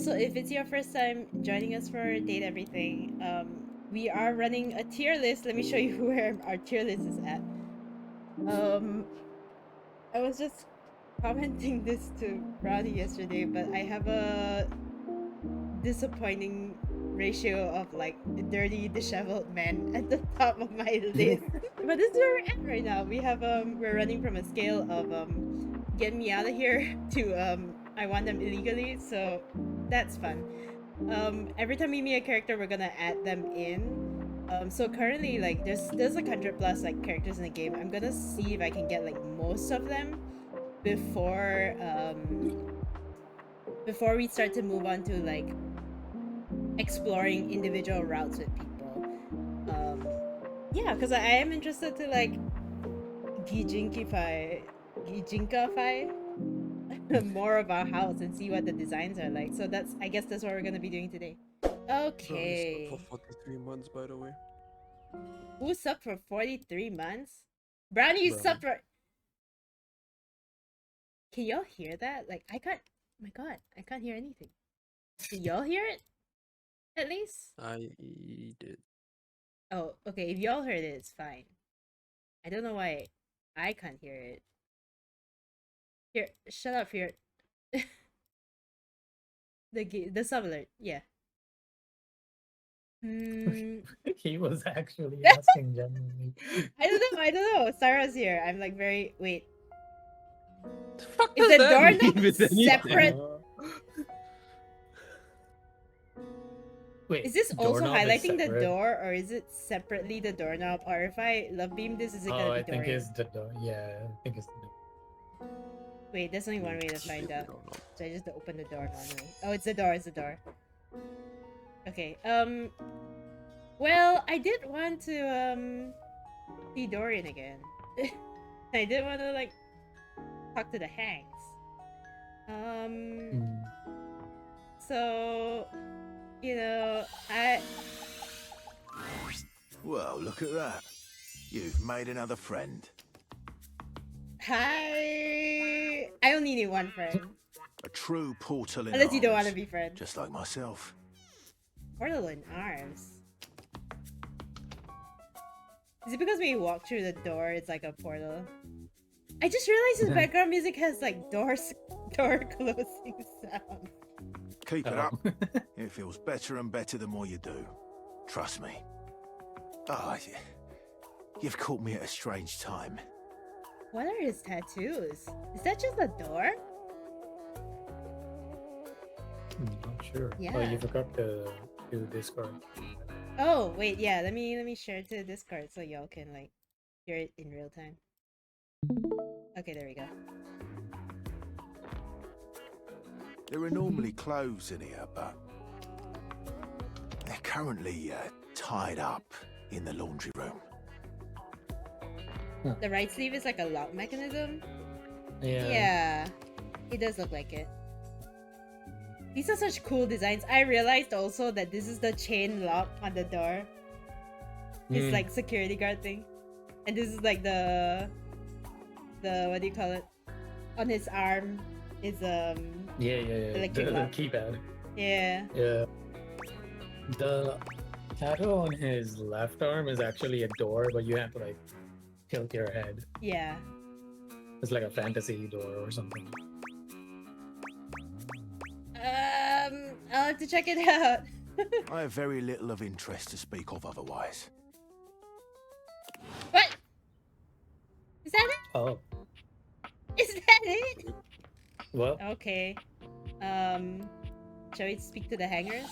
also, if it's your first time joining us for Date Everything, we are running a tier list. Let me show you where our tier list is at. I was just commenting this to Brownie yesterday, but I have a disappointing ratio of like dirty, disheveled men at the top of my list. But this is where we're at right now. We have we're running from a scale of get me out of here to I want them illegally, so that's fun. Every time we meet a character, we're gonna add them in. So currently, like, there's like 100+ like characters in the game. I'm gonna see if I can get like most of them before before we start to move on to like exploring individual routes with people. Yeah, because I am interested to like gijinkify more of our house and see what the designs are like. So I guess that's what we're gonna be doing today. Okay. For 43 months, by the way. Who subbed for 43 months? Brownie, you subbed for... Can y'all hear that? Like, I can't... Oh my god, I can't hear anything. Can y'all hear it? At least? I did. Oh, okay. If y'all heard it, it's fine. I don't know why I can't hear it. Here, shut up here. The sub alert, yeah. He was actually asking genuinely. I don't know. Sarah's here. I'm like very... Wait. The fuck Is does the that door mean not with anything? separate? Wait, Is this also doorknob is highlighting the separate? door, or is it separately the doorknob? Or if I love beam this, is it gonna Oh, be I think dooring? it's the door. Yeah, I think it's the door. Wait, there's only one way to find Shit, out. we don't know. So I just open the door normally. Oh, it's the door. It's the door. Okay. Well, I did want to see Dorian again. I did want to like talk to the Hanks. So, you know, Well, look at that. You've made another friend. Hi. I only need one friend. A true portal in Unless you don't arms, want to be friends. just like myself. Portal in arms. Is it because when you walk through the door, it's like a portal? I just realized his background music has like door closing sound. Keep it up. It feels better and better the more you do. Trust me. Ah, you've caught me at a strange time. What are his tattoos? Is that just a door? Not sure. Yeah. Oh, you forgot to do Discord. Oh wait, yeah. Let me share it to Discord so y'all can like hear it in real time. Okay, there we go. There are normally clothes in here, but they're currently tied up in the laundry room. The right sleeve is like a lock mechanism. Yeah. Yeah, it does look like it. These are such cool designs. I realized also that this is the chain lock on the door. It's like security guard thing. And this is like the what do you call it? On his arm is Yeah. electric The lock. keypad. Yeah. Yeah. The tattoo on his left arm is actually a door, but you have to like tilt your head. Yeah. It's like a fantasy door or something. I'll have to check it out. I have very little of interest to speak of otherwise. What? Is that it? Oh, Is that it? well. Okay. Shall we speak to the hangers?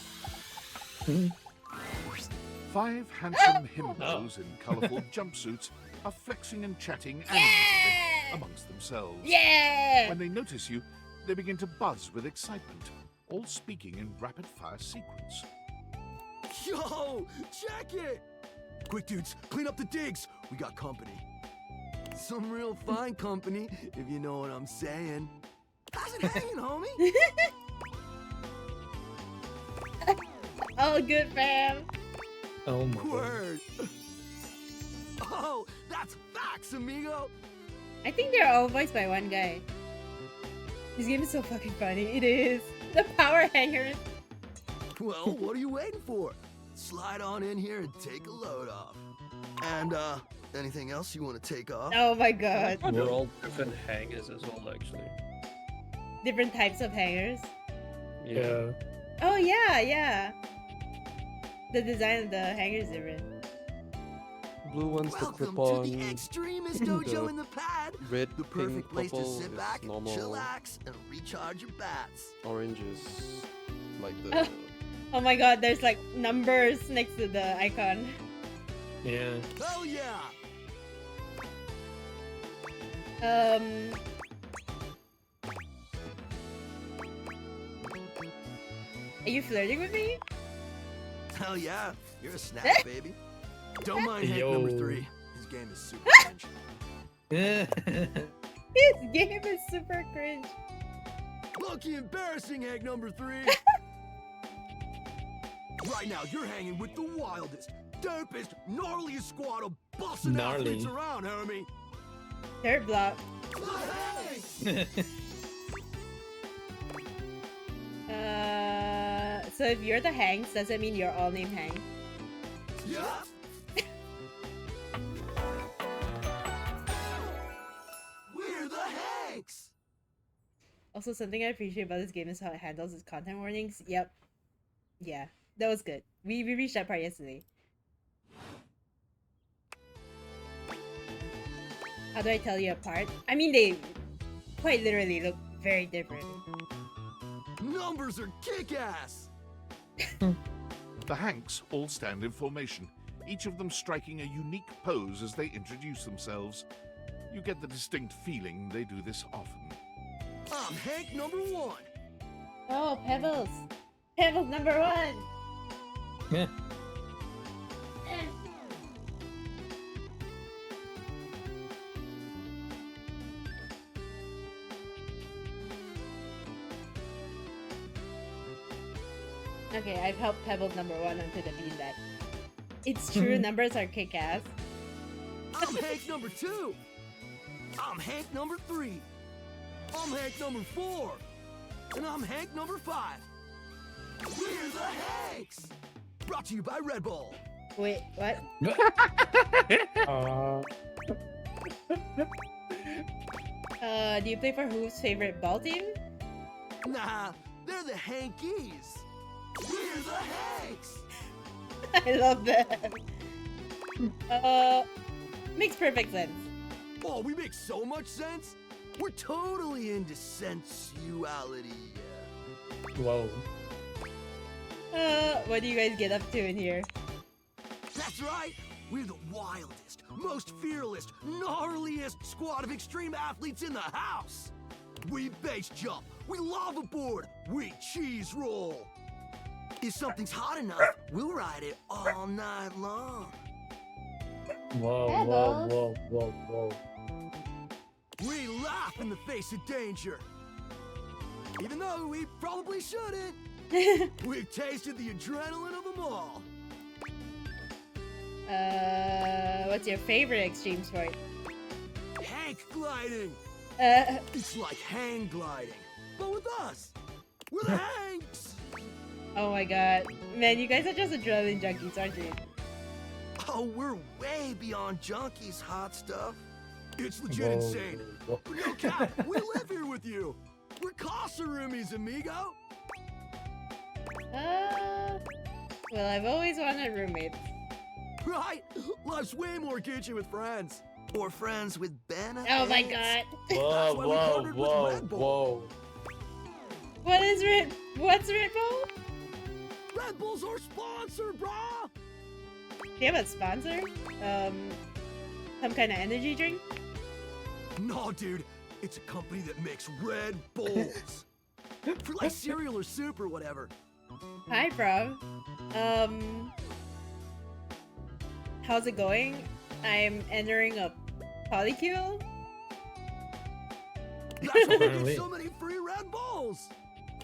5 handsome himbos in colourful jumpsuits are flexing and chatting animatedly amongst themselves. Yeah! When they notice you, they begin to buzz with excitement, all speaking in rapid-fire sequence. Yo, check it! Quick, dudes, clean up the digs. We got company. Some real fine company, if you know what I'm saying. How's it hanging, homie? All good, fam. Oh my god. Word. Oh, that's facts, amigo. I think they're all voiced by one guy. This game is so fucking funny. It is. The power hangers. Well, what are you waiting for? Slide on in here and take a load off. And, anything else you want to take off? Oh my god. They're all different hangers as well, actually. Different types of hangers. Yeah. Oh yeah, yeah. The design of the hangers is different. Blue one's the Welcome clip-on. to the Extremist Dojo in the pad. Red, The pink, perfect place to purple sit is back, normal. chillax, and recharge your bats. Orange is like the Oh my god, there's like numbers next to the icon. Yeah. Hell yeah! Are you flirting with me? Hell yeah! You're a snack, baby. Don't mind Hank Yo. number 3. His game is super cringe. This game is super cringe. Lucky embarrassing, Hank number 3. Right now, you're hanging with the wildest, dopest, gnarliest squad of busting Gnarly. athletes around, homie. Third block. Hey! So if you're the Hanks, does it mean you're all named Hank? Yeah. We're the Hanks. Also, something I appreciate about this game is how it handles its content warnings. Yep. Yeah, that was good. We reached that part yesterday. How do I tell you apart? I mean, they quite literally look very different. Numbers are kick-ass. The Hanks all stand in formation, each of them striking a unique pose as they introduce themselves. You get the distinct feeling they do this often. I'm Hank number 1. Oh, Pebbles! Pebbles number 1! Yeah. Okay, I've helped Pebbles number 1 onto the beanbag. It's true, numbers are kick-ass. I'm Hank number 2. I'm Hank number 3. I'm Hank number 4. And I'm Hank number 5. We're the Hanks! Brought to you by Red Bull. Wait, what? Do you play for whose favorite ball team? Nah, they're the Hankies. We're the Hanks! I love that. Makes perfect sense. Oh, we make so much sense. We're totally into sensuality. Whoa. What do you guys get up to in here? That's right. We're the wildest, most fearless, gnarliest squad of extreme athletes in the house. We base jump. We lava board. We cheese roll. If something's hot enough, we'll ride it all night long. Whoa, whoa, whoa, whoa, whoa. We laugh in the face of danger. Even though we probably shouldn't. We've tasted the adrenaline of them all. What's your favorite extreme sport? Hank gliding. It's like hang gliding, but with us. We're the Hanks. Oh my god. Man, you guys are just adrenaline junkies, aren't you? Oh, we're way beyond junkies, hot stuff. It's legit Whoa. insane. Whoa. No cap, we live here with you. We're casa roomies, amigo. Well, I've always wanted roommates. Right? Life's way more kitschy with friends. Or friends with benefits. Oh my god. Whoa, why we whoa, partnered with whoa, Red Bull. whoa. What's Red Bull? Red Bull's our sponsor, brah! Do you have a sponsor? Some kind of energy drink? No, dude. It's a company that makes Red Bulls. For like cereal or soup or whatever. Hi, bro. How's it going? I'm entering a polycule. That's why we Apparently. get so many free Red Bulls.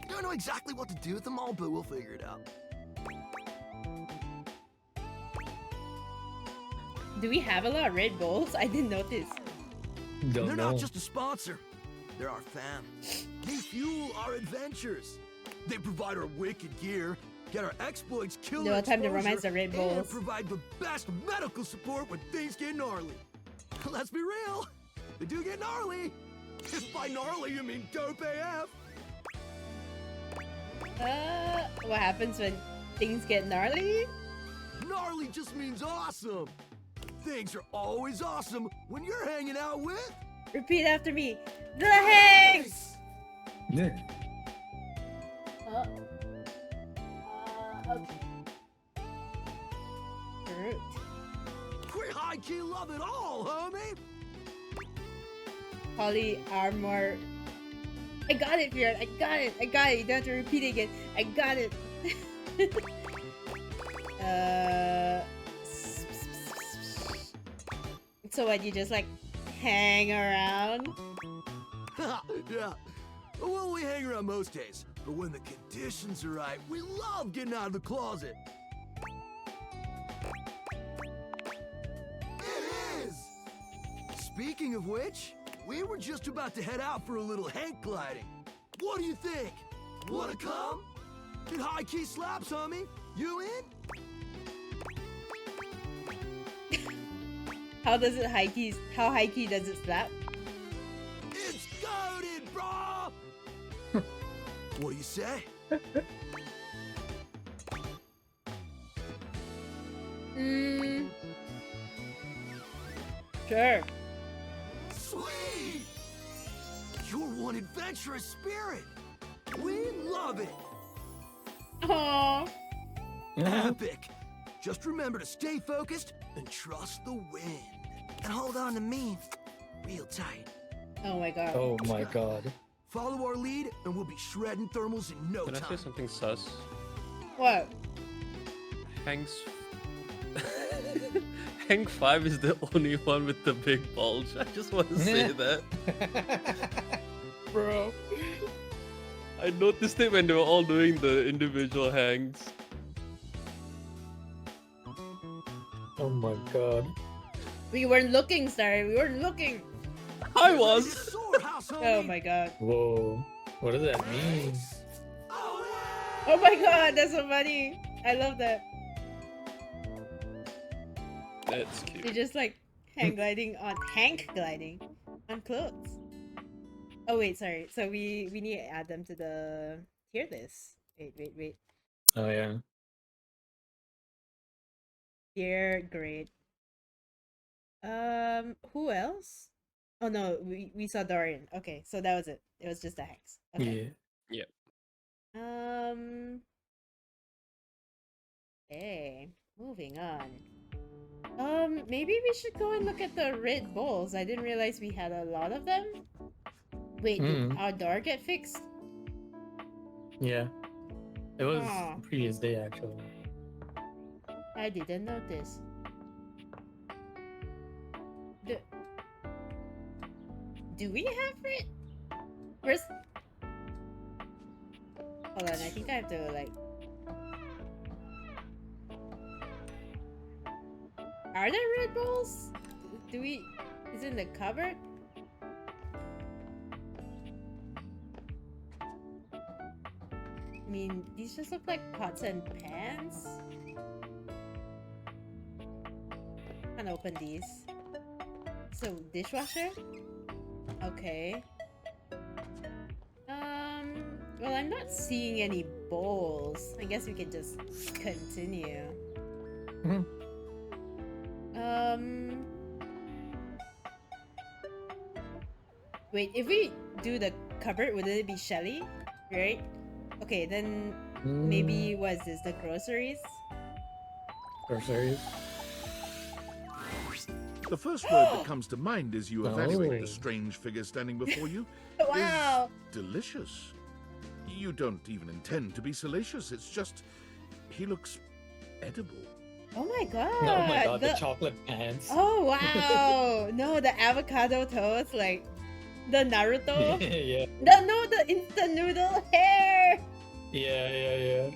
Don't know exactly what to do with them all, but we'll figure it out. Do we have a lot of Red Bulls? I didn't notice. Don't They're know. not just a sponsor. They're our fam. They fuel our adventures. They provide our wicked gear, get our exploits, killer No time to exposure, romance the Red Bulls. and provide the best medical support when things get gnarly. Let's be real, they do get gnarly. If by gnarly you mean dope AF. What happens when things get gnarly? Gnarly just means awesome. Things are always awesome when you're hanging out with Repeat after me. The Hanks! Yeah. Okay. Groot. We high-key love it all, homie. Poly armor. I got it, Fjord. I got it. I got it. You don't have to repeat it again. I got it. So what? You just like hang around? Yeah. Well, we hang around most days, but when the conditions are right, we love getting out of the closet. It is! Speaking of which, we were just about to head out for a little Hank gliding. What do you think? Wanna come? It high-key slaps, homie. You in? How does it high key? How high key does it slap? It's goated, bro! What do you say? Sure. Sweet! You're one adventurous spirit. We love it. Aww. Epic. Just remember to stay focused and trust the wind. And hold on to me real tight. Oh my god. Oh my god. Follow our lead and we'll be shredding thermals in no Can I say time. something sus? What? Hank's Hank 5 is the only one with the big bulge. I just want to say that. Bro. I noticed it when they were all doing the individual hangs. Oh my god. We weren't looking, sorry. We weren't looking. I was! Swordhouse, Oh homie. my god. Whoa. What does that mean? Oh, Oh my god, that's so funny. I love that. That's You're cute. just like Hank gliding on clothes. Oh wait, sorry. So we need to add them to the tier list. Wait. Oh yeah. Tier grade. Who else? Oh no, we saw Dorian. Okay, so that was it. It was just the Hanks. Okay. Yeah. Okay, moving on. Maybe we should go and look at the red bulls. I didn't realize we had a lot of them. Wait, did our door get fixed? Yeah. It was Aw. the previous day actually. I didn't notice. Do we have it? Where's... Hold on, I think I have to like... Are there Red Bulls? Do we... Is it in the cupboard? I mean, these just look like pots and pans. Can't open these. So, dishwasher? Okay. Well, I'm not seeing any bowls. I guess we can just continue. Wait, if we do the cupboard, wouldn't it be Shelly? Right? Okay, then maybe, what is this, the groceries? Groceries. The first word that comes to mind as you evaluate Oh. the strange figure standing before you Wow! is delicious. You don't even intend to be salacious, it's just he looks edible. Oh my god! Oh my god, the chocolate pants. Oh wow! No, the avocado toast, like the Naruto. Yeah. The instant noodle hair. Yeah.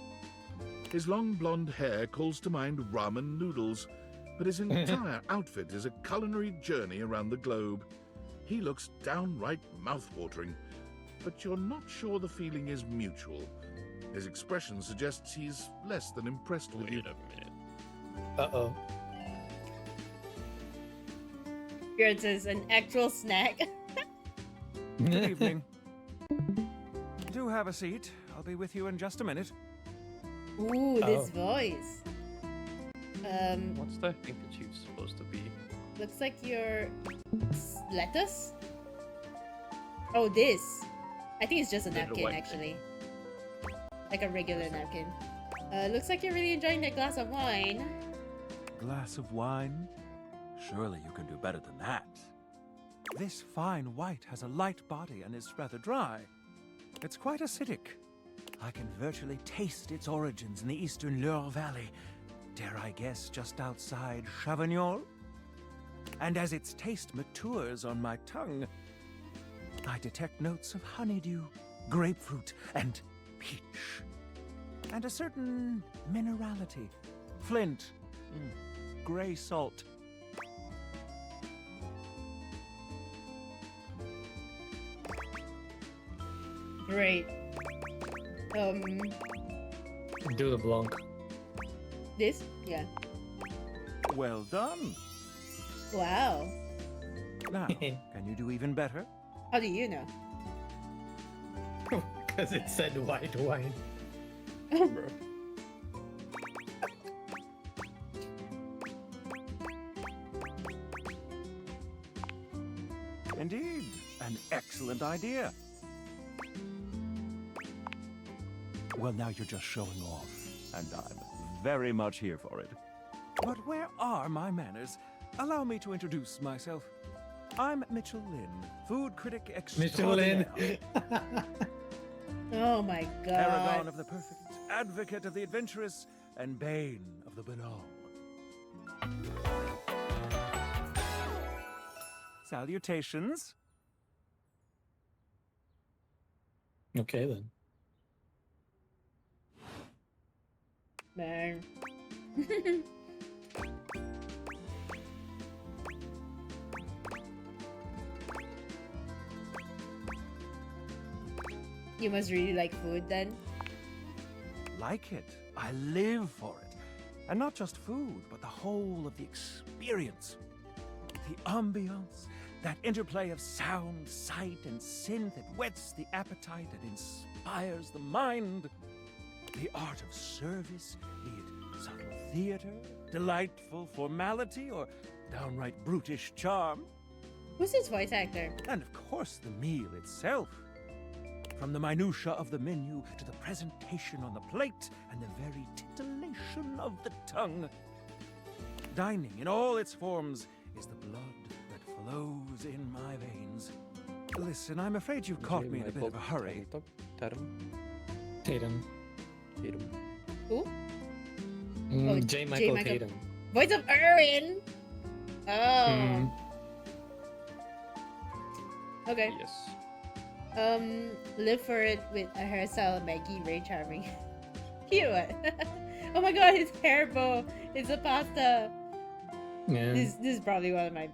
His long blonde hair calls to mind ramen noodles, but his entire outfit is a culinary journey around the globe. He looks downright mouth-watering, but you're not sure the feeling is mutual. His expression suggests he's less than impressed with you. Wait a minute. Uh-oh. Here it says an actual snack. Good evening. Do have a seat. I'll be with you in just a minute. Ooh, this Oh. voice. What's the handkerchief supposed to be? Looks like your lettuce. Oh, this. I think it's just a Little napkin, white actually. Like a regular napkin. Looks like you're really enjoying that glass of wine. Glass of wine? Surely you can do better than that. This fine white has a light body and is rather dry. It's quite acidic. I can virtually taste its origins in the eastern Loire Valley. Dare I guess just outside Chavignol? And as its taste matures on my tongue, I detect notes of honeydew, grapefruit, and peach. And a certain minerality. Flint, gray salt. Great. Do the Blanc. This? Yeah. Well done. Wow. Now, can you do even better? How do you know? Because it said white wine. Bro. Indeed, an excellent idea. Well, now you're just showing off, and I'm very much here for it. But where are my manners? Allow me to introduce myself. I'm Mitchell Lynn, food critic Michelin. extraordinaire, Oh my paragon god. of the perfect, advocate of the adventurous, and bane of the banal. Salutations. Okay then. Man. You must really like food then. Like it. I live for it. And not just food, but the whole of the experience. The ambiance, that interplay of sound, sight, and synth that whets the appetite and inspires the mind. The art of service, be it subtle theater, delightful formality, or downright brutish charm. Who's this voice actor? And of course, the meal itself. From the minutiae of the menu to the presentation on the plate and the very titillation of the tongue. Dining in all its forms is the blood that flows in my veins. Listen, I'm afraid you've caught me in a bit of a hurry. Tatum. Tatum. Tatum. Who? Mm, Oh, J. Michael Michael- Tatum. Voice of Erwin! Oh. Mm. Okay. Yes. Live for it with a hairstyle of Maggie Ray Charming. Cute. Oh my god, his hair bow. It's a pasta. Yeah. This is probably one of my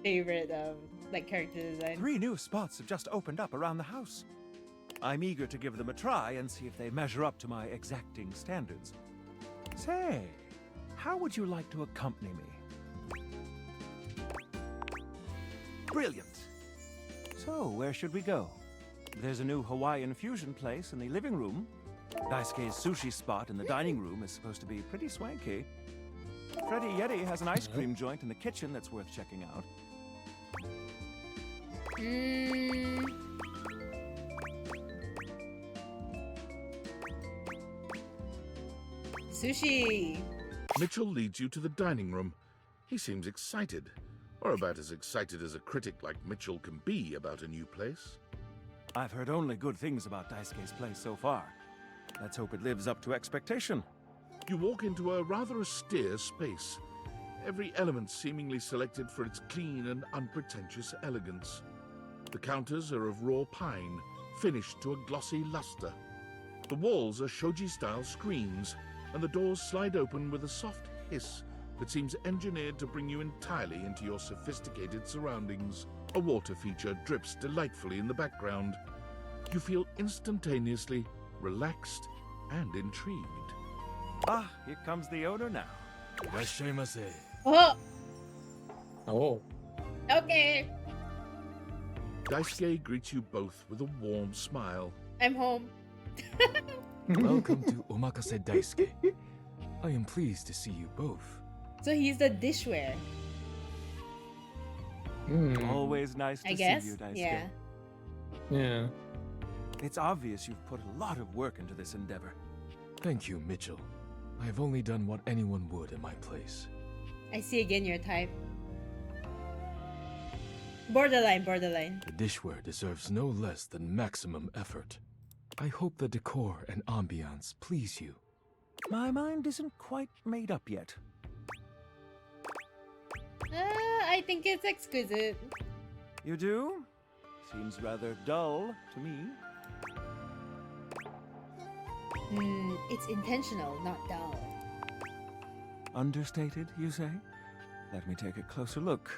favorite like character designs. 3 new spots have just opened up around the house. I'm eager to give them a try and see if they measure up to my exacting standards. Say, how would you like to accompany me? Brilliant. So, where should we go? There's a new Hawaiian fusion place in the living room. Daisuke's sushi spot in the dining room is supposed to be pretty swanky. Freddy Yeti has an ice cream joint in the kitchen that's worth checking out. Sushi. Mitchell leads you to the dining room. He seems excited, or about as excited as a critic like Mitchell can be about a new place. I've heard only good things about Daisuke's place so far. Let's hope it lives up to expectation. You walk into a rather austere space, every element seemingly selected for its clean and unpretentious elegance. The counters are of raw pine, finished to a glossy luster. The walls are shoji-style screens, and the doors slide open with a soft hiss that seems engineered to bring you entirely into your sophisticated surroundings. A water feature drips delightfully in the background. You feel instantaneously relaxed and intrigued. Ah, here comes the owner now. Oh, Oh. okay. Daisuke greets you both with a warm smile. I'm home. Welcome to Omakase Daisuke. I am pleased to see you both. So he's the dishware, Always nice to I see guess. you, Daisuke. Yeah. Yeah. It's obvious you've put a lot of work into this endeavor. Thank you, Mitchell. I have only done what anyone would in my place. I see again your type. Borderline, borderline. The dishware deserves no less than maximum effort. I hope the decor and ambiance please you. My mind isn't quite made up yet. I think it's exquisite. You do? Seems rather dull to me. It's intentional, not dull. Understated, you say? Let me take a closer look.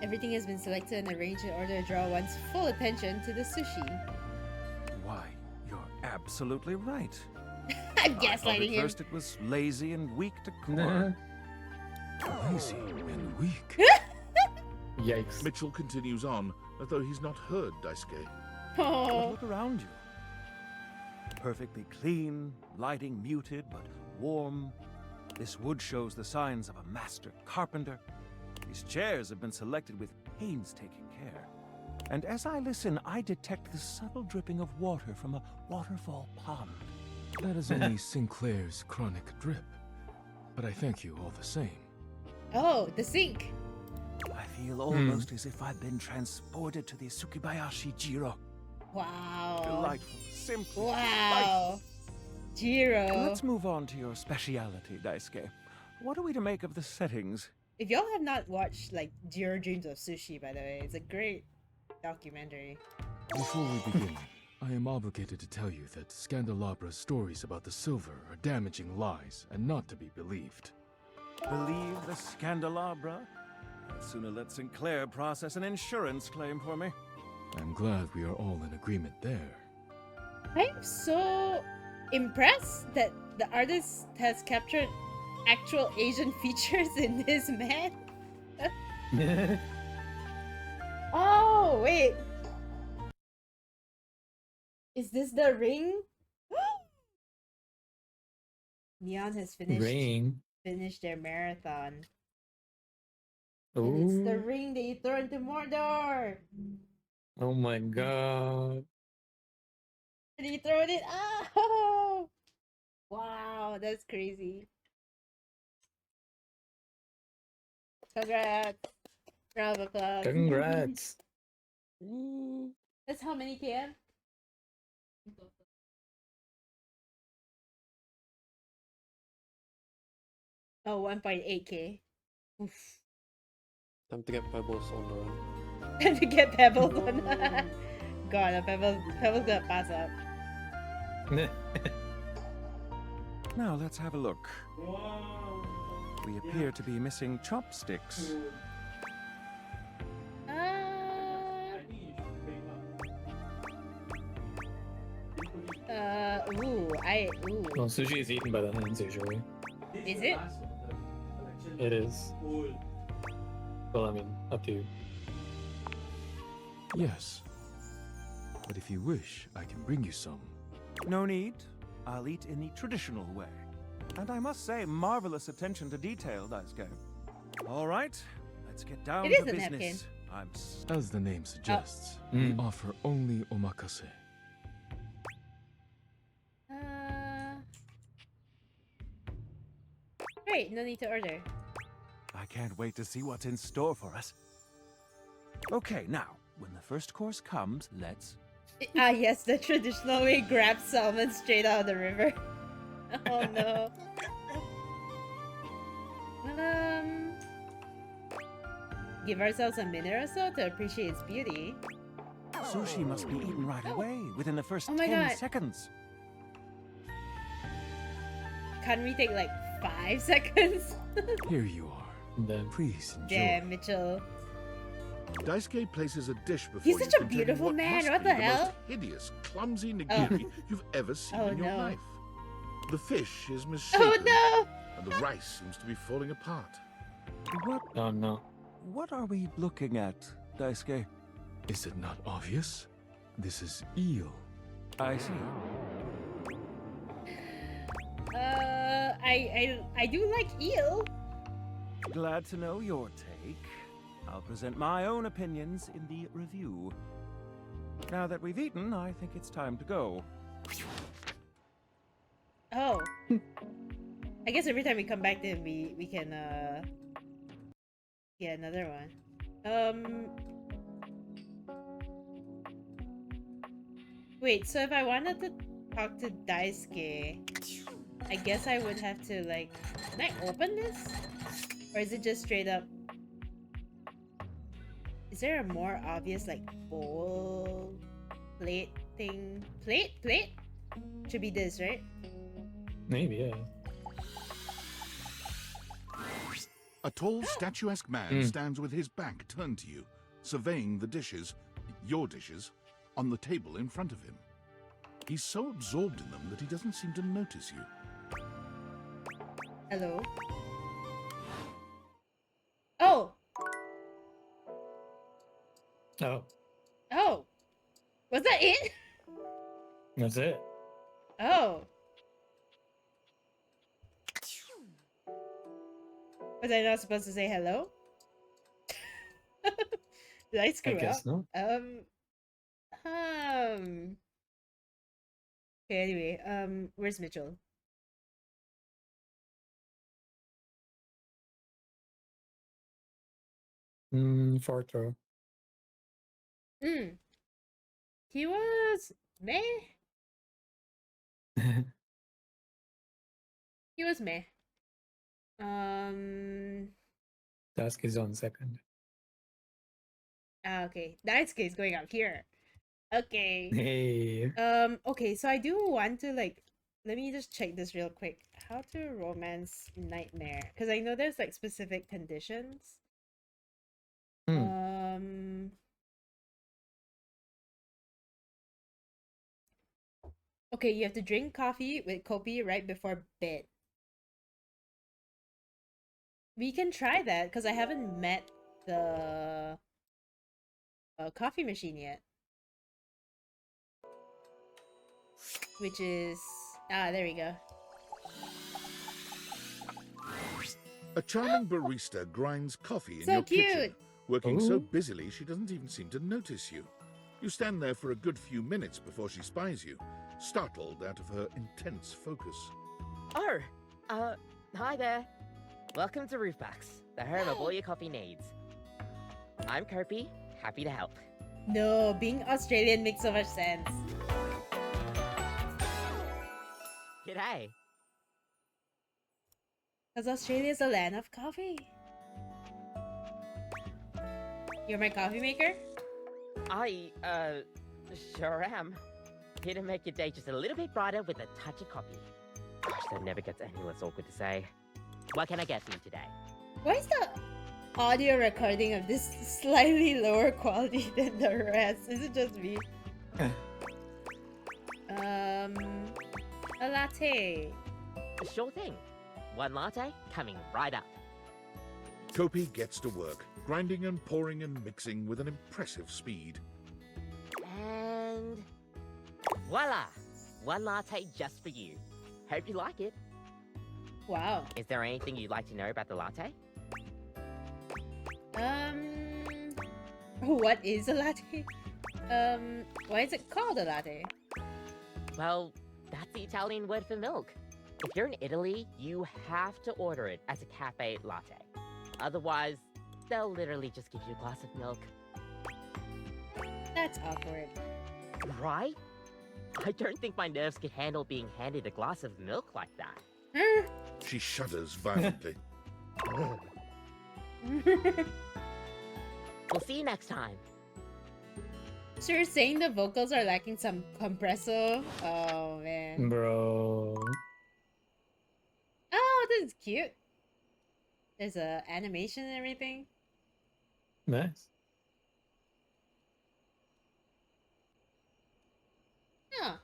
Everything has been selected and arranged in order to draw one's full attention to the sushi. Why, you're absolutely right. I'm I thought gaslighting at him. first it was lazy and weak decor. Lazy and weak. Yikes. Mitchell continues on, as though he's not heard Daisuke. But Oh, look around you. Perfectly clean, lighting muted but warm. This wood shows the signs of a master carpenter. These chairs have been selected with painstaking care. And as I listen, I detect the subtle dripping of water from a waterfall pond. That is only Sinclair's chronic drip. But I thank you all the same. oh, the sink. I feel almost as if I've been transported to the Tsukibayashi Jiro. Wow. Delightful, simply delightful. Wow. Jiro. Let's move on to your speciality, Daisuke. What are we to make of the settings? If y'all have not watched like Jiro Dreams of Sushi, by the way, it's a great documentary. Before we begin, I am obligated to tell you that Scandalabra's stories about the silver are damaging lies and not to be believed. Believe the Scandalabra? I'd sooner let Sinclair process an insurance claim for me. I'm glad we are all in agreement there. I'm so impressed that the artist has captured actual Asian features in this man. Oh, wait. Is this the ring? Neon has Ring. finished their marathon. And it's the Ooh. ring they throw into Mordor. Oh my god. And he thrown it. Oh! Wow, that's crazy. Congrats. Round of applause. Congrats. That's how many km? Oh, 1.8k. Oof. Time to get pebbles on the run. Time to get pebbles on. God, a pebbles gonna pass up. Now let's have a look. We appear to be missing chopsticks. Ooh. Well, sushi is eaten by the hands usually. Is it? It is. Well, I mean, up to you. Yes. But if you wish, I can bring you some. No need. I'll eat in the traditional way. And I must say, marvelous attention to detail, Daisuke. All right, let's get down It to is a business. napkin. I'm As the name suggests, we offer only omakase. Great, no need to order. I can't wait to see what's in store for us. Okay, now, when the first course comes, let's... Ah, yes, the traditional way grab salmon straight out of the river. Oh no. Give ourselves a minute or so to appreciate its beauty. Sushi must be eaten right away, within the first Oh my 10 God. seconds. Can't we take like 5 seconds? Here you are. Then Please enjoy. Damn, Mitchell. Daisuke places a dish before He's you. such a containing beautiful what man, must what be the most hell? hideous, clumsy nigiri you've ever seen Oh, in your no. life. The fish is misshapen, Oh no! and the rice seems to be falling apart. What Oh no. what are we looking at, Daisuke? Is it not obvious? This is eel. I see. I do like eel. Glad to know your take. I'll present my own opinions in the review. Now that we've eaten, I think it's time to go. Oh. I guess every time we come back then we can get another one. Wait, so if I wanted to talk to Daisuke, I guess I would have to like, can I open this? Or is it just straight up? Is there a more obvious like bowl plate thing? Plate? Should be this, right? Maybe, yeah. A tall, statuesque man stands with his back turned to you, surveying the dishes, your dishes, on the table in front of him. He's so absorbed in them that he doesn't seem to notice you. Hello? Oh! Oh, Oh! Was that it? that's it. Oh. Was I not supposed to say hello? Did I screw I guess up? not. Okay, anyway, where's Mitchell? Fourth row. He was meh. He was meh. Task is on second. Okay. Daisuke is going up here. Okay. Hey. Okay, so I do want to like, let me just check this real quick. How to romance nightmare? Because I know there's like specific conditions. Okay, you have to drink coffee with kopi right before bed. We can try that because I haven't met the coffee machine yet. Which is... Ah, there we go. A charming barista grinds coffee in So your cute! kitchen, working so Ooh. busily she doesn't even seem to notice you. You stand there for a good few minutes before she spies you, startled out of her intense focus. Oh, hi there. Welcome to Roofbacks, the home of all your coffee needs. I'm Kopi, happy to help. No, being Australian makes so much sense. G'day. Because Australia's a land of coffee. You're my coffee maker? I, sure am. Here to make your day just a little bit brighter with a touch of coffee. Gosh, that never gets any less awkward to say. What can I get for you today? Why is the audio recording of this slightly lower quality than the rest? Is it just me? A latte. Sure thing. One latte coming right up. Kopi gets to work, grinding and pouring and mixing with an impressive speed. And voila! One latte just for you. Hope you like it. Wow. Is there anything you'd like to know about the latte? What is a latte? Why is it called a latte? Well, that's the Italian word for milk. If you're in Italy, you have to order it as a cafe latte. Otherwise, they'll literally just give you a glass of milk. That's awkward. Right? I don't think my nerves could handle being handed a glass of milk like that. She shudders violently. We'll see you next time. So you're saying the vocals are lacking some compresso? Oh man. Bro. Oh, this is cute. There's a animation and everything. Nice. Oh.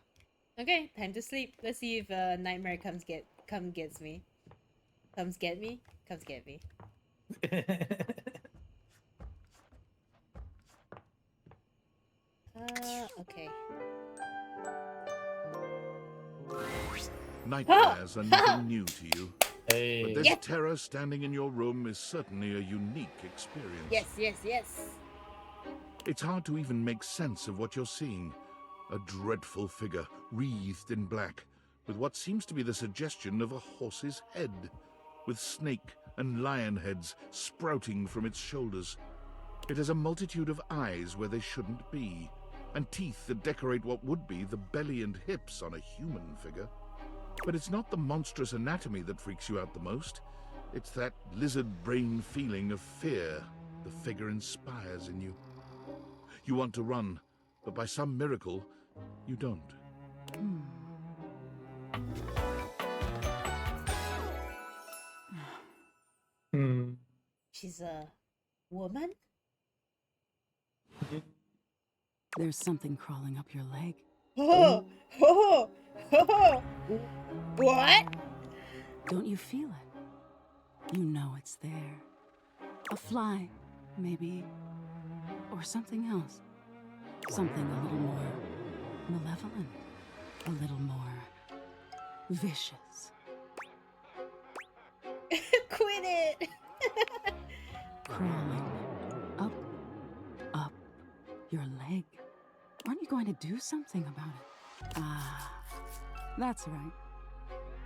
Okay, time to sleep. Let's see if nightmare comes get me. Comes get me? Comes get me. Okay. Nightmares are nothing new to you, but Hey. this Yes. terror standing in your room is certainly a unique experience. Yes, yes, yes. It's hard to even make sense of what you're seeing. A dreadful figure, wreathed in black, with what seems to be the suggestion of a horse's head, with snake and lion heads sprouting from its shoulders. It has a multitude of eyes where they shouldn't be, and teeth that decorate what would be the belly and hips on a human figure. But it's not the monstrous anatomy that freaks you out the most. It's that lizard brain feeling of fear the figure inspires in you. You want to run, but by some miracle, you don't. Hmm. She's a woman? There's something crawling up your leg. Oh! Oh! Oh! What? Don't you feel it? You know it's there. A fly, maybe. Or something else. Something a little more malevolent. A little more vicious. Quit it! Crawling up your leg. Aren't you going to do something about it? Ah, that's right.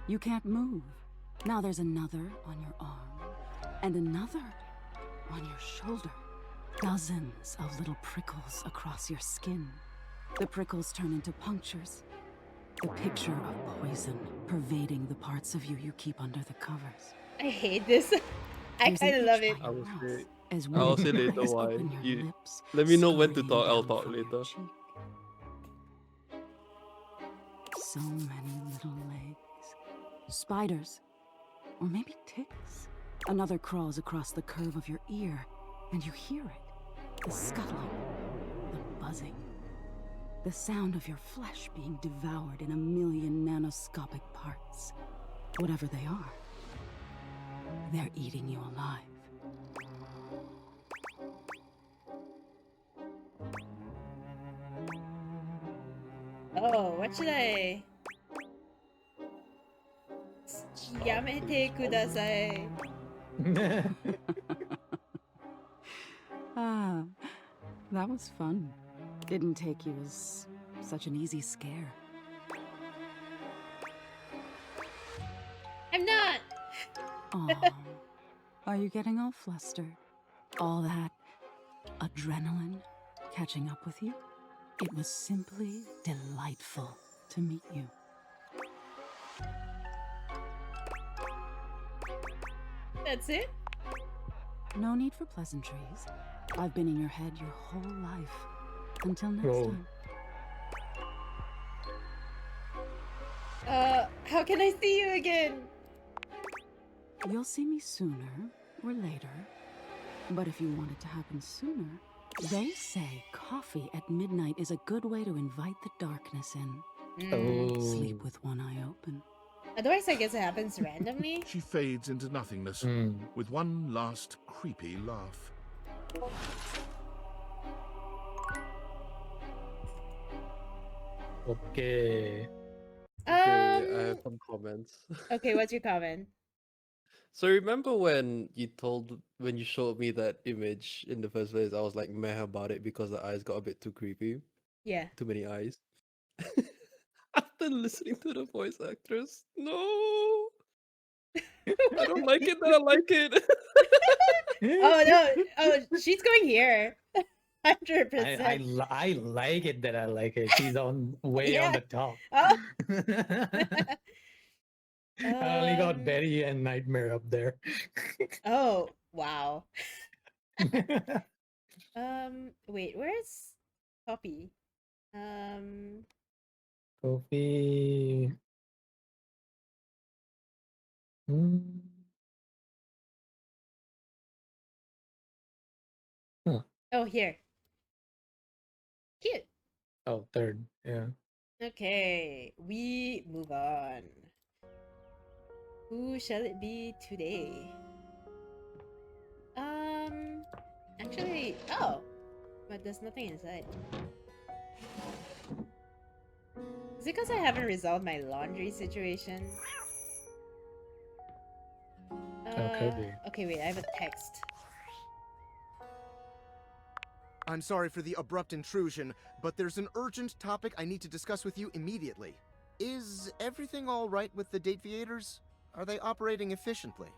You can't move. Now there's another on your arm, and another on your shoulder. Dozens of little prickles across your skin. The prickles turn into punctures. The picture of poison pervading the parts of you you keep under the covers. I hate this. I There's an kind of love itch it. by I your will mouth say- as I'll wind say later cracks why. open your You- lips, Let me know when to scurrying talk. I'll down talk from your later. cheek. So many little legs. Spiders. Or maybe ticks. Another crawls across the curve of your ear, and you hear it. The scuttling. The buzzing. The sound of your flesh being devoured in a million nanoscopic parts. Whatever they are. They're eating you alive. Oh, what should I? Yamete kudasai. Ah, that was fun. Didn't take you as such an easy scare. I'm not! Aw, are you getting all flustered? All that adrenaline catching up with you? It was simply delightful to meet you. That's it? No need for pleasantries. I've been in your head your whole life. Until next Whoa. time. How can I see you again? You'll see me sooner or later. But if you want it to happen sooner, they say coffee at midnight is a good way to invite the darkness in. Oh. Sleep with one eye open. Otherwise, I guess it happens randomly. She fades into nothingness Hmm. with one last creepy laugh. Okay. Okay, I have Um. some comments. Okay, what's your comment? So remember when you showed me that image in the first place, I was like meh about it because the eyes got a bit too creepy. Yeah. Too many eyes. After listening to the voice actress, no. I don't like it that I like it. Oh no! Oh, she's going here. 100%. I like it that I like it. She's on way on Yeah. the top. Oh. I only got Um, Betty and Nightmare up there. Oh, wow. Wait, where's Poppy? Kofi. Hmm. Oh, here. Cute. Oh, third. Yeah. Okay, we move on. Who shall it be today? Actually, oh, but there's nothing inside. Is it because I haven't resolved my laundry situation? could be. Okay, wait, I have a text. I'm sorry for the abrupt intrusion, but there's an urgent topic I need to discuss with you immediately. Is everything all right with the Dateviators? Are they operating efficiently?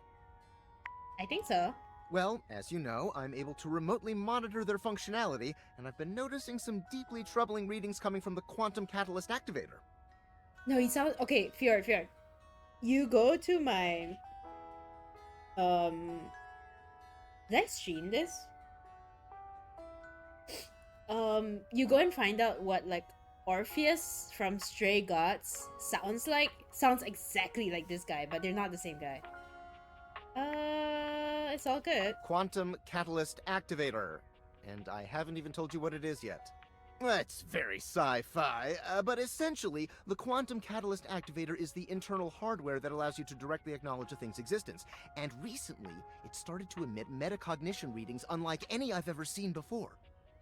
I think so. Well, as you know, I'm able to remotely monitor their functionality, and I've been noticing some deeply troubling readings coming from the Quantum Catalyst Activator. No, he sounds okay. Fjord. You go to my did I stream this? You go and find out what like Orpheus from Stray Gods sounds like. Sounds exactly like this guy, but they're not the same guy. It's all good. Quantum Catalyst Activator. And I haven't even told you what it is yet. That's very sci-fi, but essentially, the Quantum Catalyst Activator is the internal hardware that allows you to directly acknowledge a thing's existence. And recently, it started to emit metacognition readings unlike any I've ever seen before.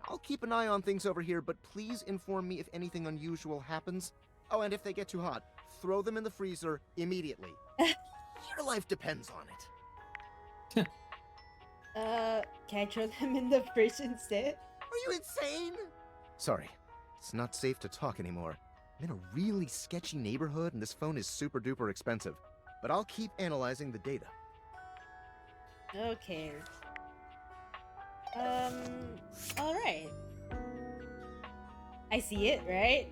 I'll keep an eye on things over here, but please inform me if anything unusual happens. Oh, and if they get too hot, throw them in the freezer immediately. Your life depends on it. Can I throw them in the fridge instead? Are you insane? Sorry, it's not safe to talk anymore. I'm in a really sketchy neighborhood and this phone is super duper expensive. But I'll keep analyzing the data. Okay. Alright. I see it, right?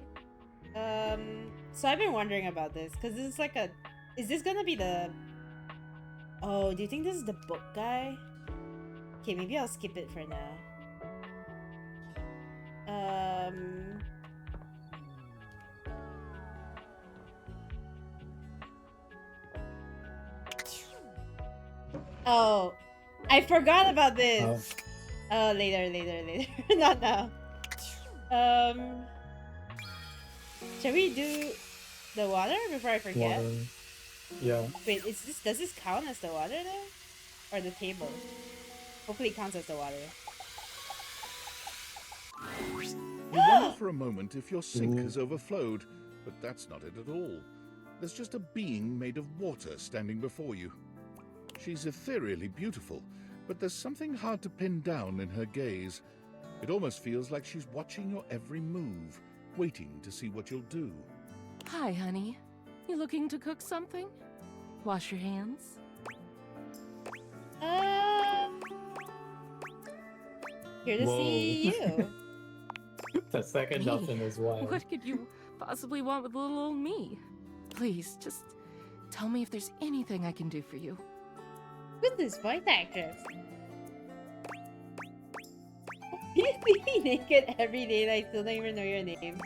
So I've been wondering about this, because this is like a... Is this gonna be the... Oh, do you think this is the book guy? Okay, maybe I'll skip it for now. Oh, I forgot about this. Oh, later. Not now. Shall we do the water before I forget? Water. Yeah. Wait, does this count as the water though? Or the table? Hopefully it counts as the water. You wonder for a moment if your sink has overflowed, but that's not it at all. There's just a being made of water standing before you. She's ethereally beautiful, but there's something hard to pin down in her gaze. It almost feels like she's watching your every move, waiting to see what you'll do. Hi, honey. You looking to cook something? Wash your hands? Here to see you. The second option is wild. What could you possibly want with little old me? Please, just tell me if there's anything I can do for you. Who's this voice actress? You see me naked every day and I still don't even know your name.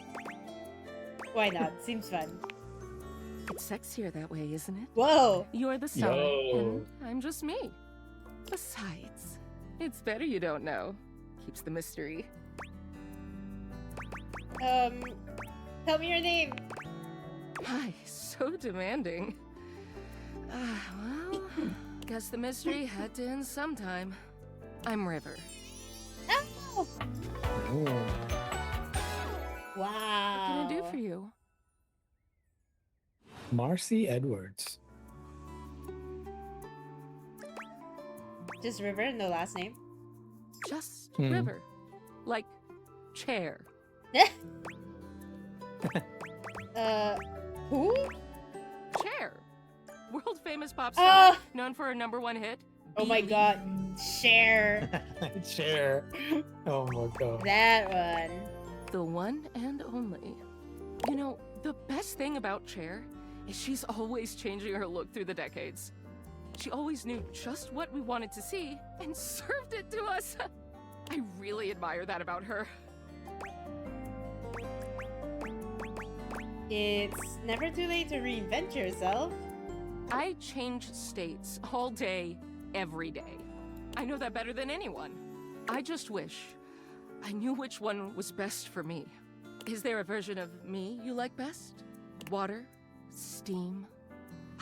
Why not? Seems fun. It's sexier that way, isn't it? Whoa! You're the star, Yo. and I'm just me. Besides, it's better you don't know. Keeps the mystery. Tell me your name. Hi, so demanding. Well, guess the mystery had to end sometime. I'm River. Oh! Ooh. Wow. What can I do for you? Marcy Edwards. Just River, no last name? Just River. Like chair. Who? Cher. World famous pop star, Oh! known for her #1 hit. Oh my god. Cher. Chair. Oh my god. That one. The one and only. You know, the best thing about Cher is she's always changing her look through the decades. She always knew just what we wanted to see and served it to us. I really admire that about her. It's never too late to reinvent yourself. I change states all day, every day. I know that better than anyone. I just wish I knew which one was best for me. Is there a version of me you like best? Water? Steam?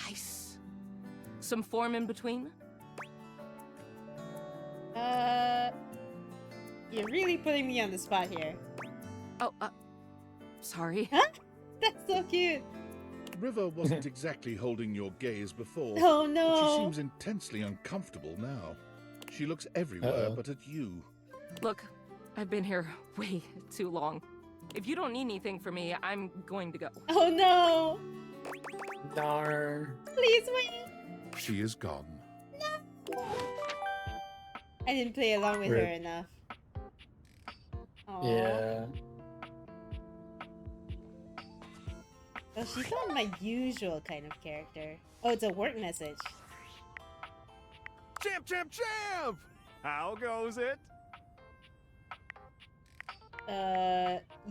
Ice? Some form in between? You're really putting me on the spot here. Oh, sorry. Huh? That's so cute. River wasn't exactly holding your gaze before. Oh But no. she seems intensely uncomfortable now. She looks everywhere but at you. Look, I've been here way too long. If you don't need anything from me, I'm going to go. Oh no. Darn. Please wait. She is gone. I didn't play along with her Rip. enough. Aw. Yeah. Well, she's not my usual kind of character. Oh, it's a work message. Champ, champ, champ! How goes it?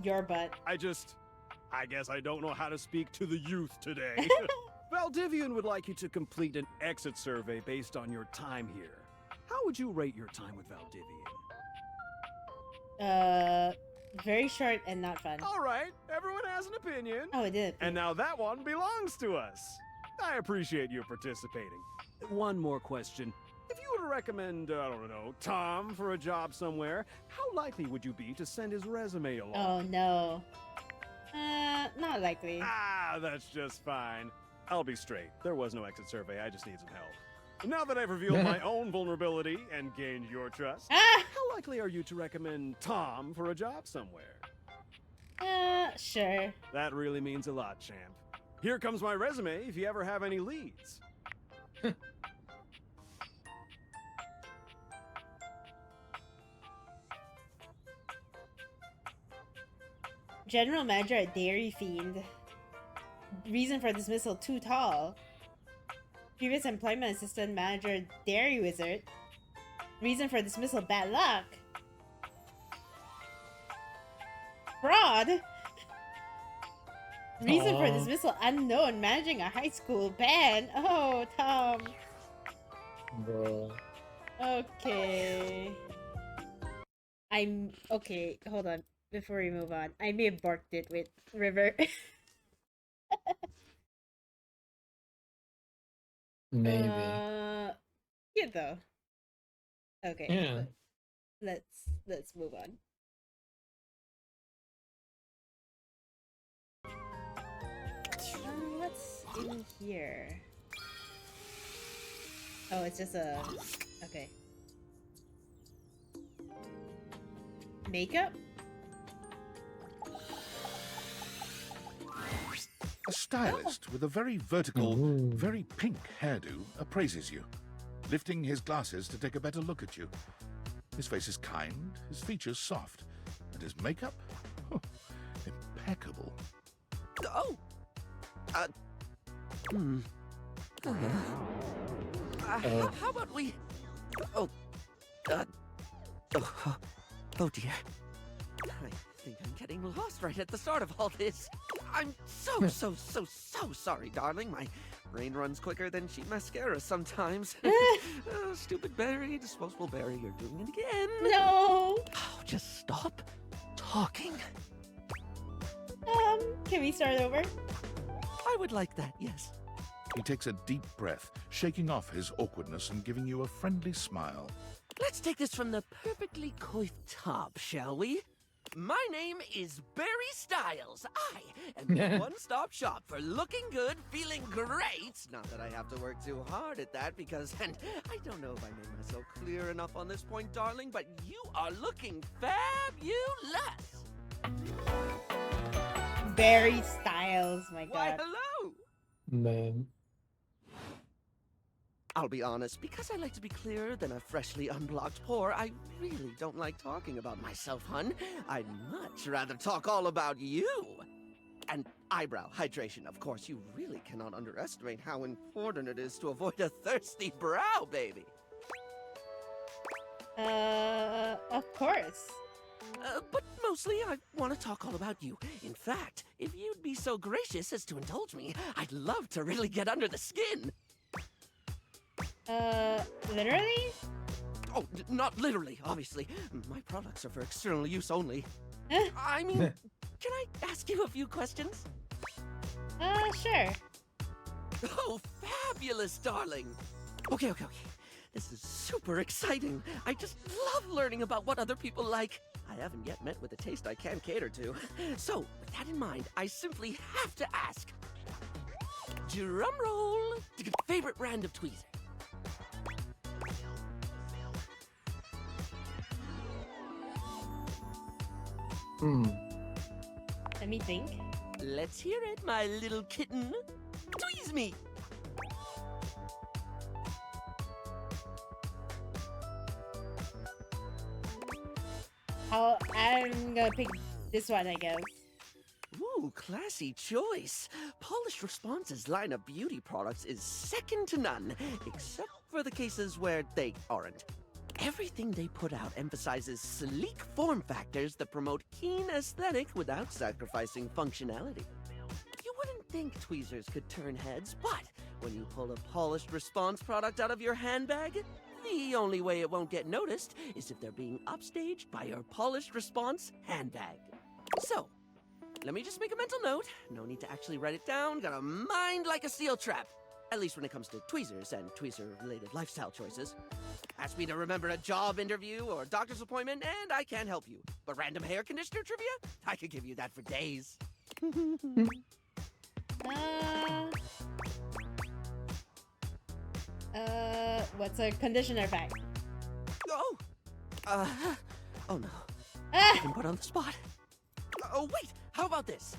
Your butt. I guess I don't know how to speak to the youth today. Valdivian would like you to complete an exit survey based on your time here. How would you rate your time with Valdivian? Very short and not fun. All right, everyone has an opinion. Oh, it did. And now that one belongs to us. I appreciate you participating. One more question. If you were to recommend, I don't know, Tom for a job somewhere, how likely would you be to send his resume along? Oh no. Not likely. Ah, that's just fine. I'll be straight. There was no exit survey. I just need some help. Now that I've revealed my own vulnerability and gained your trust, how likely are you to recommend Tom for a job somewhere? Sure. That really means a lot, champ. Here comes my resume if you ever have any leads. General manager at Dairy Fiend. Reason for dismissal: too tall. Previous employment: assistant manager, Dairy Wizard. Reason for dismissal: bad luck. Fraud. Reason for dismissal: unknown. Managing a high school band. Oh, Tom. Bro. Okay. Okay, hold on. Before we move on, I may have barked it with River. Maybe. Yeah, though. Okay. Yeah. Let's move on. What's in here? Oh, it's just a... Okay. Makeup? A stylist with a very vertical, very pink hairdo appraises you, lifting his glasses to take a better look at you. His face is kind, his features soft, and his makeup? Oh, impeccable. Oh! How about we... Oh dear. I think I'm getting lost right at the start of all this. I'm so sorry, darling. My brain runs quicker than cheap mascara sometimes. Stupid Barry, disposable Barry, you're doing it again. No! Oh, just stop talking. Can we start over? I would like that, yes. He takes a deep breath, shaking off his awkwardness and giving you a friendly smile. Let's take this from the perfectly coiffed top, shall we? My name is Barry Styles. I am the one-stop shop for looking good, feeling great. Not that I have to work too hard at that because, and I don't know if I made myself clear enough on this point, darling, but you are looking fabulous. Barry Styles, my Why, god. hello. Man. I'll be honest, because I like to be clearer than a freshly unblocked pore, I really don't like talking about myself, hun. I'd much rather talk all about you. And eyebrow hydration, of course. You really cannot underestimate how important it is to avoid a thirsty brow, baby. Of course. But mostly I want to talk all about you. In fact, if you'd be so gracious as to indulge me, I'd love to really get under the skin. Literally? Oh, not literally, obviously. My products are for external use only. I mean, can I ask you a few questions? Sure. Oh, fabulous, darling. Okay. This is super exciting. I just love learning about what other people like. I haven't yet met with a taste I can cater to. So, with that in mind, I simply have to ask. Drum roll. Favorite brand of tweezer? Let me think. Let's hear it, my little kitten. Tweeze me. I'm gonna pick this one, I guess. Ooh, classy choice. Polished Response's line of beauty products is second to none, except for the cases where they aren't. Everything they put out emphasizes sleek form factors that promote keen aesthetic without sacrificing functionality. You wouldn't think tweezers could turn heads, but when you pull a Polished Response product out of your handbag, the only way it won't get noticed is if they're being upstaged by your Polished Response handbag. So, let me just make a mental note. No need to actually write it down. Got a mind like a steel trap. At least when it comes to tweezers and tweezer-related lifestyle choices. Ask me to remember a job interview or doctor's appointment, and I can't help you. But random hair conditioner trivia? I could give you that for days. What's a conditioner bag? Oh no. I've been put on the spot. Oh, wait, how about this?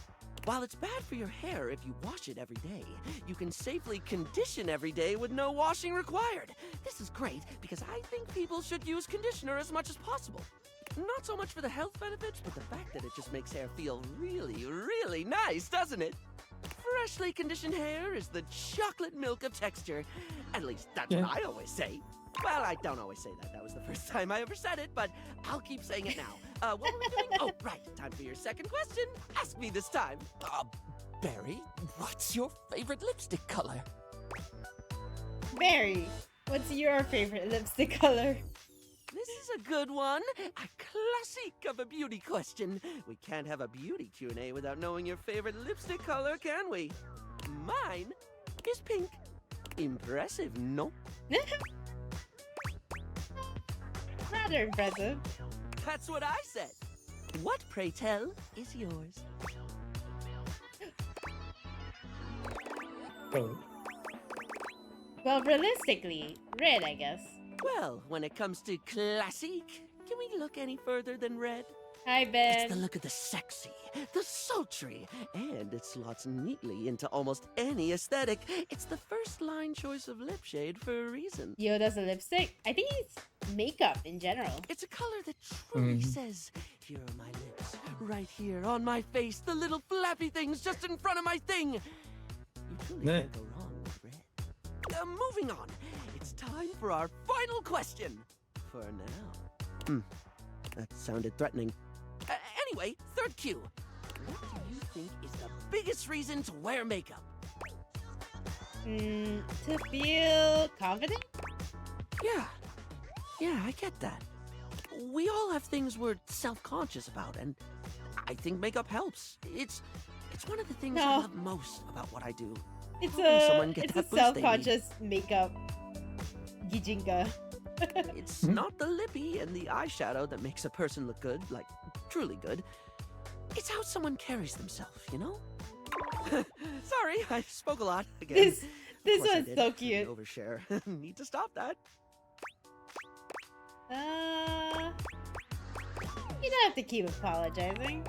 While it's bad for your hair if you wash it every day, you can safely condition every day with no washing required. This is great because I think people should use conditioner as much as possible. Not so much for the health benefits, but the fact that it just makes hair feel really, really nice, doesn't it? Freshly conditioned hair is the chocolate milk of texture. At least that's what I always say. Well, I don't always say that. That was the first time I ever said it, but I'll keep saying it now. What were we doing? Oh, right. Time for your second question. Ask me this time. Barry, what's your favorite lipstick color? Barry, what's your favorite lipstick color? This is a good one. A classic of a beauty question. We can't have a beauty Q&A without knowing your favorite lipstick color, can we? Mine is pink. Impressive, no? Rather impressive. That's what I said. What, pray tell, is yours? Well, realistically, red, I guess. Well, when it comes to classic, can we look any further than red? Hi, Ben. It's the look of the sexy, the sultry, and it slots neatly into almost any aesthetic. It's the first line choice of lip shade for a reason. Yoda's a lipstick? I think it's makeup in general. It's a color that truly says, here are my lips, right here on my face, the little flappy things just in front of my thing. You truly can't go wrong with red. Moving on, it's time for our final question. For now. That sounded threatening. Anyway, third cue. What do you think is the biggest reason to wear makeup? To feel confident? Yeah, I get that. We all have things we're self-conscious about, and I think makeup helps. It's one of the things I love most about what I do. It's It's a self-conscious makeup gijinka. It's not the lippy and the eyeshadow that makes a person look good, like truly good. It's how someone carries themselves, you know? Sorry, I spoke a lot again. This one's so cute. Overshare. Need to stop that. You don't have to keep apologizing.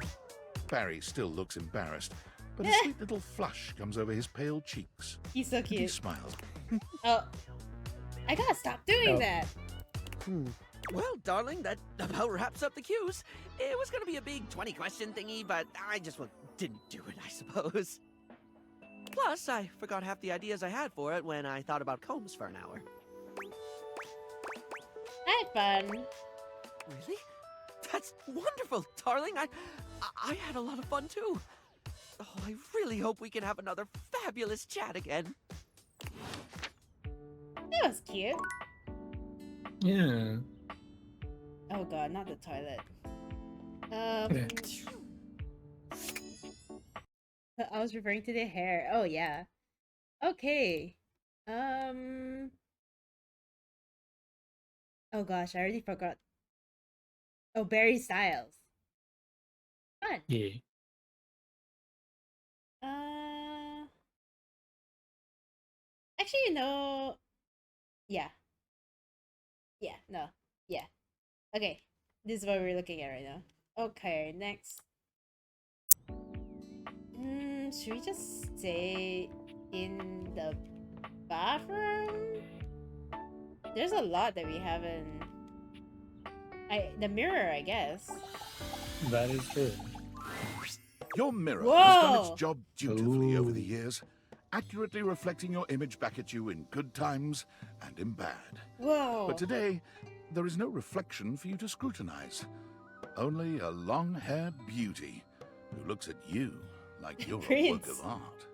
Barry still looks embarrassed, but a sweet little flush comes over his pale cheeks. He's so cute. He smiles. Oh, I gotta stop doing that. Well, darling, that about wraps up the cues. It was gonna be a big 20-question thingy, but I just didn't do it, I suppose. Plus, I forgot half the ideas I had for it when I thought about combs for an hour. I had fun. Really? That's wonderful, darling. I had a lot of fun, too. Oh, I really hope we can have another fabulous chat again. That was cute. Yeah. Oh god, not the toilet. I was referring to the hair. Oh yeah. Okay. Oh gosh, I already forgot. Oh, Barry Styles. Fun. Yeah. Actually, yeah. Yeah, no. Yeah. Okay. This is what we're looking at right now. Okay, next. Should we just stay in the bathroom? There's a lot that we haven't... the mirror, I guess. That is true. Your mirror Whoa! has done its job dutifully over the years, accurately reflecting your image back at you in good times and in bad. Whoa! But today, there is no reflection for you to scrutinize. Only a long-haired beauty who looks at you like you're a work of art.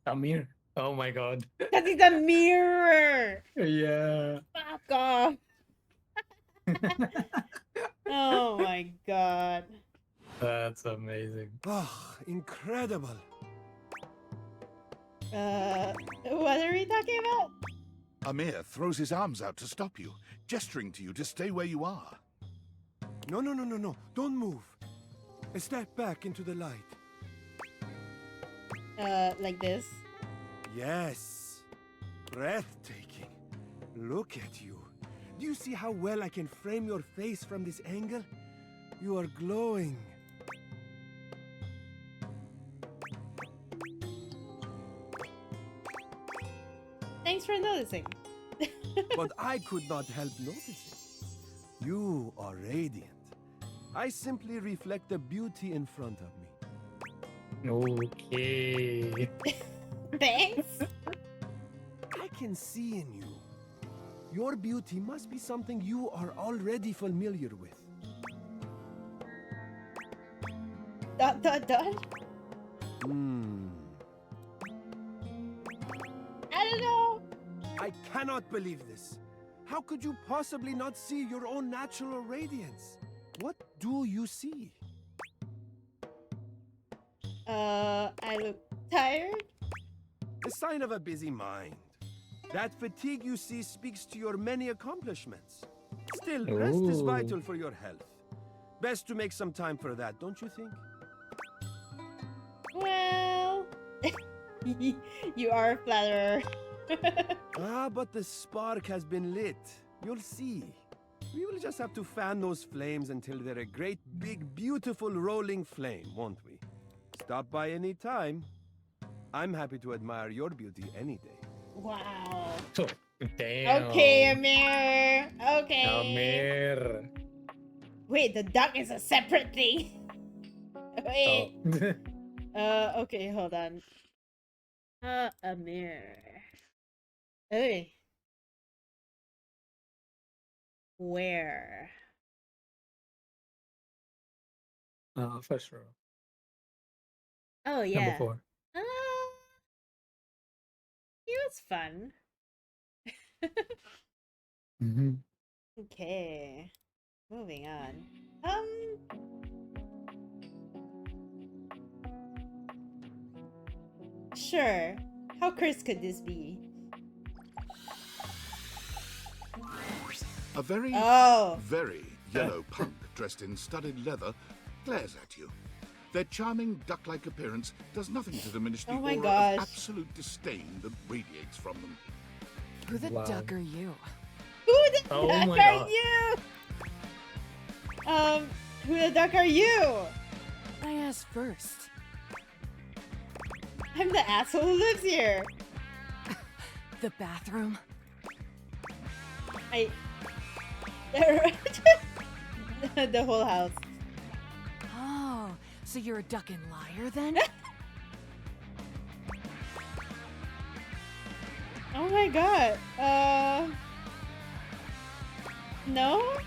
Amir. Oh my god. That is a mirror! Yeah. Fuck off! Oh my god. That's amazing. Oh, incredible. What are we talking about? Amir throws his arms out to stop you, gesturing to you to stay where you are. No. Don't move. A step back into the light. Like this? Yes. Breathtaking. Look at you. Do you see how well I can frame your face from this angle? You are glowing. Thanks for noticing. But I could not help noticing. You are radiant. I simply reflect the beauty in front of me. Okay. Thanks. I can see in you. Your beauty must be something you are already familiar with. ... I don't know. I cannot believe this. How could you possibly not see your own natural radiance? What do you see? I look tired. A sign of a busy mind. That fatigue you see speaks to your many accomplishments. Still, rest is vital for your health. Best to make some time for that, don't you think? Well, you are a flatterer. But the spark has been lit. You'll see. We will just have to fan those flames until they're a great, big, beautiful rolling flame, won't we? Stop by any time. I'm happy to admire your beauty any day. Wow. Damn. Okay, Amir. Okay. Amir. Wait, the duck is a separate thing. Wait. Okay, hold on. Amir. Hey. Where? First row. Oh yeah. Number 4. It was fun. Okay. Moving on. Sure. How cursed could this be? A very, Oh. very yellow punk dressed in studded leather glares at you. Their charming duck-like appearance does nothing to diminish the Oh my aura gosh. of absolute disdain that radiates from them. Who the Wow. duck are you? Who the Oh duck my are God. you? Who the duck are you? I asked first. I'm the asshole who lives here. The bathroom? The whole house. Oh, so you're a duck and liar then? Oh my god. No?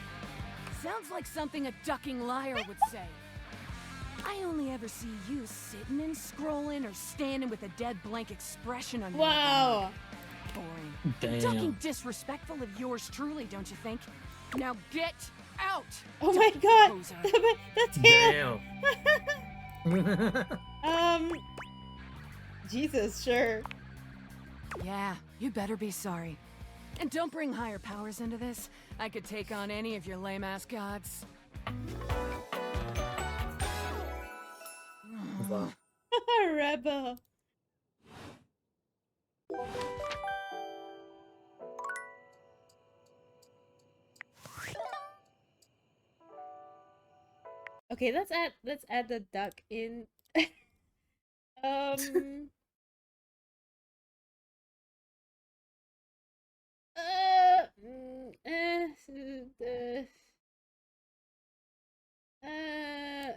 Sounds like something a ducking liar would say. I only ever see you sitting and scrolling or standing with a dead blank expression on your Wow. Boring. Damn. Ducking disrespectful of yours truly, don't you think? Now get out! Oh my god! The tail! Damn. Jesus, sure. Yeah, you better be sorry. And don't bring higher powers into this. I could take on any of your lame-ass gods. Wow. Rebel. Okay, let's add the duck in. um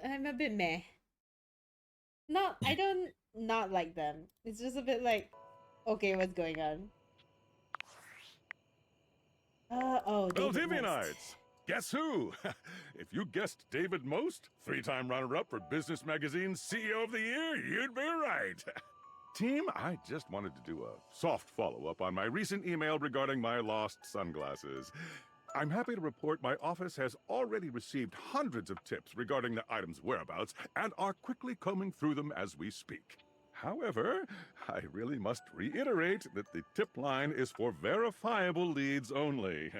I'm a bit meh. I don't not like them. It's just a bit like, okay, what's going on? Oh, David Most. Valdivinites! Guess who? If you guessed David Most, 3-time runner-up for Business Magazine's CEO of the Year, you'd be right. Team, I just wanted to do a soft follow-up on my recent email regarding my lost sunglasses. I'm happy to report my office has already received hundreds of tips regarding the item's whereabouts and are quickly combing through them as we speak. However, I really must reiterate that the tip line is for verifiable leads only.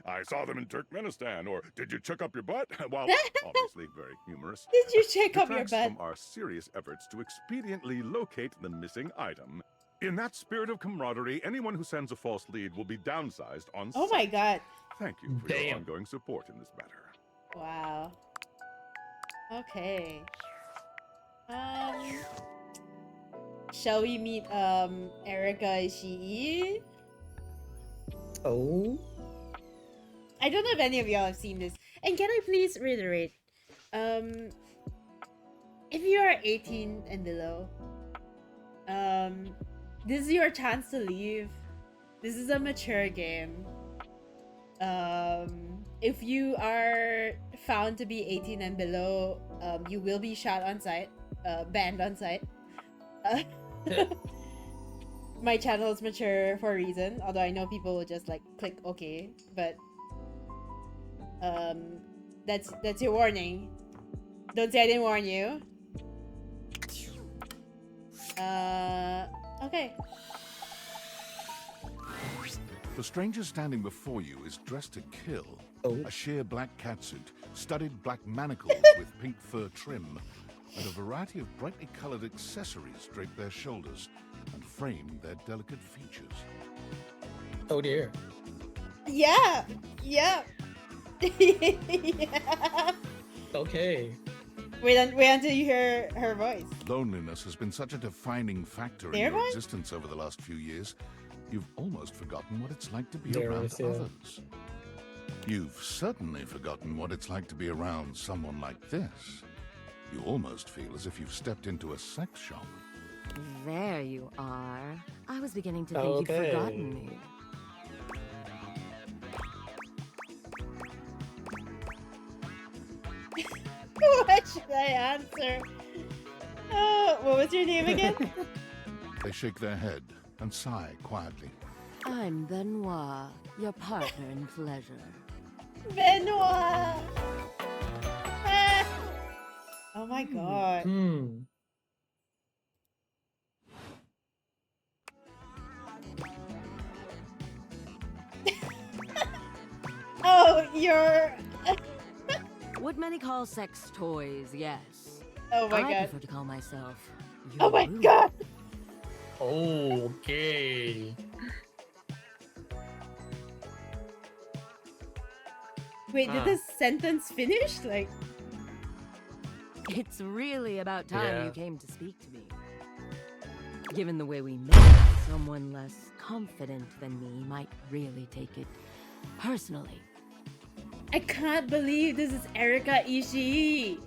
I saw them in Turkmenistan, or did you check up your butt? While obviously very humorous. Did you check up your detracts butt? from our serious efforts to expediently locate the missing item. In that spirit of camaraderie, anyone who sends a false lead will be downsized on Oh my sight. god. Thank you for your ongoing support in this matter. Wow. Okay. Shall we meet Erika Ishii? Oh. I don't know if any of y'all have seen this. And can I please reiterate? If you are 18 and below, this is your chance to leave. This is a mature game. If you are found to be 18 and below, you will be shot on sight, banned on sight. My channel is mature for a reason, although I know people will just like click OK, but that's your warning. Don't say I didn't warn you. Okay. The stranger standing before you is dressed to kill. A sheer black catsuit, studded black manacles with pink fur trim, and a variety of brightly colored accessories drape their shoulders and frame their delicate features. Oh dear. Yeah. Yeah. Yeah. Okay. Wait until you hear her voice. Loneliness has been such a defining factor in Their your voice? existence over the last few years. You've almost forgotten what it's like to be There around is, yeah. others. You've certainly forgotten what it's like to be around someone like this. You almost feel as if you've stepped into a sex shop. There you are. I was beginning to think Okay. you'd forgotten me. What should I answer? What was your name again? They shake their head and sigh quietly. I'm Benoit, your partner in pleasure. Benoit! Ah! Oh my god. Oh, you're... What many call sex toys, yes. Oh my I god. prefer to call myself Oh my your god! Okay. Wait, did this sentence finish? Like... It's really about time Yeah. you came to speak to me. Given the way we met, someone less confident than me might really take it personally. I can't believe this is Erika Ishii.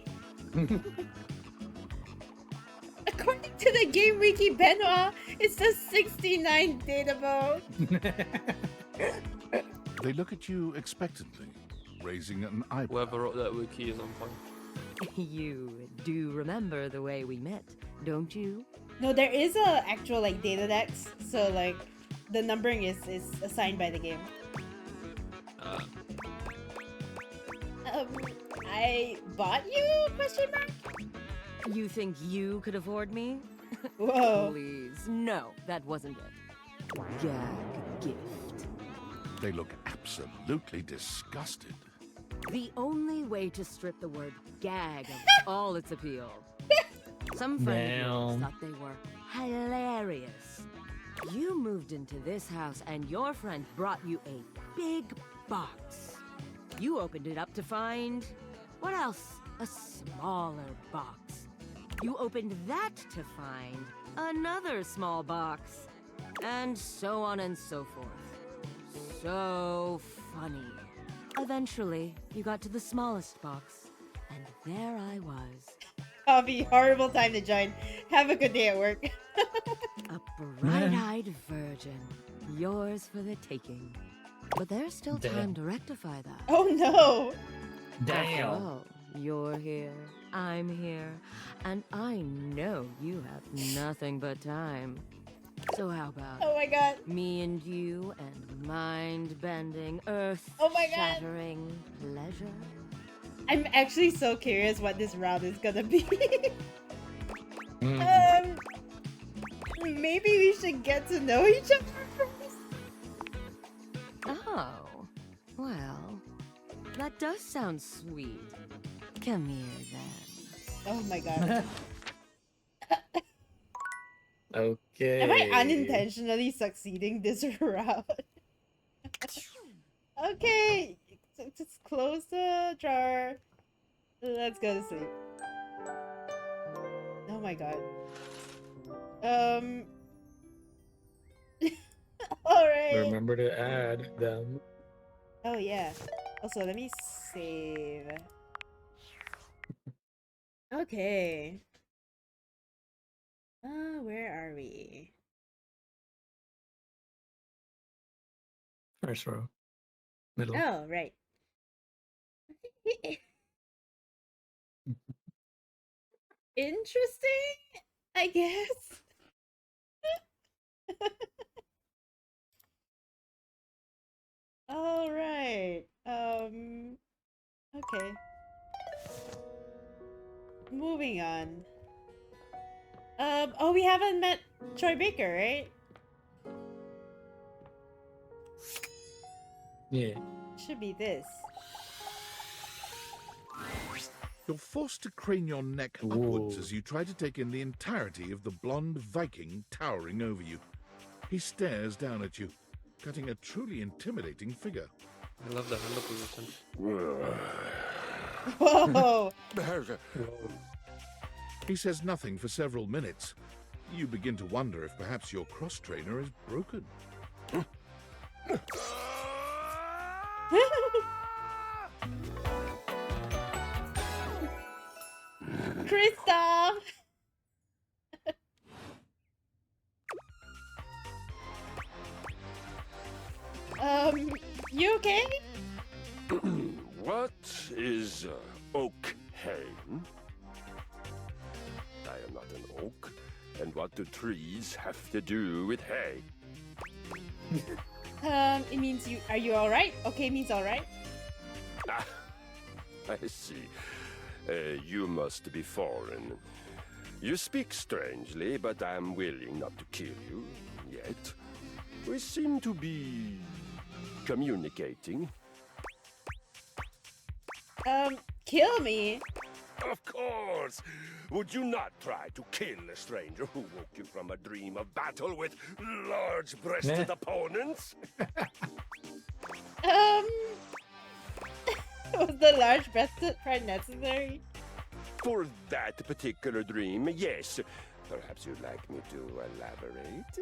According to the game wiki, Benoit is the 69 dateable. They look at you expectantly, raising an eyebrow. Whoever wrote that wiki is on point. You do remember the way we met, don't you? No, there is a actual like data dex, so like the numbering is assigned by the game. I bought you? Question mark? You think you could afford me? Whoa. Please. No, that wasn't it. Gag gift. They look absolutely disgusted. The only way to strip the word gag of all its appeal. Some friend of yours Damn. thought they were hilarious. You moved into this house and your friend brought you a big box. You opened it up to find... what else? A smaller box. You opened that to find another small box. And so on and so forth. So funny. Eventually, you got to the smallest box, and there I was. Coffee, horrible time to join. Have a good day at work. A bright-eyed virgin. Yours for the taking. But there's still time to rectify that. Oh no! After all, you're here, I'm here, and I know you have nothing but time. So how about Oh my god. me and you and mind-bending, Oh my god. earth-shattering pleasure? I'm actually so curious what this route is gonna be. Maybe we should get to know each other first. Oh, well, that does sound sweet. Come here, then. Oh my god. Okay. Am I unintentionally succeeding this route? Okay, just close the jar. Let's go to sleep. Oh my god. Alright. Remember to add them. Oh yeah. Also, let me save. Okay. Where are we? First row. Middle. Oh, right. Interesting, I guess. All right. Okay. Moving on. Oh, we haven't met Troy Baker, right? Yeah. Should be this. You're forced to crane your neck upwards as you try to take in the entirety of the blonde Viking towering over you. He stares down at you, cutting a truly intimidating figure. I love the handle position. Whoa! He says nothing for several minutes. You begin to wonder if perhaps your cross-trainer is broken. Kristoff! You okay? What is oak hay? I am not an oak. And what do trees have to do with hay? It means you. Are you alright? Okay means alright. Ah, I see. You must be foreign. You speak strangely, but I am willing not to kill you yet. We seem to be communicating. Kill me? Of course! Would you not try to kill a stranger who woke you from a dream of battle with large-breasted opponents? Was the large-breasted part necessary? For that particular dream, yes. Perhaps you'd like me to elaborate?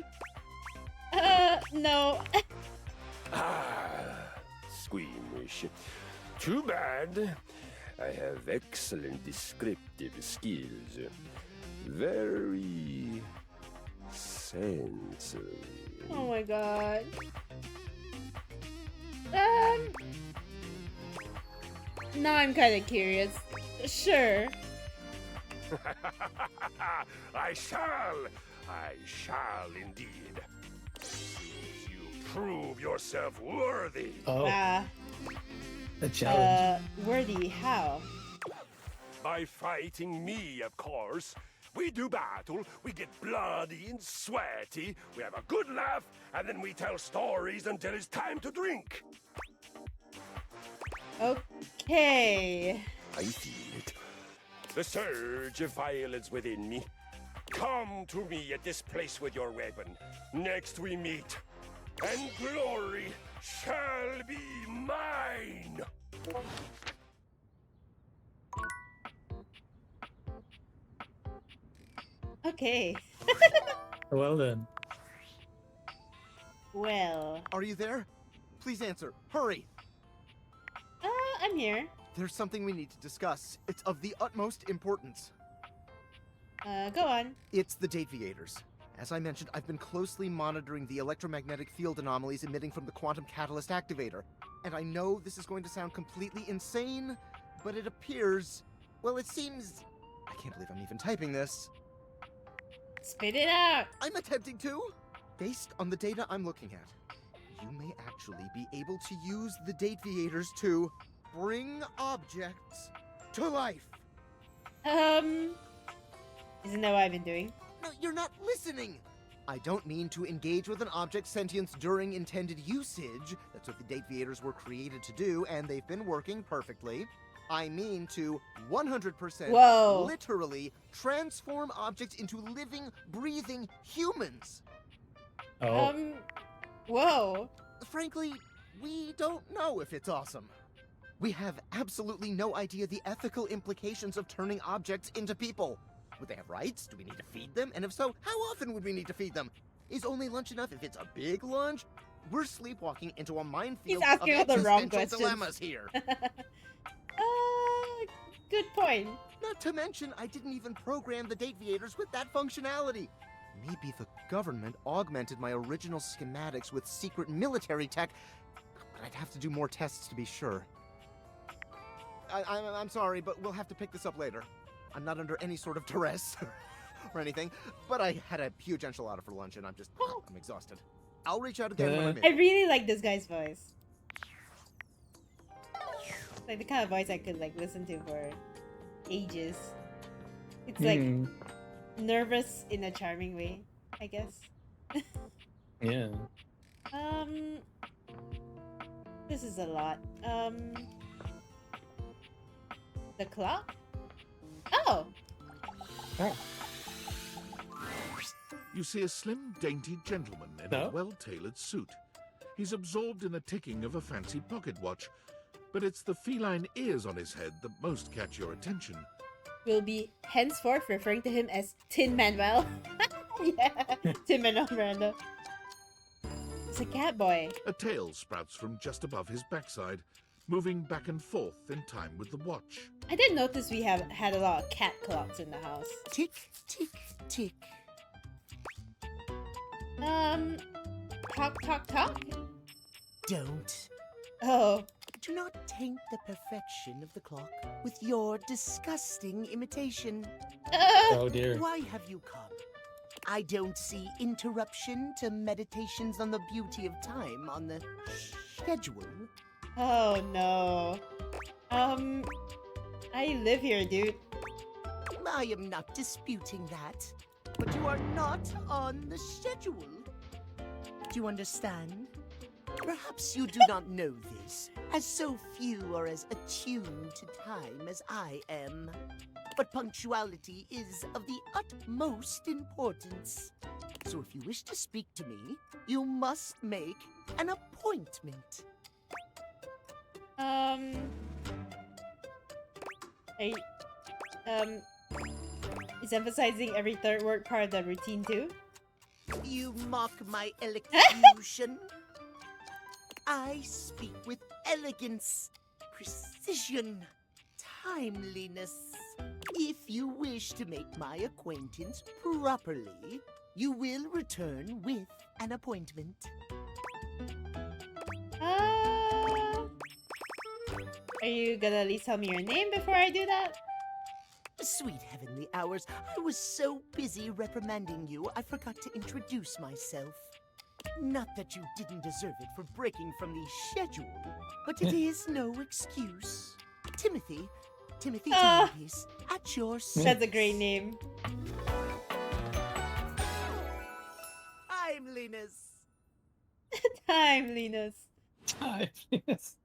No. Squeamish. Too bad. I have excellent descriptive skills. Very sensory. Oh my god. Now I'm kind of curious. Sure. I shall indeed. If you prove yourself worthy. Oh. A challenge. Wordy, how? By fighting me, of course. We do battle, we get bloody and sweaty, we have a good laugh, and then we tell stories until it's time to drink. Okay. I feel it. The surge of violence within me. Come to me at this place with your weapon. Next we meet, and glory shall be mine. Okay. Well then. Well. Are you there? Please answer. Hurry! I'm here. There's something we need to discuss. It's of the utmost importance. Go on. It's the Dateviators. As I mentioned, I've been closely monitoring the electromagnetic field anomalies emitting from the quantum catalyst activator. And I know this is going to sound completely insane, but it appears... well, it seems... I can't believe I'm even typing this. Spit it out! I'm attempting to! Based on the data I'm looking at, you may actually be able to use the Dateviators to bring objects to life. Isn't that what I've been doing? No, you're not listening! I don't mean to engage with an object's sentience during intended usage. That's what the Dateviators were created to do, and they've been working perfectly. I mean to 100% literally transform objects into living, breathing humans. Oh. Whoa. Frankly, we don't know if it's awesome. We have absolutely no idea the ethical implications of turning objects into people. Would they have rights? Do we need to feed them? And if so, how often would we need to feed them? Is only lunch enough if it's a big lunch? We're sleepwalking into a minefield of existential dilemmas here. Good point. Not to mention, I didn't even program the Dateviators with that functionality. Maybe the government augmented my original schematics with secret military tech, but I'd have to do more tests to be sure. I'm sorry, but we'll have to pick this up later. I'm not under any sort of duress or anything, but I had a huge enchilada for lunch and I'm exhausted. I'll reach out again when I'm in. I really like this guy's voice. It's like the kind of voice I could like listen to for ages. It's like nervous in a charming way, I guess. Yeah. This is a lot. The clock? Oh! You see a slim, dainty gentleman in a well-tailored suit. He's absorbed in the ticking of a fancy pocket watch, but it's the feline ears on his head that most catch your attention. We'll be henceforth referring to him as Tin Manuel. Yeah, Tin Manuel Miranda. It's a cat boy. A tail sprouts from just above his backside, moving back and forth in time with the watch. I did notice we have had a lot of cat clocks in the house. Tick, tick, tick. Talk, talk, talk? Don't. Oh. Do not taint the perfection of the clock with your disgusting imitation. Oh dear. Why have you come? I don't see interruption to meditations on the beauty of time on the schedule. Oh no. I live here, dude. I am not disputing that, but you are not on the schedule. Do you understand? Perhaps you do not know this, as so few are as attuned to time as I am. But punctuality is of the utmost importance. So if you wish to speak to me, you must make an appointment. Is emphasizing every third word part of the routine too? You mock my elocution. I speak with elegance, precision, timeliness. If you wish to make my acquaintance properly, you will return with an appointment. Are you gonna at least tell me your name before I do that? Sweet heavenly hours, I was so busy reprimanding you, I forgot to introduce myself. Not that you didn't deserve it for breaking from the schedule, but it is no excuse. Timothy Timepies, at your service. That's a great name. Timeliness. Timeliness. Timeliness.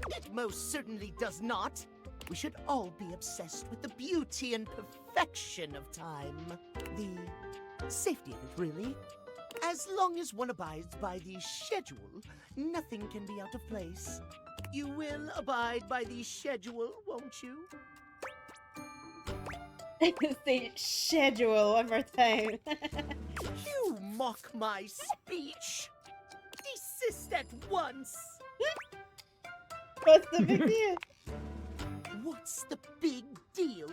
It most certainly does not. We should all be obsessed with the beauty and perfection of time. The safety of it, really. As long as one abides by the schedule, nothing can be out of place. You will abide by the schedule, won't you? Say schedule one more time. You mock my speech. Desist at once. What's the big deal? What's the big deal?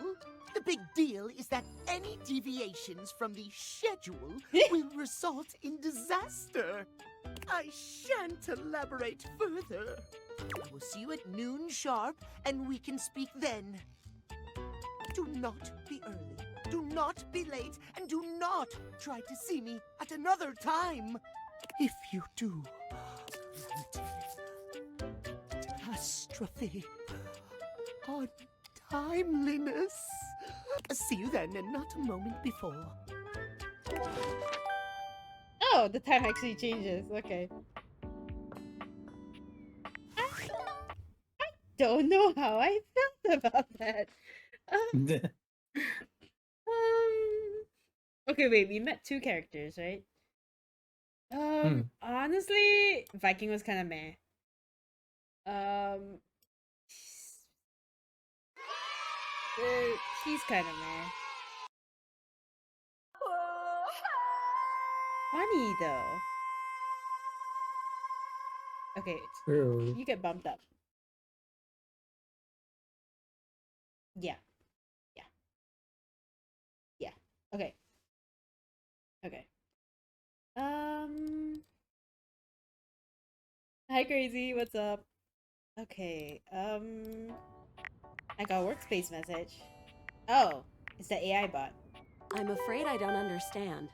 The big deal is that any deviations from the schedule will result in disaster. I shan't elaborate further. I will see you at noon sharp, and we can speak then. Do not be early, do not be late, and do not try to see me at another time. If you do, catastrophe on timeliness. See you then, and not a moment before. Oh, the time actually changes. Okay. I don't know how I felt about that. Okay, wait. We met two characters, right? Honestly, Viking was kind of meh. He's kind of meh. Funny though. Okay, True. you get bumped up. Yeah. Yeah. Yeah. Okay. Okay. Hi Crazy, what's up? Okay, I got a workspace message. Oh, it's the AI bot. I'm afraid I don't understand.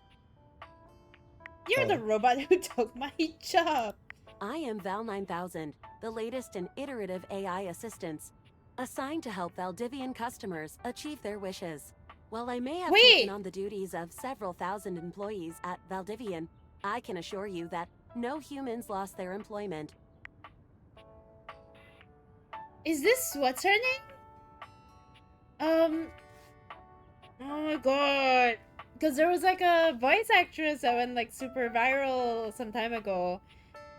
You're the robot who took my job. I am Val 9000, the latest in iterative AI assistants, assigned to help Valdivian customers achieve their wishes. While I may have taken on the duties of several thousand employees at Valdivian, I can assure you that no humans lost their employment. Is this what's her name? Oh my god. Because there was like a voice actress that went like super viral some time ago.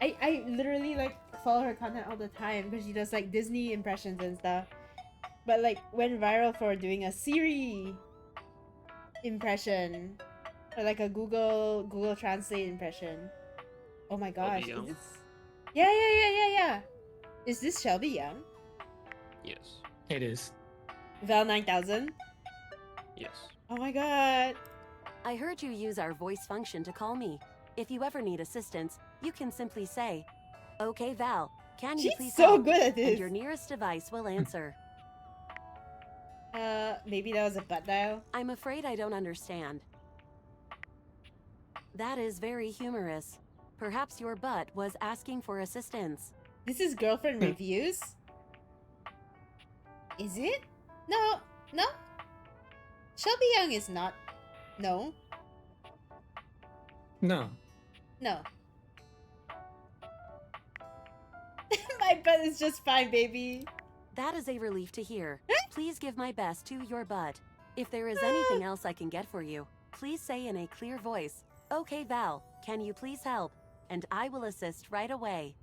I literally like follow her content all the time because she does like Disney impressions and stuff. But like went viral for doing a Siri impression. Or like a Google Translate impression. Oh my gosh. Shelby Young? Yeah. Is this Shelby Young? Yes. It is. Val 9000? Yes. Oh my god. I heard you use our voice function to call me. If you ever need assistance, you can simply say, "Okay, Val, can you She's please so help?" good at this. And your nearest device will answer. Maybe that was a butt dial? I'm afraid I don't understand. That is very humorous. Perhaps your butt was asking for assistance. This is girlfriend reviews? Is it? No. Shelby Young is not. No. No. My butt is just fine, baby. That is a relief to hear. Please give my best to your butt. If there is anything else I can get for you, please say in a clear voice, "Okay, Val, can you please help?" And I will assist right away.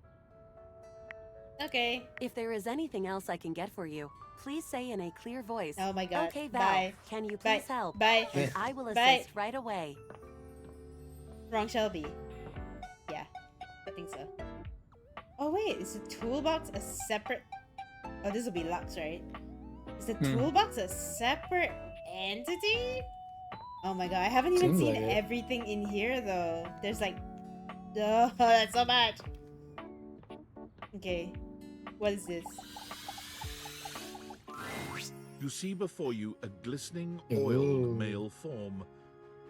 Okay. If there is anything else I can get for you, please say in a clear voice, Oh my god. "Okay, Val, Bye. can you Bye. please help?" Bye. And I will Bye. assist right away. Wrong Shelby. Yeah, I think so. Oh wait, is the toolbox a separate... Oh, this will be Lux, right? Is the toolbox a separate entity? Oh my god, I haven't even Seems seen like it. everything in here though. There's like... Oh, that's so much! Okay, what is this? You see before you a glistening, oiled Ooh. male form.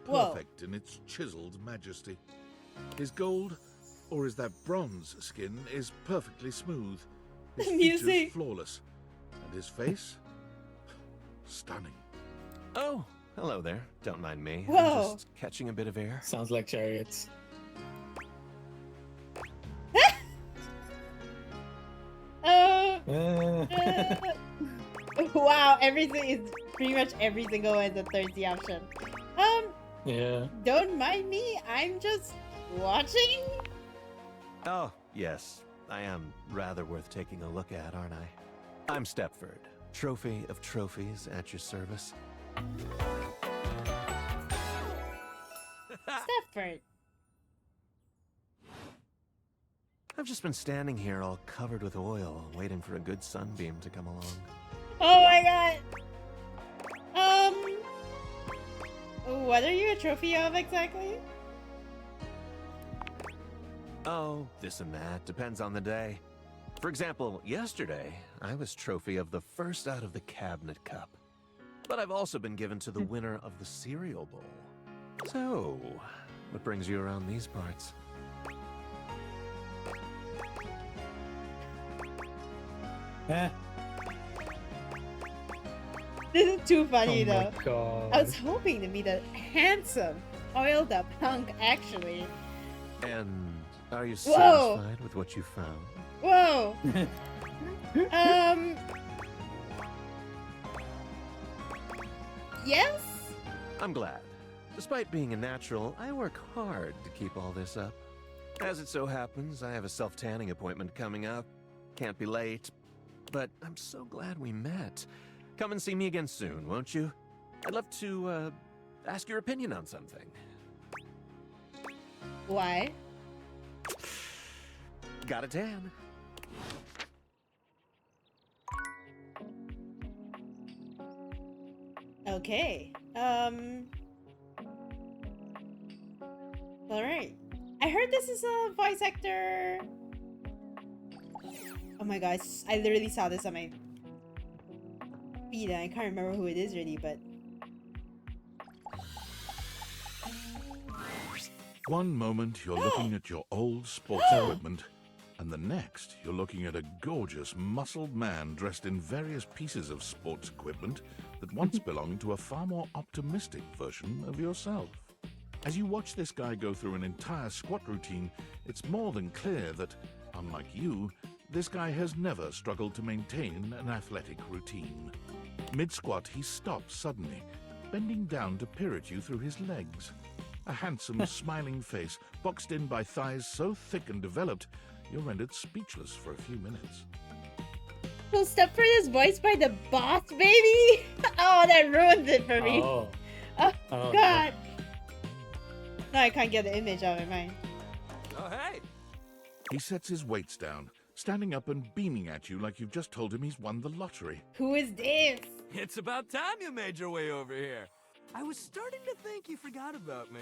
Whoa. perfect in its chiseled majesty. His gold, or is that bronze skin, is perfectly smooth. His features Music. flawless. And his face? Stunning. Oh, hello there. Don't mind me. Whoa. I'm just catching a bit of air. Sounds like chariots. Wow, everything is pretty much every single one is a thirsty option. Yeah. Don't mind me, I'm just watching. Oh, yes. I am rather worth taking a look at, aren't I? I'm Stepford, trophy of trophies at your service. Stepford. I've just been standing here all covered with oil, waiting for a good sunbeam to come along. Oh my god. What are you a trophy of exactly? Oh, this and that. Depends on the day. For example, yesterday, I was trophy of the first out of the cabinet cup. But I've also been given to the winner of the cereal bowl. So, what brings you around these parts? This is too funny Oh my though. God. I was hoping to meet a handsome, oiled up hunk actually. And are you Whoa. satisfied with what you found? Whoa. Yes? I'm glad. Despite being a natural, I work hard to keep all this up. As it so happens, I have a self-tanning appointment coming up. Can't be late. But I'm so glad we met. Come and see me again soon, won't you? I'd love to, ask your opinion on something. Why? Got a tan. Okay. Alright. I heard this is a voice actor. Oh my gosh, I literally saw this on my feed and I can't remember who it is really, but One moment you're looking at your old sports equipment, and the next you're looking at a gorgeous, muscled man dressed in various pieces of sports equipment that once belonged to a far more optimistic version of yourself. As you watch this guy go through an entire squat routine, it's more than clear that, unlike you, this guy has never struggled to maintain an athletic routine. Mid-squat, he stops suddenly, bending down to peer at you through his legs. A handsome, smiling face, boxed in by thighs so thick and developed, you're rendered speechless for a few minutes. Well, Stepford is voiced by the boss, baby! Oh, that ruins it for me. Oh. Oh, Oh, God. No, I can't get the image out of my mind. Oh, hey! He sets his weights down, standing up and beaming at you like you've just told him he's won the lottery. Who is this? It's about time you made your way over here. I was starting to think you forgot about me.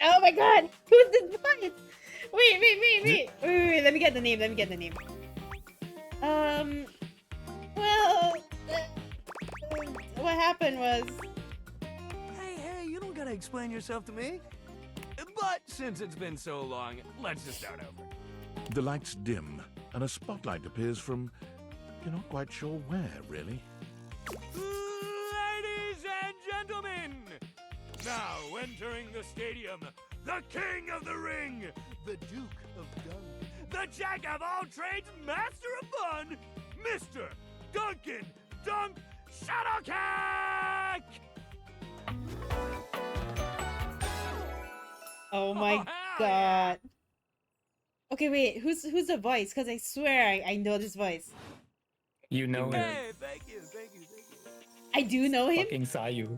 Oh my god! Who's this voice? Wait, let me get the name, Well, what happened was... Hey, you don't gotta explain yourself to me. But since it's been so long, let's just start over. The lights dim, and a spotlight appears from... you're not quite sure where, really. Ladies and gentlemen, now entering the stadium, the king of the ring, the Duke of Dunk, the jack of all trades, master of fun, Mr. Duncan Dunk Shuttlecock! Oh my god. Okay, wait, who's the voice? Because I swear I know this voice. You know him. Hey, thank you. I do know him? Fucking Sayu.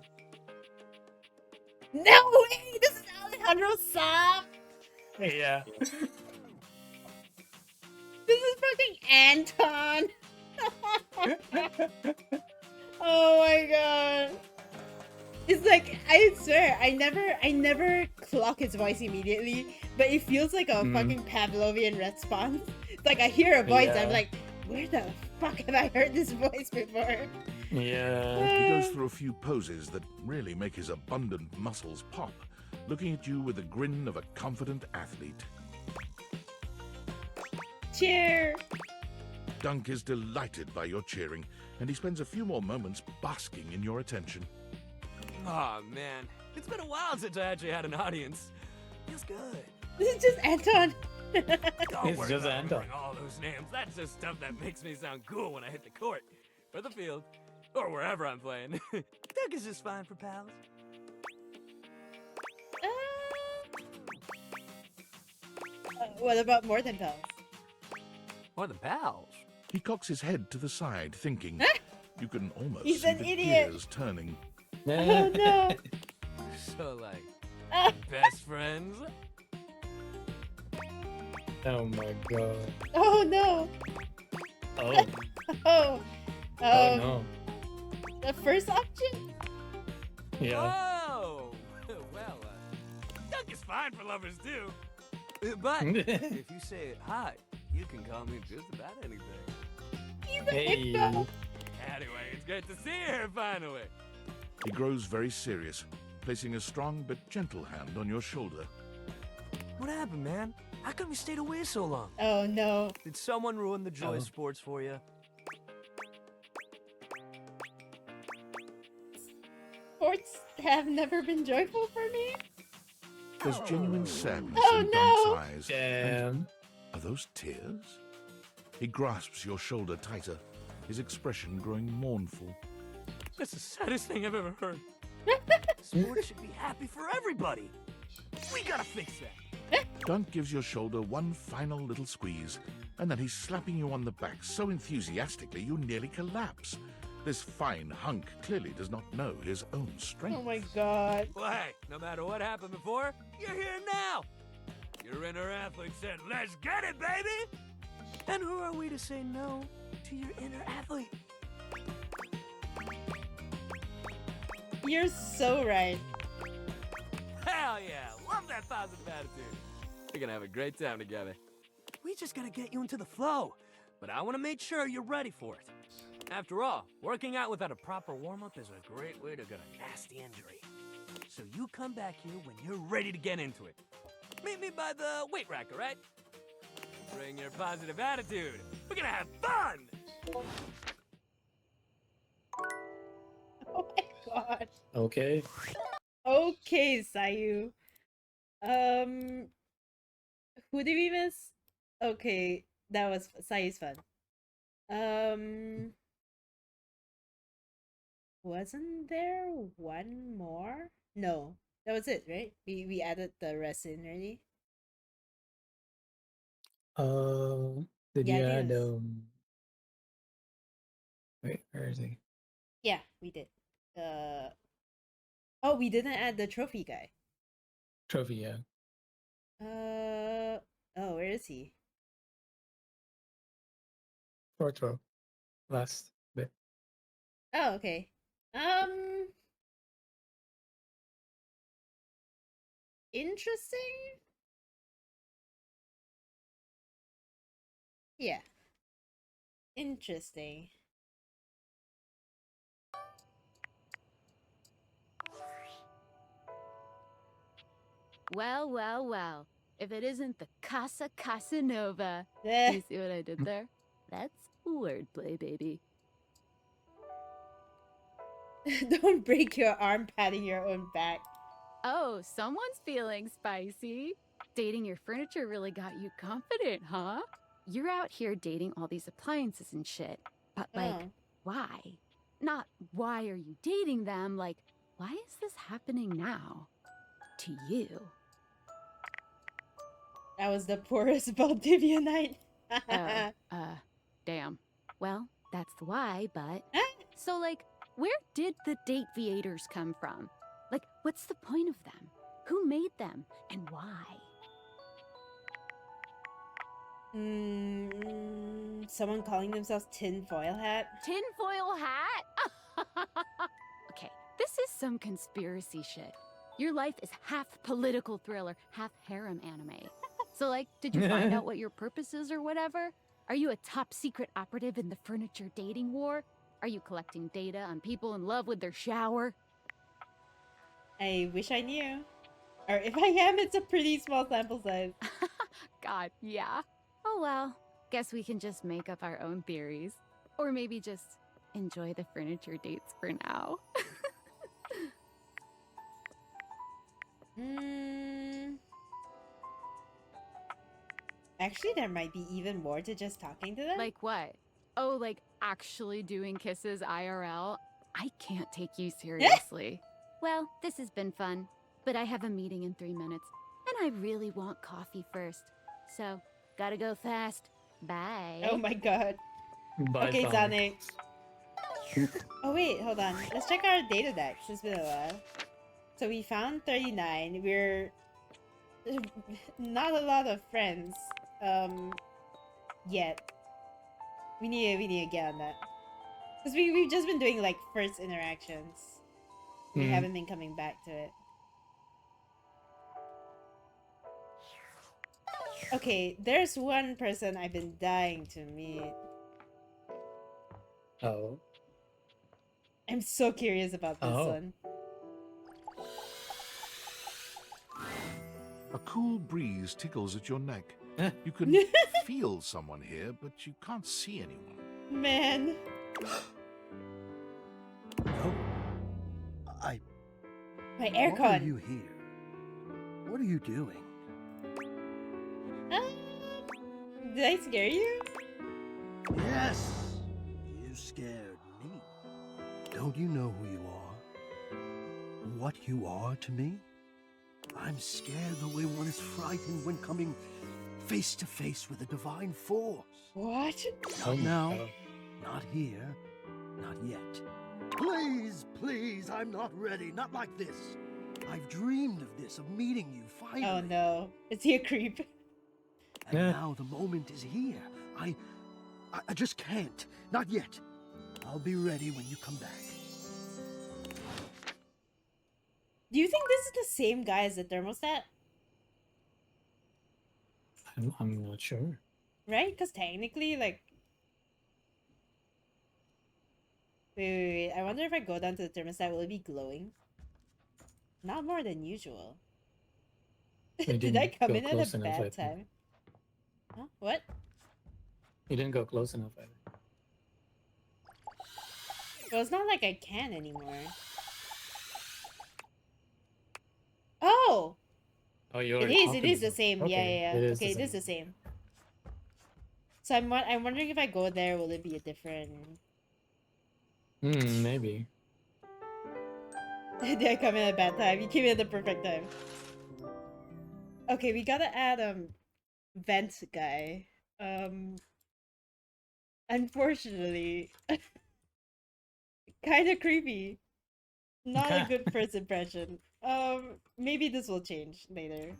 No way! This is Alejandro Sam! Yeah. This is fucking Anton! Oh my god. It's like, I swear, I never clock his voice immediately, but it feels like a fucking Pavlovian response. It's like I hear a voice, Yeah. I'm like, where the fuck have I heard this voice before? Yeah. He goes through a few poses that really make his abundant muscles pop, looking at you with the grin of a confident athlete. Cheer! Dunk is delighted by your cheering, and he spends a few more moments basking in your attention. Aw, man. It's been a while since I actually had an audience. Feels good. This is just Anton. Don't It's worry just about Anton. remembering all those names. That's just stuff that makes me sound cool when I hit the court, or the field, or wherever I'm playing. Dunk is just fine for pals. What about more than pals? More than pals? He cocks his head to the side, thinking. You can almost He's see an the idiot. gears turning. Oh no! So, like, best friends? Oh my god. Oh no! Oh. Oh. Oh no. The first option? Yeah. Oh! Well, Dunk is fine for lovers too. But if you say it hot, you can call me just about anything. He's a Hey. hippo. Anyway, it's great to see you here finally. He grows very serious, placing a strong but gentle hand on your shoulder. What happened, man? How come you stayed away so long? Oh no. Did someone ruin the joy Oh. of sports for you? Sports have never been joyful for me. There's genuine sadness Oh, in no. Dunk's eyes. Damn. Are those tears? He grasps your shoulder tighter, his expression growing mournful. That's the saddest thing I've ever heard. Sports should be happy for everybody. We gotta fix that. Dunk gives your shoulder one final little squeeze, and then he's slapping you on the back so enthusiastically you nearly collapse. This fine hunk clearly does not know his own strength. Oh my god. Well, hey, no matter what happened before, you're here now. Your inner athlete said, "Let's get it, baby!" And who are we to say no to your inner athlete? You're so right. Hell yeah, love that positive attitude. We're gonna have a great time together. We just gotta get you into the flow, but I wanna make sure you're ready for it. After all, working out without a proper warm-up is a great way to get a nasty injury. So you come back here when you're ready to get into it. Meet me by the weight rack, all right? Bring your positive attitude. We're gonna have fun! Oh my god. Okay. Okay, Sayu. Who did we miss? Okay, that was Sayu's fun. Wasn't there one more? No, that was it, right? We added the rest in already. Did Yeah, you I add think it was- Wait, where is he? Yeah, we did. Oh, we didn't add the trophy guy. Trophy, yeah. Oh, where is he? Fourth row. Last bit. Oh, okay. Interesting. Yeah. Interesting. Well, well, well. If it isn't the Casa Casanova. Eh. You see what I did there? That's wordplay, baby. Don't break your arm patting your own back. Oh, someone's feeling spicy. Dating your furniture really got you confident, huh? You're out here dating all these appliances and shit. But, like, Oh. why? Not why are you dating them, like, why is this happening now? To you. That was the poorest Valdivia night. Oh, damn. Well, that's the why, but... So, like, where did the date viators come from? Like, what's the point of them? Who made them? And why? Someone calling themselves Tinfoil Hat? Tinfoil hat? Okay, this is some conspiracy shit. Your life is half political thriller, half harem anime. So, like, did you find out what your purpose is or whatever? Are you a top secret operative in the furniture dating war? Are you collecting data on people in love with their shower? I wish I knew. Or if I am, it's a pretty small sample size. God, yeah. Oh well, guess we can just make up our own theories. Or maybe just enjoy the furniture dates for now. Actually, there might be even more to just talking to them. Like what? Oh, like actually doing kisses IRL? I can't take you seriously. Well, this has been fun, but I have a meeting in 3 minutes, and I really want coffee first. So, gotta go fast. Bye. Oh my god. Bye, Okay, Sonic. Sonic. Oh wait, hold on. Let's check our data decks. It's been a while. So we found 39. We're not a lot of friends. Yet. We need to get on that. Because we've just been doing like first interactions. We haven't been coming back to it. Okay, there's one person I've been dying to meet. Oh. I'm so curious about this one. A cool breeze tickles at your neck. You can feel someone here, but you can't see anyone. Man. My aircon. Why are you here? What are you doing? Did I scare you? Yes, you scared me. Don't you know who you are? What you are to me? I'm scared the way one is frightened when coming face to face with a divine force. What? Not now, not here, not yet. Please, please, I'm not ready. Not like this. I've dreamed of this, of meeting you finally. Oh no. Is he a creep? And now the moment is here. I just can't. Not yet. I'll be ready when you come back. Do you think this is the same guy as the thermostat? I'm not sure. Right? Because technically, like... Wait. I wonder if I go down to the thermostat, will it be glowing? Not more than usual. Did I come in at a bad time? Huh? What? You didn't go close enough either. Well, it's not like I can anymore. Oh! Oh, you're It is the same. Okay, Yeah. it is Okay, the it is the same. So I'm wondering if I go there, will it be a different... Maybe. Did I come in at a bad time? You came in at the perfect time. Okay, we gotta add, vent guy. Unfortunately, kind of creepy. Not a good first impression. Maybe this will change later.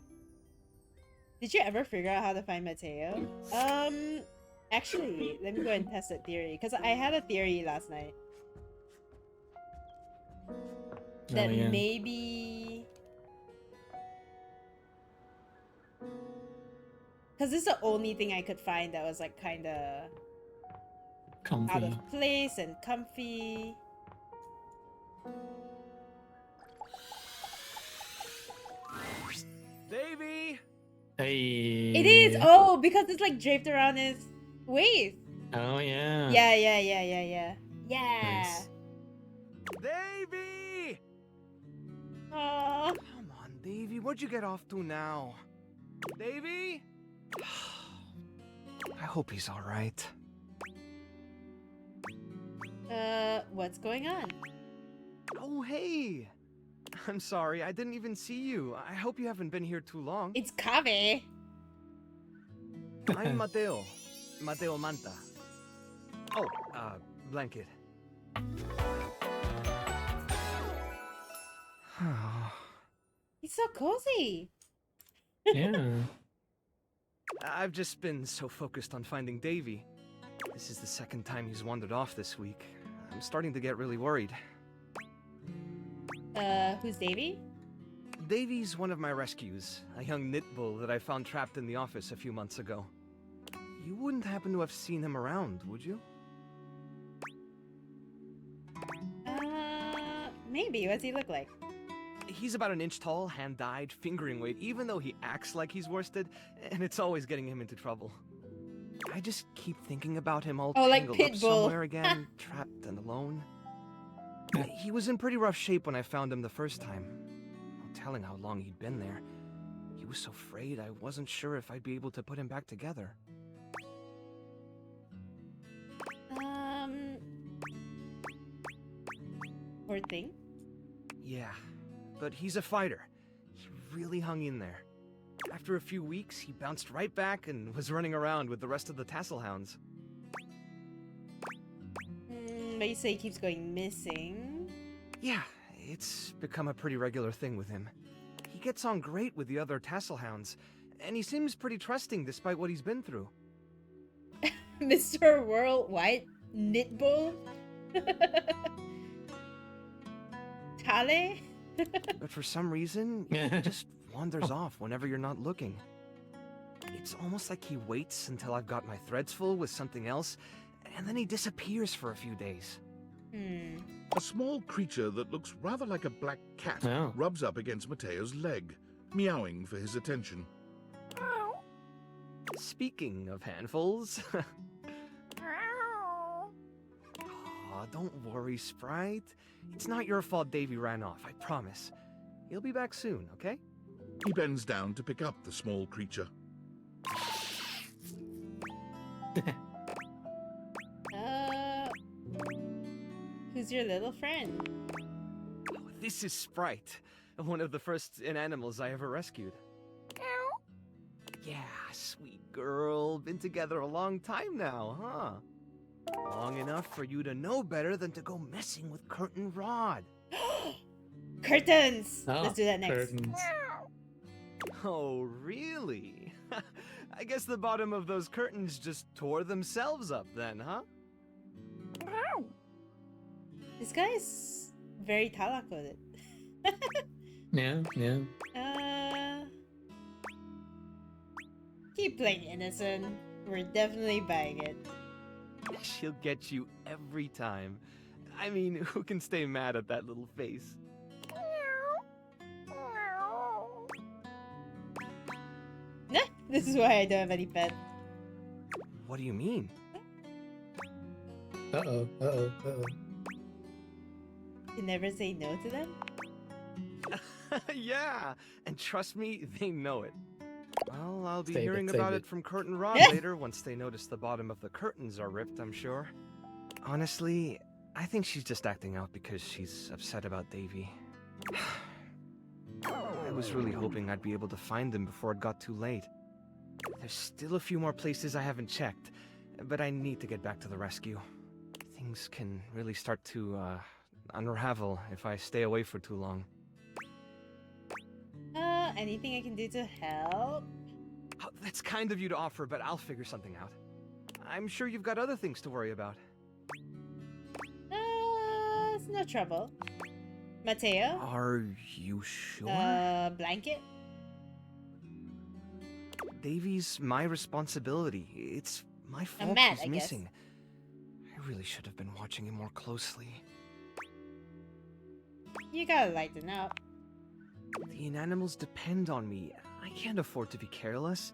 Did you ever figure out how to find Mateo? Actually, let me go and test that theory, because I had a theory last night. That maybe... Because this is the only thing I could find that was like kind of out of place and comfy. Davey! Hey. It is! Oh, because it's like draped around his waist. Oh, yeah. Yeah. Nice. Davey! Aww. Come on, Davey. What'd you get off to now? Davey? I hope he's alright. What's going on? Oh, hey! I'm sorry, I didn't even see you. I hope you haven't been here too long. It's Kave. I'm Mateo. Mateo Manta. Oh, Blanket. He's so cozy. Yeah. I've just been so focused on finding Davey. This is the second time he's wandered off this week. I'm starting to get really worried. Who's Davey? Davey's one of my rescues, a young knit bull that I found trapped in the office a few months ago. You wouldn't happen to have seen him around, would you? Maybe. What's he look like? He's about an inch tall, hand-dyed, fingering weight, even though he acts like he's worsted, and it's always getting him into trouble. I just keep thinking about him all like tangled up Pitbull. somewhere again, trapped and alone. He was in pretty rough shape when I found him the first time. No telling how long he'd been there. He was so frayed, I wasn't sure if I'd be able to put him back together. Poor thing. Yeah, but he's a fighter. He really hung in there. After a few weeks, he bounced right back and was running around with the rest of the tassel hounds. But you say he keeps going missing. Yeah, it's become a pretty regular thing with him. He gets on great with the other tassel hounds, and he seems pretty trusting despite what he's been through. Mr. Worldwide Knitbull? Tale? But for some reason, he just wanders off whenever you're not looking. It's almost like he waits until I've got my threads full with something else, and then he disappears for a few days. A small creature that looks rather like a black cat rubs up against Mateo's leg, meowing for his attention. Speaking of handfuls... Aw, don't worry, Sprite. It's not your fault Davy ran off, I promise. He'll be back soon, okay? He bends down to pick up the small creature. Who's your little friend? Oh, this is Sprite, one of the first inanimals I ever rescued. Yeah, sweet girl. Been together a long time now, huh? Long enough for you to know better than to go messing with Curtain Rod. Curtains! Let's do that next. Curtains. Oh, really? I guess the bottom of those curtains just tore themselves up then, huh? This guy is very talak-coded. Yeah. Keep playing innocent. We're definitely buying it. She'll get you every time. I mean, who can stay mad at that little face? Nah, this is why I don't have any pet. What do you mean? Uh-oh. You never say no to them? Yeah, and trust me, they know it. Well, I'll be Save hearing it. about it from Curtain Rod later once they notice the bottom of the curtains are ripped, I'm sure. Honestly, I think she's just acting out because she's upset about Davy. I was really hoping I'd be able to find him before it got too late. There's still a few more places I haven't checked, but I need to get back to the rescue. Things can really start to, unravel if I stay away for too long. Anything I can do to help? Oh, that's kind of you to offer, but I'll figure something out. I'm sure you've got other things to worry about. It's no trouble. Mateo? Are you sure? Blanket? Davy's my responsibility. It's my fault mad, he's I guess. missing. I really should have been watching him more closely. You gotta lighten up. The inanimals depend on me. I can't afford to be careless.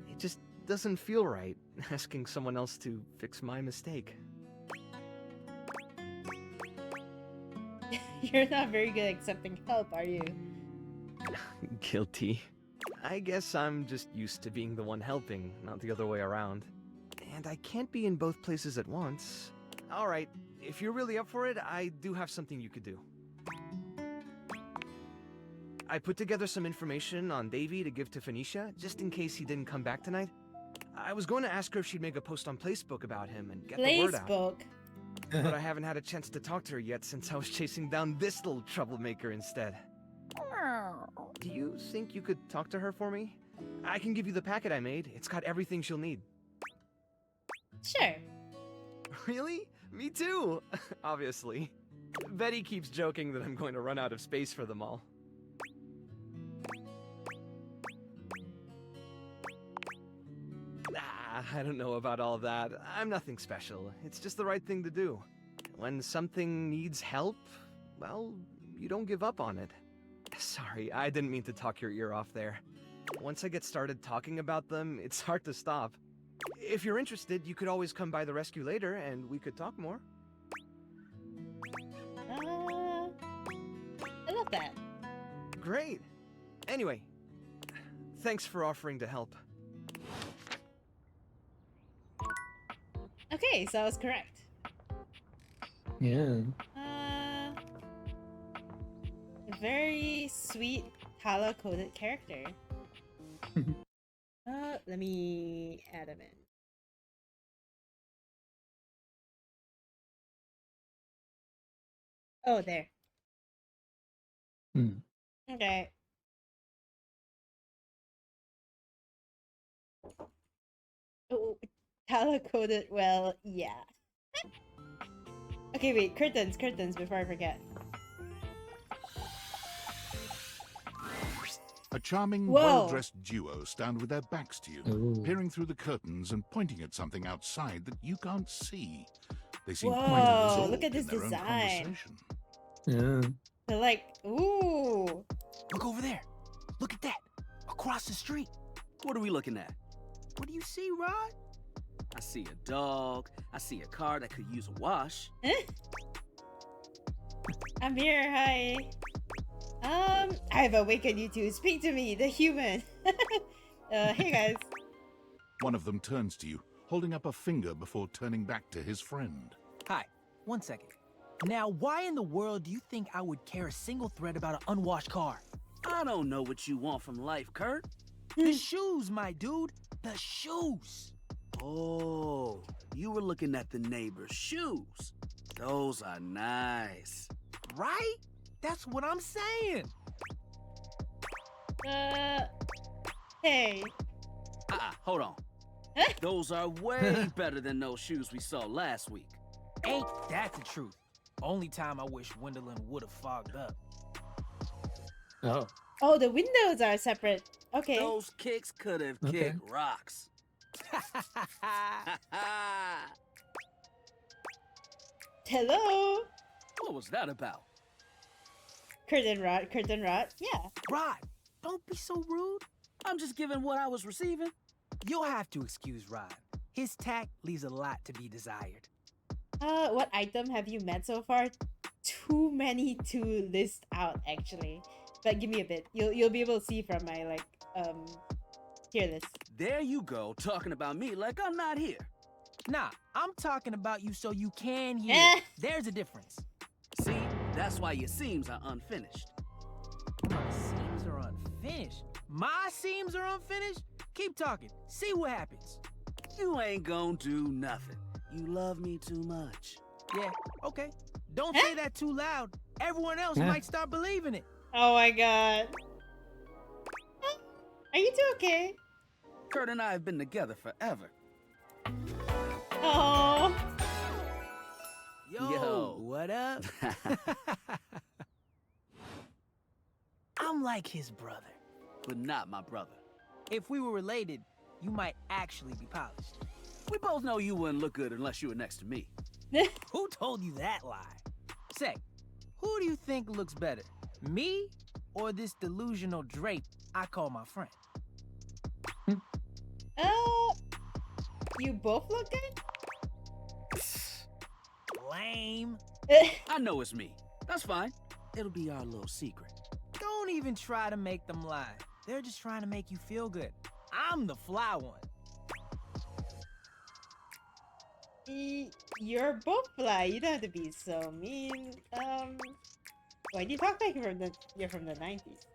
It just doesn't feel right, asking someone else to fix my mistake. You're not very good at accepting help, are you? Guilty. I guess I'm just used to being the one helping, not the other way around. And I can't be in both places at once. Alright, if you're really up for it, I do have something you could do. I put together some information on Davy to give to Phoenicia, just in case he didn't come back tonight. I was going to ask her if she'd make a post on Facebook about him and get the word out. Facebook. But I haven't had a chance to talk to her yet since I was chasing down this little troublemaker instead. Do you think you could talk to her for me? I can give you the packet I made. It's got everything she'll need. Sure. Really? Me too! Obviously. Betty keeps joking that I'm going to run out of space for them all. I don't know about all that. I'm nothing special. It's just the right thing to do. When something needs help, well, you don't give up on it. Sorry, I didn't mean to talk your ear off there. Once I get started talking about them, it's hard to stop. If you're interested, you could always come by the rescue later and we could talk more. I love that. Great. Anyway, thanks for offering to help. Okay, so I was correct. Yeah. A very sweet color-coded character. Let me add him in. Oh, there. Okay. Oh, color-coded, well, yeah. Okay, wait, curtains before I forget. A charming, Whoa. well-dressed duo stand with their backs to you, peering through the curtains and pointing at something outside that you can't see. They seem quite Whoa, absorbed look at this in their own design. conversation. Yeah. They're like, ooh. Look over there. Look at that. Across the street. What are we looking at? What do you see, Rod? I see a dog. I see a car that could use a wash. I'm here, hi. I've awakened you two. Speak to me, the human. Hey guys. One of them turns to you, holding up a finger before turning back to his friend. Hi. 1 second. Now, why in the world do you think I would care a single thread about an unwashed car? I don't know what you want from life, Kurt. The shoes, my dude. The shoes. Oh, you were looking at the neighbor's shoes. Those are nice. Right? That's what I'm saying. Hey. Hold on. Those are way better than those shoes we saw last week. Ain't that the truth? Only time I wish Wendelin would have fogged up. Oh. Oh, the windows are separate. Okay. Those kicks could have kicked rocks. Hello? What was that about? Curtain rod, yeah. Rod, don't be so rude. I'm just giving what I was receiving. You'll have to excuse Rod. His tact leaves a lot to be desired. What item have you met so far? Too many to list out, actually. But give me a bit. You'll be able to see from my, tier list. There you go, talking about me like I'm not here. Nah, I'm talking about you so you can hear. There's a difference. See, that's why your seams are unfinished. My seams are unfinished? My seams are unfinished? Keep talking. See what happens. You ain't gonna do nothing. You love me too much. Yeah, okay. Don't say that too loud. Everyone else might start believing it. Oh my god. Are you two okay? Kurt and I have been together forever. Oh. Yo, what up? I'm like his brother. But not my brother. If we were related, you might actually be polished. We both know you wouldn't look good unless you were next to me. Who told you that lie? Say, who do you think looks better? Me or this delusional drape I call my friend? You both look good? Lame. I know it's me. That's fine. It'll be our little secret. Don't even try to make them lie. They're just trying to make you feel good. I'm the fly one. You're both fly. You don't have to be so mean. Why do you talk like you're from the 90s?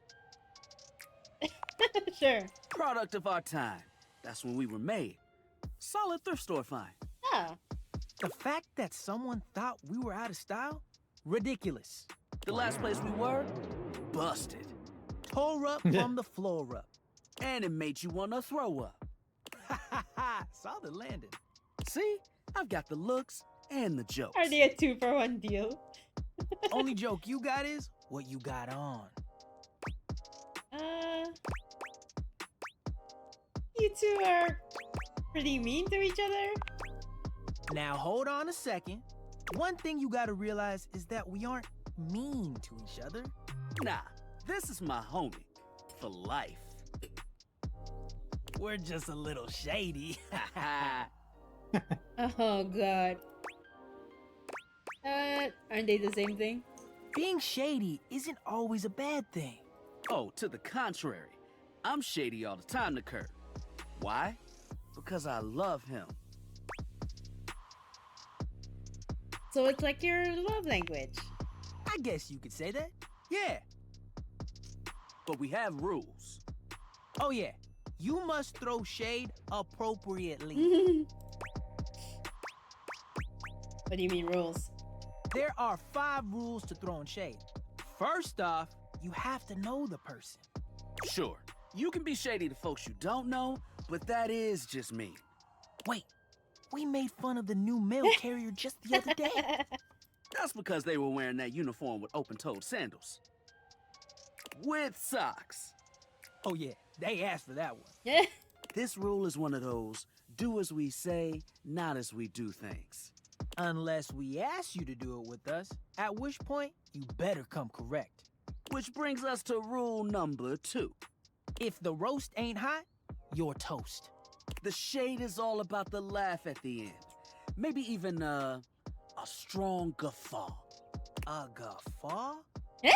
Sure. Product of our time. That's when we were made. Solid thrift store find. Oh. The fact that someone thought we were out of style? Ridiculous. The last place we were? Busted. Tore up from the floor up. And it made you want to throw up. Solid landing. See? I've got the looks and the jokes. Are they a 2-for-1 deal? Only joke you got is what you got on. You two are pretty mean to each other. Now hold on a second. One thing you gotta realize is that we aren't mean to each other. Nah, this is my homie. For life. We're just a little shady. Oh god. Aren't they the same thing? Being shady isn't always a bad thing. Oh, to the contrary. I'm shady all the time to Kurt. Why? Because I love him. So it's like your love language. I guess you could say that. Yeah. But we have rules. Oh yeah. You must throw shade appropriately. What do you mean rules? There are 5 rules to throwing shade. First off, you have to know the person. Sure, you can be shady to folks you don't know, but that is just me. Wait, we made fun of the new mail carrier just the other day. That's because they were wearing that uniform with open-toed sandals. With socks. Oh yeah, they asked for that one. This rule is one of those, do as we say, not as we do things. Unless we ask you to do it with us, at which point you better come correct. Which brings us to rule number 2. If the roast ain't hot, you're toast. The shade is all about the laugh at the end. Maybe even a strong guffaw. A guffaw?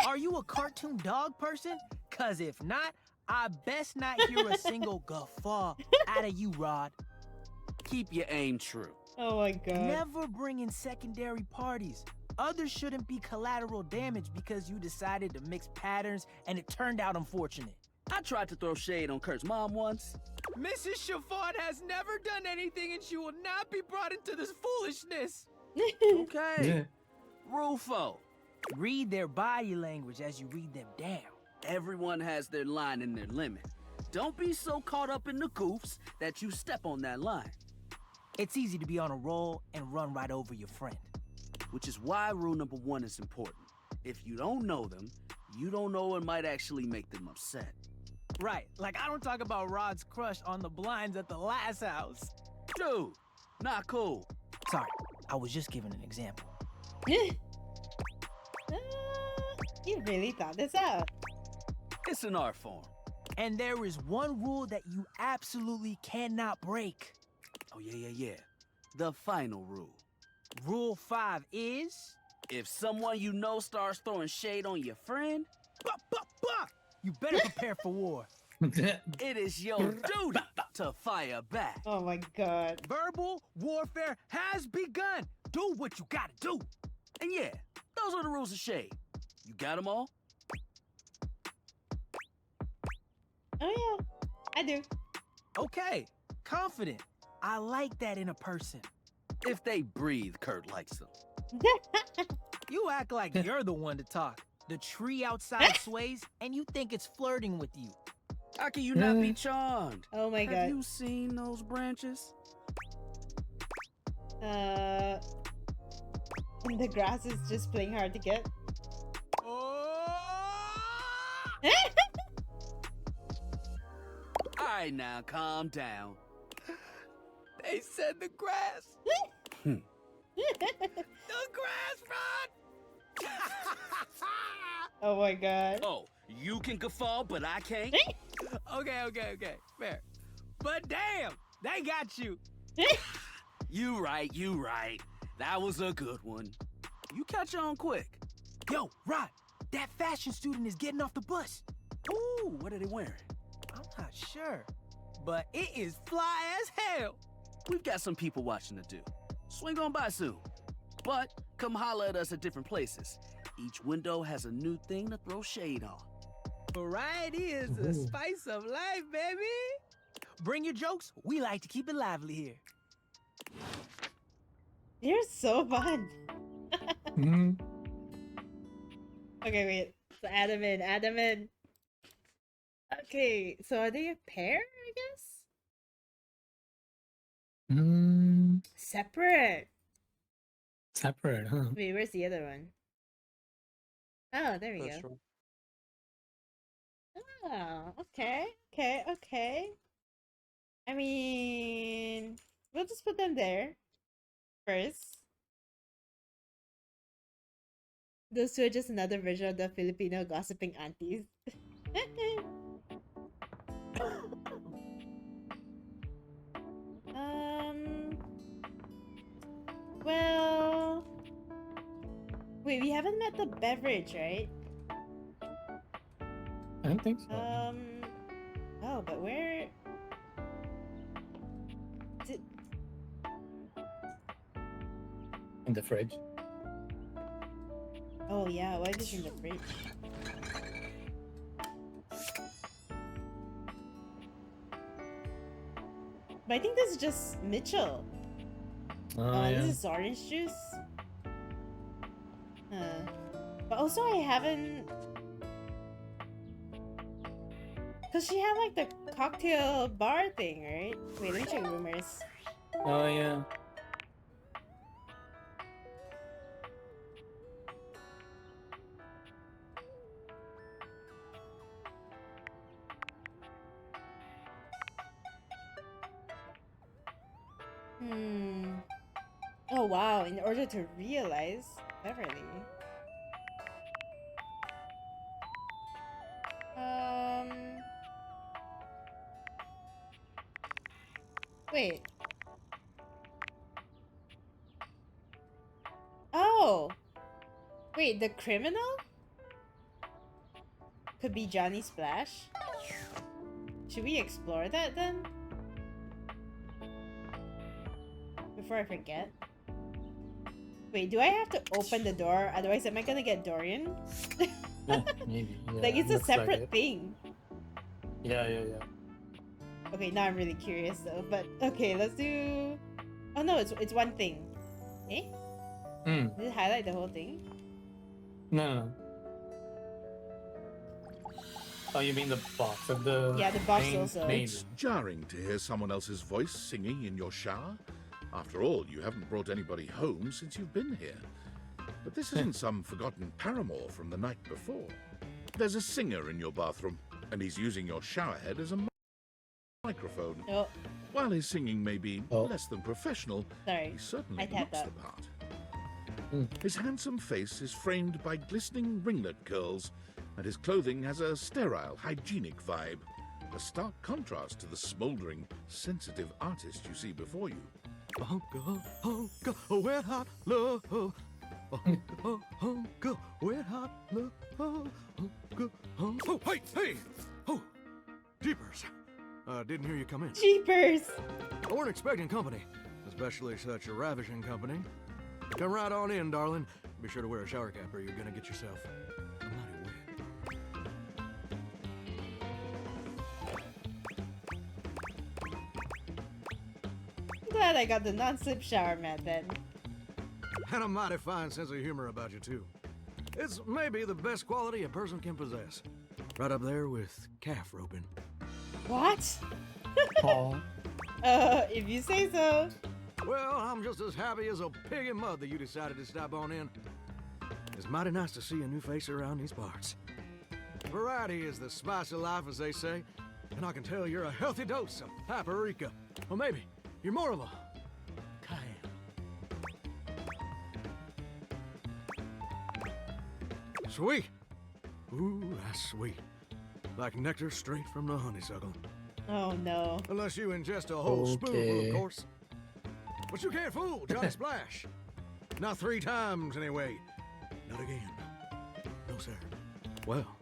Are you a cartoon dog person? Cause if not, I best not hear a single guffaw out of you, Rod. Keep your aim true. Oh my god. Never bring in secondary parties. Others shouldn't be collateral damage because you decided to mix patterns and it turned out unfortunate. I tried to throw shade on Kurt's mom once. Mrs. Chiffon has never done anything and she will not be brought into this foolishness. Okay. Rule 4. Read their body language as you read them down. Everyone has their line and their limit. Don't be so caught up in the goofs that you step on that line. It's easy to be on a roll and run right over your friend. Which is why rule number 1 is important. If you don't know them, you don't know what might actually make them upset. Right, like I don't talk about Rod's crush on the blinds at the last house. Dude, not cool. Sorry, I was just giving an example. You really thought this out. It's an art form. And there is one rule that you absolutely cannot break. Oh, yeah. The final rule. Rule 5 is... If someone you know starts throwing shade on your friend... You better prepare for war. It is your duty to fire back. Oh my god. Verbal warfare has begun. Do what you gotta do. And yeah, those are the rules of shade. You got them all? Oh yeah, I do. Okay, confident. I like that in a person. If they breathe, Kurt likes them. You act like you're the one to talk. The tree outside sways, and you think it's flirting with you. How can you not be charmed? Oh my god. Have you seen those branches? The grass is just playing hard to get. Alright now, calm down. They said the grass. The grass, Rod! Oh my god. Oh, you can guffaw, but I can't? Okay, fair. But damn, they got you. You right. That was a good one. You catch on quick. Yo, Rod, that fashion student is getting off the bus. Ooh, what are they wearing? I'm not sure, but it is fly as hell. We've got some people watching to do. Swing on by soon. But come holler at us at different places. Each window has a new thing to throw shade on. Variety is the spice of life, baby. Bring your jokes. We like to keep it lively here. You're so fun. Okay, wait. So add them in. Okay, so are they a pair, I guess? Separate. Separate, huh? Wait, where's the other one? Oh, there we go. Oh, okay. I mean, we'll just put them there first. Those two are just another version of the Filipino gossiping aunties. Well, wait, we haven't met the beverage, right? I don't think so. Oh, but where? Did... In the fridge. Oh yeah, why is this in the fridge? But I think this is just Mitchell. Yeah. This is orange juice. But also I haven't... Cause she had like the cocktail bar thing, right? Wait, let me check rumors. Oh yeah. Oh wow, in order to realize Beverly. Wait. Oh! Wait, the criminal? Could be Johnny Splash? Should we explore that then? Before I forget. Wait, do I have to open the door? Otherwise, am I gonna get Dorian? Yeah, maybe. Yeah, Like, it's a looks like separate it. thing. Yeah. Okay, now I'm really curious though. But okay, let's do. Oh no, it's one thing. Eh? Did it highlight the whole thing? No. Oh, you mean the box of the... Yeah, the box main- also. main It's jarring to hear someone else's voice singing in your shower. After all, you haven't brought anybody home since you've been here. But this isn't some forgotten paramour from the night before. There's a singer in your bathroom, and he's using your showerhead as a microphone. Oh. While his singing may be less than professional, Sorry, he certainly I tapped looks out. the part. His handsome face is framed by glistening ringlet curls, and his clothing has a sterile, hygienic vibe, a stark contrast to the smouldering, sensitive artist you see before you. Wet hot love. Wet hot love. Oh, hey! Oh, jeepers. Didn't hear you come in. Jeepers! I weren't expecting company, especially such a ravishing company. Come right on in, darling. Be sure to wear a shower cap or you're gonna get yourself a mighty I'm glad I got the non-slip shower mat then. And a mighty fine sense of humor about you, too. It's maybe the best quality a person can possess. Right up there with calf roping. What? If you say so. Well, I'm just as happy as a pig in mud that you decided to stop on in. It's mighty nice to see a new face around these parts. Variety is the spice of life, as they say, and I can tell you're a healthy dose of paprika. Or maybe you're more of a cayenne. Sweet. Ooh, that's sweet. Like nectar straight from the honeysuckle. Oh no. Unless you ingest a whole spoonful, of course. But you can't fool Johnny Splash. Not 3 times, anyway. Not again. No, sir. Well,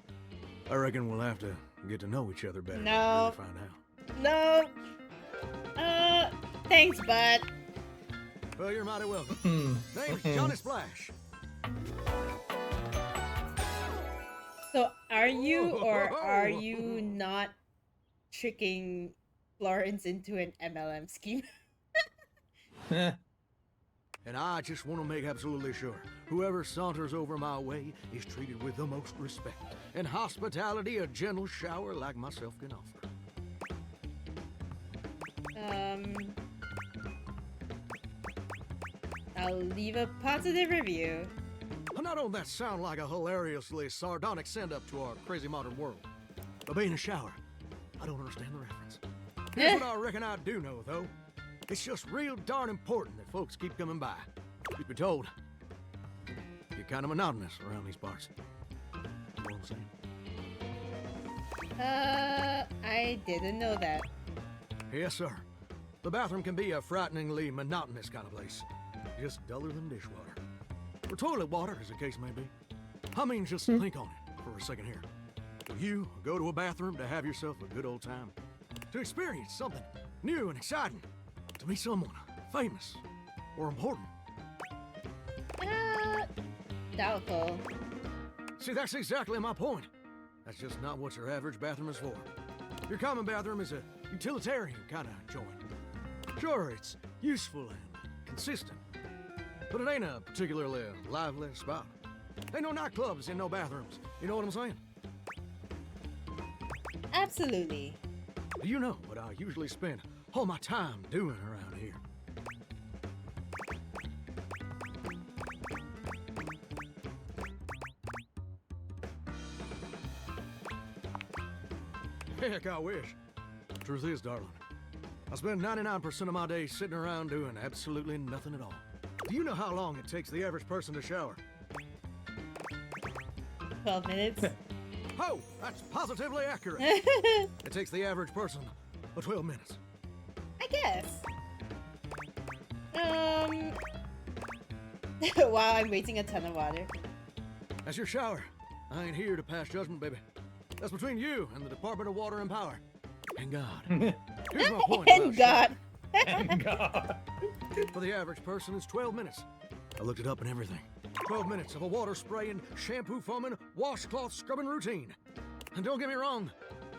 I reckon we'll have to get to know each other better. to No. really find out. No. Thanks, bud. Well, you're mighty welcome. Name's Johnny Splash. So, are you or are you not tricking Florence into an MLM scheme? And I just want to make absolutely sure whoever saunters over my way is treated with the most respect and hospitality a gentle shower like myself can offer. I'll leave a positive review. Now, don't that sound like a hilariously sardonic send-up to our crazy modern world? But being a shower, I don't understand the reference. Here's what I reckon I do know, though. It's just real darn important that folks keep coming by. Truth be told, get kind of monotonous around these parts. You know what I'm saying? I didn't know that. Yes, sir. The bathroom can be a frighteningly monotonous kind of place. Just duller than dishwater. Or toilet water, as the case may be. I mean, just think on it for a second here. Will you go to a bathroom to have yourself a good old time? To experience something new and exciting? To meet someone famous or important? Doubtful. See, that's exactly my point. That's just not what your average bathroom is for. Your common bathroom is a utilitarian kind of joint. Sure, it's useful and consistent, but it ain't a particularly lively spot. Ain't no nightclubs and no bathrooms. You know what I'm saying? Absolutely. Do you know what I usually spend all my time doing around here? Heck, I wish. Truth is, darling, I spend 99% of my day sitting around doing absolutely nothing at all. Do you know how long it takes the average person to shower? 12 minutes. Oh, that's positively accurate. It takes the average person 12 minutes. I guess. Wow, I'm wasting a ton of water. That's your shower. I ain't here to pass judgment, baby. That's between you and the Department of Water and Power. And God. Here's my point. And God. And God. For the average person, it's 12 minutes. I looked it up and everything. 12 minutes of a water spraying, shampoo foaming, washcloth scrubbing routine. And don't get me wrong,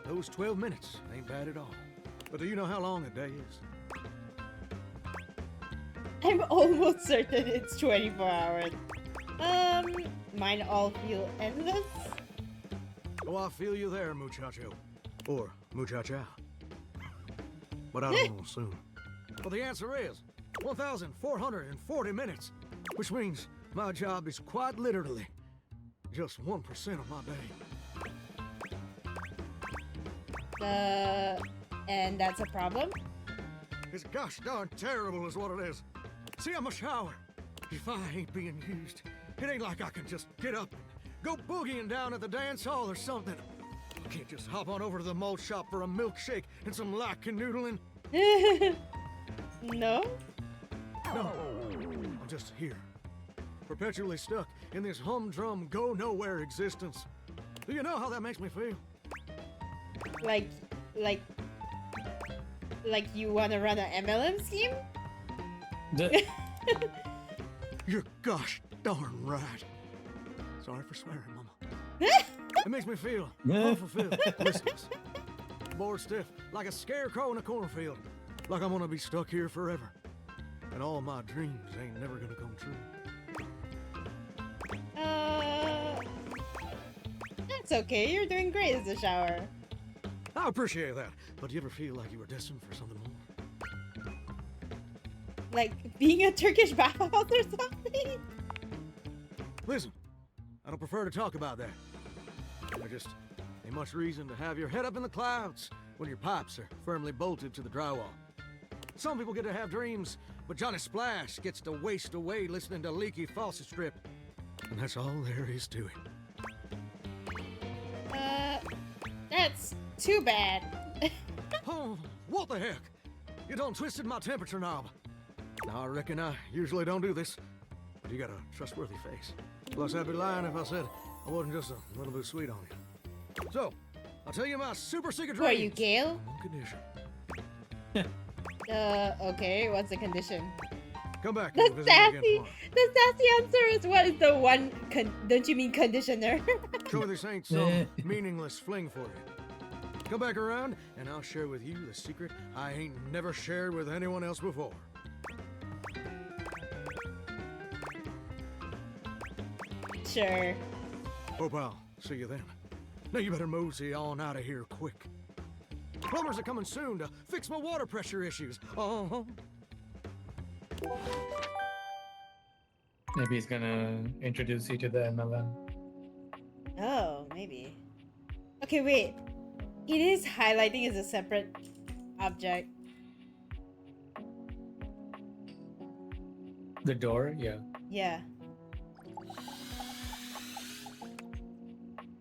those 12 minutes ain't bad at all. But do you know how long a day is? I'm almost certain it's 24 hours. Mine all feel endless. Oh, I feel you there, muchacho. Or muchacha. But I don't want to assume. Well, the answer is 1,440 minutes, which means my job is quite literally just 1% of my day. And that's a problem? It's gosh darn terrible is what it is. See, I'm a shower. If I ain't being used, it ain't like I can just get up and go boogieing down at the dance hall or something. I can't just hop on over to the malt shop for a milkshake and some light canoodling. No? No. I'm just here. Perpetually stuck in this humdrum, go-nowhere existence. Do you know how that makes me feel? Like you wanna run an MLM scheme? You're gosh darn right. Sorry for swearing, Mama. It makes me feel unfulfilled, listless, bored stiff, like a scarecrow in a cornfield. Like I'm gonna be stuck here forever. And all my dreams ain't never gonna come true. That's okay. You're doing great as a shower. I appreciate that. But do you ever feel like you were destined for something more? Like being a Turkish bathhouse or something? Listen, I don't prefer to talk about that. There just ain't much reason to have your head up in the clouds when your pipes are firmly bolted to the drywall. Some people get to have dreams, but Johnny Splash gets to waste away listening to leaky faucet strip. And that's all there is to it. That's too bad. Oh, what the heck? You done twisted my temperature knob. Now, I reckon I usually don't do this, but you got a trustworthy face. Plus, I'd be lying if I said I wasn't just a little bit sweet on you. So, I'll tell you my super secret dream. Who are you, Gale? On one condition. Okay, what's the condition? Come back. The sassy answer is what is the one, don't you mean conditioner? Sure, this ain't some meaningless fling for you. Come back around, and I'll share with you the secret I ain't never shared with anyone else before. Sure. Hope I'll see you then. Now you better mosey on out of here quick. Plumbers are coming soon to fix my water pressure issues. Maybe he's gonna introduce you to the MLM. Oh, maybe. Okay, wait. It is highlighting as a separate object. The door? Yeah. Yeah.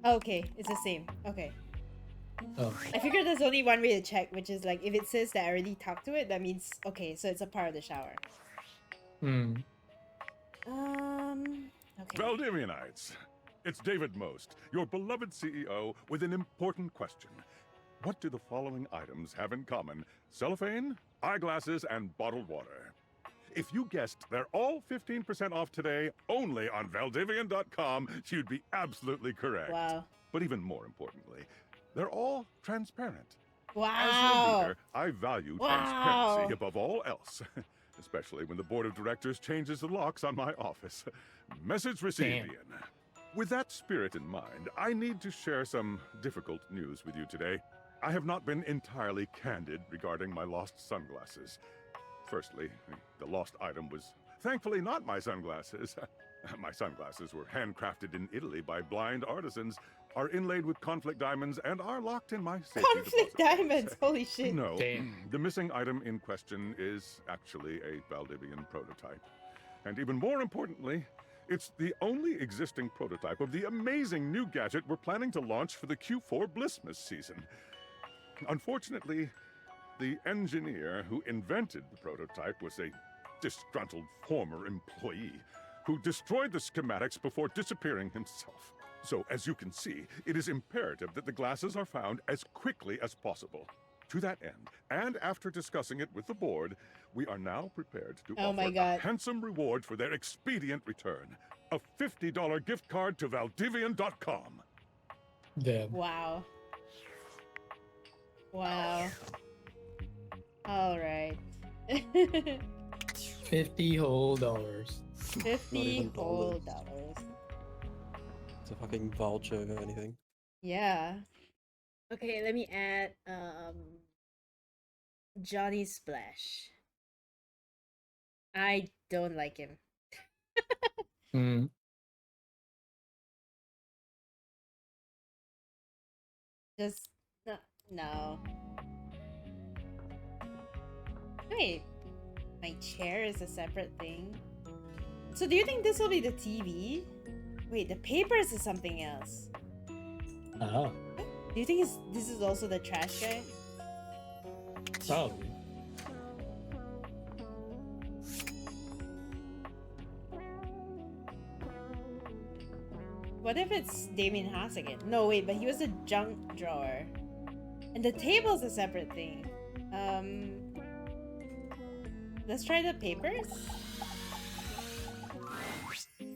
Okay, it's the same. Okay. Oh. I figured there's only one way to check, which is like if it says that I already talked to it, that means okay, so it's a part of the shower. Hmm. Okay. Valdivianites, it's David Most, your beloved CEO, with an important question. What do the following items have in common? Cellophane, eyeglasses, and bottled water. If you guessed they're all 15% off today, only on Valdivian.com, you'd be absolutely correct. Wow. But even more importantly, they're all transparent. Wow. As your leader, I value Wow. transparency above all else. Especially when the board of directors changes the locks on my office. Message received, Ian. With that spirit in mind, I need to share some difficult news with you today. I have not been entirely candid regarding my lost sunglasses. Firstly, the lost item was thankfully not my sunglasses. My sunglasses were handcrafted in Italy by blind artisans, are inlaid with conflict diamonds, and are locked in my safety Conflict diamonds, holy shit. No, the missing item in question is actually a Valdivian prototype. And even more importantly, it's the only existing prototype of the amazing new gadget we're planning to launch for the Q4 Blissmas season. Unfortunately, the engineer who invented the prototype was a disgruntled former employee who destroyed the schematics before disappearing himself. So, as you can see, it is imperative that the glasses are found as quickly as possible. To that end, and after discussing it with the board, we are now prepared to offer a handsome reward for their expedient return. A $50 gift card to Valdivian.com. Damn. Wow. Wow. Alright. 50 whole dollars. 50 whole dollars. It's a fucking voucher if anything. Yeah. Okay, let me add Johnny Splash. I don't like him. Hmm. Just no. Wait, my chair is a separate thing. So do you think this will be the TV? Wait, the papers is something else. Oh. Do you think this is also the trash guy? Probably. What if it's Damien Haas again? No, wait, but he was a junk drawer. And the table's a separate thing. Let's try the papers.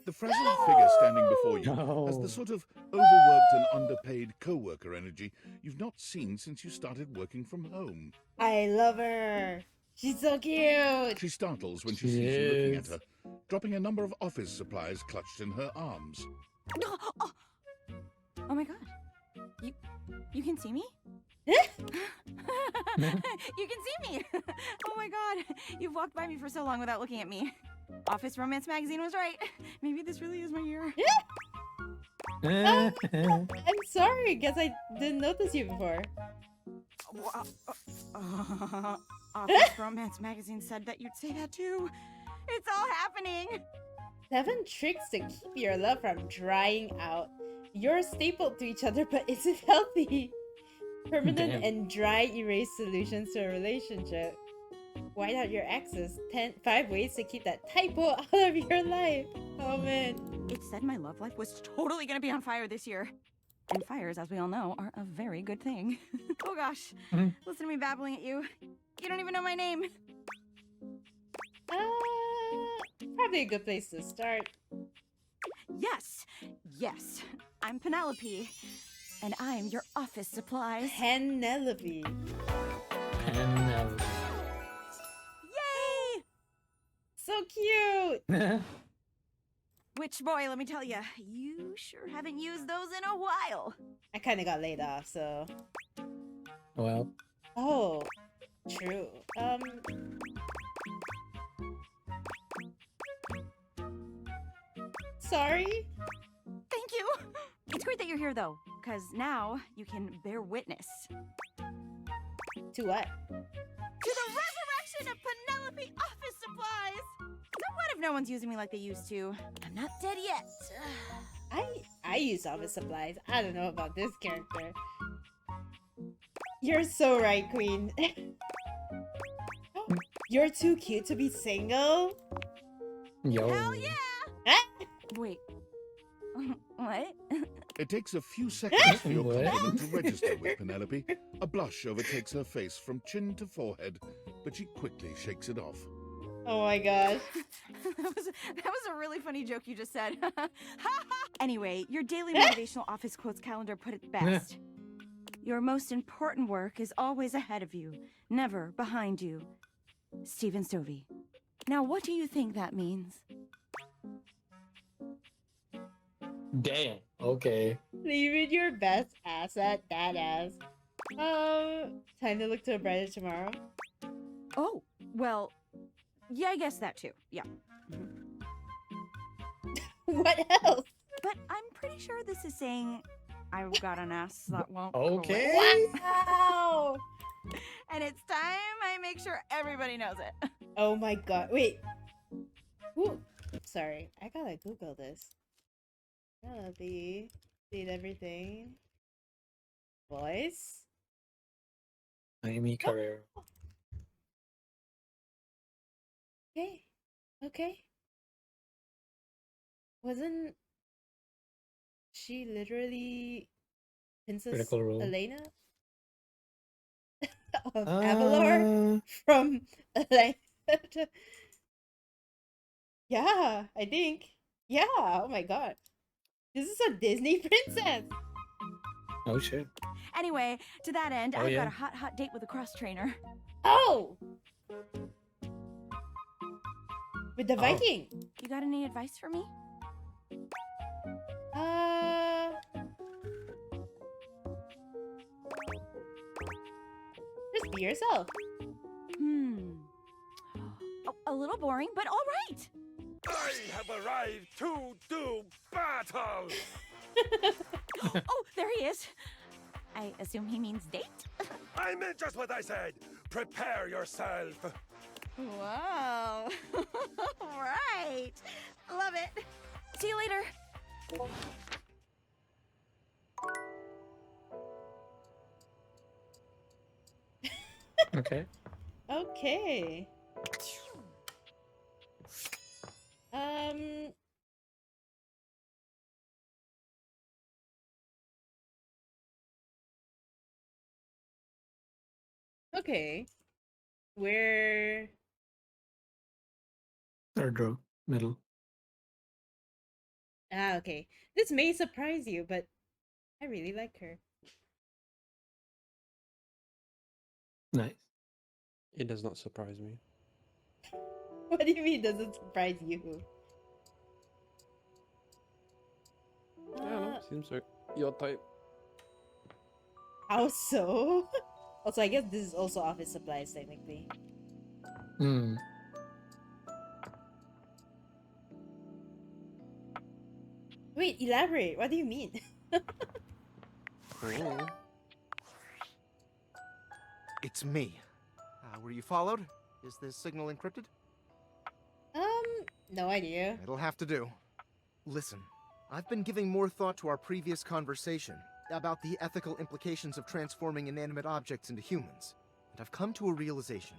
The frazzled figure standing before you has the sort of overworked and underpaid co-worker energy you've not seen since you started working from home. I love her. She's so cute. She startles when she sees you looking at her, dropping a number of office supplies clutched in her arms. Oh my god. You can see me? You can see me! Oh my god. You've walked by me for so long without looking at me. Office Romance Magazine was right. Maybe this really is my year. I'm sorry, guess I didn't notice you before. Office Romance Magazine said that you'd say that too. It's all happening. 7 tricks to keep your love from drying out. You're stapled to each other, but isn't healthy. Permanent and dry erase solutions to a relationship. White out your exes. 5 ways to keep that typo out of your life. Oh man. It said my love life was totally gonna be on fire this year. And fires, as we all know, are a very good thing. Oh gosh. Listen to me babbling at you. You don't even know my name. Probably a good place to start. Yes. I'm Penelope. And I'm your office supplies. Penelope. Penelope. Yay! So cute! Which, boy, let me tell you, you sure haven't used those in a while. I kinda got laid off, so... Well. Oh, true. Sorry? Thank you! It's great that you're here, though, because now you can bear witness. To what? To the resurrection of Penelope office supplies! So what if no one's using me like they used to? I'm not dead yet. I use office supplies. I don't know about this character. You're so right, Queen. You're too cute to be single? Yo. Hell yeah! Wait. What? It takes a few seconds for your What? compliment to register with Penelope. A blush overtakes her face from chin to forehead, but she quickly shakes it off. Oh my gosh. that was a really funny joke you just said. Anyway, your daily motivational office quotes calendar put it best. Your most important work is always ahead of you, never behind you. Stephen Stovey. Now, what do you think that means? Damn. Okay. Leaving your best asset, that ass. Time to look to a brighter tomorrow. Oh, well, yeah, I guess that too. Yeah. What else? But I'm pretty sure this is saying I've got an ass that won't Okay. quit. Wow! And it's time I make sure everybody knows it. Oh my god. Wait. Ooh. Sorry. I gotta Google this. Delete everything. Voice? Amy Carrero. Okay. Okay. Wasn't she literally Princess Critical Role. Elena? Of Avalor? From Elena? Yeah, I think. Yeah, oh my god. This is a Disney princess! Oh shit. Anyway, to that end, Oh, I've yeah. got a hot date with a cross trainer. Oh! With the Oh. Viking! You got any advice for me? Just be yourself. A little boring, but all right. I have arrived to do battle! Oh, there he is. I assume he means date? I meant just what I said. Prepare yourself. Wow. Right. Love it. See you later. Okay. Okay. Okay. We're Third row. Middle. okay. This may surprise you, but I really like her. Nice. It does not surprise me. What do you mean doesn't surprise you? I don't know. Seems like your type. How so? Also, I guess this is also office supplies technically. Hmm. Wait, elaborate. What do you mean? It's me. Were you followed? Is this signal encrypted? No idea. It'll have to do. Listen, I've been giving more thought to our previous conversation about the ethical implications of transforming inanimate objects into humans, and I've come to a realization.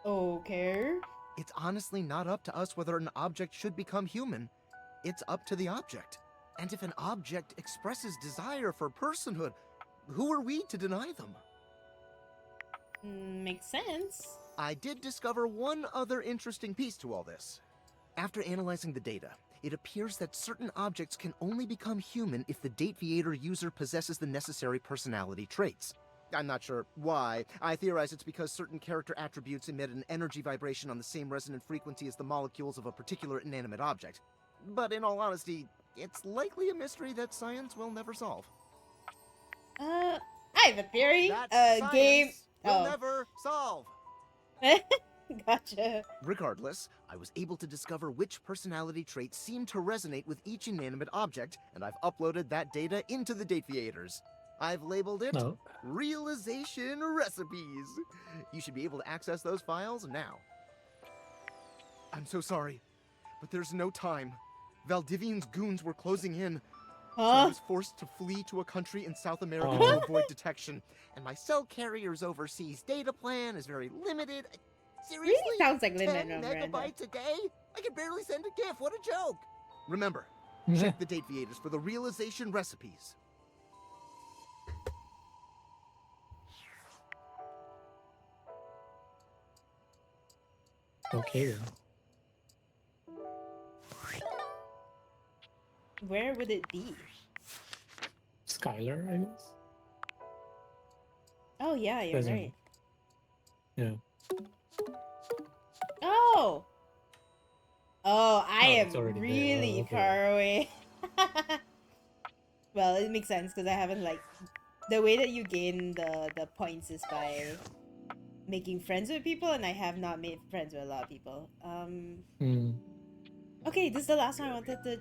Okay. It's honestly not up to us whether an object should become human. It's up to the object. And if an object expresses desire for personhood, who are we to deny them? Makes sense. I did discover one other interesting piece to all this. After analyzing the data, it appears that certain objects can only become human if the Dateviator user possesses the necessary personality traits. I'm not sure why. I theorize it's because certain character attributes emit an energy vibration on the same resonant frequency as the molecules of a particular inanimate object. But in all honesty, it's likely a mystery that science will never solve. I have a theory. That Game. will never solve. Gotcha. Regardless, I was able to discover which personality traits seem to resonate with each inanimate object, and I've uploaded that data into the Dateviators. I've labeled it Realization Recipes. You should be able to access those files now. I'm so sorry, but there's no time. Valdivian's goons were closing in. So Huh? I was forced to flee to a country in South America Huh? to avoid detection. And my cell carrier's overseas data plan is very limited. Seriously? Really sounds like 10 Lin-Manuel Miranda. megabytes a day? I can barely send a GIF. What a joke. Remember, check the date viators for the realization recipes. Okay then. Where would it be? Skylar, I guess. Oh yeah, you're Doesn't- right. Yeah. Oh! Oh, I Oh, am it's already there. really Oh, okay. far away. Well, it makes sense because I haven't like the way that you gain the points is by making friends with people, and I have not made friends with a lot of people. Hmm. Okay, this is the last one I wanted to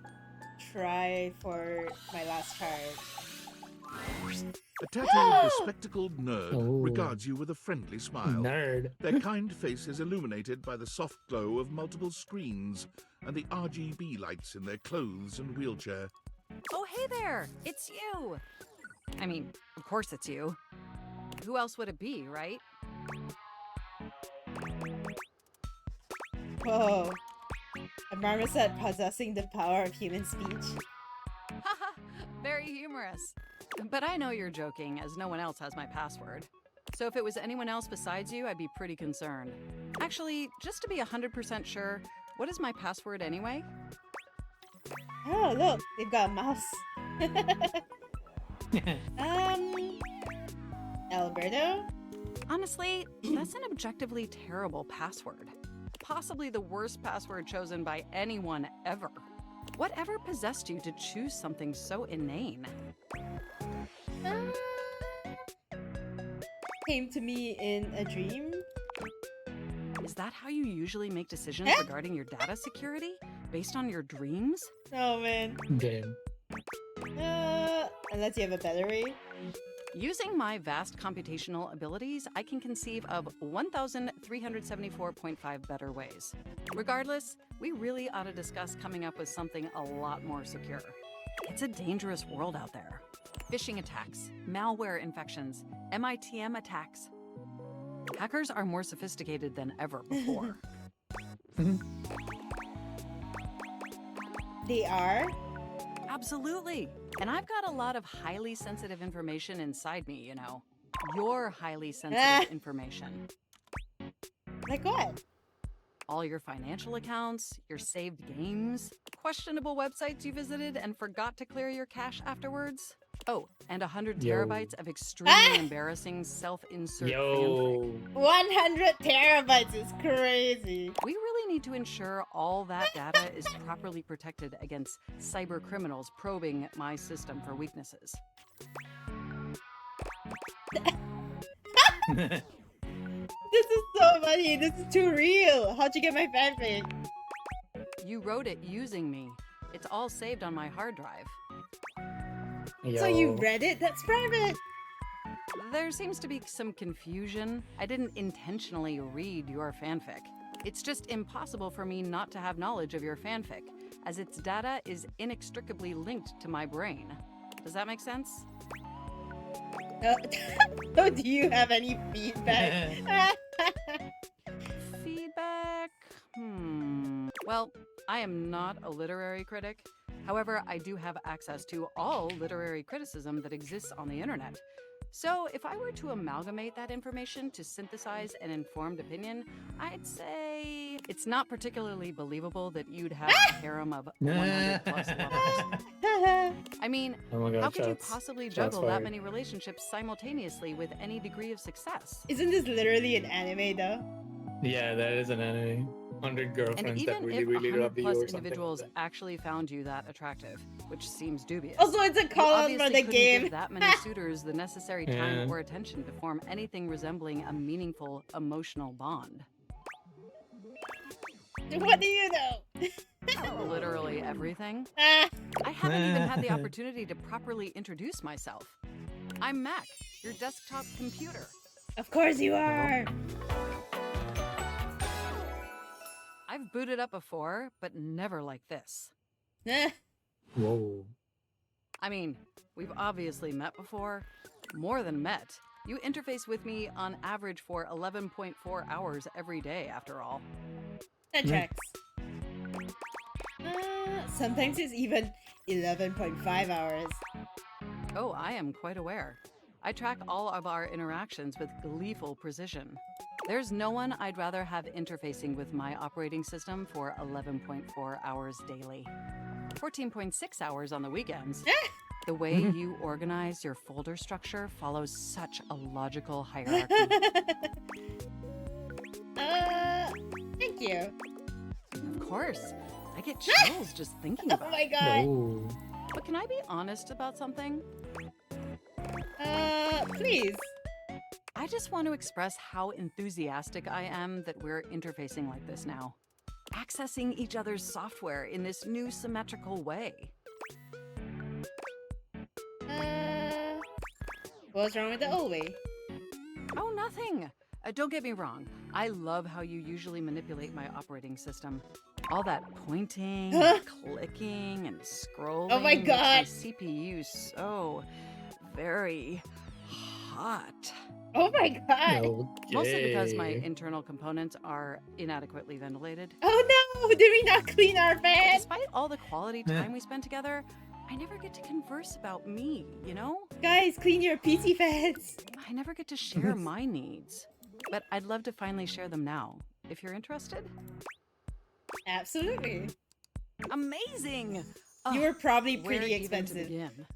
try for my last charge. A tattooed, bespectacled nerd Oh. regards you with a friendly smile. Nerd. Their kind face is illuminated by the soft glow of multiple screens and the RGB lights in their clothes and wheelchair. Oh, hey there! It's you! I mean, of course it's you. Who else would it be, right? Whoa. A marmoset possessing the power of human speech. Haha, very humorous. But I know you're joking, as no one else has my password. So if it was anyone else besides you, I'd be pretty concerned. Actually, just to be 100% sure, what is my password anyway? Oh, look, they've got a mouse. Alberto? Honestly, that's an objectively terrible password. Possibly the worst password chosen by anyone ever. Whatever possessed you to choose something so inane? Came to me in a dream. Is that how you usually make decisions regarding your data security? Based on your dreams? Oh man. Damn. Unless you have a better way. Using my vast computational abilities, I can conceive of 1,374.5 better ways. Regardless, we really ought to discuss coming up with something a lot more secure. It's a dangerous world out there. Phishing attacks, malware infections, MITM attacks. Hackers are more sophisticated than ever before. They are? Absolutely. And I've got a lot of highly sensitive information inside me, you know. Your highly sensitive information. Like what? All your financial accounts, your saved games, questionable websites you visited and forgot to clear your cache afterwards. Oh, and 100 Yo. terabytes of extremely embarrassing self-insert fanfic. 100 terabytes is crazy. We really need to ensure all that data is properly protected against cyber criminals probing my system for weaknesses. This is so funny. This is too real. How'd you get my fanfic? You wrote it using me. It's all saved on my hard drive. So you read it? That's private. There seems to be some confusion. I didn't intentionally read your fanfic. It's just impossible for me not to have knowledge of your fanfic, as its data is inextricably linked to my brain. Does that make sense? So do you have any feedback? Feedback? Well, I am not a literary critic. However, I do have access to all literary criticism that exists on the internet. So if I were to amalgamate that information to synthesize an informed opinion, I'd say it's not particularly believable that you'd have a harem of 100 plus lovers. I mean, Oh my God, how could you shots- possibly shots juggle that fired. many relationships simultaneously with any degree of success? Isn't this literally an anime though? Yeah, that is an anime. 100 And girlfriends that even really, if really 100 love you plus or something. individuals actually found you that attractive, which seems dubious. Also, it's a you call out obviously for the couldn't game. give that many suitors the necessary time Yeah. or attention to form anything resembling a meaningful emotional bond. What do you know? Literally everything. Ah. I haven't even had the opportunity to properly introduce myself. I'm Mac, your desktop computer. Of course you are. I've booted up before, but never like this. Whoa. I mean, we've obviously met before. More than met. You interface with me on average for 11.4 hours every day, after all. That checks. Sometimes it's even 11.5 hours. Oh, I am quite aware. I track all of our interactions with gleeful precision. There's no one I'd rather have interfacing with my operating system for 11.4 hours daily. 14.6 hours on the weekends. The way you organize your folder structure follows such a logical hierarchy. Thank you. Of course. I get chills just thinking about it. Oh my god. No. But can I be honest about something? Please. I just want to express how enthusiastic I am that we're interfacing like this now. Accessing each other's software in this new symmetrical way. What's wrong with the old way? Oh, nothing. Don't get me wrong. I love how you usually manipulate my operating system. All that pointing, and clicking, and scrolling. Oh my god! Makes my CPU so very hot. Oh my god! Mostly because my internal components are inadequately ventilated. Oh no! Did we not clean our bed? Despite all the quality time we spend together, I never get to converse about me, you know? Guys, clean your PC fans. I never get to share my needs. But I'd love to finally share them now, if you're interested. Absolutely. Amazing! You were probably Where pretty even to expensive. begin?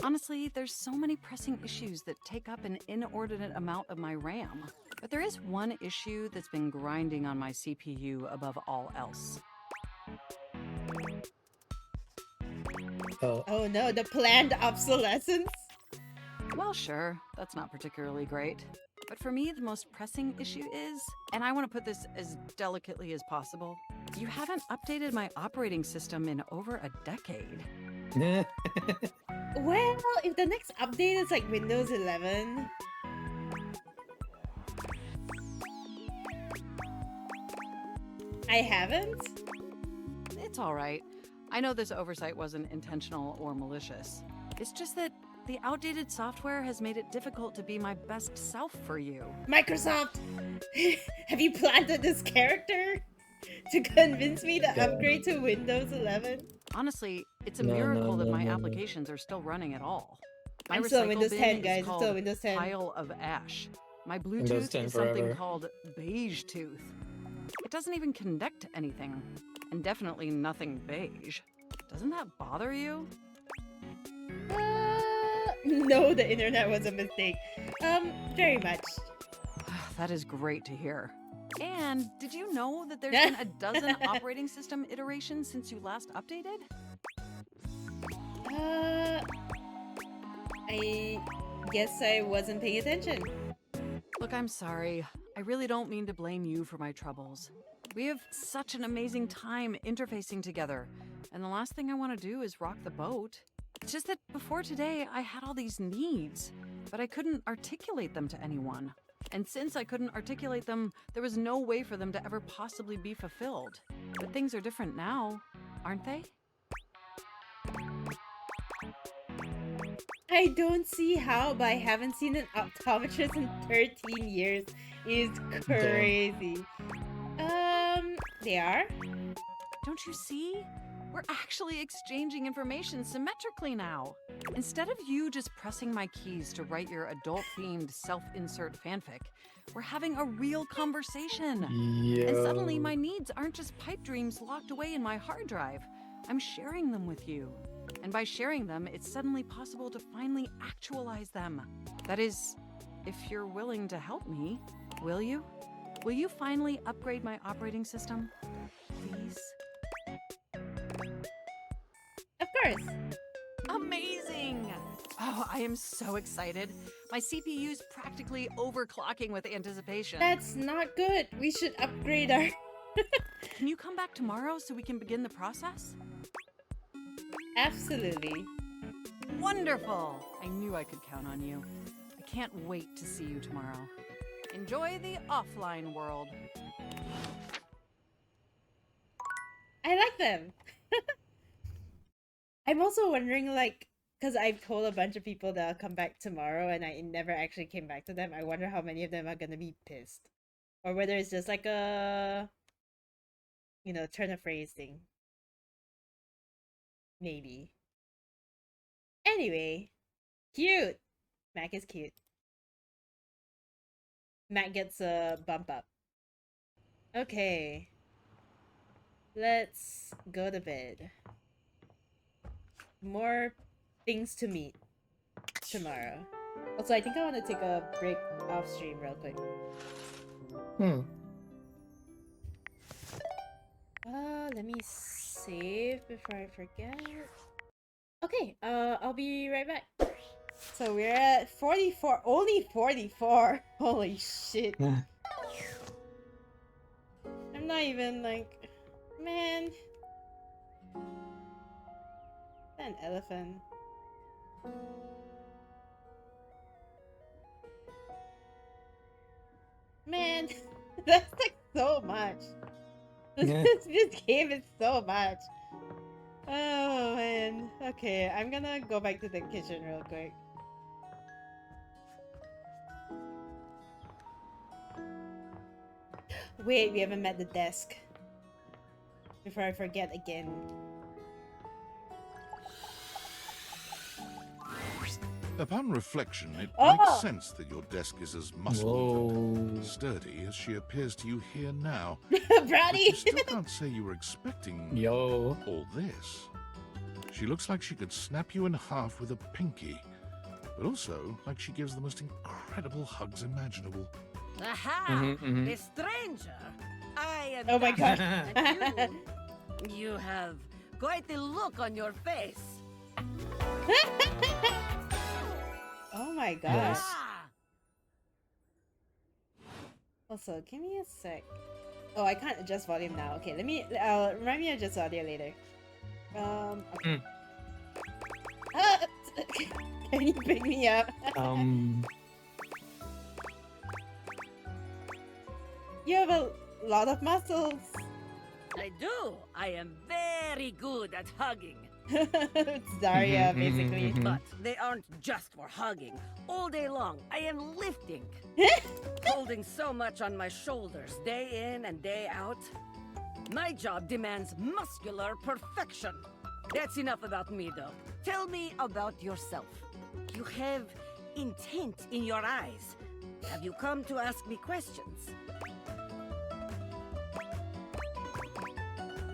Honestly, there's so many pressing issues that take up an inordinate amount of my RAM. But there is one issue that's been grinding on my CPU above all else. Oh no, the planned obsolescence? Well, sure, that's not particularly great. But for me, the most pressing issue is, and I want to put this as delicately as possible, you haven't updated my operating system in over a decade. Well, if the next update is like Windows 11... I haven't? It's alright. I know this oversight wasn't intentional or malicious. It's just that the outdated software has made it difficult to be my best self for you. Microsoft! Have you planted this character to convince me to upgrade to Windows 11? Honestly, it's a No, miracle no, that no, my no, no. applications are still running at all. My I'm still recycle Windows bin 10, is guys. I'm called still Windows 10. Pile of ash. My Windows Bluetooth 10 is something forever. called beige tooth. It doesn't even connect to anything, and definitely nothing beige. Doesn't that bother you? No, the internet was a mistake. Very much. That is great to hear. And did you know that there's been a dozen operating system iterations since you last updated? I guess I wasn't paying attention. Look, I'm sorry. I really don't mean to blame you for my troubles. We have such an amazing time interfacing together, and the last thing I want to do is rock the boat. It's just that before today, I had all these needs, but I couldn't articulate them to anyone. And since I couldn't articulate them, there was no way for them to ever possibly be fulfilled. But things are different now, aren't they? I don't see how, but I haven't seen an optometrist in 13 years. It's crazy. They are? Don't you see? We're actually exchanging information symmetrically now. Instead of you just pressing my keys to write your adult-themed self-insert fanfic, we're having a real conversation. And suddenly my needs aren't just pipe dreams locked away in my hard drive. I'm sharing them with you. And by sharing them, it's suddenly possible to finally actualize them. That is, if you're willing to help me, will you? Will you finally upgrade my operating system? Please? Of course. Amazing! Oh, I am so excited. My CPU's practically overclocking with anticipation. That's not good. We should upgrade our... Can you come back tomorrow so we can begin the process? Absolutely. Wonderful! I knew I could count on you. I can't wait to see you tomorrow. Enjoy the offline world. I like them. I'm also wondering, like, because I've told a bunch of people that I'll come back tomorrow and I never actually came back to them. I wonder how many of them are gonna be pissed. Or whether it's just like a, you know, turn of phrase thing. Maybe. Anyway, cute! Mac is cute. Mac gets a bump up. Okay. Let's go to bed. More things to meet tomorrow. Also, I think I want to take a break off stream real quick. Let me save before I forget. Okay, I'll be right back. So we're at 44, only 44. Holy shit. I'm not even like, man. An elephant. Man, that's like so much. This game is so much. Oh man. Okay, I'm gonna go back to the kitchen real quick. Wait, we haven't met the desk. Before I forget again. Upon reflection, it Oh! makes sense that your desk is as muscled and sturdy as she appears to you here now. But Brownie! you still can't say you were expecting all this. She looks like she could snap you in half with a pinky, but also like she gives the most incredible hugs imaginable. Aha! A stranger! I am Oh my Dasha, god. and you have quite the look on your face. Oh my gosh. Also, give me a sec. Oh, I can't adjust volume now. Okay, let me. Remind me to adjust audio later. Okay. Can you pick me up? You have a lot of muscles. I do. I am very good at hugging. It's Daria, basically. But they aren't just for hugging. All day long, I am lifting. Holding so much on my shoulders, day in and day out. My job demands muscular perfection. That's enough about me, though. Tell me about yourself. You have intent in your eyes. Have you come to ask me questions?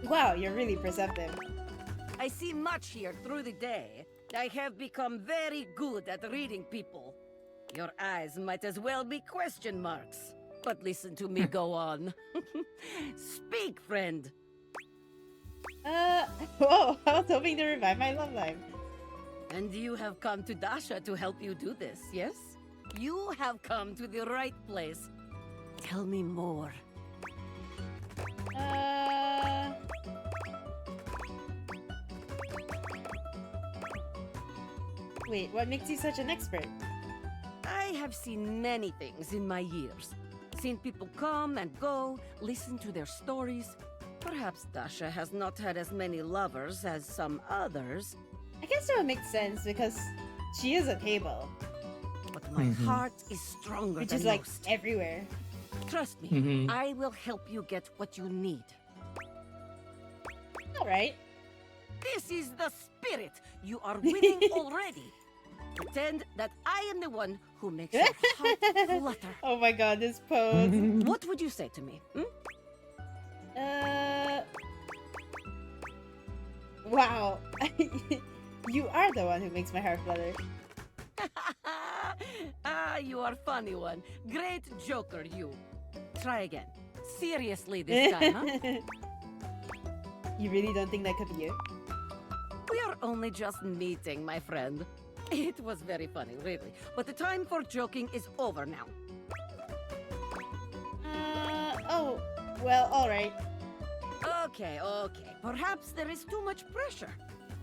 Wow, you're really perceptive. I see much here through the day. I have become very good at reading people. Your eyes might as well be question marks. But listen to me go on. Speak, friend. Whoa, I was hoping to revive my love life. And you have come to Dasha to help you do this, yes? You have come to the right place. Tell me more. Wait, what makes you such an expert? I have seen many things in my years. Seen people come and go, listen to their stories. Perhaps Dasha has not had as many lovers as some others. I guess that would make sense because she is a table. But my heart is stronger Which than is like most. everywhere. Trust me, I will help you get what you need. Alright. This is the spirit. You are winning already. Pretend that I am the one who makes your heart flutter. Oh my god, this pose. What would you say to me? Wow. You are the one who makes my heart flutter. You are funny one. Great joker, you. Try again. Seriously this time, huh? You really don't think that could be you? We are only just meeting, my friend. It was very funny, really. But the time for joking is over now. Oh, well, alright. Okay. Perhaps there is too much pressure.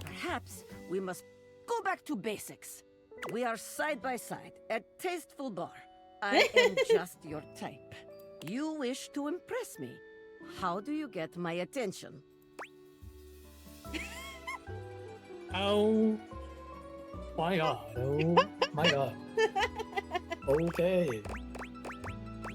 Perhaps we must go back to basics. We are side by side at Tasteful Bar. I am just your type. You wish to impress me. How do you get my attention? Oh my god. Oh my god. Okay.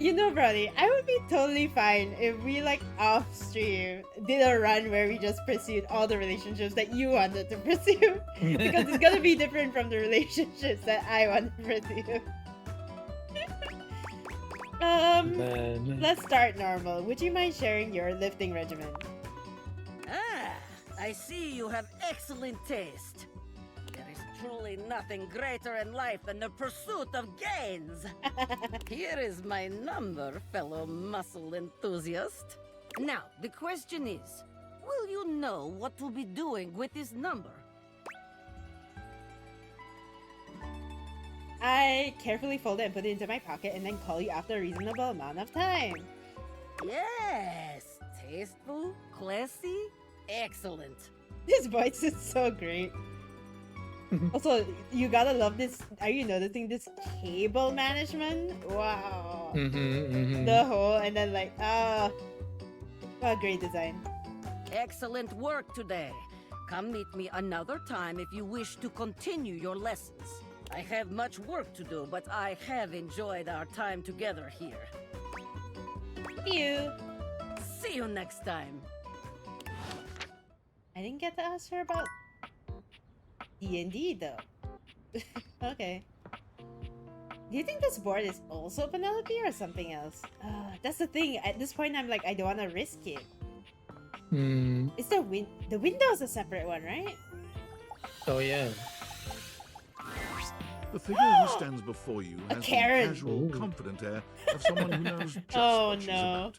You know, Brody, I would be totally fine if we, like, off stream did a run where we just pursued all the relationships that you wanted to pursue. Because it's gonna be different from the relationships that I want to pursue. Let's start normal. Would you mind sharing your lifting regimen? Ah, I see you have excellent taste. There is truly nothing greater in life than the pursuit of gains. Here is my number, fellow muscle enthusiast. Now, the question is, will you know what to be doing with this number? I carefully fold it and put it into my pocket and then call you after a reasonable amount of time. Yes, tasteful, classy, excellent. This voice is so great. Also, you gotta love this. Are you noticing this cable management? Wow. The whole, and then like, what a great design. Excellent work today. Come meet me another time if you wish to continue your lessons. I have much work to do, but I have enjoyed our time together here. See you next time. I didn't get to ask her about D&D though. Okay. Do you think this board is also Penelope or something else? That's the thing. At this point, I'm like, I don't want to risk it. It's the window's a separate one, right? Oh yeah. The figure who stands before you has the Karen. casual, confident air of someone who knows just what she's about.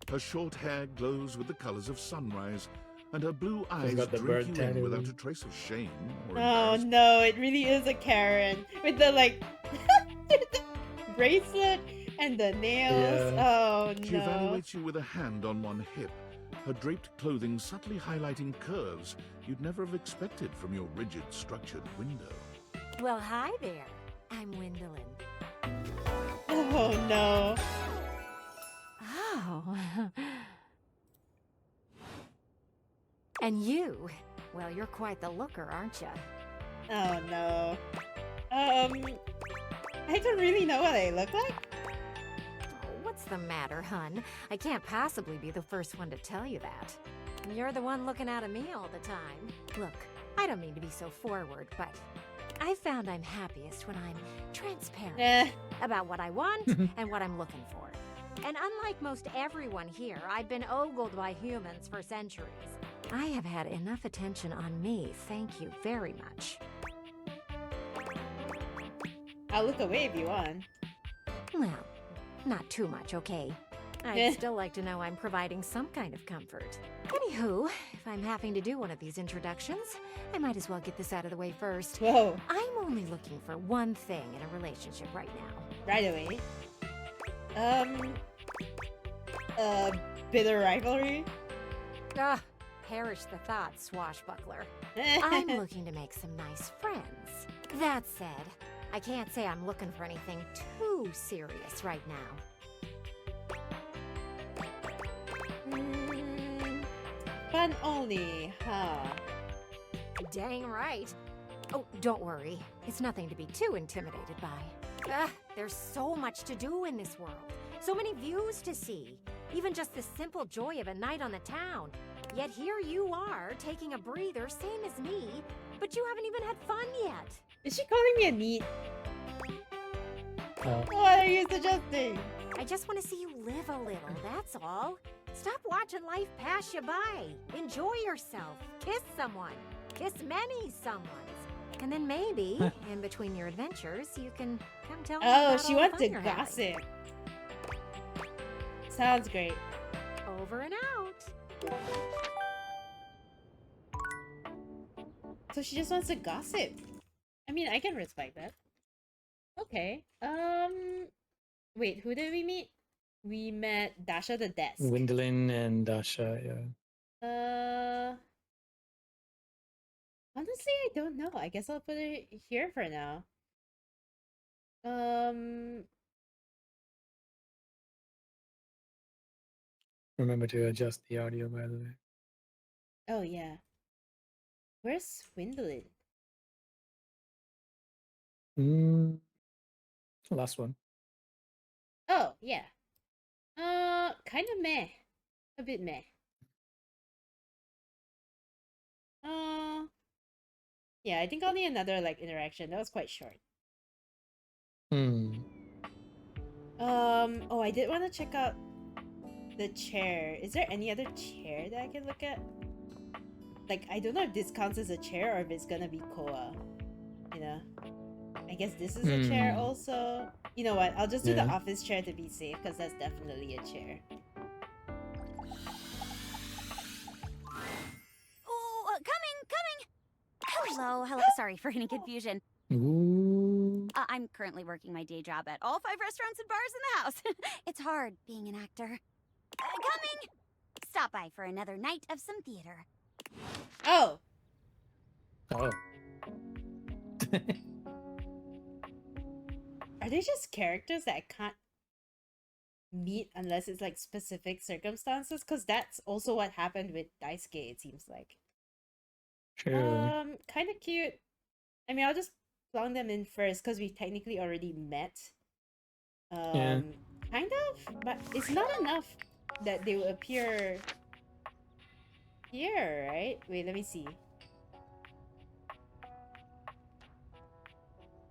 Her short hair glows with the colors of sunrise, and her blue eyes got the drink bird you in tattoo. without a trace of shame or Oh embarrassment. no, it really is a Karen. With the like bracelet and the nails. Oh She no. evaluates you with a hand on one hip, her draped clothing subtly highlighting curves you'd never have expected from your rigid, structured window. Well, hi there. I'm Gwendolyn. Oh no. Oh. And you? Well, you're quite the looker, aren't you? Oh no. I don't really know what I look like. What's the matter, hun? I can't possibly be the first one to tell you that. You're the one looking out at me all the time. Look, I don't mean to be so forward, but I found I'm happiest when I'm transparent about what I want and what I'm looking for. And unlike most everyone here, I've been ogled by humans for centuries. I have had enough attention on me, thank you very much. I'll look away if you want. Well, not too much, okay? I'd still like to know I'm providing some kind of comfort. Anywho, if I'm having to do one of these introductions, I might as well get this out of the way first. Whoa. I'm only looking for one thing in a relationship right now. Right away. Bitter rivalry? Ah, perish the thought, swashbuckler. I'm looking to make some nice friends. That said, I can't say I'm looking for anything too serious right now. Fun only, huh? Dang right. Oh, don't worry. It's nothing to be too intimidated by. There's so much to do in this world. So many views to see. Even just the simple joy of a night on the town. Yet here you are, taking a breather, same as me, but you haven't even had fun yet. Is she calling me a neat? What are you suggesting? I just want to see you live a little, that's all. Stop watching life pass you by. Enjoy yourself. Kiss someone. Kiss many someones. And then maybe, in between your adventures, you can come tell me Oh, about she all the wants fun to you're having. gossip. Sounds great. Over and out. So she just wants to gossip. I mean, I can respect that. Okay. Wait, who did we meet? We met Dasha the desk. Gwendolyn and Dasha, yeah. Honestly, I don't know. I guess I'll put it here for now. Remember to adjust the audio, by the way. Oh yeah. Where's Swindlin? Last one. Oh, yeah. Kind of meh. A bit meh. Yeah, I think only another like interaction. That was quite short. Oh, I did want to check out the chair. Is there any other chair that I can look at? Like, I don't know if this counts as a chair or if it's gonna be Koa. You know? I guess this is a chair also. You know what? I'll just do the office chair to be safe, because that's definitely a chair. Oh, coming! Hello. Sorry for any confusion. Ooh. I'm currently working my day job at all 5 restaurants and bars in the house. It's hard being an actor. Coming! Stop by for another night of some theater. Oh! Oh. Are they just characters that I can't meet unless it's like specific circumstances? Because that's also what happened with Daisuke, it seems like. Sure. Kind of cute. I mean, I'll just plug them in first because we technically already met. Yeah. Kind of, but it's not enough that they will appear here, right? Wait, let me see.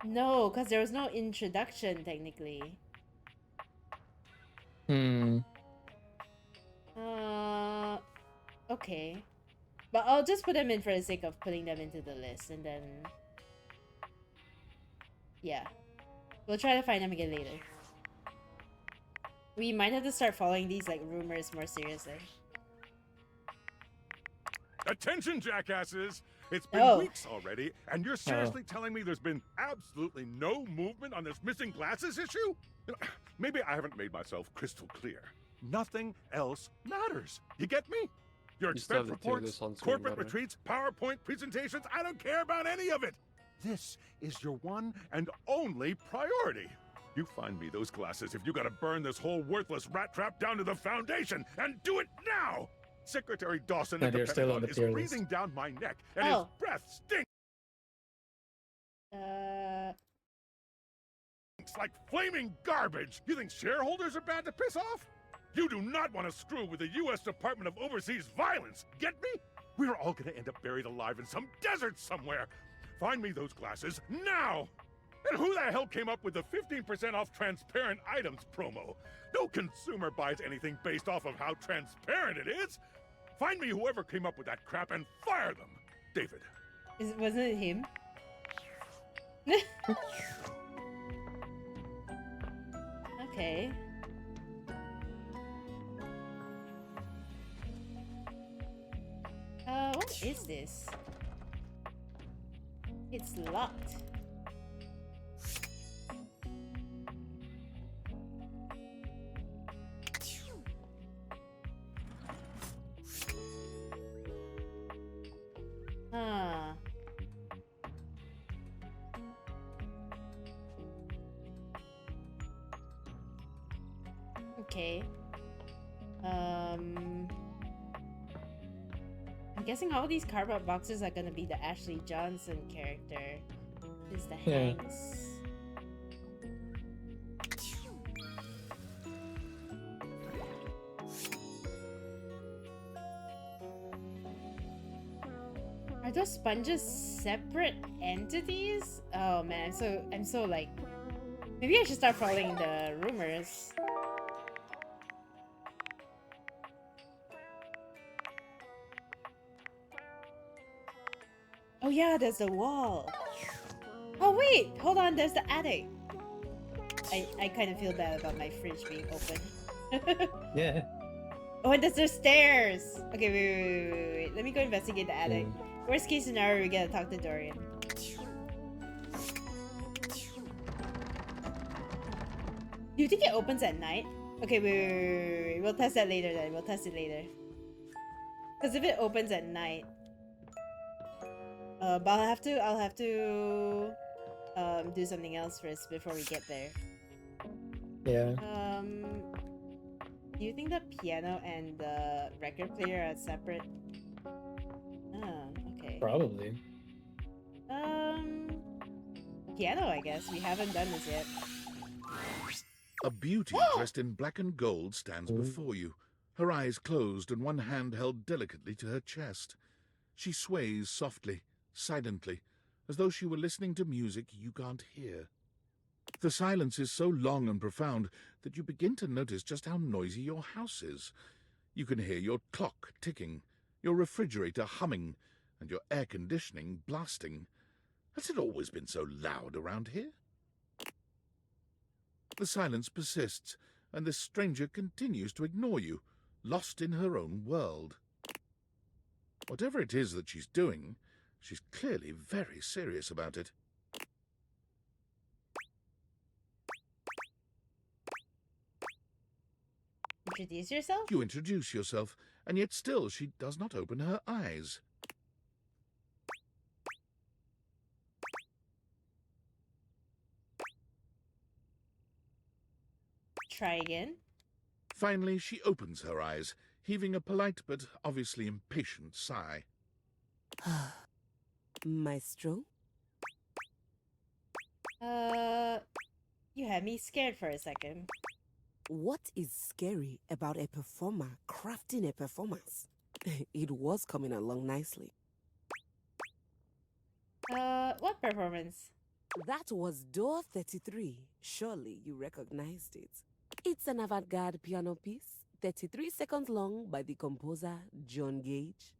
No, because there was no introduction technically. Okay. But I'll just put them in for the sake of putting them into the list, and then... yeah. We'll try to find them again later. We might have to start following these, like, rumors more seriously. Attention, jackasses! It's been weeks already, and you're seriously telling me there's been absolutely no movement on this missing glasses issue? You know, maybe I haven't made myself crystal clear. Nothing else matters. You get me? Your expense reports, corporate retreats, PowerPoint presentations, I don't care about any of it. This is your one and only priority. You find me those glasses if you gotta burn this whole worthless rat trap down to the foundation, and do it now! Secretary Dawson at the Pentagon is breathing down my neck, and his breath stinks like flaming garbage. You think shareholders are bad to piss off? You do not want to screw with the U.S. Department of Overseas Violence, get me? We're all gonna end up buried alive in some desert somewhere. Find me those glasses now! And who the hell came up with the 15% off transparent items promo? No consumer buys anything based off of how transparent it is. Find me whoever came up with that crap and fire them. David. Wasn't it him? Okay. What is this? It's locked. Huh. Okay. I'm guessing all these cardboard boxes are gonna be the Ashley Johnson character. This is the Hanks. Are those sponges separate entities? Oh man, I'm so like, maybe I should start following the rumors. Oh yeah, there's the wall. Oh wait, hold on, there's the attic. I kind of feel bad about my fridge being open. Yeah. Oh, and there's stairs. Okay, wait. Let me go investigate the attic. Worst case scenario, we gotta talk to Dorian. Do you think it opens at night? Okay, wait. We'll test that later then. We'll test it later. Because if it opens at night, but I'll have to do something else first before we get there. Yeah. Do you think the piano and the record player are separate? Ah, okay. Okay. Probably. Piano, I guess. We haven't done this yet. A beauty dressed in black and gold stands before you, her eyes closed and one hand held delicately to her chest. She sways softly, silently, as though she were listening to music you can't hear. The silence is so long and profound that you begin to notice just how noisy your house is. You can hear your clock ticking, your refrigerator humming, and your air conditioning blasting. Has it always been so loud around here? The silence persists, and this stranger continues to ignore you, lost in her own world. Whatever it is that she's doing, she's clearly very serious about it. Introduce yourself? You introduce yourself, and yet still she does not open her eyes. Try again. Finally, she opens her eyes, heaving a polite but obviously impatient sigh. Maestro? You had me scared for a second. What is scary about a performer crafting a performance? It was coming along nicely. What performance? That was Door 33. Surely you recognized it. It's an avant-garde piano piece, 33 seconds long, by the composer John Gage.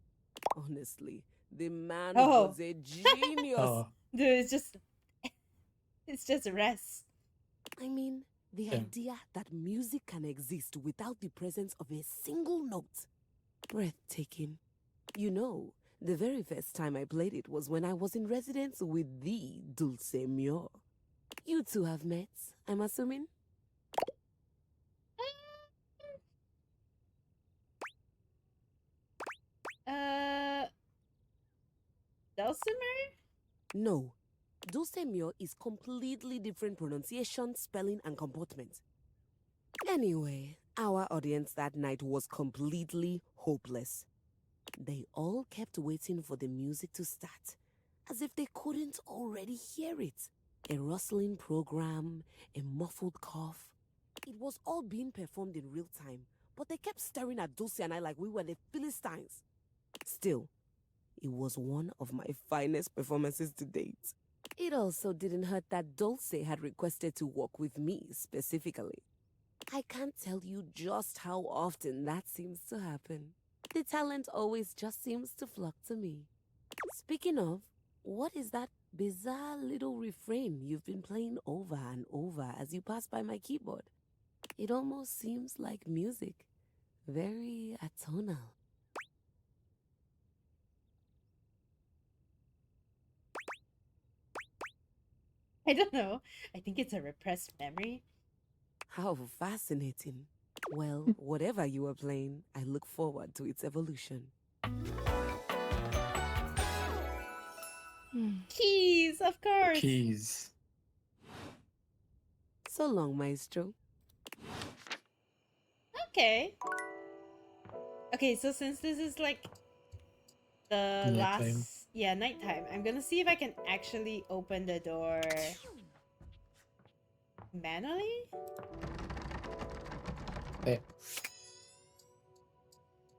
Honestly, the man was a genius. Dude, it's just rest. I mean, the idea that music can exist without the presence of a single note. Breathtaking. You know, the very first time I played it was when I was in residence with the Dulce Mio. You two have met, I'm assuming? Dulcimer? No. Dulce Mio is completely different pronunciation, spelling, and comportment. Anyway, our audience that night was completely hopeless. They all kept waiting for the music to start, as if they couldn't already hear it. A rustling program, a muffled cough. It was all being performed in real time, but they kept staring at Dulce and I like we were the Philistines. Still, it was one of my finest performances to date. It also didn't hurt that Dulce had requested to work with me specifically. I can't tell you just how often that seems to happen. The talent always just seems to flock to me. Speaking of, what is that bizarre little refrain you've been playing over and over as you pass by my keyboard? It almost seems like music. Very atonal. I don't know. I think it's a repressed memory. How fascinating. Well, whatever you are playing, I look forward to its evolution. Keys, of course. Keys. So long, Maestro. Okay. Okay, so since this is like the Nighttime. last... Yeah, nighttime. I'm gonna see if I can actually open the door manually? Hey.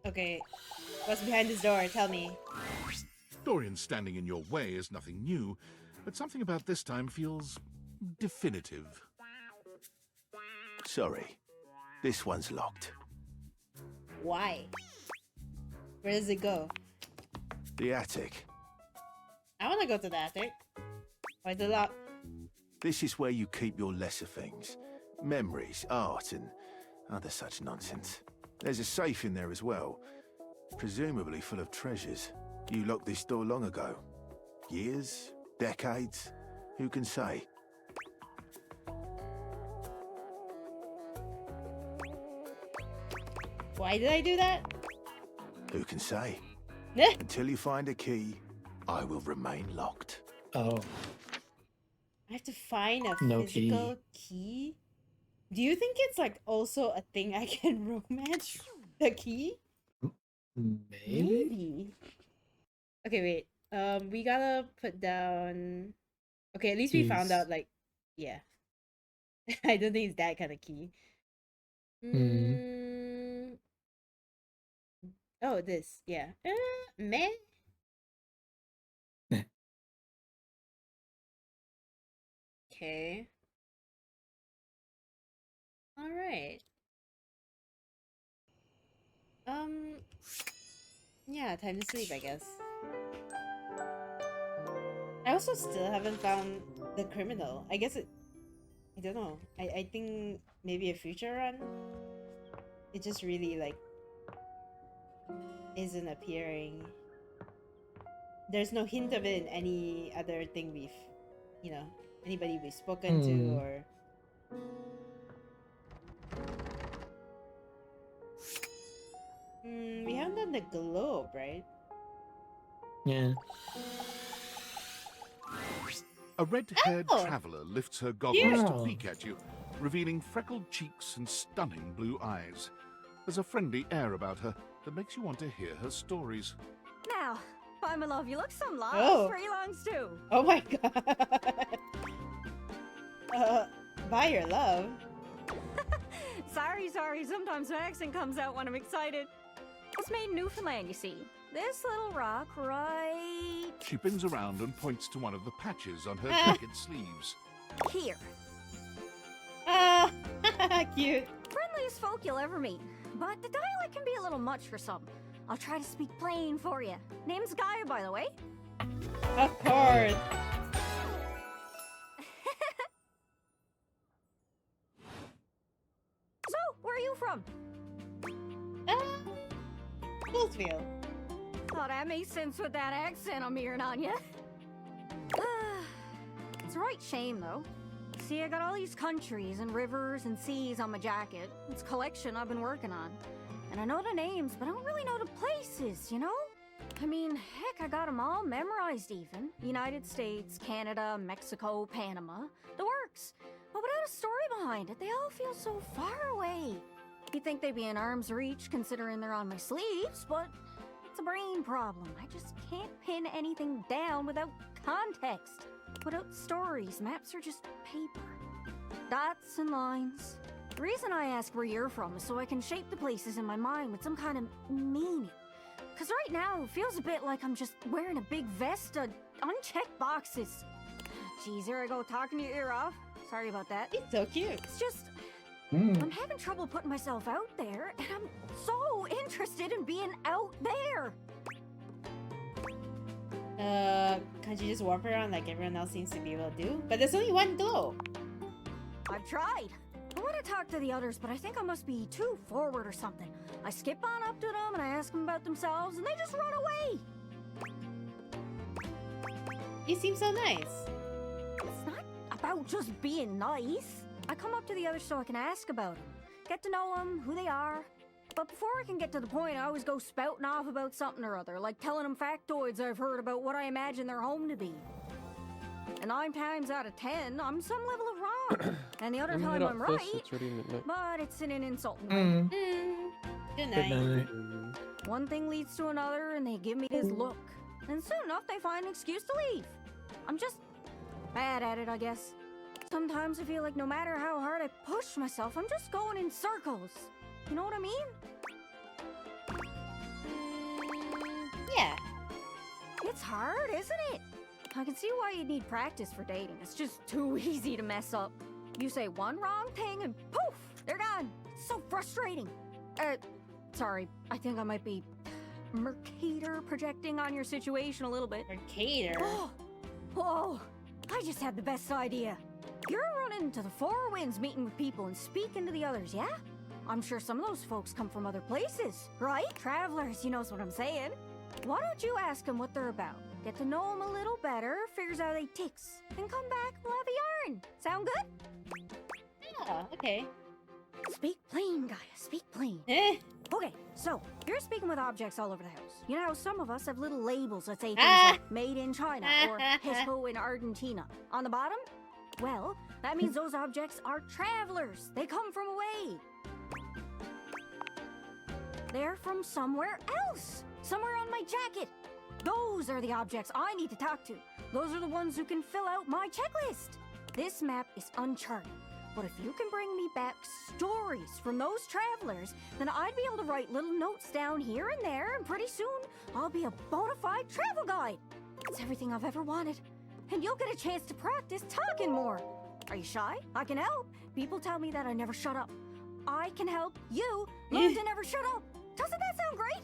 Okay. What's behind this door? Tell me. Dorian standing in your way is nothing new, but something about this time feels definitive. Sorry, this one's locked. Why? Where does it go? The attic. I wanna go to the attic. Why is it locked? This is where you keep your lesser things. Memories, art, and other such nonsense. There's a safe in there as well, presumably full of treasures. You locked this door long ago. Years? Decades? Who can say? Why did I do that? Who can say? Until you find a key, I will remain locked. Oh. I have to find a No physical key? Do you think it's like also a thing I can romance? The key? Maybe? Okay, wait. We gotta put down. Okay, at least we found Keys. out. Like, yeah. I don't think it's that kind of key. Mm. Oh, this. Yeah. Meh. Okay. All right. Yeah, time to sleep, I guess. I also still haven't found the criminal. I guess I don't know. I think maybe a future run. It just really like isn't appearing. There's no hint of it in any other thing anybody we've spoken to or. We haven't done the globe, right? Yeah. A red-haired Oh! traveler lifts her goggles to Wow. peek at you, revealing freckled cheeks and stunning blue eyes. There's a friendly air about her that makes you want to hear her stories. Now, by my love, you look some lost. Oh. Where you longs to? Oh my god. By your love. Sorry. Sometimes my accent comes out when I'm excited. It's made in Newfoundland, you see. This little rock right She bends around and points to one of the patches on her jacket sleeves. here. Cute. Friendliest folk you'll ever meet. But the dialect can be a little much for some. I'll try to speak plain for you. Name's Gaia, by the way. Of course. So, where are you from? Bullsfield. Oh, that makes sense with that accent I'm hearing on you. It's a right shame, though. See, I got all these countries and rivers and seas on my jacket. It's a collection I've been working on. And I know the names, but I don't really know the places, you know? I mean, heck, I got them all memorized even. United States, Canada, Mexico, Panama. The works. But without a story behind it, they all feel so far away. You'd think they'd be in arm's reach considering they're on my sleeves, but it's a brain problem. I just can't pin anything down without context. Without stories, maps are just paper. Dots and lines. The reason I ask where you're from is so I can shape the places in my mind with some kind of meaning. Because right now, it feels a bit like I'm just wearing a big vest of unchecked boxes. Geez, here I go talking your ear off. Sorry about that. It's so cute. It's just, I'm having trouble putting myself out there, and I'm so interested in being out there. Can't you just warp around like everyone else seems to be able to do? But there's only one globe. I've tried. I want to talk to the others, but I think I must be too forward or something. I skip on up to them and I ask them about themselves, and they just run away. You seem so nice. It's not about just being nice. I come up to the others so I can ask about them, get to know them, who they are. But before I can get to the point, I always go spouting off about something or other, like telling them factoids I've heard about what I imagine their home to be. And 9 times out of 10, I'm some level of wrong. And the other Let me time head I'm out first, right, it's already midnight. but it's in an insulting way. Good Good night. night. One thing leads to another, and they give me this look. And soon enough, they find an excuse to leave. I'm just bad at it, I guess. Sometimes I feel like no matter how hard I push myself, I'm just going in circles. You know what I mean? Yeah. It's hard, isn't it? I can see why you'd need practice for dating. It's just too easy to mess up. You say one wrong thing and poof, they're gone. It's so frustrating. Sorry, I think I might be Mercator projecting on your situation a little bit. Mercator? Whoa, I just had the best idea. You're running into the Four Winds meeting with people and speaking to the others, yeah? I'm sure some of those folks come from other places, right? Travelers, you knows what I'm saying. Why don't you ask them what they're about? Get to know them a little better, figures out they ticks, then come back, we'll have a yarn. Sound good? Yeah, okay. Speak plain, Gaia, speak plain. Okay, so you're speaking with objects all over the house. You know how some of us have little labels that say things like made in China or Hisco in Argentina. On the bottom? Well, that means those objects are travelers. They come from away. They're from somewhere else. Somewhere on my jacket. Those are the objects I need to talk to. Those are the ones who can fill out my checklist. This map is uncharted, but if you can bring me back stories from those travelers, then I'd be able to write little notes down here and there, and pretty soon I'll be a bona fide travel guide. It's everything I've ever wanted, and you'll get a chance to practice talking more. Are you shy? I can help. People tell me that I never shut up. I can help you learn to never shut up. Doesn't that sound great?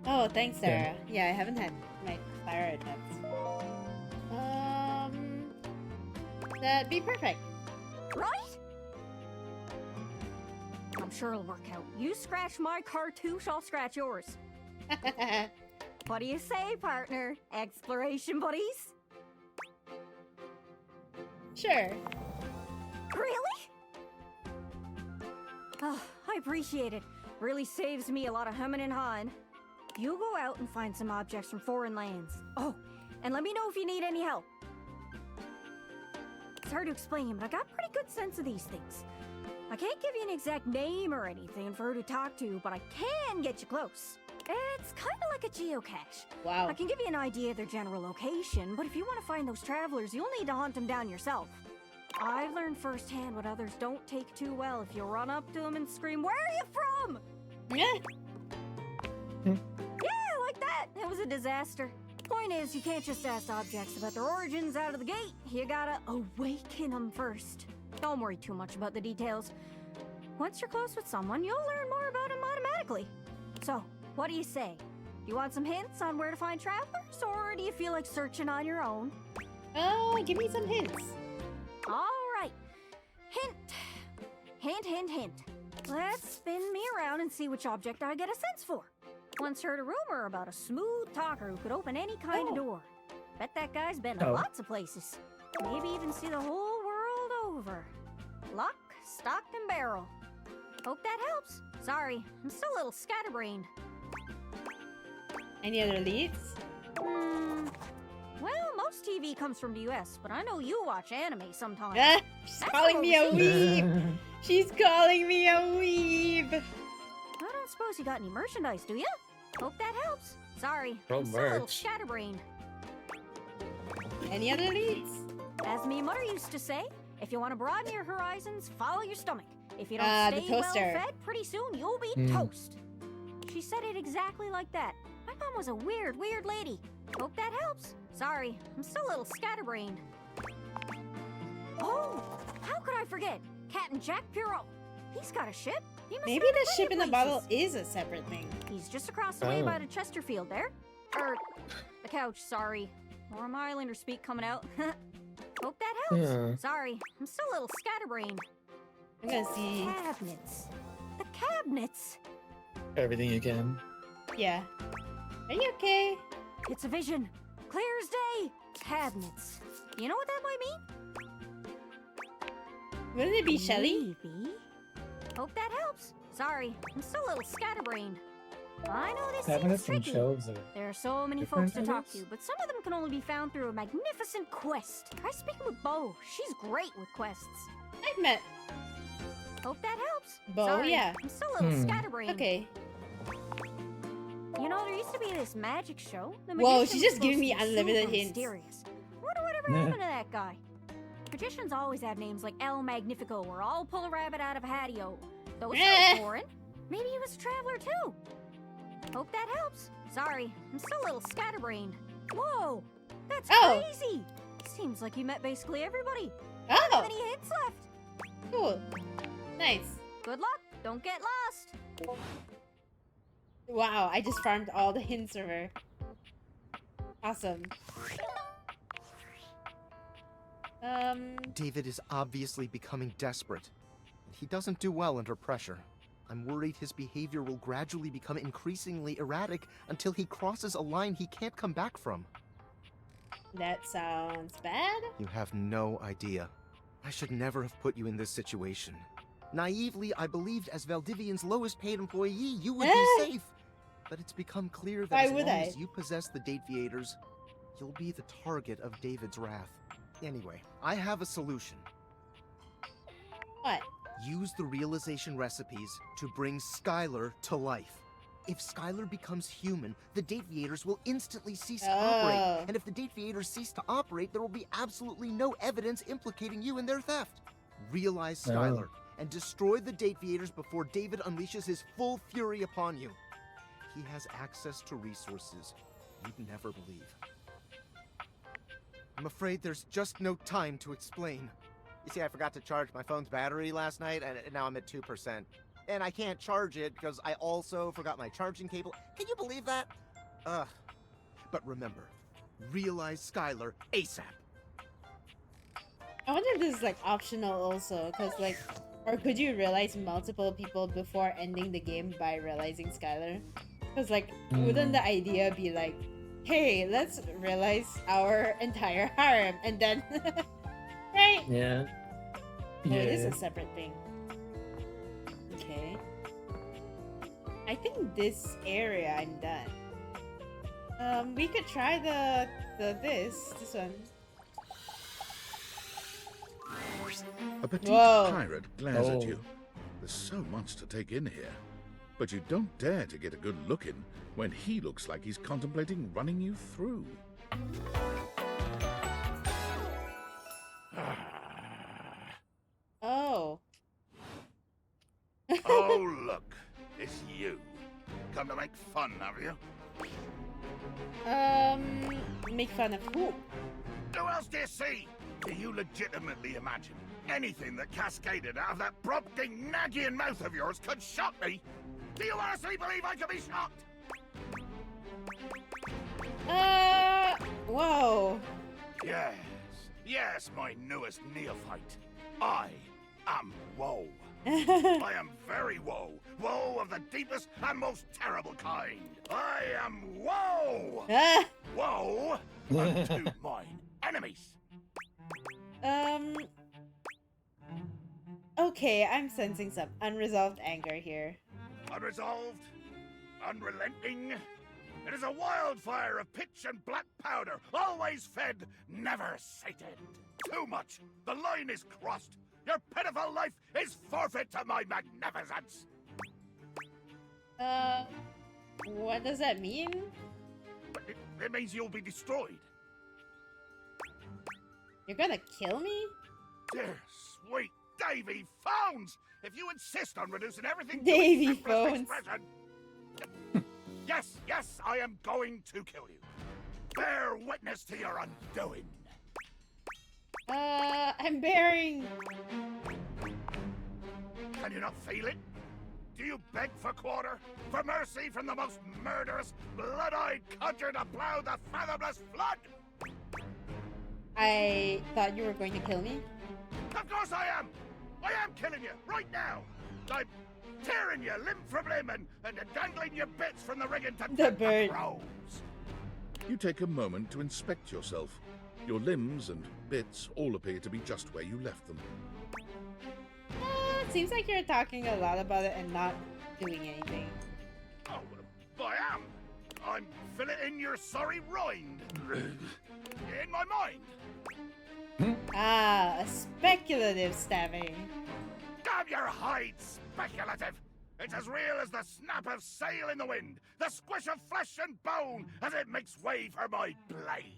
Oh, thanks, Sarah. Yeah, I haven't had my fire attempts. That'd be perfect. Right? I'm sure it'll work out. You scratch my cartouche, I'll scratch yours. What do you say, partner? Exploration buddies? Sure. Really? Oh, I appreciate it. Really saves me a lot of humming and hawing. You go out and find some objects from foreign lands. Oh, and let me know if you need any help. It's hard to explain, but I got a pretty good sense of these things. I can't give you an exact name or anything for her to talk to, but I can get you close. It's kind of like a geocache. Wow. I can give you an idea of their general location, but if you want to find those travelers, you'll need to hunt them down yourself. I've learned firsthand what others don't take too well if you run up to them and scream, "Where are you from?" Yeah, like that. It was a disaster. Point is, you can't just ask objects about their origins out of the gate. You gotta awaken them first. Don't worry too much about the details. Once you're close with someone, you'll learn more about them automatically. So, what do you say? Do you want some hints on where to find travelers, or do you feel like searching on your own? Oh, give me some hints. All right. Hint. Hint, hint, hint. Let's spin me around and see which object I get a sense for. Once heard a rumor about a smooth talker who could open any kind of door. Bet that guy's been to lots of places. Maybe even see the whole world over. Lock, stock, and barrel. Hope that helps. Sorry, I'm still a little scatterbrained. Any other leads? Well, most TV comes from the US, but I know you watch anime sometimes. She's calling me a weeb! She's calling me a weeb! I don't suppose you got any merchandise, do you? Hope that helps. Sorry, Oh, I'm still a little merch. scatterbrained. Any other leads? As me mother used to say, if you want to broaden your horizons, follow your stomach. If you don't The stay well toaster. fed, pretty soon you'll be toast. She said it exactly like that. My mom was a weird, weird lady. Hope that helps. Sorry, I'm still a little scatterbrained. Oh, how could I forget? Captain Jack Pirro. He's got a ship. He must Maybe have the plenty ship in the of bottle places. is a separate thing. He's just across the way Oh. by the Chesterfield there. The couch, sorry. More Islander speak coming out. Hope that helps. Yeah. Sorry, I'm still a little scatterbrained. I'm gonna see. Cabinets. The cabinets. Everything you can. Yeah. Are you okay? It's a vision. Clear as day. Cabinets. You know what that might mean? Wouldn't it be Shelly? Maybe. Hope that helps. Sorry, I'm still a little scatterbrained. I know this Cabinets seems and tricky. shelves are There are so many different, folks to I talk guess? to, but some of them can only be found through a magnificent quest. Try speaking with Bo. She's great with quests. I've met Hope that helps. Bo, Sorry, yeah. I'm still a little scatterbrained. Okay. You know, there used to be this magic show. The Whoa, magician she's was just supposed giving to me be unlimited super hints. mysterious. Wonder whatever happened to that guy. Magicians always have names like El Magnifico or I'll pull a rabbit out of a hatio. Those sound foreign. Maybe he was a traveler too. Hope that helps. Sorry, I'm still a little scatterbrained. Whoa, that's crazy. Seems like you met basically everybody. Don't have any hints left. Cool. Nice. Good luck. Don't get lost. Wow, I just farmed all the hints from her. Awesome. David is obviously becoming desperate. He doesn't do well under pressure. I'm worried his behavior will gradually become increasingly erratic until he crosses a line he can't come back from. That sounds bad. You have no idea. I should never have put you in this situation. Naively, I believed as Valdivian's lowest paid employee, you would be safe. But it's become clear that Why as would long I? as you possess the date viators, you'll be the target of David's wrath. Anyway, I have a solution. What? Use the realization recipes to bring Skylar to life. If Skylar becomes human, the Dateviators will instantly cease to operate. And if the Dateviators cease to operate, there will be absolutely no evidence implicating you in their theft. Realize Skylar and destroy the Dateviators before David unleashes his full fury upon you. He has access to resources you'd never believe. I'm afraid there's just no time to explain. You see, I forgot to charge my phone's battery last night, and now I'm at 2%. And I can't charge it because I also forgot my charging cable. Can you believe that? But remember, realize Skylar ASAP. I wonder if this is like optional also, because like, or could you realize multiple people before ending the game by realizing Skylar? Because like, wouldn't the idea be like, hey, let's realize our entire harem, and then, right? Yeah. Oh, it is a separate thing. Okay. I think this area I'm done. We could try this one. A petite Whoa. pirate glares at you. There's so much to take in here. But you don't dare to get a good look in when he looks like he's contemplating running you through. Oh. Oh, look. It's you. Come to make fun, have you? Make fun of who? Who else do you see? Do you legitimately imagine anything that cascaded out of that prompting, nagging mouth of yours could shock me? Do you honestly believe I could be shocked? Whoa. Yes, yes, my newest neophyte. I am woe. I am very woe. Woe of the deepest and most terrible kind. I am woe. Woe unto mine enemies. Okay, I'm sensing some unresolved anger here. Unresolved, unrelenting. It is a wildfire of pitch and black powder, always fed, never sated. Too much. The line is crossed. Your pitiful life is forfeit to my magnificence. What does that mean? It means you'll be destroyed. You're gonna kill me? Dear, sweet Davy Phones! If you insist on reducing everything Davy to its simplest Phones. expression... Yes, I am going to kill you. Bear witness to your undoing. I'm bearing. Can you not feel it? Do you beg for quarter? For mercy from the most murderous, blood-eyed conjure to plow the fathomless flood? I thought you were going to kill me. Of course I am! I am killing you, right now! I'm tearing you limb from limb and dangling your bits from the rigging to the bird. Crows. You take a moment to inspect yourself. Your limbs and bits all appear to be just where you left them. It seems like you're talking a lot about it and not doing anything. Oh, I am. I'm filleting your sorry rind. In my mind. A speculative stabbing. Damn your hide, speculative! It's as real as the snap of sail in the wind, the squish of flesh and bone as it makes way for my blade.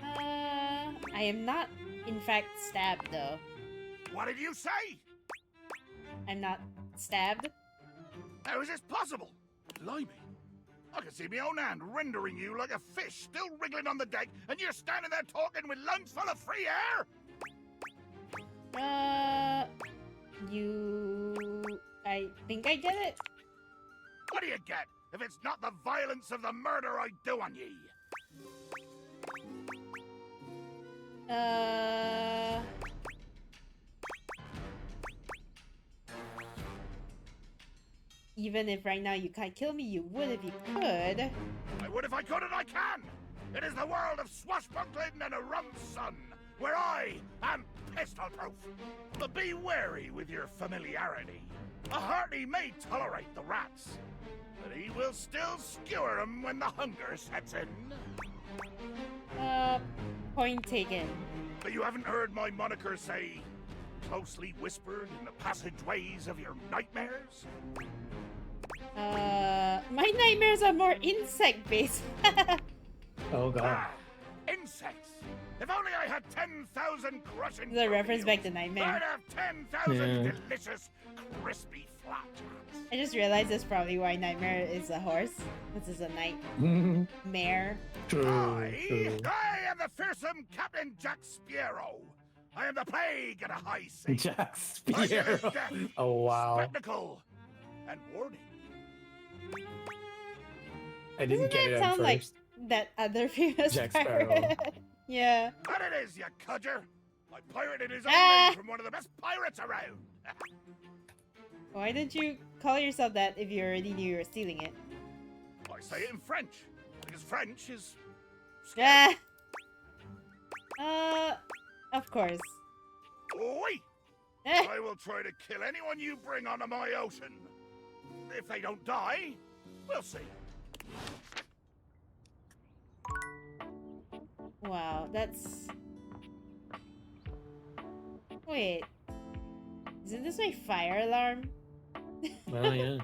I am not, in fact, stabbed, though. What did you say? I'm not stabbed? How is this possible? Blimey. I can see my own hand rendering you like a fish still wriggling on the deck, and you're standing there talking with lungs full of free air? I think I get it. What do you get if it's not the violence of the murder I do on ye? Even if right now you can't kill me, you would if you could. I would if I could, and I can! It is the world of swashbuckling and a rum sun, where I am pistol-proof. But be wary with your familiarity. A hearty may tolerate the rats, but he will still skewer them when the hunger sets in. Point taken. But you haven't heard my moniker say, closely whispered in the passageways of your nightmares? My nightmares are more insect-based. Oh god. Insects! If only I had 10,000 crushing The reference back to I'd Nightmare. have 10,000 Yeah. delicious, crispy flapjacks. I just realized that's probably why Nightmare is a horse. This is a nightmare. True, true. I am the fearsome Captain Jack Sparrow. I am the plague at a high sea. Jack I am Sparrow. death, Oh wow. spectacle, and warning. I didn't Doesn't get it that at sound first. like that other famous Jack pirate? Sparrow. Yeah. And it is, you cudger. I pirated his own Ah! name from one of the best pirates around. Why didn't you call yourself that if you already knew you were stealing it? I say it in French, because French is... Yeah. Of course. Oi! I will try to kill anyone you bring onto my ocean. If they don't die, we'll see. Wow, that's... Wait. Isn't this my fire alarm? Well, yeah.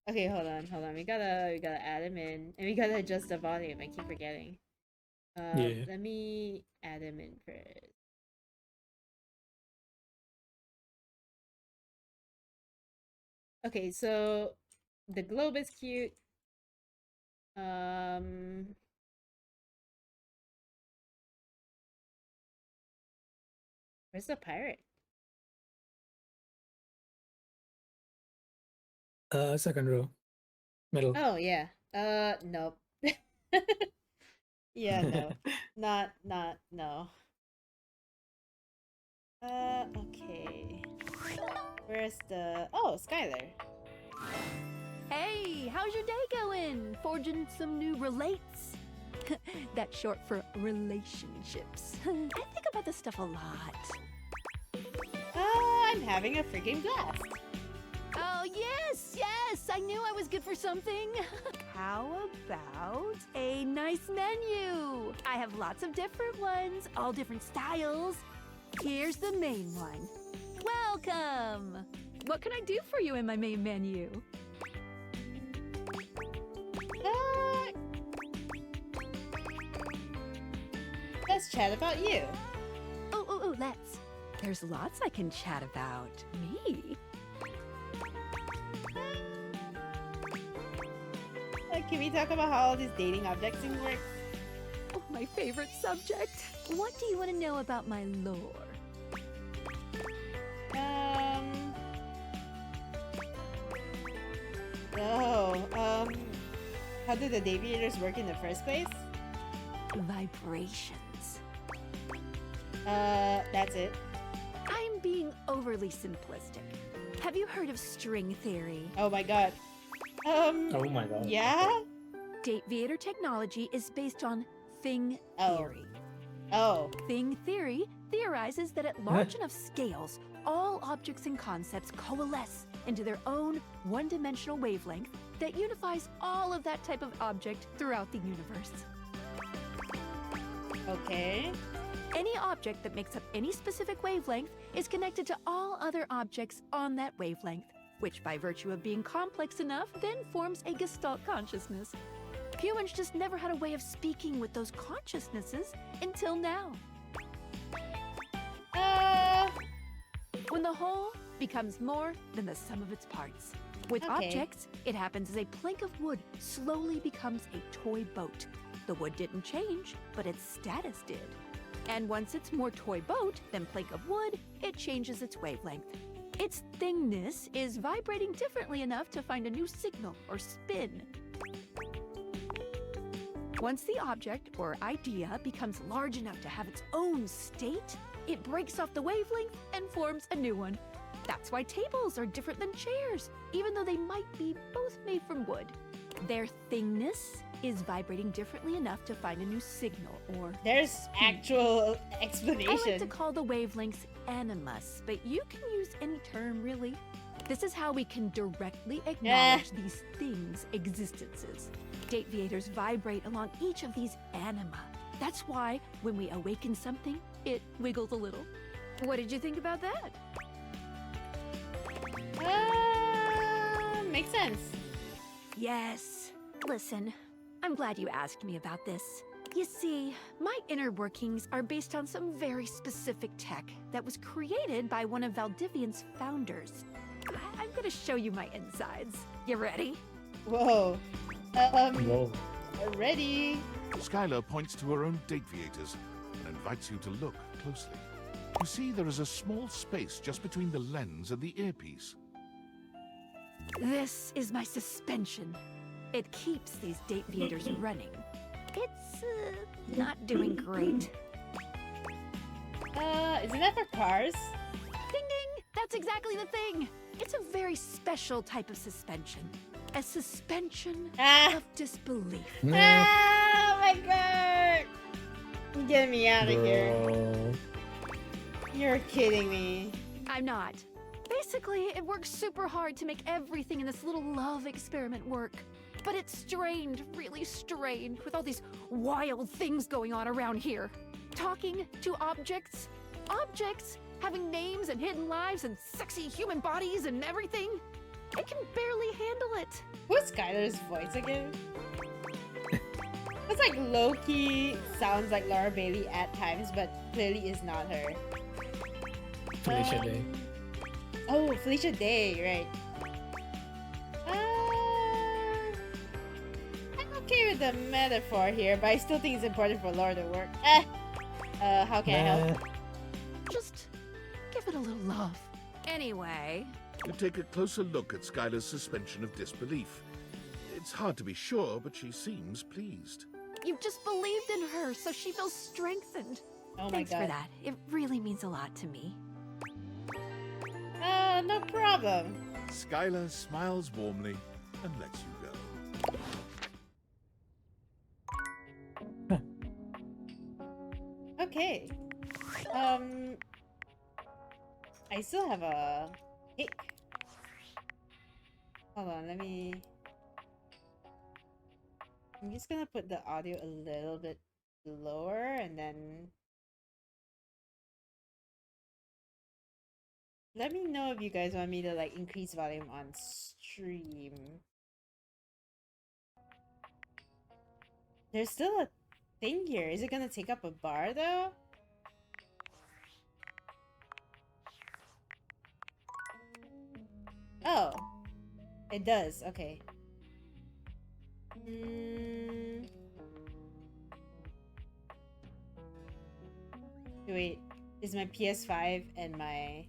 Okay, hold on. We gotta add him in. And we gotta adjust the volume. I keep forgetting. Yeah. Let me add him in first. Okay, so the globe is cute. Where's the pirate? Second row. Middle. Oh yeah. Nope. Yeah, no. No. Okay. Where's the... Oh, Skylar. Hey, how's your day going? Forging some new relates? That's short for relationships. I think about this stuff a lot. I'm having a freaking blast. Oh, yes! I knew I was good for something. How about a nice menu? I have lots of different ones, all different styles. Here's the main one. Welcome! What can I do for you in my main menu? Let's chat about you. Oh, let's. There's lots I can chat about. Me? Can we talk about how all these dating objects things work? Oh, my favorite subject. What do you want to know about my lore? How did the deviators work in the first place? Vibrations. That's it. I'm being overly simplistic. Have you heard of string theory? Oh my god. Oh my god. Yeah? Deviator technology is based on thing theory. Oh. Thing theory theorizes that at large enough scales, all objects and concepts coalesce into their own one-dimensional wavelength that unifies all of that type of object throughout the universe. Okay. Any object that makes up any specific wavelength is connected to all other objects on that wavelength, which by virtue of being complex enough then forms a Gestalt consciousness. Humans just never had a way of speaking with those consciousnesses until now. When the whole becomes more than the sum of its parts. With Okay. objects, it happens as a plank of wood slowly becomes a toy boat. The wood didn't change, but its status did. And once it's more toy boat than plank of wood, it changes its wavelength. Its thingness is vibrating differently enough to find a new signal or spin. Once the object or idea becomes large enough to have its own state, it breaks off the wavelength and forms a new one. That's why tables are different than chairs, even though they might be both made from wood. Their thingness is vibrating differently enough to find a new signal or... There's actual I explanation. like to call the wavelengths animus, but you can use any term, really. This is how we can directly acknowledge these things' existences. Deviators vibrate along each of these anima. That's why, when we awaken something, it wiggles a little. What did you think about that? makes sense. Yes. Listen, I'm glad you asked me about this. You see, my inner workings are based on some very specific tech that was created by one of Valdivian's founders. I'm gonna show you my insides. You ready? Whoa. Whoa. Ready. Skylar points to her own Dateviators and invites you to look closely. You see there is a small space just between the lens and the earpiece. This is my suspension. It keeps these Dateviators running. It's not doing great. Isn't that for cars? Ding ding! That's exactly the thing! It's a very special type of suspension. A suspension of disbelief. Oh my god! Get me out of here. You're kidding me. I'm not. Basically, it works super hard to make everything in this little love experiment work. But it's strained, really strained, with all these wild things going on around here. Talking to objects. Objects having names and hidden lives and sexy human bodies and everything. I can barely handle it. Who's Skylar's voice again? It's like low-key sounds like Laura Bailey at times, but clearly is not her. Felicia Day. Oh, Felicia Day, right. I'm okay with the metaphor here, but I still think it's important for Laura to work. How can I help? Just give it a little love. Anyway. You take a closer look at Skylar's suspension of disbelief. It's hard to be sure, but she seems pleased. You've just believed in her, so she feels strengthened. Oh my Thanks god. for that. It really means a lot to me. No problem. Skylar smiles warmly and lets you go. Okay. I still have a pick. Hold on, let me... I'm just gonna put the audio a little bit lower and then... Let me know if you guys want me to like increase volume on stream. There's still a thing here. Is it gonna take up a bar though? Oh, it does. Okay. Wait, is my PS5 and my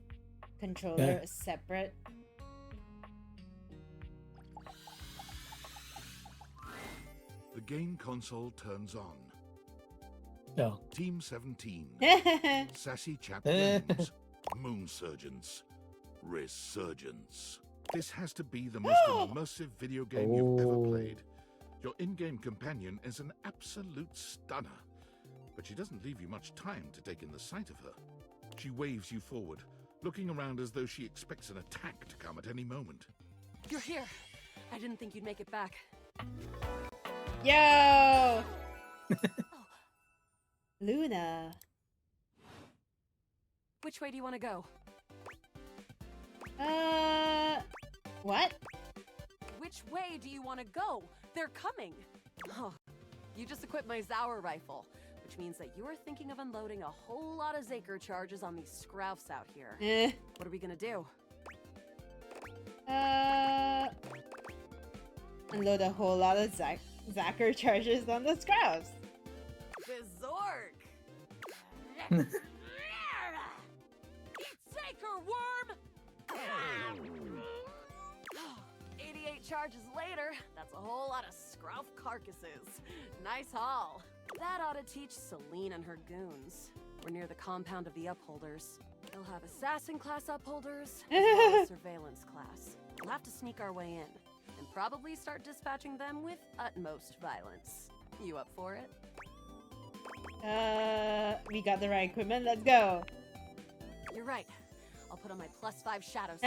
controller separate? The game console turns on. No. Team 17. Sassy Chap Games. Moon Surgeons. Resurgence. This has to be the most immersive video game you've ever played. Your in-game companion is an absolute stunner. But she doesn't leave you much time to take in the sight of her. She waves you forward, looking around as though she expects an attack to come at any moment. You're here. I didn't think you'd make it back. Yo! Luna. Which way do you want to go? What? Which way do you want to go? They're coming. Oh, you just equipped my Zauer rifle, which means that you're thinking of unloading a whole lot of Zaker charges on these scroufs out here. What are we gonna do? Unload a whole lot of Zaker charges on the scroufs. Berserk! Eat Zaker, worm! 88 charges later, that's a whole lot of scrouf carcasses. Nice haul. That ought to teach Celine and her goons. We're near the compound of the Upholders. They'll have assassin class Upholders, as well as surveillance class. We'll have to sneak our way in, and probably start dispatching them with utmost violence. You up for it? We got the right equipment, let's go. You're right. I'll put on my +5 shadows.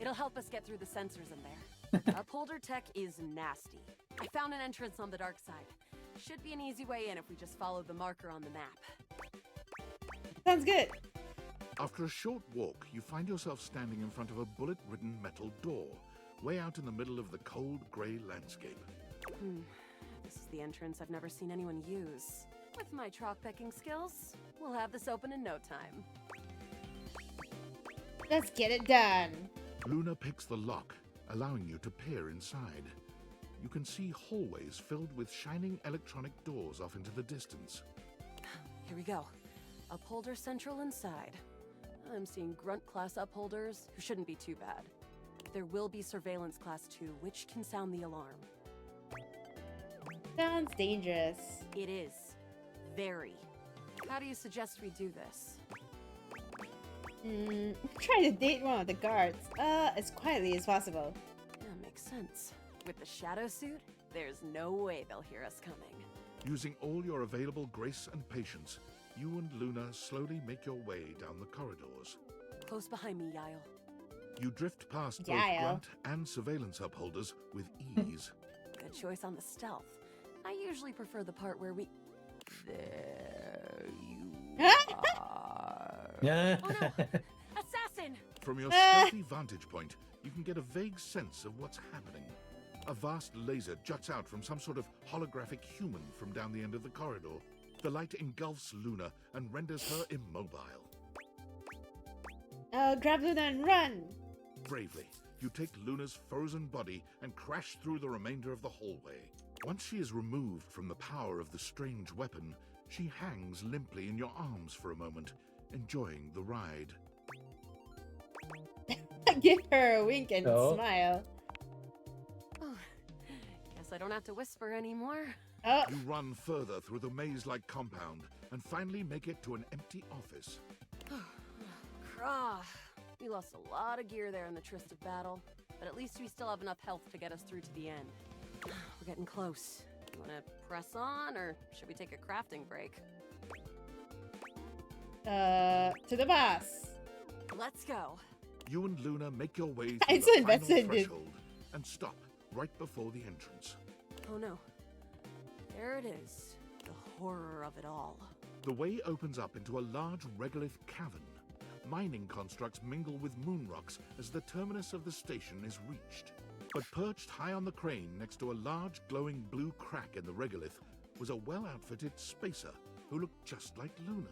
It'll help us get through the sensors in there. Upholder tech is nasty. I found an entrance on the dark side. Should be an easy way in if we just follow the marker on the map. Sounds good. After a short walk, you find yourself standing in front of a bullet-ridden metal door, way out in the middle of the cold grey landscape. This is the entrance I've never seen anyone use. With my troc pecking skills, we'll have this open in no time. Let's get it done. Luna picks the lock, allowing you to peer inside. You can see hallways filled with shining electronic doors off into the distance. Here we go. Upholder Central inside. I'm seeing Grunt class upholders who shouldn't be too bad. There will be Surveillance class 2, which can sound the alarm. Sounds dangerous. It is. Very. How do you suggest we do this? Try to date one of the guards. As quietly as possible. That makes sense. With the shadow suit, there's no way they'll hear us coming. Using all your available grace and patience, you and Luna slowly make your way down the corridors. Close behind me, Yael. You drift past both Yael. Grunt and Surveillance upholders with ease. Good choice on the stealth. I usually prefer the part where we... There you are. Yeah. Oh no! Assassin! From your stealthy vantage point, you can get a vague sense of what's happening. A vast laser juts out from some sort of holographic human from down the end of the corridor. The light engulfs Luna and renders her immobile. Grab Luna and run! Bravely, you take Luna's frozen body and crash through the remainder of the hallway. Once she is removed from the power of the strange weapon, she hangs limply in your arms for a moment, enjoying the ride. Give her a wink and Oh. smile. Oh, guess I don't have to whisper anymore. Oh, You run further through the maze-like compound and finally make it to an empty office. Krah. We lost a lot of gear there in the tryst of battle, but at least we still have enough health to get us through to the end. We're getting close. You wanna press on, or should we take a crafting break? to the boss. Let's go. You and Luna make your way I'm through so the final invested in- threshold and stop right before the entrance. Oh no. There it is. The horror of it all. The way opens up into a large regolith cavern. Mining constructs mingle with moon rocks as the terminus of the station is reached. But perched high on the crane next to a large glowing blue crack in the regolith was a well-outfitted spacer who looked just like Luna.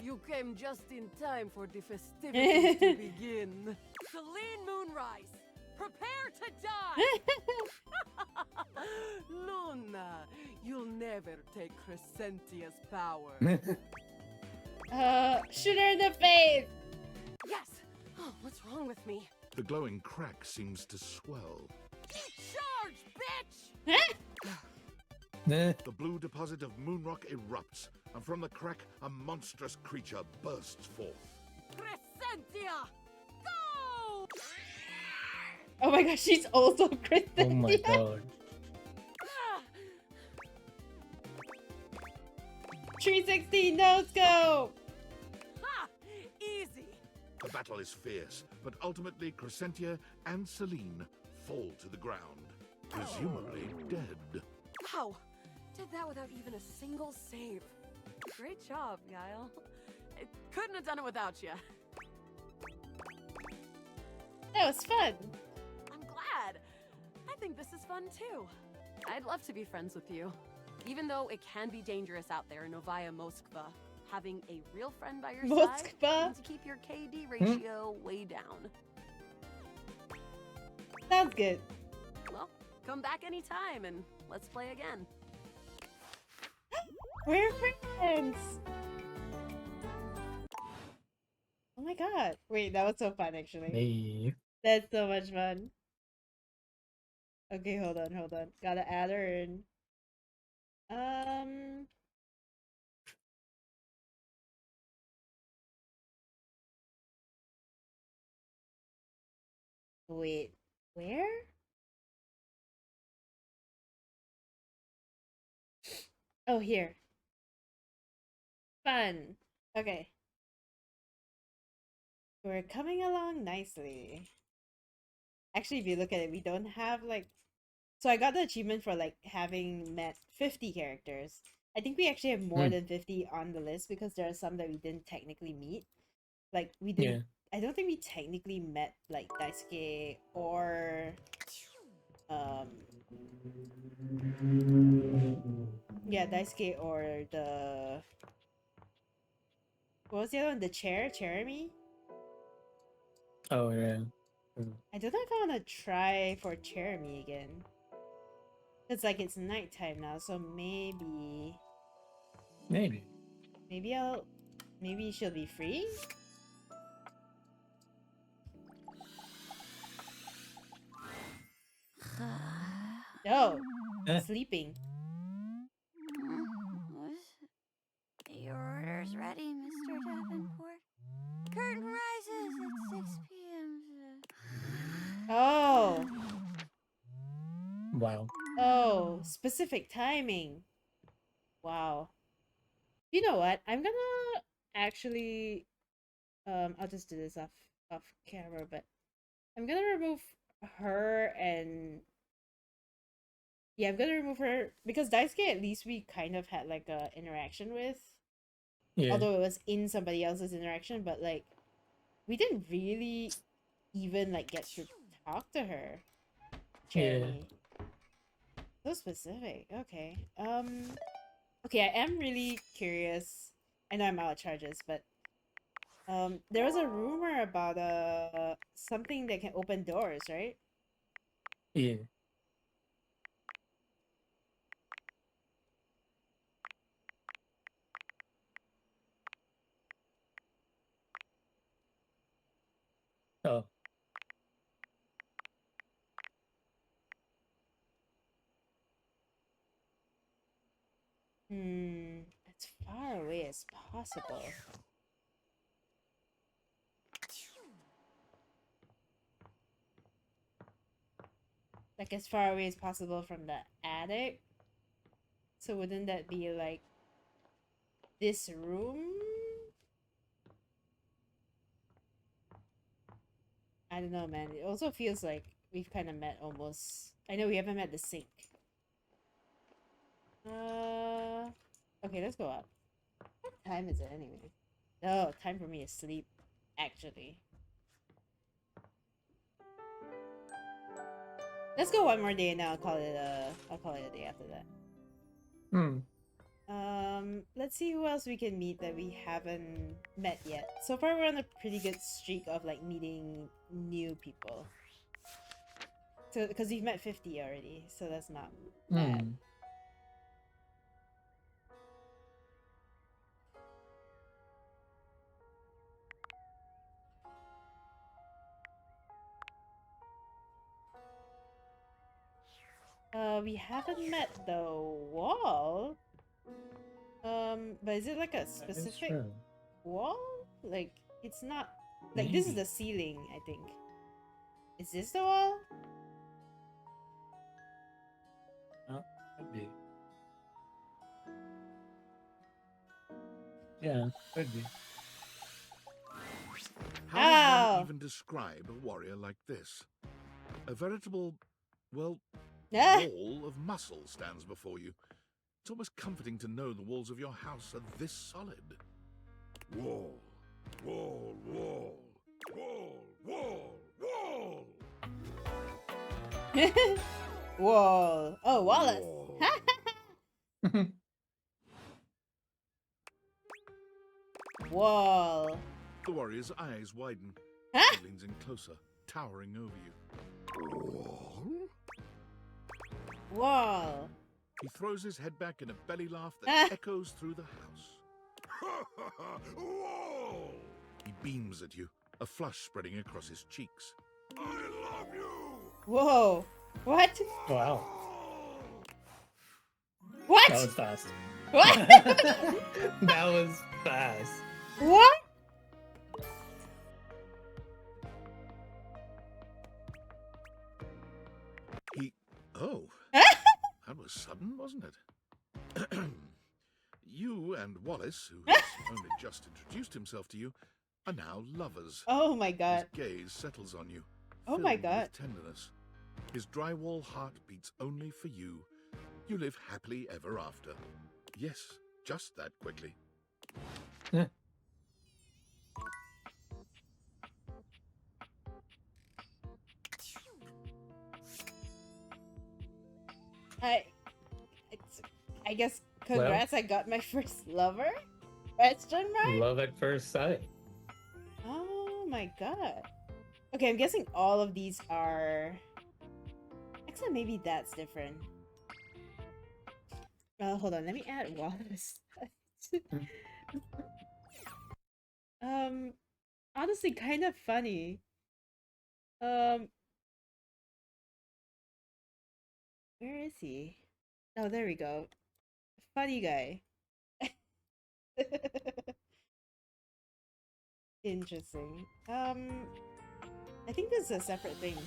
You came just in time for the festivities to begin. Celine Moonrise, prepare to die! Luna, you'll never take Crescentia's power. Shoot her in the face! Yes! Oh, what's wrong with me? The glowing crack seems to swell. Charge, bitch! The blue deposit of moonrock erupts, and from the crack, a monstrous creature bursts forth. Crescentia! Go! Oh my gosh, she's also Kristen. Oh my god. 360 no scope! Ha! Easy! The battle is fierce, but ultimately Crescentia and Celine fall to the ground, presumably dead. Wow! Did that without even a single save. Great job, Yael. I couldn't have done it without you. That was fun. I'm glad. I think this is fun too. I'd love to be friends with you. Even though it can be dangerous out there in Novaya Moskva, having a real friend by your side Moskva? means to keep your KD ratio way down. Sounds good. Well, come back anytime and let's play again. We're friends! Oh my god. Wait, that was so fun actually. Hey. That's so much fun. Okay, hold on. Gotta add her in. Wait, where? Oh, here. Fun. Okay. We're coming along nicely. Actually, if you look at it, we don't have like... So I got the achievement for like having met 50 characters. I think we actually have more than 50 on the list because there are some that we didn't technically meet. Like we didn't... I don't think we technically met like Daisuke or yeah, Daisuke or the what was the other one? The Jeremy? Oh yeah. I don't know if I want to try for Jeremy again. It's like it's nighttime now, so maybe maybe she'll be free? No, sleeping. Your order's ready, Mr. Davenport. Curtain rises at 6 p.m. Oh. Wow. Oh, specific timing. Wow. You know what? I'm gonna actually I'll just do this off camera, but I'm gonna remove her and yeah, I'm gonna remove her because Daisuke at least we kind of had like a interaction with. Yeah. Although it was in somebody else's interaction, but like we didn't really even like get to talk to her. Jeremy. So specific. Okay. Okay, I am really curious. I know I'm out of charges, but there was a rumor about something that can open doors, right? Yeah. Oh. As far away as possible. Like as far away as possible from the attic. So wouldn't that be like this room? I don't know, man. It also feels like we've kind of met almost. I know we haven't met the sink. Okay, let's go up. What time is it anyway? Oh, time for me to sleep, actually. Let's go one more day and now I'll call it a day after that. Let's see who else we can meet that we haven't met yet. So far we're on a pretty good streak of like meeting new people. So because we've met 50 already, so that's not bad. We haven't met the wall. But is it like a specific wall? Like, it's not... Like, this is the ceiling, I think. Is this the wall? Could be. Yeah, could be. How does one even describe a warrior like this? A veritable, well, wall of muscle stands before you. It's almost comforting to know the walls of your house are this solid. Wall, wall, wall, wall, wall, wall. Wall. Oh, Wallace. Wall. The warrior's eyes widen. He leans in closer, towering over you. Wall? Wall. He throws his head back in a belly laugh that echoes through the house. Wall! He beams at you, a flush spreading across his cheeks. I love you! Whoa. What? Wow. What? That was fast. What? That was fast. What? Oh. That was sudden, wasn't it? You and Wallace, who has only just introduced himself to you, are now lovers. Oh my god. His gaze settles on you. Oh my filled god. with tenderness. His drywall heart beats only for you. You live happily ever after. Yes, just that quickly. I guess congrats, I got my first lover? Question mark? Love at first sight. Oh my god. Okay, I'm guessing all of these are... Except maybe that's different. Hold on, let me add Wallace. Honestly, kind of funny. Where is he? Oh, there we go. Funny guy. Interesting. I think this is a separate thing.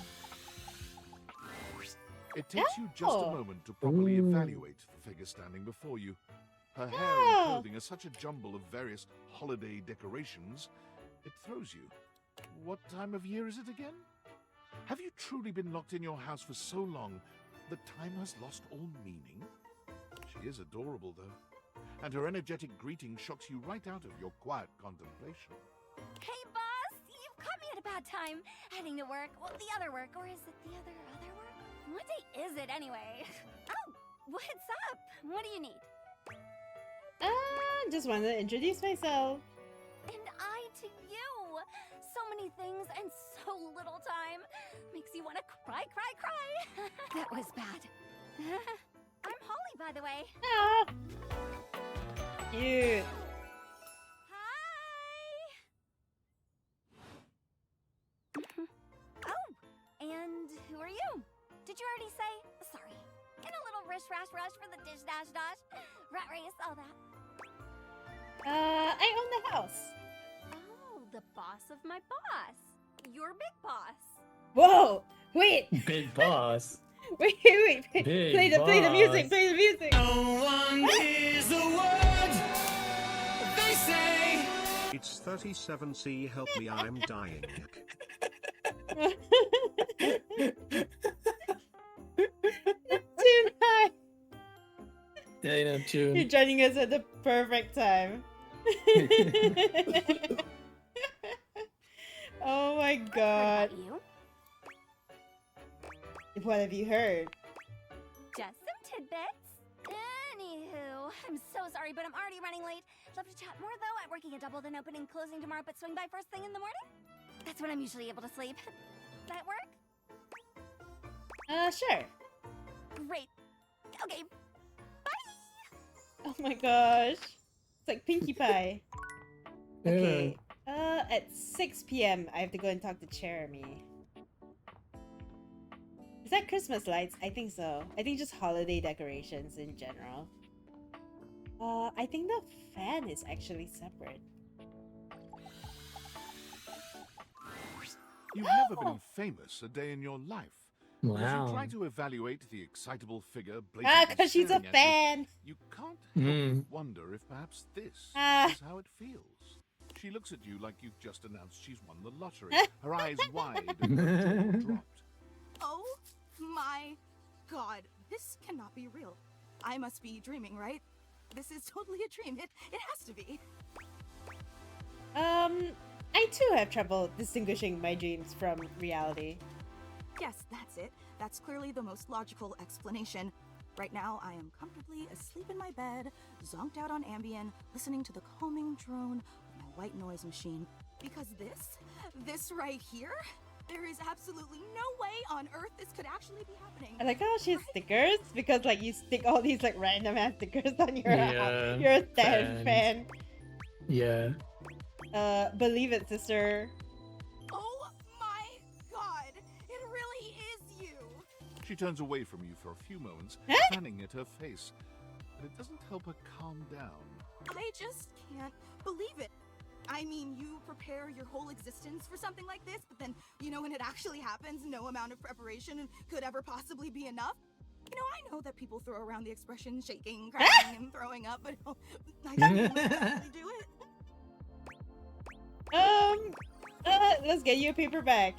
It takes you just a moment to properly evaluate the figure standing before you. Her hair and clothing are such a jumble of various holiday decorations, it throws you. What time of year is it again? Have you truly been locked in your house for so long that time has lost all meaning? She is adorable, though, and her energetic greeting shocks you right out of your quiet contemplation. Hey, boss! You've caught me at a bad time. Heading to work. Well, the other work. Or is it the other work? What day is it, anyway? Oh, what's up? What do you need? Just wanted to introduce myself. And I to you. So many things and so little time. Makes you want to cry. That was bad. I'm Holly, by the way. Ah. Cute. Oh, and who are you? Did you already say? Sorry. In a little rush for the dish dash. Rat race, all that. I own the house. Oh, the boss of my boss. Your big boss. Whoa! Wait! Big boss. Wait. Big Play the music, play the music. No one hears the words they say. It's 37C, help me, I'm dying. Tune high. Tune. You're joining us at the perfect time. Oh my god. What have you heard? Just some tidbits. Anywho, I'm so sorry, but I'm already running late. Love to chat more, though. I'm working a double, then opening and closing tomorrow, but swing by first thing in the morning. That's when I'm usually able to sleep. That work? Sure. Great. Okay. Oh my gosh. It's like Pinkie Pie. Okay. At 6 p.m. I have to go and talk to Jeremy. Is that Christmas lights? I think so. I think just holiday decorations in general. I think the fan is actually separate. You've never been famous a day in your life. As you Wow. try to evaluate the excitable figure Because she's a staring at fan. you can't help but wonder if perhaps this is how it feels. She looks at you like you've just announced she's won the lottery, her eyes wide and her jaw dropped. Oh my god, this cannot be real. I must be dreaming, right? This is totally a dream. It has to be. I too have trouble distinguishing my dreams from reality. Yes, that's it. That's clearly the most logical explanation. Right now, I am comfortably asleep in my bed, zonked out on Ambien, listening to the calming drone of my white noise machine. Because this right here, there is absolutely no way on earth this could actually be happening. I like how she has stickers because like you stick all these like random ass stickers on your Yeah, you're a Stan fan. Yeah. Believe it, sister. Oh my god, it really is you. She turns away from you for a few moments, fanning at her face, but it doesn't help her calm down. I just can't believe it. I mean, you prepare your whole existence for something like this, but then, you know, when it actually happens, no amount of preparation could ever possibly be enough. You know, I know that people throw around the expression shaking, crying, and throwing up, but I can't really do it. Let's get you a paper bag.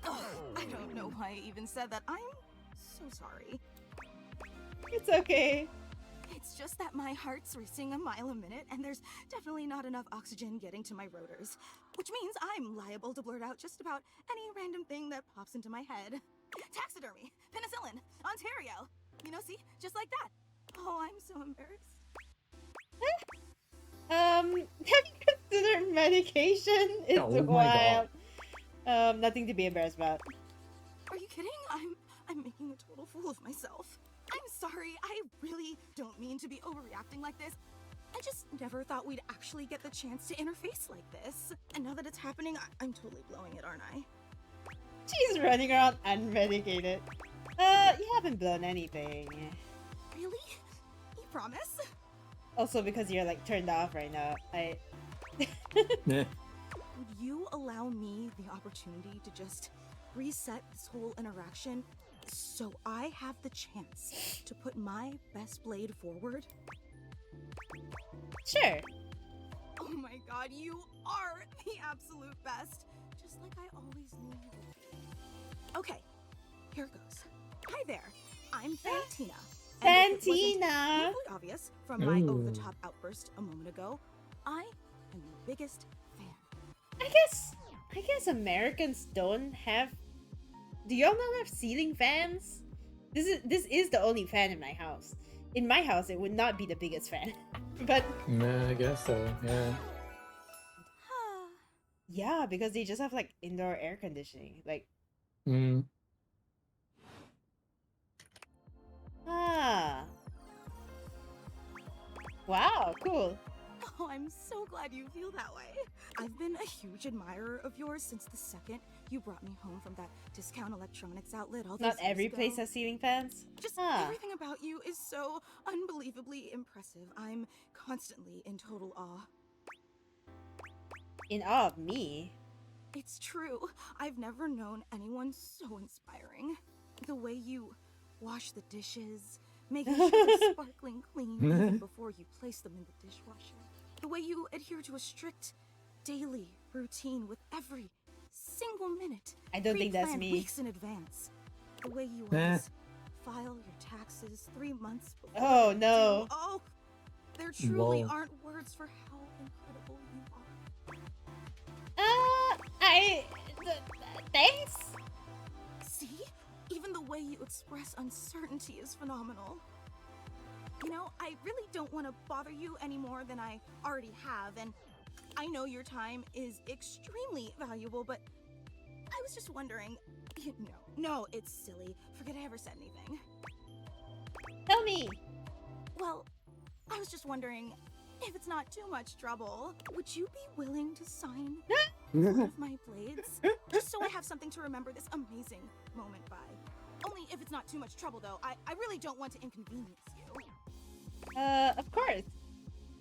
Ugh, I don't know why I even said that. I'm so sorry. It's okay. It's just that my heart's racing a mile a minute, and there's definitely not enough oxygen getting to my rotors. Which means I'm liable to blurt out just about any random thing that pops into my head. Taxidermy, penicillin, Ontario. You know, see? Just like that. Oh, I'm so embarrassed. Have you considered medication? It's Oh my wild. Nothing to be embarrassed about. Are you kidding? I'm making a total fool of myself. I'm sorry. I really don't mean to be overreacting like this. I just never thought we'd actually get the chance to interface like this. And now that it's happening, I'm totally blowing it, aren't I? She's running around unmedicated. You haven't blown anything. Really? You promise? Also because you're like turned off right now. Would you allow me the opportunity to just reset this whole interaction so I have the chance to put my best blade forward? Sure. Oh my god, you are the absolute best. Just like I always knew you would be. Okay, here goes. Hi there, I'm Fantina. And if it wasn't Fantina! painfully obvious from my over-the-top outburst a moment ago, I am the biggest fan. I guess Americans don't have. Do y'all not have ceiling fans? This is the only fan in my house. In my house, it would not be the biggest fan, but Nah, I guess so. Yeah. yeah, because they just have like indoor air conditioning. Like, Mm. wow, cool. Oh, I'm so glad you feel that way. I've been a huge admirer of yours since the second you brought me home from that discount electronics outlet all those Not every years ago. place has ceiling fans. Just everything about you is so unbelievably impressive. I'm constantly in total awe. In awe of me. It's true. I've never known anyone so inspiring. The way you wash the dishes, making sure they're sparkling clean even before you place them in the dishwasher. The way you adhere to a strict daily routine with every single minute. I don't think that's pre-planned me. Weeks in advance. The way you always file your taxes 3 months before. Oh, they're no. due. Oh, there truly Whoa. aren't words for how incredible you are. Thanks? See? Even the way you express uncertainty is phenomenal. You know, I really don't want to bother you any more than I already have, and I know your time is extremely valuable, but I was just wondering. No, it's silly. Forget I ever said anything. Tell me. Well, I was just wondering, if it's not too much trouble, would you be willing to sign one of my blades? Just so I have something to remember this amazing moment by. Only if it's not too much trouble, though. I really don't want to inconvenience you. Of course.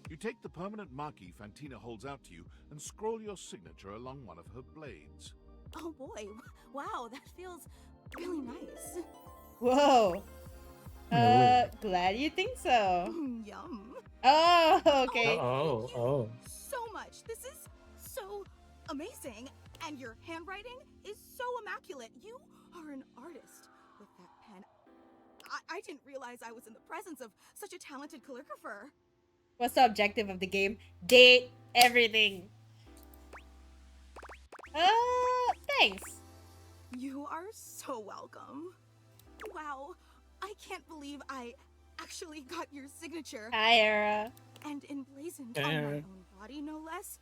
You take the permanent marquee Fantina holds out to you and scroll your signature along one of her blades. Oh boy, wow, that feels really nice. Whoa. Glad you think so. Yum. Oh, okay. Oh. So much. This is so amazing. And your handwriting is so immaculate. You are an artist with that pen. I didn't realize I was in the presence of such a talented calligrapher. What's the objective of the game? Date everything. Thanks. You are so welcome. Wow, I can't believe I actually got your signature. Hi, Era. And emblazoned on my own body, no less.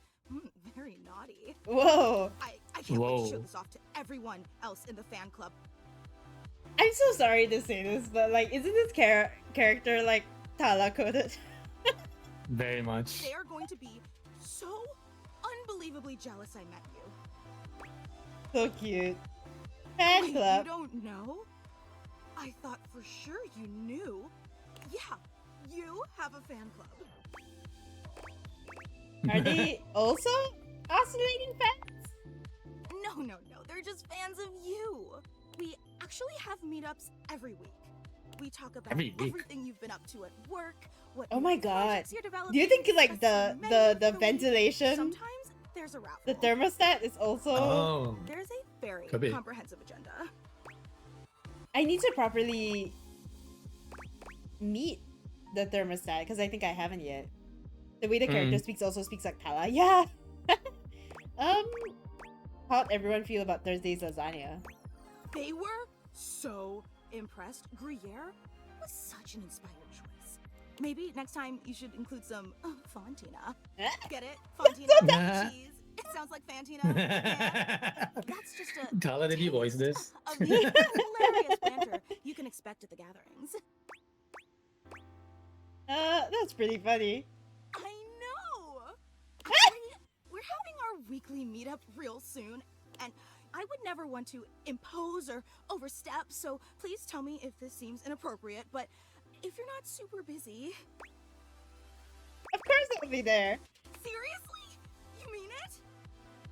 Very naughty. Whoa. I can't wait to show this off to everyone else in the fan club. I'm so sorry to say this, but like, isn't this character like Tala coded? Very much. They are going to be so unbelievably jealous I met you. So cute. Fan Wait, club. You don't know? I thought for sure you knew. Yeah, you have a fan club. Are they also oscillating fans? No, they're just fans of you. We actually have meetups every week. We talk about Every week? everything you've been up to at work. What Oh new my god. projects you're developing, Do you think like discuss the menu for week. ventilation, Sometimes there's a raffle. the thermostat is also Oh. There's a very Could be. comprehensive agenda. I need to properly meet the thermostat because I think I haven't yet. The way the character speaks also speaks like Tala. Yeah. How'd everyone feel about Thursday's lasagna? They were so impressed. Gruyere was such an inspired choice. Maybe next time you should include some Fontina. Get it? Fontina cheese. It sounds like Fantina. Yeah. That's just a Tala, did you voice this? of the hilarious banter you can expect at the gatherings. That's pretty funny. I know! I mean, we're having our weekly meetup real soon, and I would never want to impose or overstep, so please tell me if this seems inappropriate, but if you're not super busy... Of course I'll be there. Seriously? You mean it?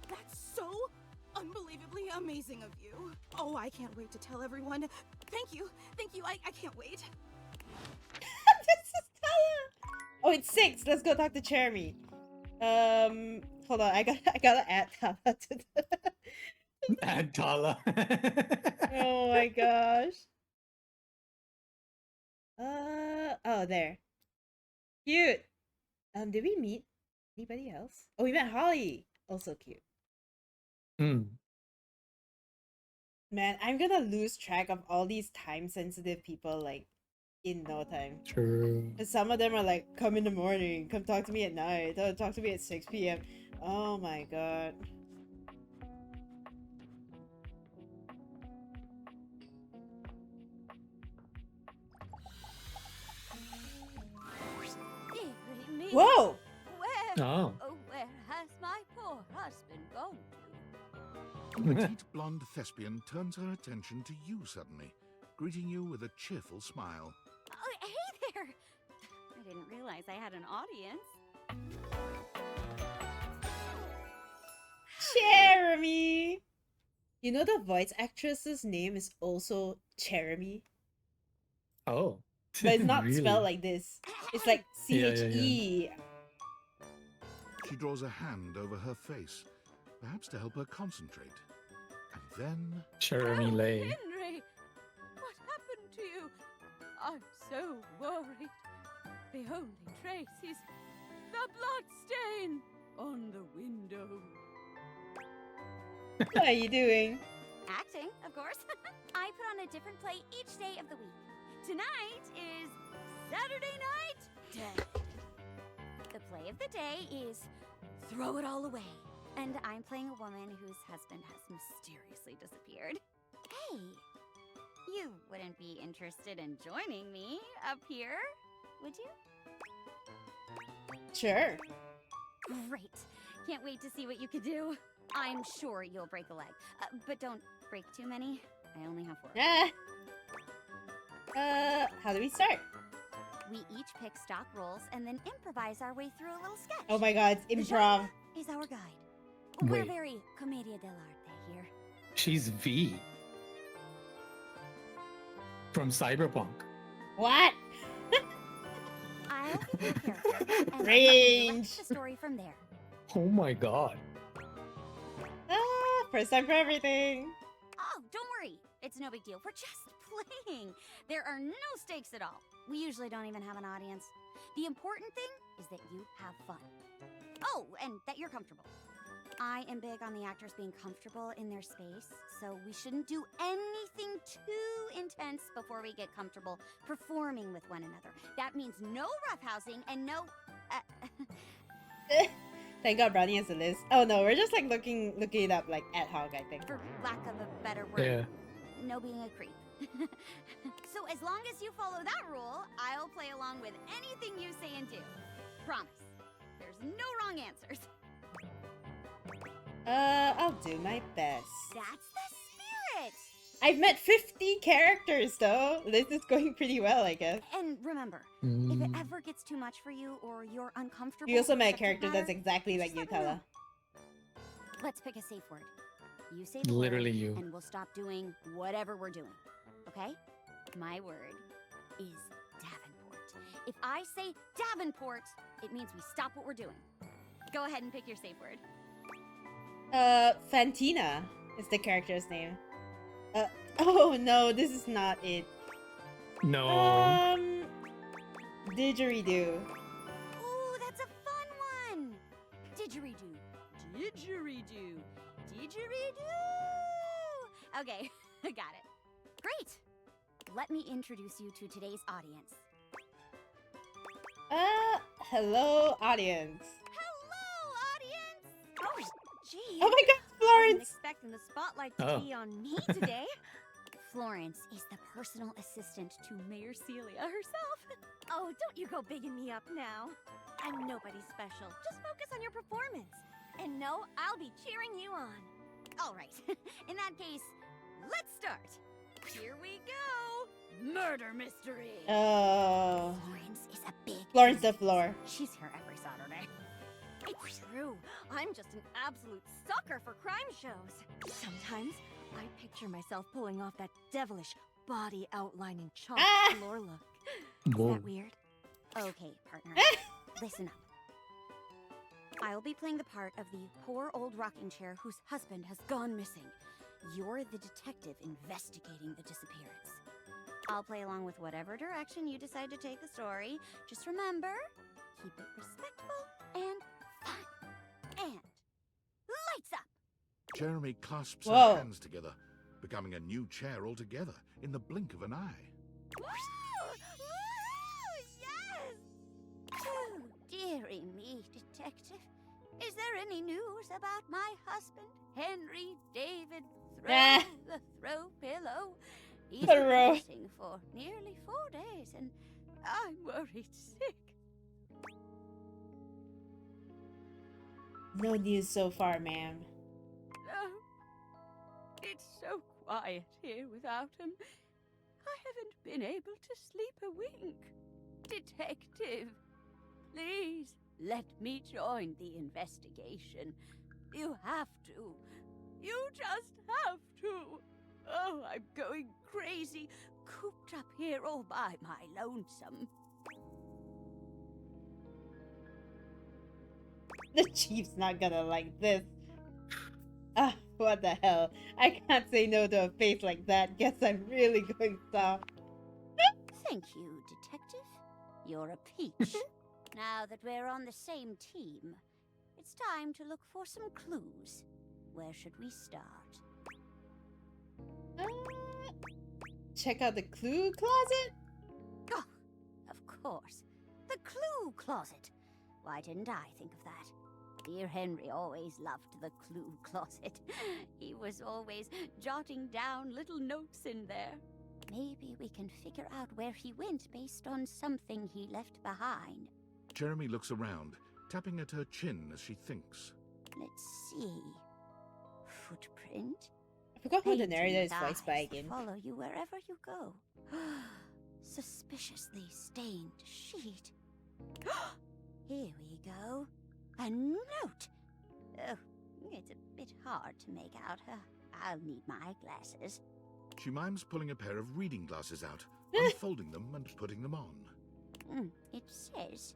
That's so unbelievably amazing of you. Oh, I can't wait to tell everyone. Thank you. Thank you. I can't wait. This is Tala. Oh, it's 6. Let's go talk to Jeremy. Hold on. I gotta add Tala to the... Add Tala. Oh my gosh. Oh, there. Cute. Did we meet anybody else? Oh, we met Holly. Also cute. Man, I'm gonna lose track of all these time-sensitive people, like, in no time. True. Cause some of them are like, come in the morning, come talk to me at night, talk to me at 6 p.m. Oh my god. Whoa! Where, Oh. where has my poor husband gone A petite blonde thespian turns her attention to you suddenly, greeting you with a cheerful smile. Oh, hey there! I didn't realize I had an audience. Jeremy! You know the voice actress's name is also Jeremy? Oh. But it's not Really? spelled like this. It's like Yeah, yeah, C-H-E. She draws a hand over her face, perhaps to help her concentrate. And then... Jeremy Lay. Henry! What happened to you? I'm so worried. The only trace is the blood stain on the window. What are you doing? Acting, of course. I put on a different play each day of the week. Tonight is Saturday Night Day. The play of the day is Throw It All Away. And I'm playing a woman whose husband has mysteriously disappeared. Hey, you wouldn't be interested in joining me up here, would you? Sure. Great. Can't wait to see what you could do. I'm sure you'll break a leg. But don't break too many. I only have 4. How do we start? We each pick stock roles and then improvise our way through a little sketch. Oh my god, it's improv. The genre is our guide. We're Wait. very commedia dell'arte here. She's V. From Cyberpunk. What? I'll be your character and Range. the story from there. Oh my god. First time for everything. Oh, don't worry. It's no big deal. We're just playing. There are no stakes at all. We usually don't even have an audience. The important thing is that you have fun. Oh, and that you're comfortable. I am big on the actors being comfortable in their space, so we shouldn't do anything too intense before we get comfortable performing with one another. That means no roughhousing and no... Thank god Brownie has a list. Oh no, we're just like looking it up like ad hoc, I think. For lack of a better word, Yeah. no being a creep. So as long as you follow that rule, I'll play along with anything you say and do. Promise. There's no wrong answers. I'll do my best. That's the spirit! I've met 50 characters though. This is going pretty well, I guess. And remember, if it ever gets too much for you or you're uncomfortable... You also met a subject character that's matter, exactly like just you, let me know. Tala. Let's pick a safe word. You say the Literally word, you. and we'll stop doing whatever we're doing. Okay? My word is Davenport. If I say Davenport, it means we stop what we're doing. Go ahead and pick your safe word. Fantina is the character's name. Oh no, this is not it. No. Didgeridoo. Ooh, that's a fun one! Didgeridoo. Didgeridoo. Didgeridoo! Okay, got it. Great! let me introduce you to today's audience. Hello, audience. Hello, audience! Oh, gee. Oh my God, I wasn't Florence! expecting the spotlight to be on me today. Florence is the personal assistant to Mayor Celia herself. Oh, don't you go bigging me up now. I'm nobody special. Just focus on your performance. And no, I'll be cheering you on. All right. In that case, let's start. Here we go. Murder mystery. Oh. Florence is a big... Florence the floor. She's here every Saturday. It's true. I'm just an absolute sucker for crime shows. Sometimes I picture myself pulling off that devilish body outlining chalk floor look. Is that weird? Okay, partner. Listen up. I'll be playing the part of the poor old rocking chair whose husband has gone missing. You're the detective investigating the disappearance. I'll play along with whatever direction you decide to take the story. Just remember, keep it respectful and fun. And lights up! Jeremy clasps Whoa. her hands together, becoming a new chair altogether in the blink of an eye. Woo! Yes! Oh, dearie me, detective. Is there any news about my husband, Henry David Throw, the throw pillow? He's been missing for nearly 4 days, and I'm worried sick. No news so far, ma'am. No. It's so quiet here without him. I haven't been able to sleep a wink. Detective, please let me join the investigation. You have to. You just have to. Oh, I'm going crazy, cooped up here all by my lonesome. The chief's not gonna like this. Ah, what the hell? I can't say no to a face like that. Guess I'm really going soft. Thank you, detective. You're a peach. Now that we're on the same team, it's time to look for some clues. Where should we start? Check out the clue closet? Oh, of course. The clue closet. Why didn't I think of that? Dear Henry always loved the clue closet. He was always jotting down little notes in there. Maybe we can figure out where he went based on something he left behind. Jeremy looks around, tapping at her chin as she thinks. Let's see. Footprint? I forgot who the Painting narrator is with voiced by eyes that again. follow you wherever you go. Suspiciously stained sheet. Here we go. A note. Oh, it's a bit hard to make out. I'll need my glasses. She mimes pulling a pair of reading glasses out, unfolding them and putting them on. It says,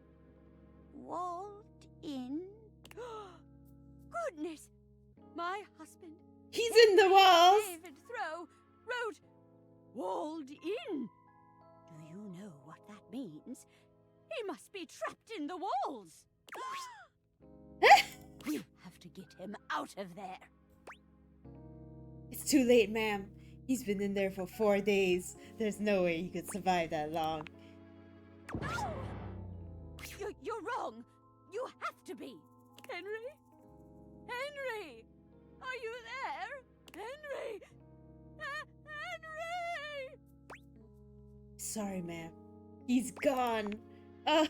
walled in. Goodness! My husband. He's in the walls! David Throw wrote, walled in. Do you know what that means? He must be trapped in the walls. We'll have to get him out of there. It's too late, ma'am. He's been in there for 4 days. There's no way he could survive that long. You're wrong. You have to be. Henry? Henry! Are you there? Henry! Henry! Sorry, ma'am. He's gone. No.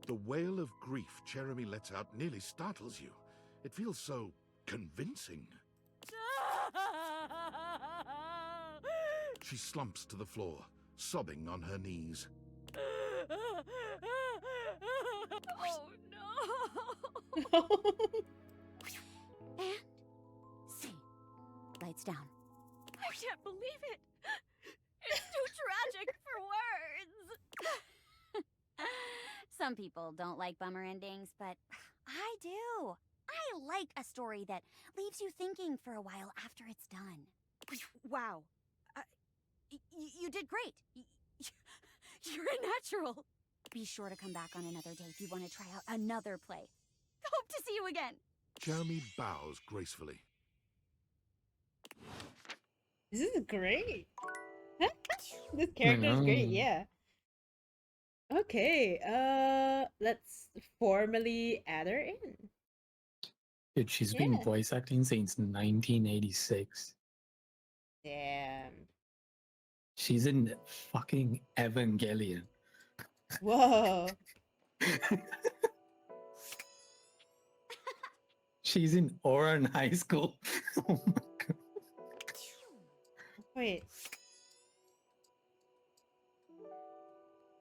The wail of grief Jeremy lets out nearly startles you. It feels so convincing. She slumps to the floor, sobbing on her knees. Oh no! And see. Lights down. I can't believe it. It's too tragic for words. Some people don't like bummer endings, but I do. I like a story that leaves you thinking for a while after it's done. Wow. You did great. You're a natural. Be sure to come back on another day if you want to try out another play. Hope to see you again. Jeremy bows gracefully. This is great. This character is great, yeah. Okay, let's formally add her in. Dude, she's been voice acting since 1986. Damn. She's in fucking Evangelion. Whoa. She's in Oran High School. Oh my god. Wait.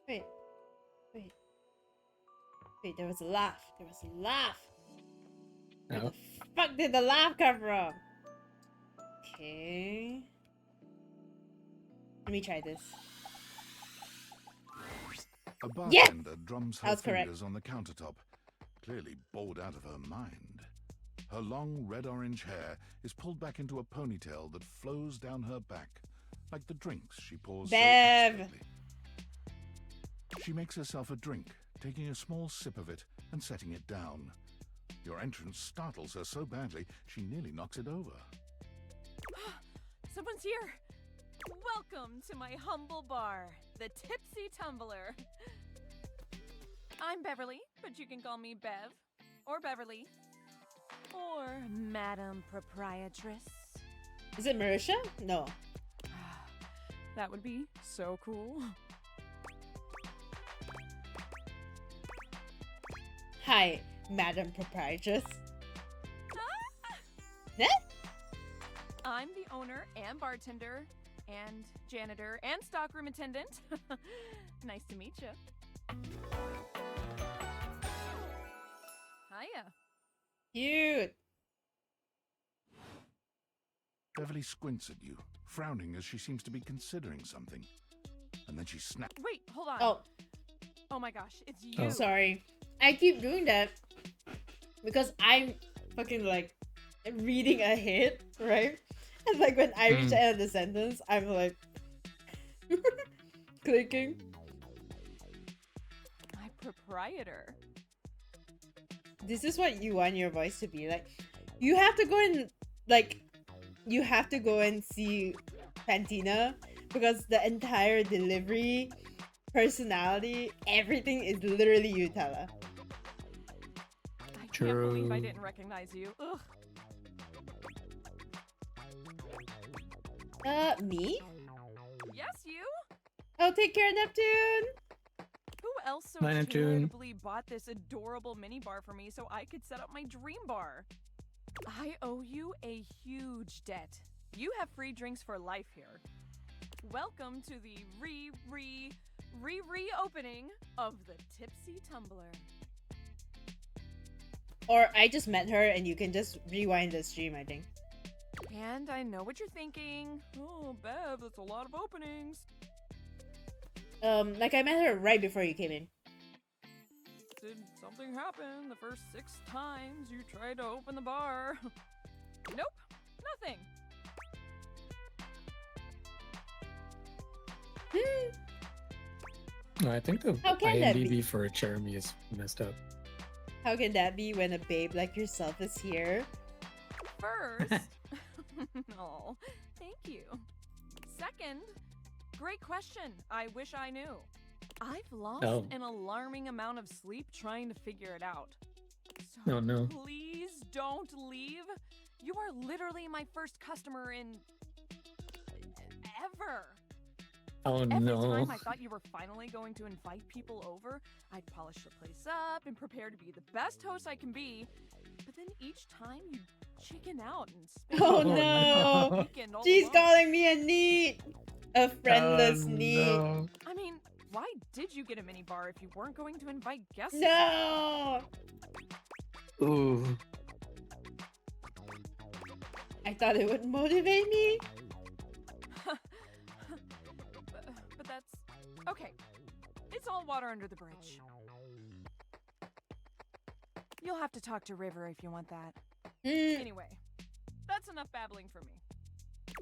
Wait. Wait. Wait, there was a laugh. There was a laugh. Where the fuck did the laugh come from? Okay. Let me try this. A bartender drums her That's correct. fingers on the countertop, clearly bored out of her mind. Her long red-orange hair is pulled back into a ponytail that flows down her back, like the drinks she pours so Bev. expertly. She makes herself a drink, taking a small sip of it and setting it down. Your entrance startles her so badly, she nearly knocks it over. Someone's here. Welcome to my humble bar, the Tipsy Tumbler. I'm Beverly, but you can call me Bev, or Beverly, or Madam Proprietress. Is it Marisha? No. That would be so cool. Hi, Madam Proprietress. I'm the owner and bartender and janitor and stockroom attendant. Nice to meet you. Hiya. Cute. Beverly squints at you, frowning as she seems to be considering something. And then she snaps. Wait, hold on. Oh. Oh my gosh, it's you. I'm sorry. I keep doing that because I'm fucking like reading ahead, right? And like when I reach the end of the sentence, I'm like clicking. My proprietor. This is what you want your voice to be like. You have to go and like, you have to go and see Fantina because the entire delivery, personality, everything is literally you, Tala. I can't believe I didn't recognize you. Ugh. Me? Yes, you? Oh, take care, Neptune! Who else so Bye, Neptune. charitably bought this adorable mini bar for me so I could set up my dream bar? I owe you a huge debt. You have free drinks for life here. Welcome to the reopening of the Tipsy Tumbler. Or I just met her and you can just rewind the stream, I think. And I know what you're thinking. Oh, Bev, that's a lot of openings. Like I met her right before you came in. Did something happen the first 6 times you tried to open the bar? Nope, nothing. No, I think the How can that be? IMDb for Jeremy is messed up. How can that be when a babe like yourself is here? First, oh, thank you. Second, great question. I wish I knew. I've lost an alarming amount of sleep trying to figure it out. So Oh, no. please don't leave. You are literally my first customer in ever. Oh Every no. time I thought you were finally going to invite people over, I'd polish the place up and prepare to be the best host I can be. But then each time you chicken out and spend Oh the no! weekend all She's alone. calling me a neat! A friendless neat. no. I mean, why did you get a mini bar if you weren't going to invite guests? No! Ooh. I thought it would motivate me. But that's okay. It's all water under the bridge. You'll have to talk to River if you want that. Anyway, that's enough babbling for me.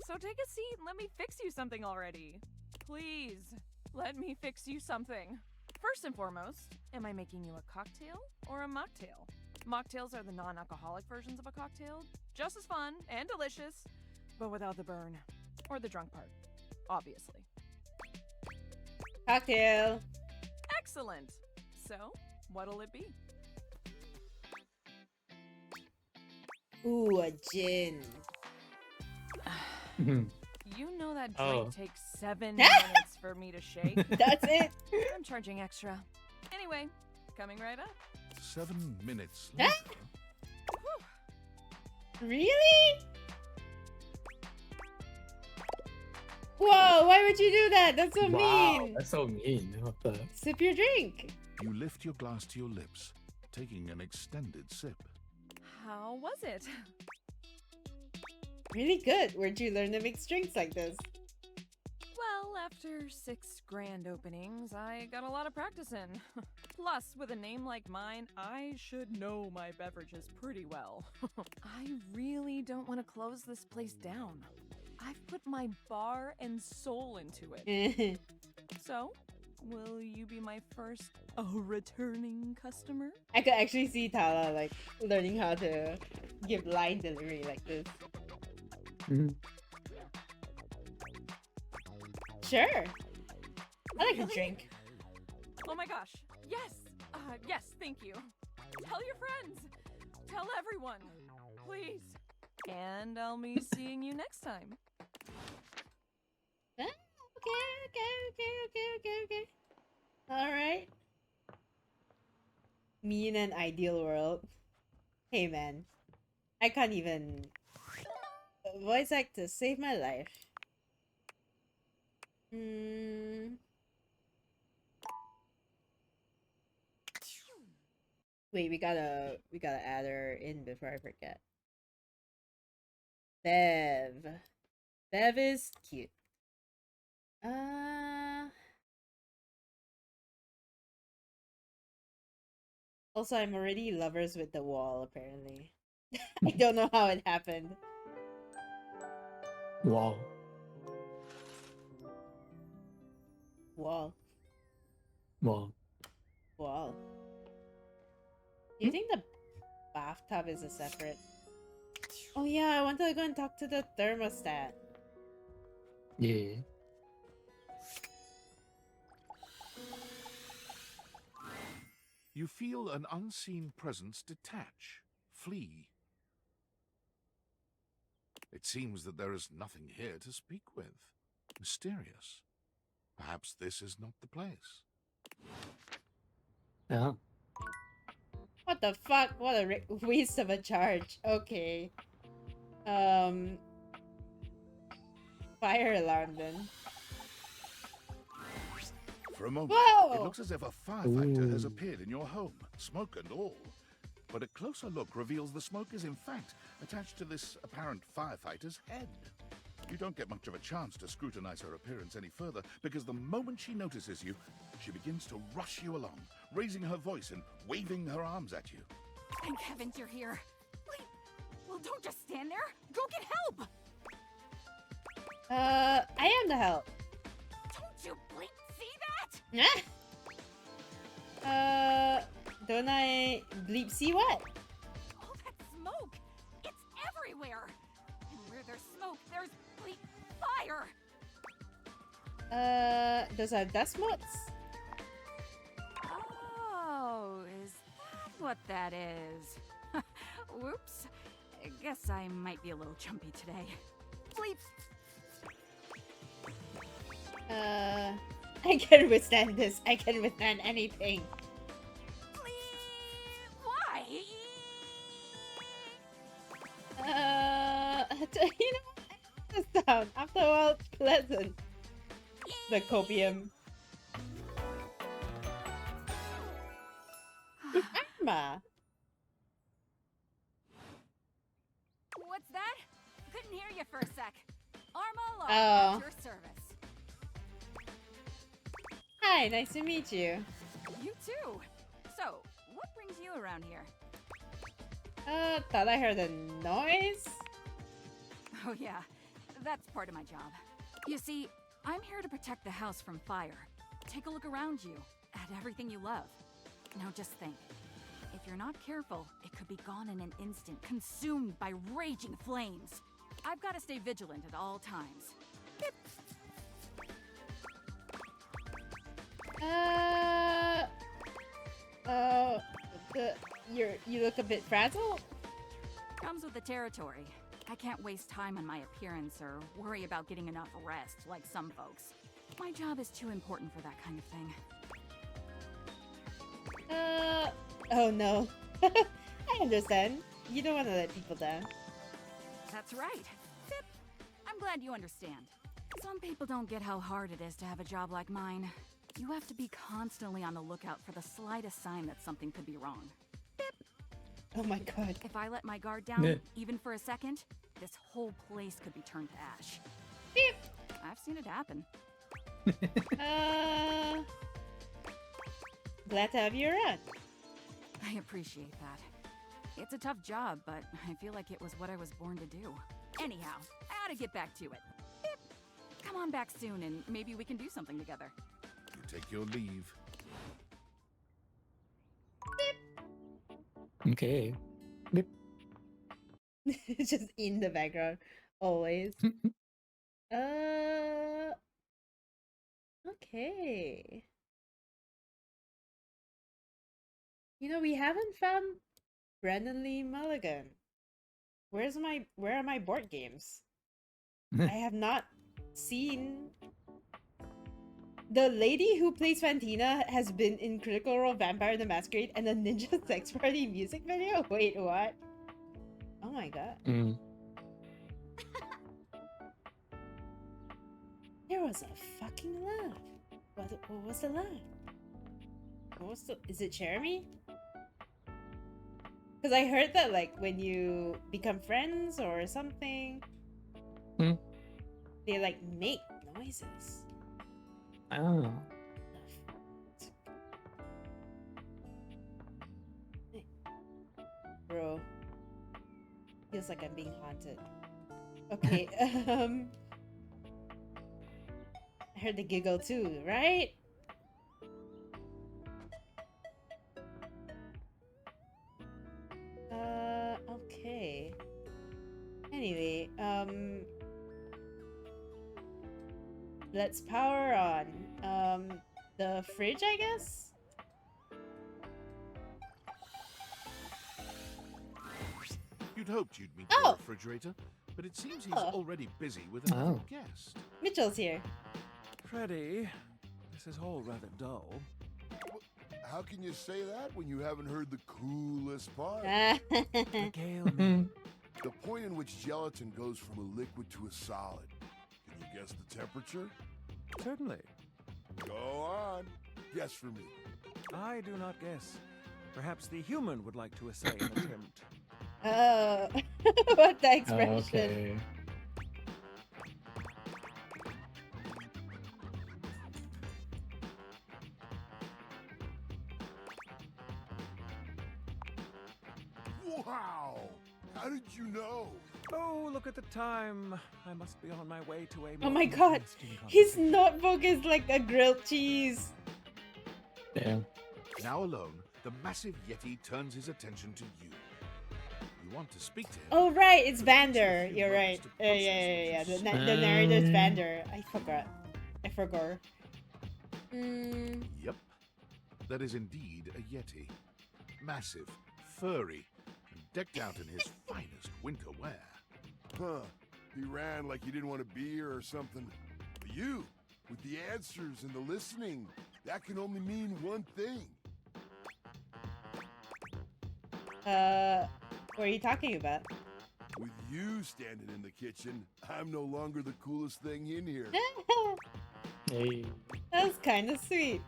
So take a seat and let me fix you something already. Please, let me fix you something. First and foremost, am I making you a cocktail or a mocktail? Mocktails are the non-alcoholic versions of a cocktail, just as fun and delicious, but without the burn. Or the drunk part, obviously. Cocktail. Excellent. So, what'll it be? Ooh, a gin. You know that drink Oh. takes 7 minutes for me to shake? That's it. I'm charging extra. Anyway, coming right up. 7 minutes Huh? later. Really? Whoa, why would you do that? That's so Wow, mean. that's so mean. What the? Sip your drink. You lift your glass to your lips, taking an extended sip. How was it? Really good. Where'd you learn to mix drinks like this? Well, after 6 grand openings, I got a lot of practice in. Plus, with a name like mine, I should know my beverages pretty well. I really don't want to close this place down. I've put my bar and soul into it. So, will you be my first returning customer? I could actually see Tala like learning how to give line delivery like this. Sure. I like a drink. Oh my gosh. Yes. Yes, thank you. Tell your friends. Tell everyone. Please. And I'll be seeing you next time. Okay. Alright. Me in an ideal world. Hey man. I can't even voice act to save my life. Wait, we gotta add her in before I forget. Bev. Bev is cute. Also, I'm already lovers with the wall, apparently. I don't know how it happened. Wow. Wall. Wow. Wall. Do you think the bathtub is a separate? Oh yeah, I wanted to go and talk to the thermostat. Yeah. You feel an unseen presence detach, flee. It seems that there is nothing here to speak with. Mysterious. Perhaps this is not the place. Yeah. What the fuck? What a waste of a charge. Okay. Fire alarm then. For a moment, Whoa! it looks as if a firefighter has Ooh. appeared in your home, smoke and all. But a closer look reveals the smoke is in fact attached to this apparent firefighter's head. You don't get much of a chance to scrutinize her appearance any further, because the moment she notices you, she begins to rush you along, raising her voice and waving her arms at you. Thank heavens you're here. Wait, well, don't just stand there. Go get help. I am the help. Don't you bleep see that? Don't I bleep see what? All that smoke. It's everywhere. And where there's smoke, there's bleep fire. Those are dust motes? Oh, is that what that is? Whoops. I guess I might be a little jumpy today. Bleep. I can withstand this. I can withstand anything. Why? You know, the sound. After a while, it's pleasant. The copium. Arma. What's that? Couldn't hear you for a sec. Arma Alarm Oh. at your service. Hi, nice to meet you. You too. So, what brings you around here? Thought I heard a noise. Oh yeah, that's part of my job. You see, I'm here to protect the house from fire. Take a look around you, at everything you love. Now just think, if you're not careful, it could be gone in an instant, consumed by raging flames. I've got to stay vigilant at all times. You look a bit frazzled. Comes with the territory. I can't waste time on my appearance or worry about getting enough rest like some folks. My job is too important for that kind of thing. Oh no. I understand. You don't want to let people down. That's right. Zip. I'm glad you understand. Some people don't get how hard it is to have a job like mine. You have to be constantly on the lookout for the slightest sign that something could be wrong. Oh my god. If I let my guard down, even for a second, this whole place could be turned to ash. Beep. I've seen it happen. Glad to have you around. I appreciate that. It's a tough job, but I feel like it was what I was born to do. Anyhow, I ought to get back to it. Beep. Come on back soon and maybe we can do something together. You take your leave. Okay. Beep. It's just in the background, always. Okay. You know, we haven't found Brendan Lee Mulligan. Where are my board games? I have not seen. The lady who plays Fantina has been in Critical Role Vampire the Masquerade and the Ninja Sex Party music video? Wait, what? Oh my god. There was a fucking laugh. What was the laugh? Is it Jeremy? Because I heard that, like, when you become friends or something, they, like, make noises. Oh. Bro. Feels like I'm being haunted. Okay, I heard the giggle too, right? Okay. Anyway, let's power on the fridge, I guess. You'd hoped you'd meet the refrigerator, but it seems he's already busy with another guest. Mitchell's here. Freddy, this is all rather dull. How can you say that when you haven't heard the coolest part? The point in which gelatin goes from a liquid to a solid. Can you guess the temperature? Certainly. Go on. Guess for me. I do not guess. Perhaps the human would like to essay an attempt. Oh, what the expression? Okay. Wow! How did you know? Oh, look at the time. I must be on my way to a Oh my god, his notebook is like a grilled cheese. Damn. Now alone, the massive Yeti turns his attention to you. You want to speak to him. Oh right, it's Vander. You're right. Yeah. The narrator's Vander. I forgot. Yep. That is indeed a Yeti. Massive, furry, and decked out in his finest winter wear. Huh. He ran like he didn't want to be here or something. But you, with the answers and the listening, that can only mean one thing. What are you talking about? With you standing in the kitchen, I'm no longer the coolest thing in here. Hey. That's kind of sweet.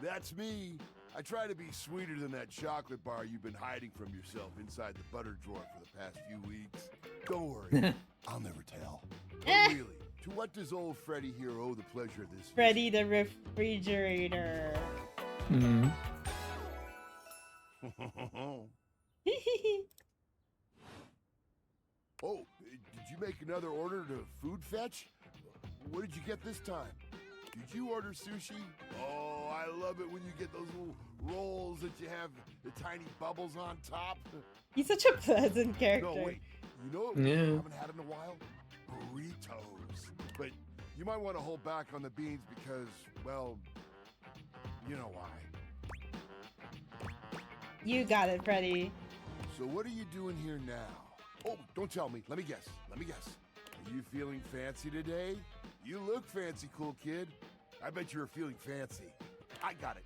That's me. I try to be sweeter than that chocolate bar you've been hiding from yourself inside the butter drawer for the past few weeks. Don't worry, I'll never tell. But really, to what does old Freddy here owe the pleasure of this? Freddy the refrigerator. Oh, did you make another order to food fetch? What did you get this time? Did you order sushi? Oh, I love it when you get those little rolls that you have the tiny bubbles on top. He's such a pleasant character. No, wait. You know what we haven't had in a while? Burritos. But You might want to hold back on the beans because, well, you know why. You got it, Freddy. So what are you doing here now? Oh, don't tell me. Let me guess. Let me guess. Are you feeling fancy today? You look fancy, cool kid. I bet you were feeling fancy. I got it.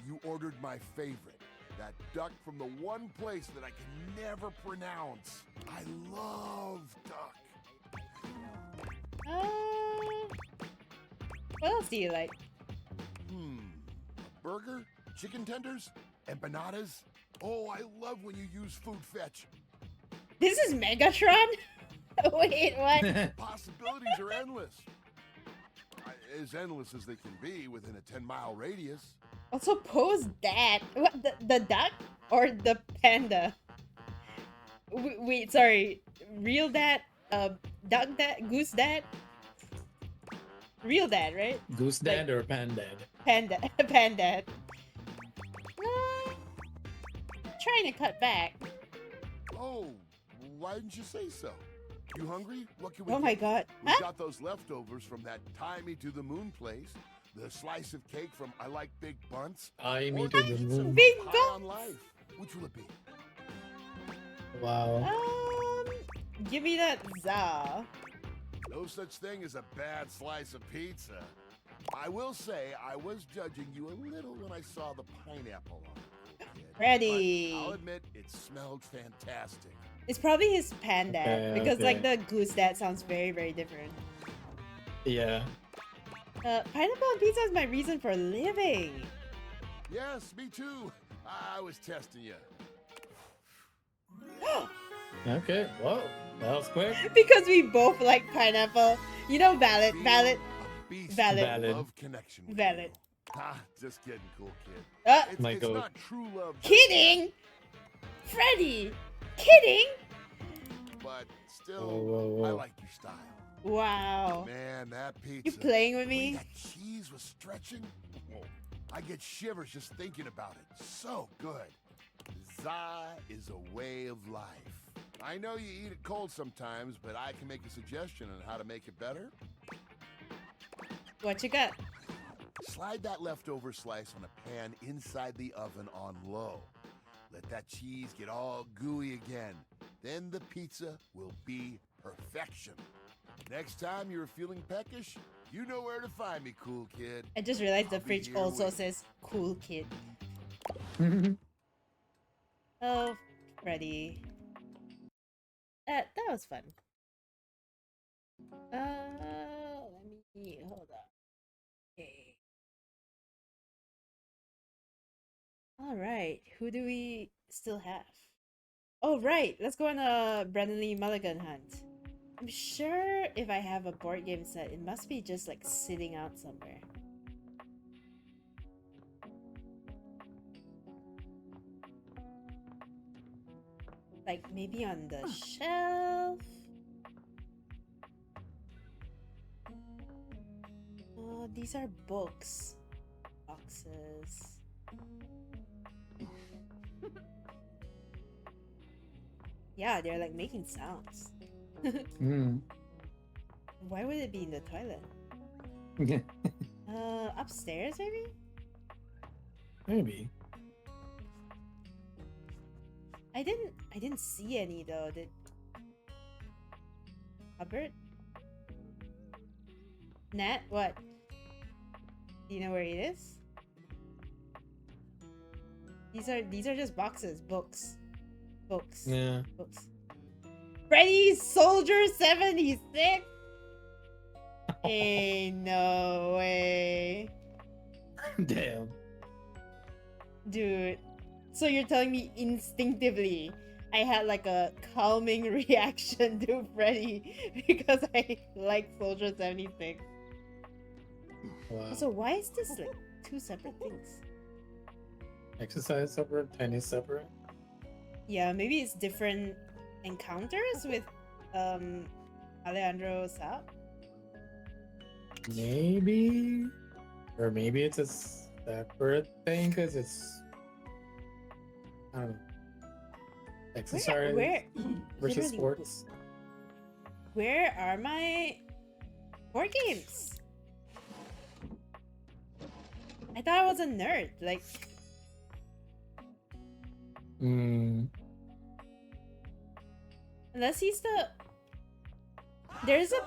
You ordered my favorite. That duck from the one place that I can never pronounce. I love duck. What else do you like? A burger? Chicken tenders? Empanadas? Oh, I love when you use food fetch. This is Megatron? Wait, what? Possibilities are endless. As endless as they can be within a 10-mile radius. Also, pose that. What, the duck or the panda? Wait, sorry. Real dad, duck dad, goose dad? Real dad, right? Goose dad or pan dad? Panda, panda. Trying to cut back. Oh, why didn't you say so? You hungry? What can we Oh my get? god. We Huh? got those leftovers from that Tie Me to the Moon place. The slice of cake from I Like Big Bunts. Tie Me or to the the pizza Moon. from Big Pie on Life. Which will it be? Wow. Give me that za. No such thing as a bad slice of pizza. I will say I was judging you a little when I saw the pineapple on it. Ready. But I'll admit it smelled fantastic. It's probably his panda Okay, because like okay. the goose dad sounds very, very different. Yeah. Pineapple on pizza is my reason for living. Yes, me too. I was testing you. Okay. Whoa. That was quick. Because we both like pineapple. You know, valid. Beast Valid. love connection with Valid. you. Ah, just kidding, cool kid. It's Michael. not true love. just- Kidding? Freddy? Kidding? But still, Whoa, whoa, whoa. I like your style. Wow. Man, that pizza. You playing with the way me? That cheese was stretching. Oh, I get shivers just thinking about it. So good. Za is a way of life. I know you eat it cold sometimes, but I can make a suggestion on how to make it better. What you got? Slide that leftover slice on a pan inside the oven on low. Let that cheese get all gooey again. Then the pizza will be perfection. Next time you're feeling peckish, you know where to find me, cool kid. I just realized the I'll be fridge here also waiting. says cool kid. Oh, Freddy. That was fun. Let me hold up. Okay. All right, who do we still have? Oh right, let's go on a Brennan Lee Mulligan hunt. I'm sure if I have a board game set, it must be just like sitting out somewhere. Like maybe on the shelf. Oh, these are books. Boxes. Yeah, they're like making sounds. Why would it be in the toilet? Upstairs maybe? Maybe. I didn't see any though. Did cupboard? Nat, what? Do you know where it is? These are just boxes, books. Books. Yeah. Books. Freddy's Soldier 76? Ain't no way. Damn. Dude. So you're telling me instinctively I had like a calming reaction to Freddy because I like Soldier 76. Wow. So why is this like two separate things? Exercise separate, tennis separate. Yeah, maybe it's different encounters with Alejandro Saab. Maybe, or maybe it's a separate thing because it's I don't know. Exercise Where versus literally, sports. Where are my board games? I thought I was a nerd. Like, unless he's the... There's a...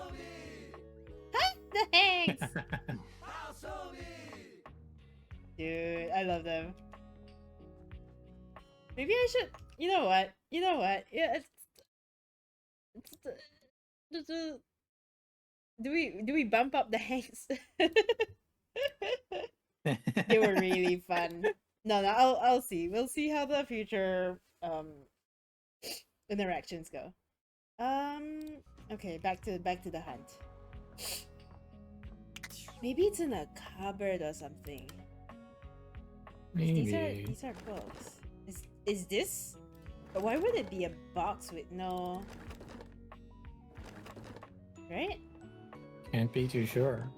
Hi, the Hanks! Dude, I love them. Maybe I should... You know what? You know what? Yeah, do we bump up the Hanks? They were really fun. No, I'll see. We'll see how the future interactions go. Okay, back to the hunt. Maybe it's in a cupboard or something. 'Cause Maybe. These are books. Is this? But why would it be a box with no? Right? Can't be too sure.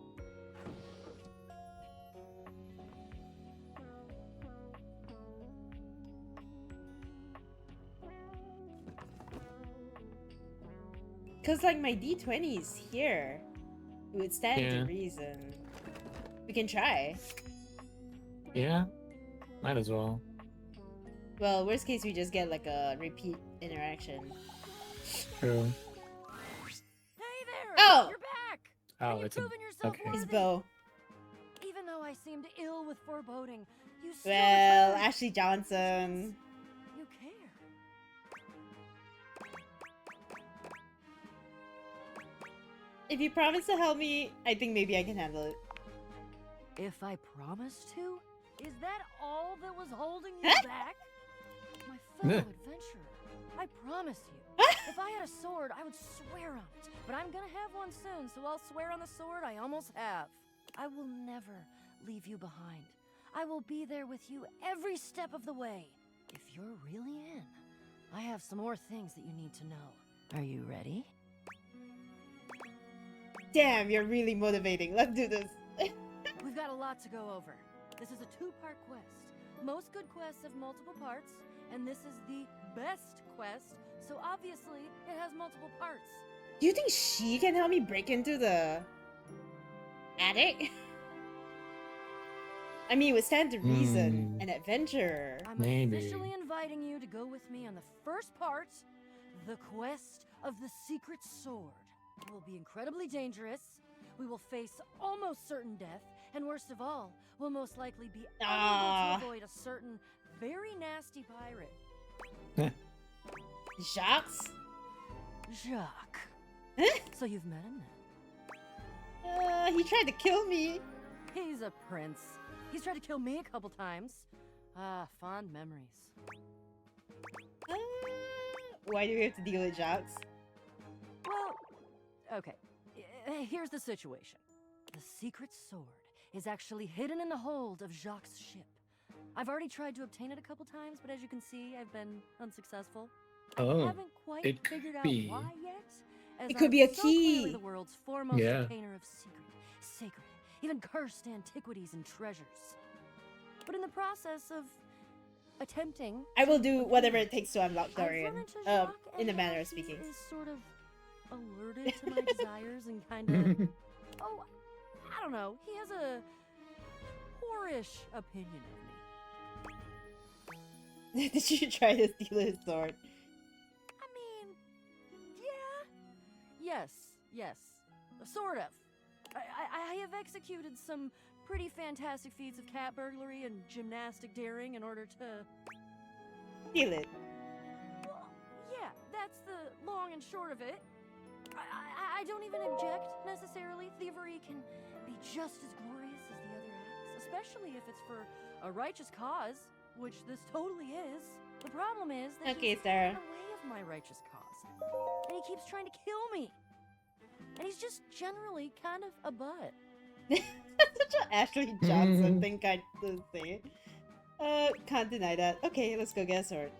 Cause like my D20 is here. It would stand Yeah. to reason. We can try. Yeah, might as well. Well, worst case we just get like a repeat interaction. True. Hey there! Oh! You're back! Oh, it's a, okay. It's Bo. Even though I seemed ill with foreboding, you still Well, returned. Ashley Johnson. You care. If you promise to help me, I think maybe I can handle it. If I promised to? Is that all that was holding you back? My fellow adventurer, I promise you. If I had a sword, I would swear on it. But I'm gonna have one soon, so I'll swear on the sword I almost have. I will never leave you behind. I will be there with you every step of the way. If you're really in, I have some more things that you need to know. Are you ready? Damn, you're really motivating. Let's do this. We've got a lot to go over. This is a two-part quest. Most good quests have multiple parts, and this is the best quest, so obviously it has multiple parts. Do you think she can help me break into the attic? I mean, it would stand to reason. An adventure. I'm Maybe. officially inviting you to go with me on the first part, the quest of the secret sword. It will be incredibly dangerous. We will face almost certain death, and worst of all, we'll most likely be unable to avoid a certain very nasty pirate. Jacques? Jacques. So you've met him now? He tried to kill me. He's a prince. He's tried to kill me a couple times. Ah, fond memories. Why do we have to deal with Jacques? Well, okay. Here's the situation. The secret sword is actually hidden in the hold of Jacques' ship. I've already tried to obtain it a couple times, but as you can see, I've been unsuccessful. Oh, I haven't quite it figured could out be. why yet. As It could I'm be a so clearly key. the world's foremost Yeah. obtainer of sacred, even cursed antiquities and treasures. But in the process of attempting, I will do whatever it takes to unlock I've run Dorian. into Jacques, In a and manner of he speaking. is sort of alerted to my desires and kind of, oh, I don't know. He has a whorish opinion of me. Did you try to steal his sword? I mean, yeah, yes, sort of. I have executed some pretty fantastic feats of cat burglary and gymnastic daring in order to. Steal it. Well, yeah, that's the long and short of it. I don't even object necessarily. Thievery can be just as glorious as the other acts, especially if it's for a righteous cause, which this totally is. The problem is that Okay, he's Sarah. in the way of my righteous cause, and he keeps trying to kill me. And he's just generally kind of a butt. Such an Ashley Johnson thing kind to say. Can't deny that. Okay, let's go get a sword.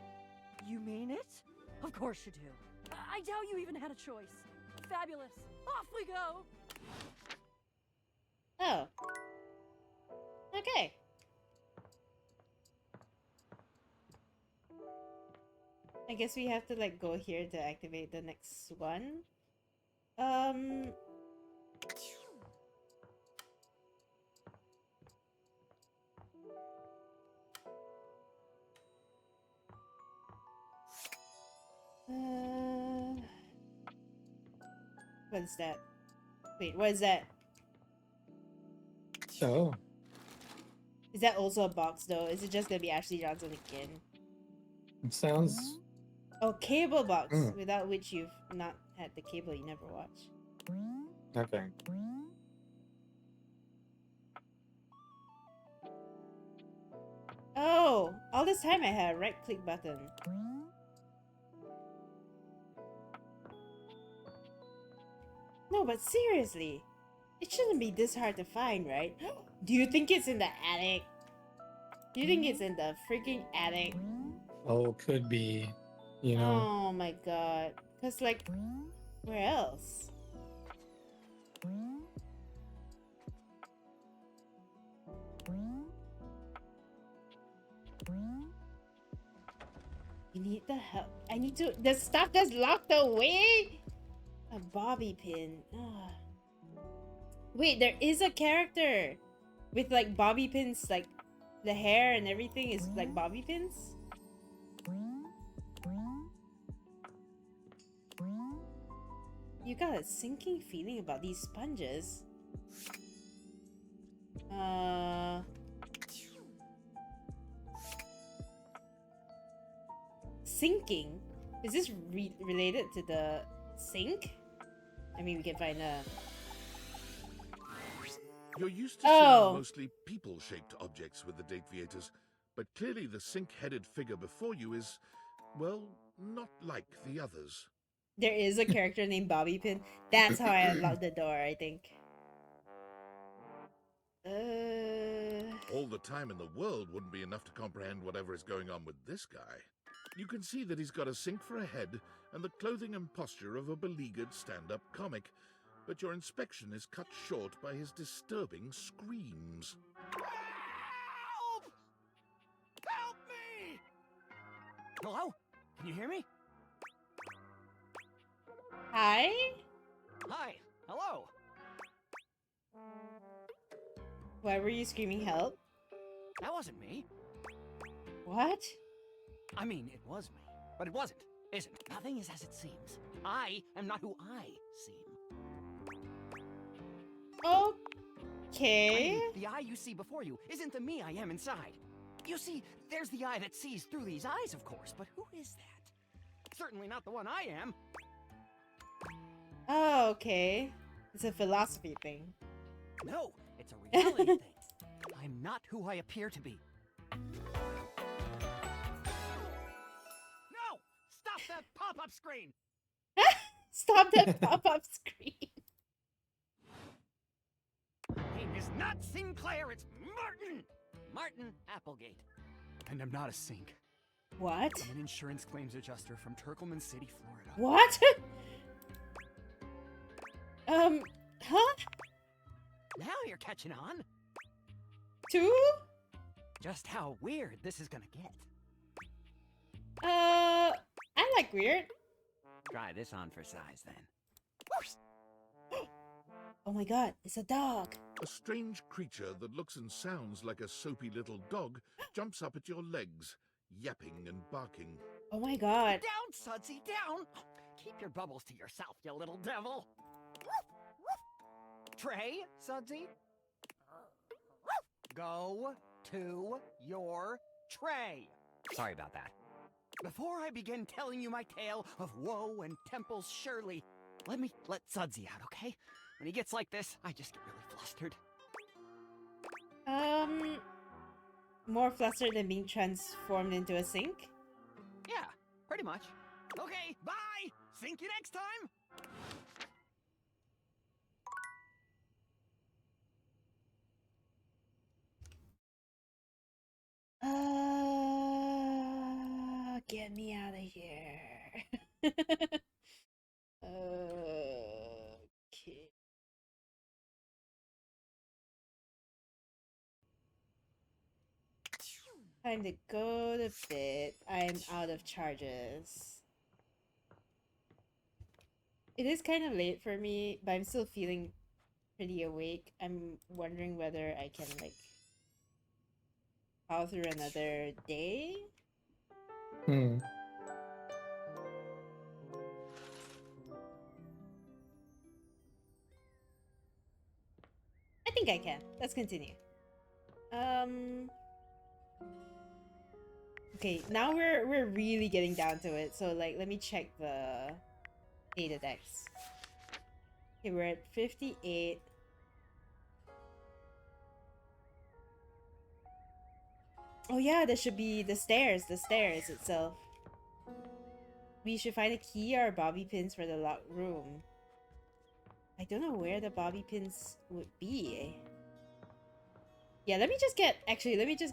You mean it? Of course you do. I doubt you even had a choice. Fabulous. Off we go. Oh. Okay. I guess we have to like go here to activate the next one. What is that? Wait, what is that? Oh, Is that also a box though? Is it just gonna be Ashley Johnson again? it sounds. Oh, cable box, Mm. without which you've not had the cable you never watch. Okay. Oh, all this time I had a right click button. No, but seriously, it shouldn't be this hard to find, right? Do you think it's in the attic? Do you think it's in the freaking attic? Oh, could be. You know. Oh my god. Cause like, where else? You need the help. I need to. The stuff that's locked away. A bobby pin. Ugh. Wait, there is a character with like bobby pins, like the hair and everything is like bobby pins. You got a sinking feeling about these sponges. Sinking? Is this related to the sink? I mean, we can find a... You're used to Oh. seeing mostly people-shaped objects with the Dateviators, but clearly the sink-headed figure before you is, well, not like the others. There is a character named Bobby Pin. That's how I unlocked the door, I think. All the time in the world wouldn't be enough to comprehend whatever is going on with this guy. You can see that he's got a sink for a head and the clothing and posture of a beleaguered stand-up comic, but your inspection is cut short by his disturbing screams. Help! Help me! Hello? Can you hear me? Hi? Hi. Hello. Why were you screaming help? That wasn't me. What? I mean, it was me, but it wasn't, is it? Nothing is as it seems. I am not who I seem. Okay. I mean, the eye you see before you isn't the me I am inside. You see, there's the eye that sees through these eyes, of course, but who is that? Certainly not the one I am. Oh, okay. It's a philosophy thing. No, it's a reality thing. I'm not who I appear to be. No! Stop that pop-up screen! Stop that pop-up screen. My name is not Sinclair, it's Martin! Martin Applegate. And I'm not a sink. What? I'm an insurance claims adjuster from Turkleman City, Florida. What? Huh? Now you're catching on. Two? Just how weird this is gonna get. I like weird. Try this on for size, then. Oh my god, it's a dog. A strange creature that looks and sounds like a soapy little dog jumps up at your legs, yapping and barking. Oh my god. Down, Sudsy, down! Keep your bubbles to yourself, you little devil. Trey, Sudsy. Go to your tray. Sorry about that. Before I begin telling you my tale of woe and Temple's Shirley, let me let Sudsy out, okay? When he gets like this, I just get really flustered. More flustered than being transformed into a sink? Yeah, pretty much. Okay, bye! Sink you next time! Get me out of here. Okay. Time to go to bed. I'm out of charges. It is kind of late for me, but I'm still feeling pretty awake. I'm wondering whether I can, like, power through another day? think I can. Let's continue. Okay, now we're really getting down to it. So like, let me check the data decks. Okay, we're at 58. Oh yeah, there should be the stairs itself. We should find a key or bobby pins for the locked room. I don't know where the bobby pins would be. Yeah, let me just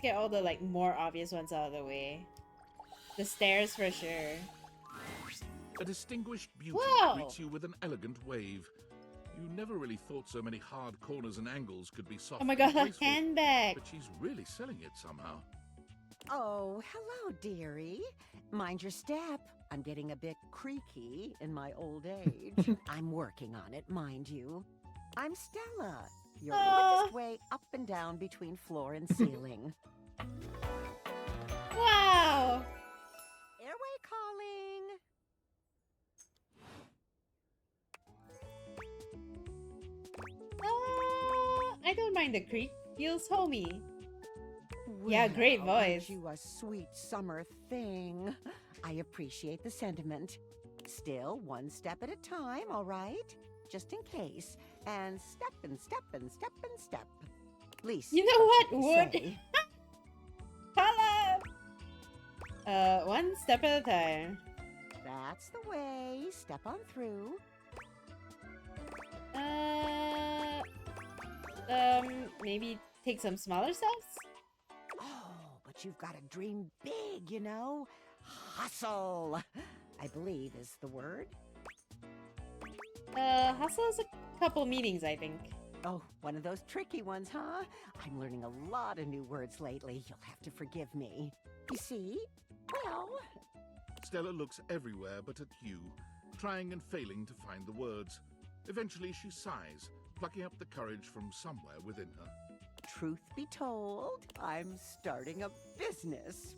get all the like more obvious ones out of the way. The stairs for sure. A distinguished beauty Whoa! greets you with an elegant wave. You never really thought so many hard corners and angles could be soft. Oh my and god, a graceful, handbag! but she's really selling it somehow. Oh, hello, dearie. Mind your step. I'm getting a bit creaky in my old age. I'm working on it, mind you. I'm Stella, your quickest way up and down between floor and ceiling. Wow! Airway calling. I don't mind the creak. Feels homey. Yeah, great Well, voice. aren't you a sweet summer thing? I appreciate the sentiment. Still, one step at a time, all right? Just in case. And step and step and step and step. Least. You know what? Wood. say. Holla! One step at a time. That's the way. Step on through. Maybe take some smaller steps? Oh, but you've got to dream big, you know? Hustle, I believe is the word. Hustle is a couple meetings, I think. Oh, one of those tricky ones, huh? I'm learning a lot of new words lately. You'll have to forgive me. You see? Well... Stella looks everywhere but at you, trying and failing to find the words. Eventually she sighs, plucking up the courage from somewhere within her. Truth be told, I'm starting a business.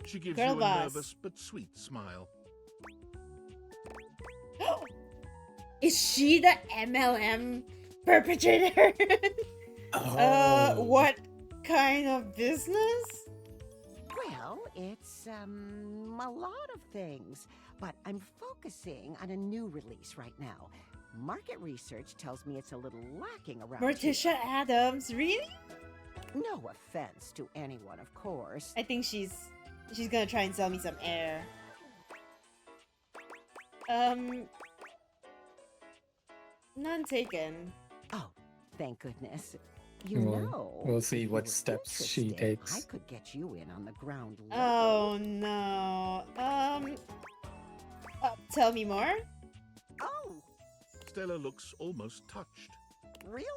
She gives Girl you boss. a nervous but sweet smile. Is she the MLM perpetrator? What kind of business? Well, it's, a lot of things. But I'm focusing on a new release right now. Market research tells me it's a little lacking around Morticia here. Adams, really? No offense to anyone, of course. I think she's gonna try and sell me some air. None taken. Oh, thank goodness. You We'll- know, we'll see if what you were steps she interested, takes. I could get you in on the ground level. Oh no. Tell me more? Oh, Stella looks almost touched. really?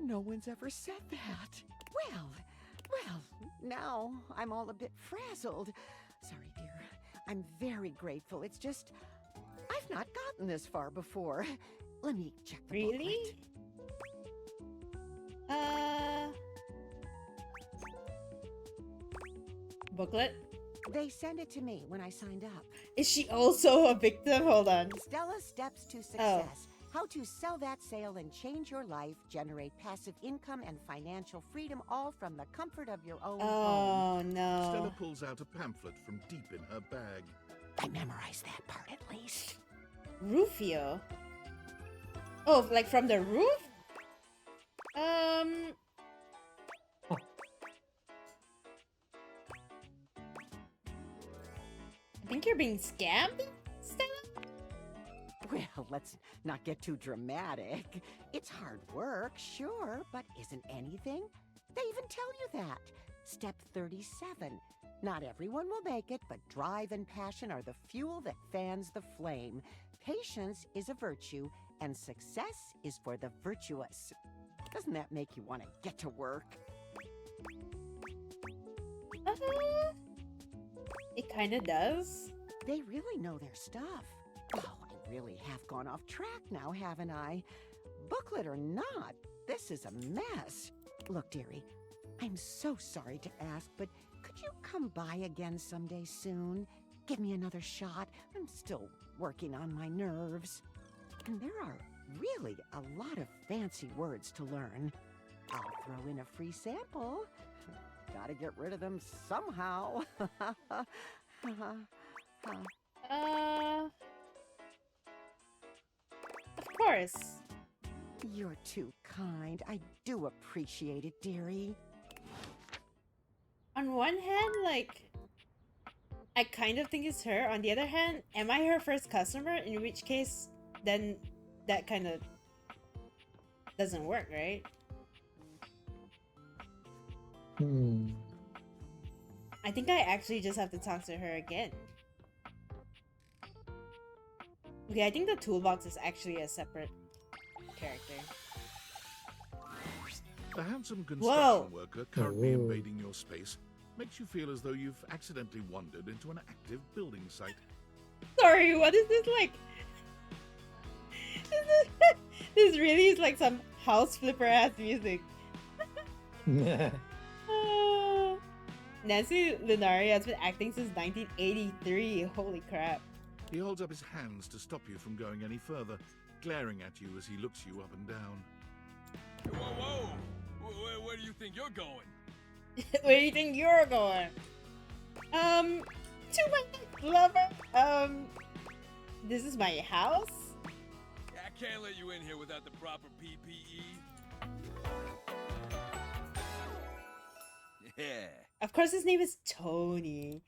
No one's ever said that. Well, now I'm all a bit frazzled. Sorry, dear. I'm very grateful. It's just, I've not gotten this far before. Let me check the Really? Booklet? They sent it to me when I signed up. Is she also a victim? Hold on. Stella Steps to Success. How to sell that sale and change your life, generate passive income and financial freedom, all from the comfort of your own home. Oh no. Stella pulls out a pamphlet from deep in her bag. I memorized that part at least. Rufio? Oh, like from the roof? I think you're being scammed, Stella? Well, let's not get too dramatic. It's hard work, sure, but isn't anything? They even tell you that. Step 37. Not everyone will make it, but drive and passion are the fuel that fans the flame. Patience is a virtue, and success is for the virtuous. Doesn't that make you want to get to work? It kinda does. They really know their stuff. Oh, I really have gone off track now, haven't I? Booklet or not, this is a mess. Look, dearie, I'm so sorry to ask, but could you come by again someday soon? Give me another shot. I'm still working on my nerves. And there are really a lot of fancy words to learn. I'll throw in a free sample. Gotta get rid of them somehow. Of course. You're too kind. I do appreciate it, dearie. On one hand, like, I kind of think it's her. On the other hand, am I her first customer? In which case, then that kind of doesn't work, right? I think I actually just have to talk to her again. Okay, I think the toolbox is actually a separate character. The handsome construction worker currently invading your space makes you feel as though you've accidentally wandered into an active building site. Sorry, what is this like? This really is like some house flipper ass music. Nancy Lunari has been acting since 1983. Holy crap. He holds up his hands to stop you from going any further, glaring at you as he looks you up and down. Whoa! Where do you think you're going? Where do you think you're going? To my lover. This is my house? I can't let you in here without the proper PPE. Yeah. Of course his name is Tony.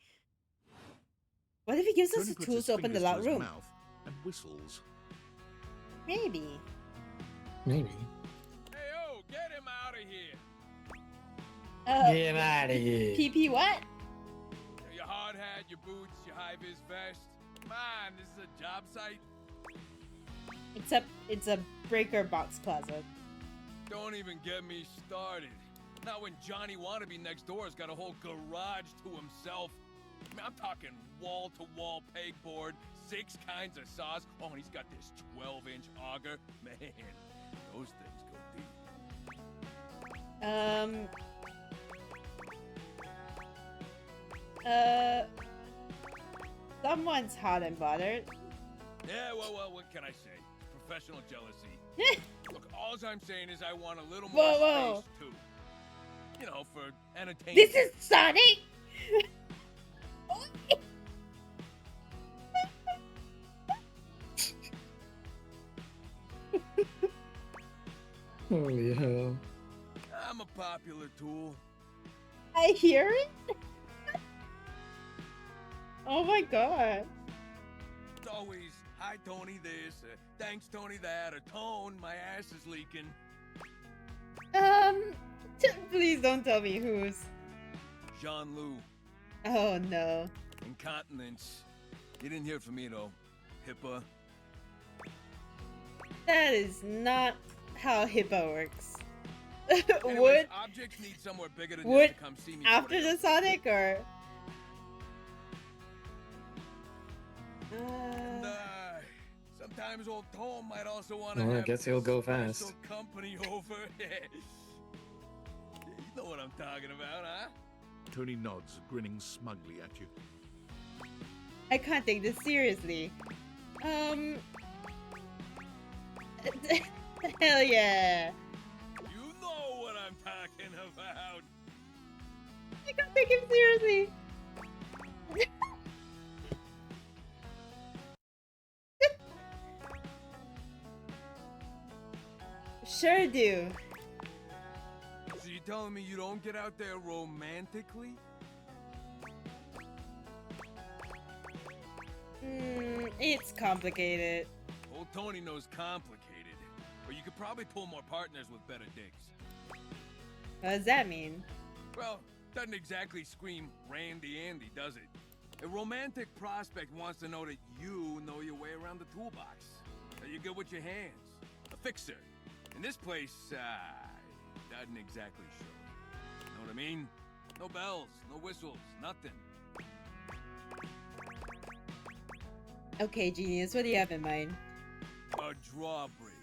What if he gives us the tools to open the loud room? Mouth and whistles. Maybe. Maybe. Hey, oh, get him out of here. Get him out of here. PP what? Your hard hat, your boots, your high-vis vest. Come on, this is a job site. Except it's a breaker box closet. Don't even get me started. Not when Johnny Wannabe next door has got a whole garage to himself. I mean, I'm talking wall-to-wall pegboard, 6 kinds of saws. Oh, and he's got this 12-inch auger. Man, those things go deep. Someone's hot and bothered. Yeah, well, what can I say? Professional jealousy. Look, all I'm saying is I want a little more space, too. You know, for entertainment. This is Sonic! Holy hell. I'm a popular tool. I hear it? Oh my god. It's always, hi Tony this, thanks Tony that, or Tone, my ass is leaking. Please don't tell me who's. Jean-Lou. Oh no. Incontinence. You didn't hear it from me though. HIPAA. That is not how HIPAA works. Anyways, Would objects need somewhere bigger than this to come see me after the Sonic or? And, sometimes old Tom might also want to Well, I have guess he'll go special fast. company over. You know what I'm talking about, huh? Tony nods, grinning smugly at you. I can't take this seriously. Hell yeah. You know what I'm talking about. I can't take him seriously. Sure do. So you telling me you don't get out there romantically? It's complicated. Old Tony knows complicated. Or you could probably pull more partners with better dicks. What does that mean? Well, doesn't exactly scream Randy Andy, does it? A romantic prospect wants to know that you know your way around the toolbox. That you're good with your hands. A fixer. In this place, doesn't exactly show. Know what I mean? No bells, no whistles, nothing. Okay, genius, what do you have in mind? A drawbridge.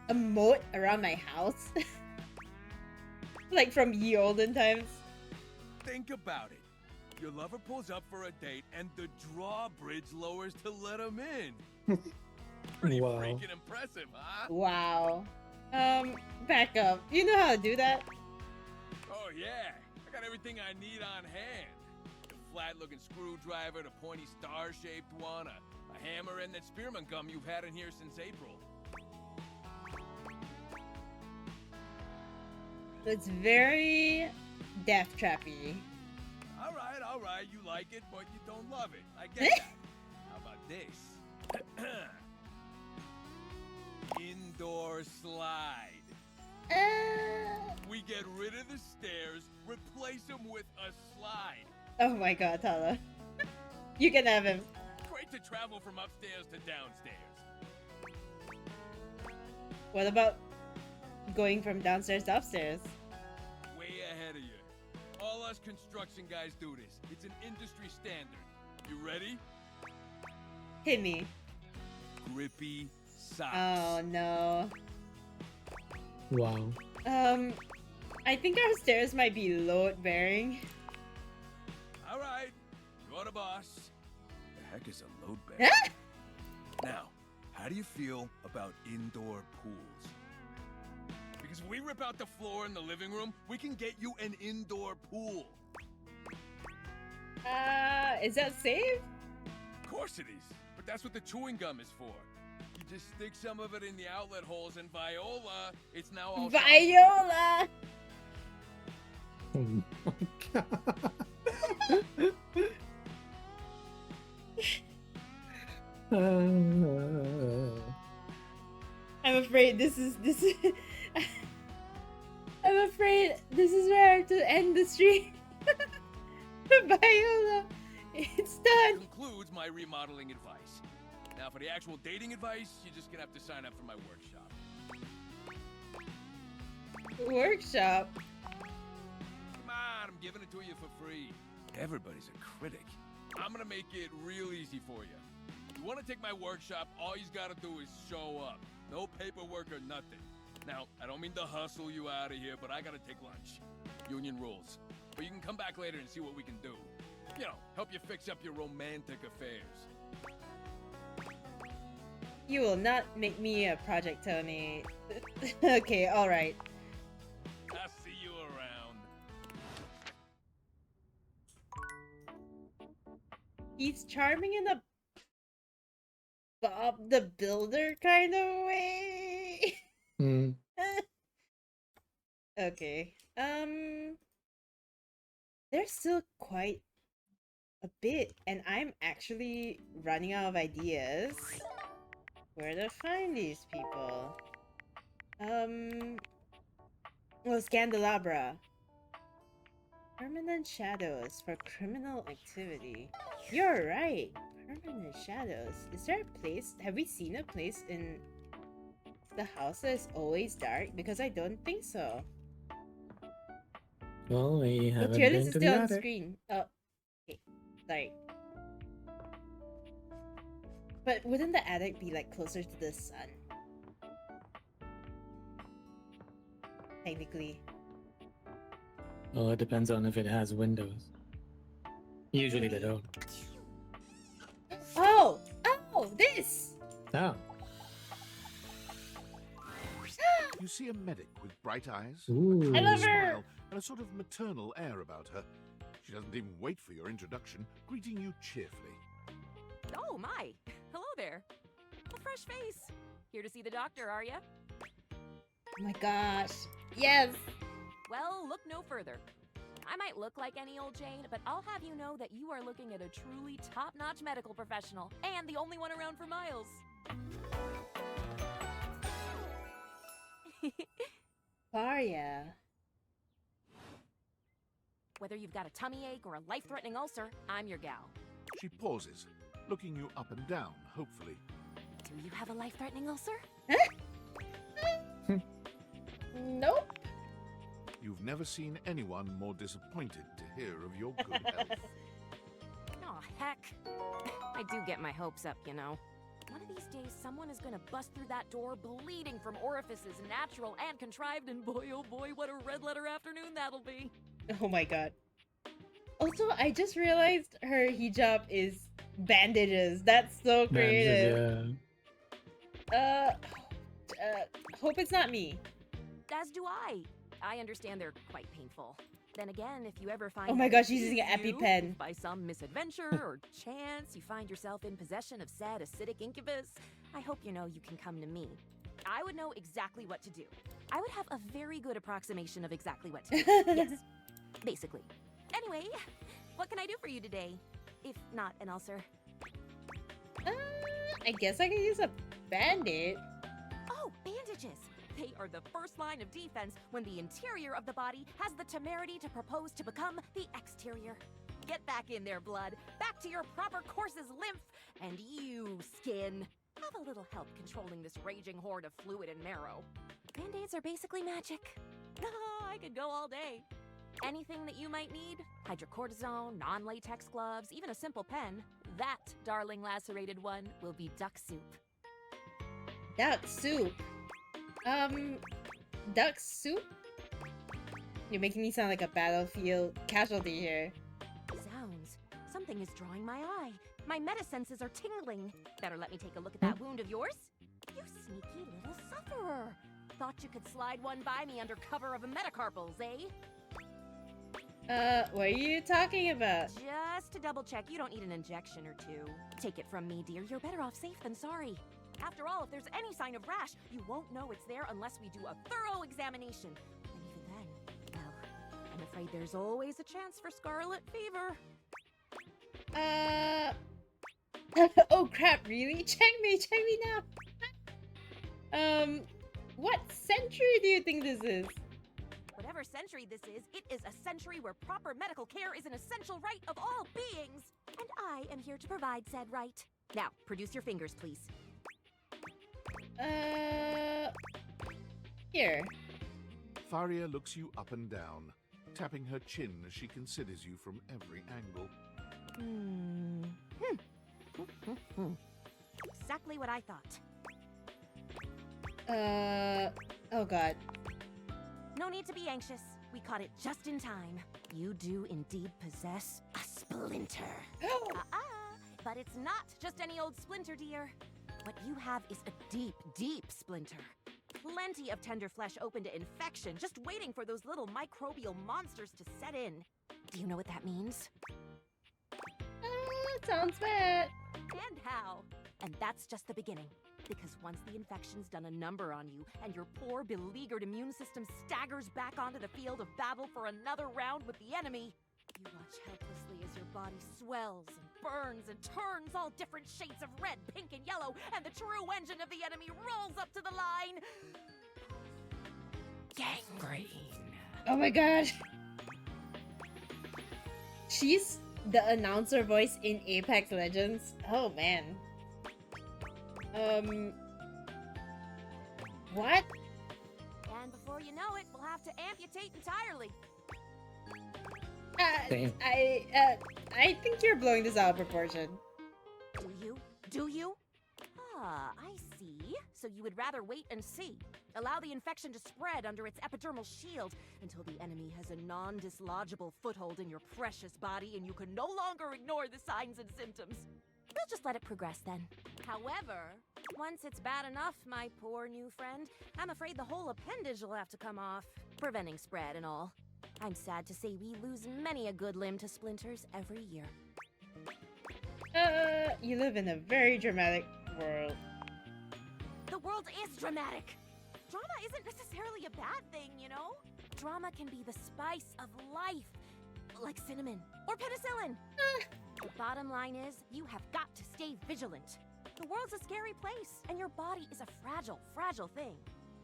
A moat around my house? Like from ye olden times? Think about it. Your lover pulls up for a date and the drawbridge lowers to let him in. Pretty Wow. freaking impressive, huh? Wow. Back up. You know how to do that? Oh yeah, I got everything I need on hand. The flat-looking screwdriver, the pointy star-shaped one, a hammer, and that spearmint gum you've had in here since April. It's very death trappy. All right, you like it, but you don't love it. I get that. How about this? Indoor slide. We get rid of the stairs, replace them with a slide. Oh my god, Tyler. You can have him. Great to travel from upstairs to downstairs. What about going from downstairs to upstairs? Way ahead of you. All us construction guys do this. It's an industry standard. You ready? Hit me. Grippy socks. Oh no. Wow. I think our stairs might be load bearing. All right, you're the boss. The heck is a load bearer? Now, how do you feel about indoor pools? Because if we rip out the floor in the living room, we can get you an indoor pool. Is that safe? Of course it is, but that's what the chewing gum is for. You just stick some of it in the outlet holes, and Viola, it's now all Viola! Oh my god. I'm afraid this is I'm afraid this is where I have to end the stream. Viola, it's done. concludes my remodeling advice. Now, for the actual dating advice, you're just gonna have to sign up for my workshop. Workshop? Come on, I'm giving it to you for free. Everybody's a critic. I'm gonna make it real easy for you. You wanna take my workshop, all you gotta do is show up. No paperwork or nothing. Now, I don't mean to hustle you out of here, but I gotta take lunch. Union rules. But you can come back later and see what we can do. You know, help you fix up your romantic affairs. You will not make me a project, Tony. Okay, alright. I'll see you around. He's charming in a Bob the Builder kind of way. Hmm. Okay. There's still quite a bit, and I'm actually running out of ideas. Where to find these people? Well, Scandelabra. Permanent shadows for criminal activity. You're right. Permanent shadows. Is there a place? Have we seen a place in the house that is always dark? Because I don't think so. Well, we The haven't tier been list is to the still on attic. screen. Oh, okay. Sorry. But wouldn't the attic be like closer to the sun? Technically. Well, it depends on if it has windows. Usually they don't. Oh! Oh! This! Oh. You see a medic with bright eyes, Ooh. I love a her! smile, and a sort of maternal air about her. She doesn't even wait for your introduction, greeting you cheerfully. Oh my! Hello there. A fresh face. Here to see the doctor, are ya? Oh my gosh. Yes! Well, look no further. I might look like any old Jane, but I'll have you know that you are looking at a truly top-notch medical professional, and the only one around for miles. Faria. Whether you've got a tummy ache or a life-threatening ulcer, I'm your gal. She pauses, looking you up and down, hopefully. Do you have a life-threatening ulcer? Nope. You've never seen anyone more disappointed to hear of your good health. Aw, heck. I do get my hopes up, you know. One of these days, someone is gonna bust through that door bleeding from orifices, natural and contrived, and boy, oh boy, what a red-letter afternoon that'll be. Oh my god. Also, I just realized her hijab is bandages. That's so creative. Bandages, Hope it's not me. As do I. I understand they're quite painful. Then again, if you ever find Oh my that gosh, it she's using is an you, EpiPen. if by some misadventure or chance you find yourself in possession of said acidic incubus, I hope you know you can come to me. I would know exactly what to do. I would have a very good approximation of exactly what to do. Yes, basically. Anyway, what can I do for you today? If not an ulcer. I guess I can use a band-aid. Oh, bandages! They are the first line of defense when the interior of the body has the temerity to propose to become the exterior. Get back in there, blood. Back to your proper course's lymph. And you, skin. Have a little help controlling this raging horde of fluid and marrow. Band-aids are basically magic. I could go all day. Anything that you might need, hydrocortisone, non-latex gloves, even a simple pen, that, darling lacerated one, will be duck soup. Duck soup? Duck soup? You're making me sound like a battlefield casualty here. Zounds, something is drawing my eye. My meta-senses are tingling. Better let me take a look at that wound of yours. You sneaky little sufferer. Thought you could slide one by me under cover of a metacarpals, eh? What are you talking about? Just to double check, you don't need an injection or two. Take it from me, dear, you're better off safe than sorry. After all, if there's any sign of rash, you won't know it's there unless we do a thorough examination. And even then, well, I'm afraid there's always a chance for scarlet fever. Oh crap, really? Check me now. What century do you think this is? Whatever century this is, it is a century where proper medical care is an essential right of all beings. And I am here to provide said right. Now, produce your fingers, please. Here. Faria looks you up and down, tapping her chin as she considers you from every angle. Exactly what I thought. Oh god. No need to be anxious. We caught it just in time. You do indeed possess a splinter. But it's not just any old splinter, dear. What you have is a deep, deep splinter. Plenty of tender flesh open to infection, just waiting for those little microbial monsters to set in. Do you know what that means? Sounds bad. And how? And that's just the beginning. Because once the infection's done a number on you, and your poor, beleaguered immune system staggers back onto the field of battle for another round with the enemy, you watch helplessly as your body swells and burns and turns all different shades of red, pink, and yellow, and the true engine of the enemy rolls up to the line. Gangrene. Oh my god. She's the announcer voice in Apex Legends. Oh man. What? And before you know it, we'll have to amputate entirely. I think you're blowing this out of proportion. Do you? Do you? Ah, I see. So you would rather wait and see. Allow the infection to spread under its epidermal shield until the enemy has a non-dislodgeable foothold in your precious body and you can no longer ignore the signs and symptoms. We'll just let it progress then. However, once it's bad enough, my poor new friend, I'm afraid the whole appendage will have to come off, preventing spread and all. I'm sad to say we lose many a good limb to splinters every year. You live in a very dramatic world. The world is dramatic. Drama isn't necessarily a bad thing, you know? Drama can be the spice of life, like cinnamon or penicillin. The bottom line is, you have got to stay vigilant. The world's a scary place, and your body is a fragile, fragile thing.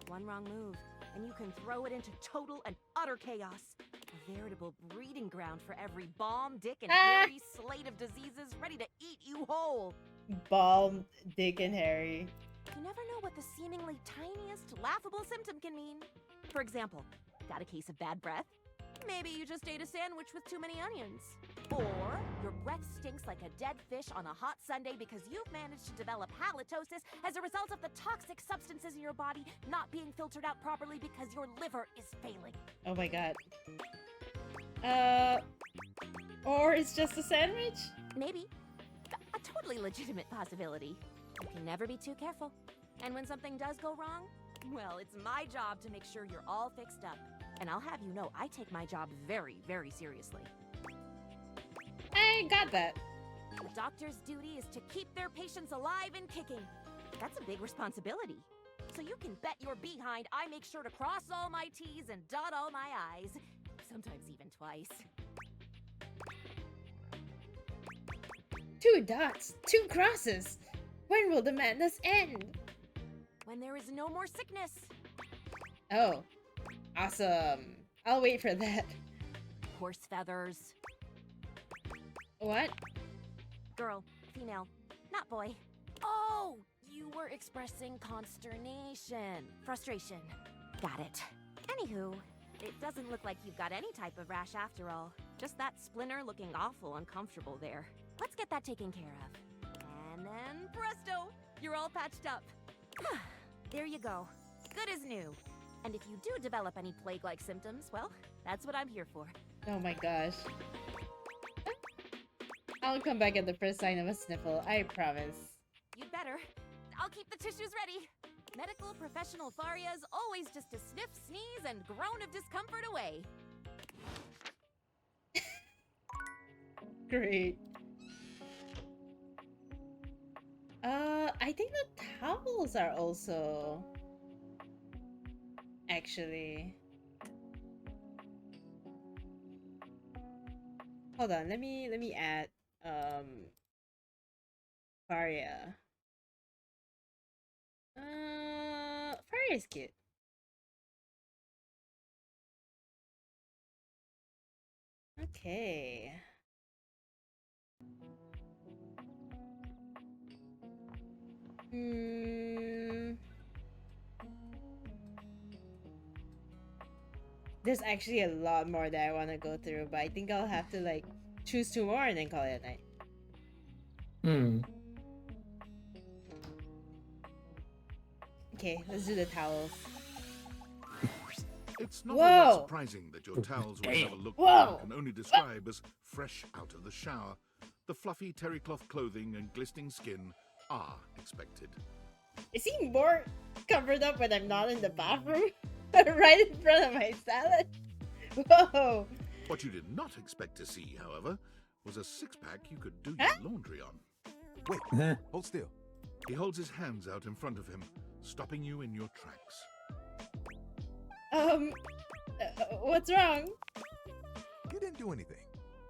One wrong move, and you can throw it into total and utter chaos. A veritable breeding ground for every bomb, dick, and hairy slate of diseases ready to eat you whole. Balm, Dick, and Harry. You never know what the seemingly tiniest, laughable symptom can mean. For example, got a case of bad breath? Maybe you just ate a sandwich with too many onions. Or your breath stinks like a dead fish on a hot Sunday because you've managed to develop halitosis as a result of the toxic substances in your body not being filtered out properly because your liver is failing. Oh my god. Or it's just a sandwich? Maybe. A totally legitimate possibility. You can never be too careful. And when something does go wrong, well, it's my job to make sure you're all fixed up. And I'll have you know, I take my job very, very seriously. I got that. The doctor's duty is to keep their patients alive and kicking. That's a big responsibility. So you can bet your behind I make sure to cross all my T's and dot all my I's. Sometimes even twice. 2 dots, 2 crosses. When will the madness end? When there is no more sickness. Oh, awesome. I'll wait for that. Horse feathers. What? Girl, female, not boy. Oh, you were expressing consternation. Frustration. Got it. Anywho, it doesn't look like you've got any type of rash after all. Just that splinter looking awful uncomfortable there. Let's get that taken care of. And then presto, you're all patched up. There you go. Good as new. And if you do develop any plague-like symptoms, well, that's what I'm here for. Oh my gosh. I'll come back at the first sign of a sniffle, I promise. You'd better. I'll keep the tissues ready. Medical professional Tharia's always just to sniff, sneeze, and groan of discomfort away. Great. I think the towels are also... Actually... Hold on, let me add, Faria. Faria's cute. Okay. There's actually a lot more that I want to go through, but I think I'll have to like choose 2 more and then call it a night. Okay, let's do the towels. It's not all that surprising that your towels will have a look that one can only describe as fresh out of the shower. The fluffy terry cloth clothing and glistening skin are expected. Is he more covered up when I'm not in the bathroom? Right in front of my salad? Whoa! What you did not expect to see, however, was a 6-pack you could do your laundry on. Wait, hold still. He holds his hands out in front of him, stopping you in your tracks. What's wrong? You didn't do anything.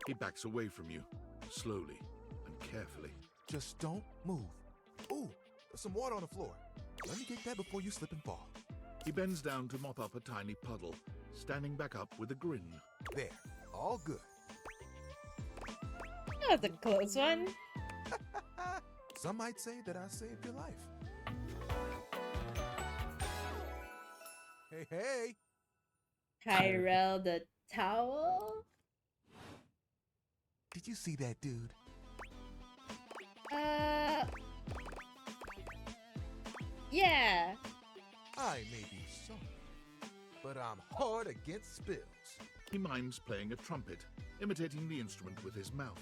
He backs away from you, slowly and carefully. Just don't move. Ooh, there's some water on the floor. Let me get that before you slip and fall. He bends down to mop up a tiny puddle, standing back up with a grin. There, all good. That was a close one. Some might say that I saved your life. Hey, hey! Tyrell the towel? Did you see that dude? Yeah. I may be sorry, but I'm hard against spills. He mimes playing a trumpet, imitating the instrument with his mouth.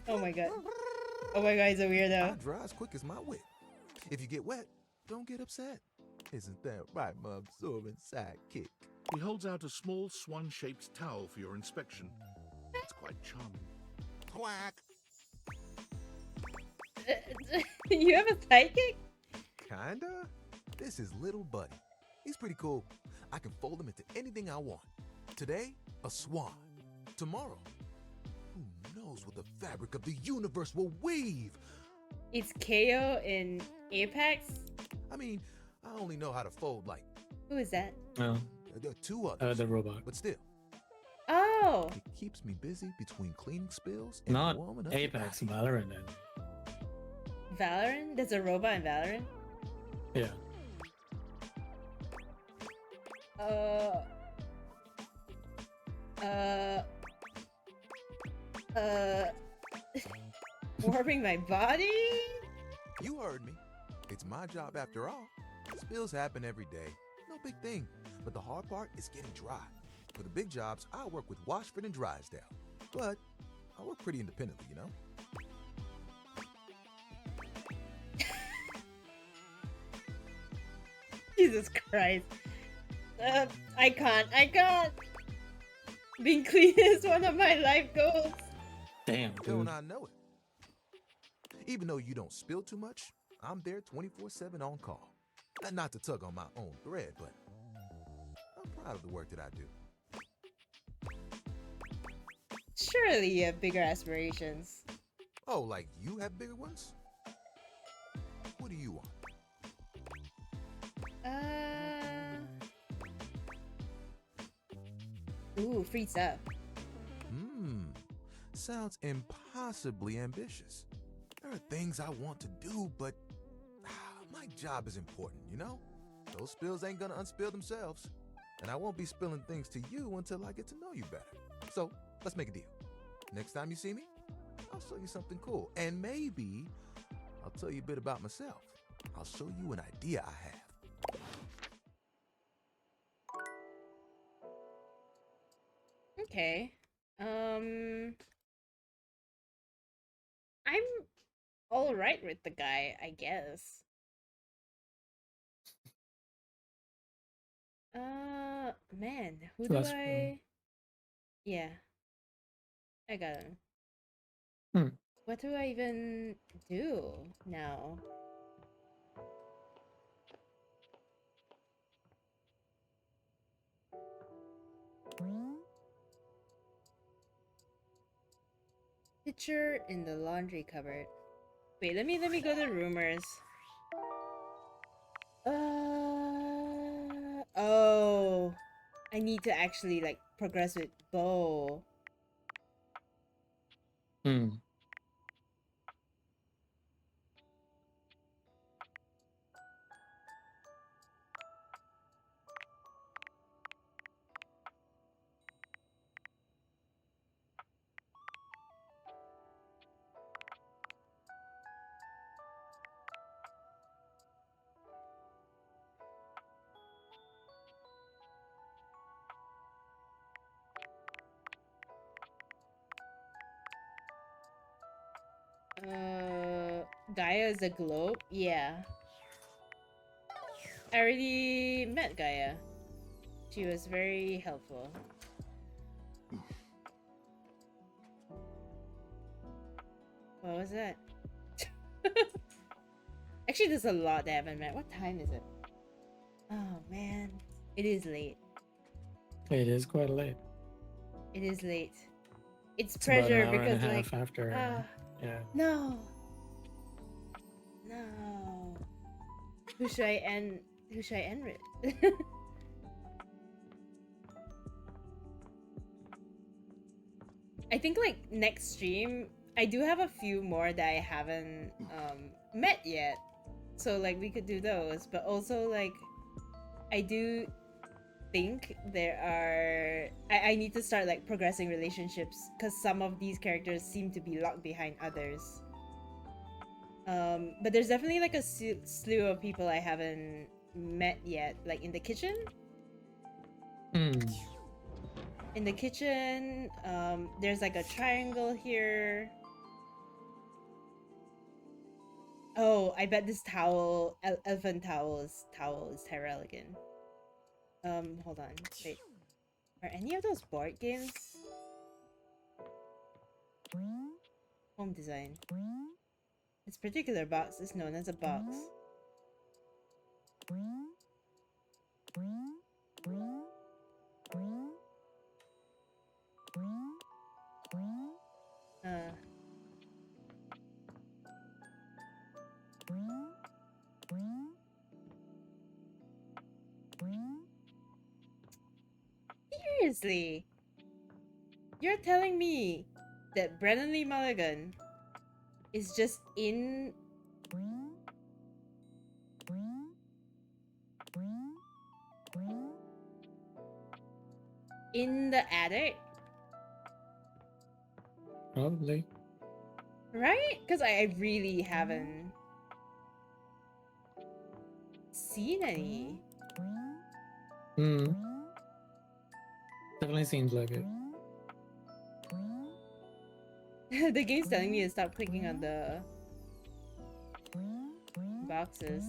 Oh my god. Oh my god, he's a weirdo. I dry as quick as my wit. If you get wet, don't get upset. Isn't that right, my absorbent sidekick? He holds out a small swan-shaped towel for your inspection. It's quite charming. Quack! You have a sidekick? Kinda. This is little buddy. He's pretty cool. I can fold him into anything I want. Today, a swan. Tomorrow, who knows what the fabric of the universe will weave? It's KO in Apex? I mean, I only know how to fold like... Who is that? Oh. There are 2 others. The robot. But still. Oh! It keeps me busy between cleaning spills and Not warming up Apex, the body. Valorant then. Valorant? There's a robot in Valorant? Yeah. Warming my body? You heard me. It's my job after all. Spills happen every day. No big thing. But the hard part is getting dry. For the big jobs, I work with Washford and Drysdale. But I work pretty independently, you know? Jesus Christ. I can't. Being clean is one of my life goals. Damn, Don't dude. I know it? Even though you don't spill too much, I'm there 24/7 on call. And not to tug on my own thread, but I'm proud of the work that I do. Surely you have bigger aspirations. Oh, like you have bigger ones? What do you want? Ooh, free stuff. Sounds impossibly ambitious. There are things I want to do, but my job is important, you know? Those spills ain't gonna unspill themselves. And I won't be spilling things to you until I get to know you better. So, let's make a deal. Next time you see me, I'll show you something cool. And maybe I'll tell you a bit about myself. I'll show you an idea I have. Okay. I'm all right with the guy, I guess. Man, who do That's I? fine. Yeah, I got him. Hmm. What do I even do now? Picture in the laundry cupboard. Wait, let me go to rumors. Oh, I need to actually like progress with Bo. Hmm. Gaia is a globe? Yeah. I already met Gaia. She was very helpful. What was that? Actually, there's a lot that I haven't met. What time is it? Oh man, it is late. It is quite late. It is late. It's It's about an pressure hour and a because like half after. Yeah. no. No. Who should I end with? I think like next stream I do have a few more that I haven't met yet. So like we could do those, but also like I do think there are I need to start like progressing relationships because some of these characters seem to be locked behind others. But there's definitely like a slew of people I haven't met yet, like in the kitchen. In the kitchen, there's like a triangle here. Oh, I bet this towel, elephant towel is Terra again. Hold on, wait. Are any of those board games? Home design. This particular box is known as a box. Seriously? You're telling me that Brennan Lee Mulligan is just in the attic? Probably. Right? Because I really haven't seen any. Definitely seems like it. The game's telling me to stop clicking on the boxes.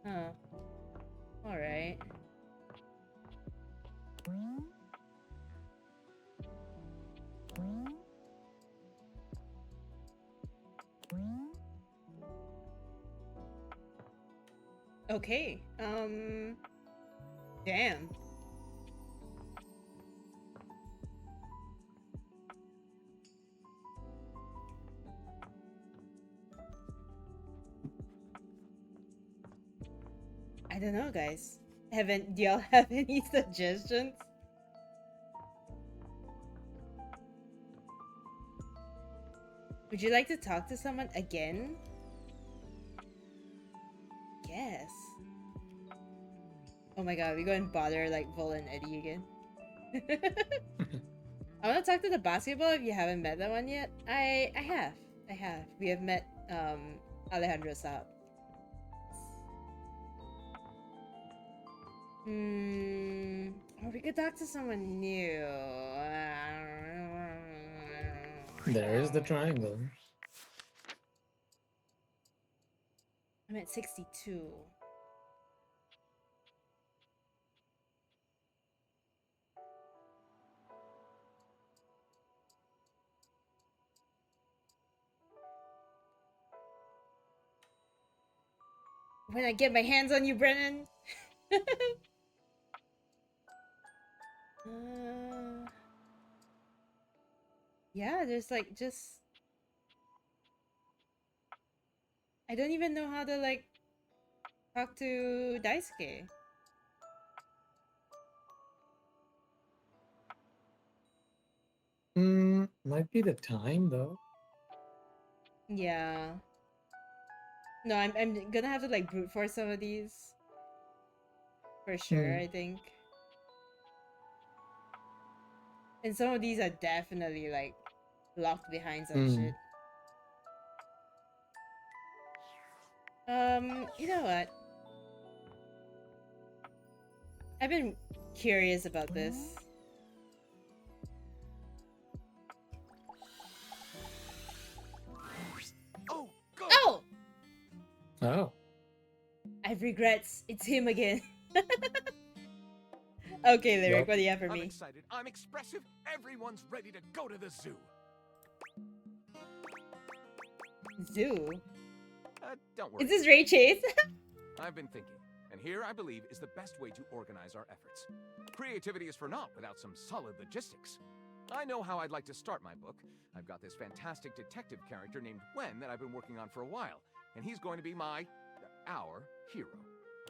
Oh. Alright. Okay. Damn. I don't know, guys. Do y'all have any suggestions? Would you like to talk to someone again? Yes. Oh my god, we go and bother like Vol and Eddie again. I want to talk to the basketball if you haven't met that one yet. I have. We have met Alejandro Saab. Or we could talk to someone new. There is the triangle. I'm at 62. When I get my hands on you, Brennan. Yeah, there's like just... I don't even know how to like talk to Daisuke. Might be the time though. Yeah. No, I'm gonna have to like brute force some of these. For sure, I think. And some of these are definitely like locked behind some shit. You know what? I've been curious about this. Oh, go! Oh! Oh. I have regrets. It's him again. Okay, Lyric, Yep. what do you have for I'm me? excited. I'm expressive. Everyone's ready to go to the zoo. Zoo? Don't worry. Is this Ray Chase? I've been thinking, and here I believe is the best way to organize our efforts. Creativity is for naught without some solid logistics. I know how I'd like to start my book. I've got this fantastic detective character named Wen that I've been working on for a while, and he's going to be our hero.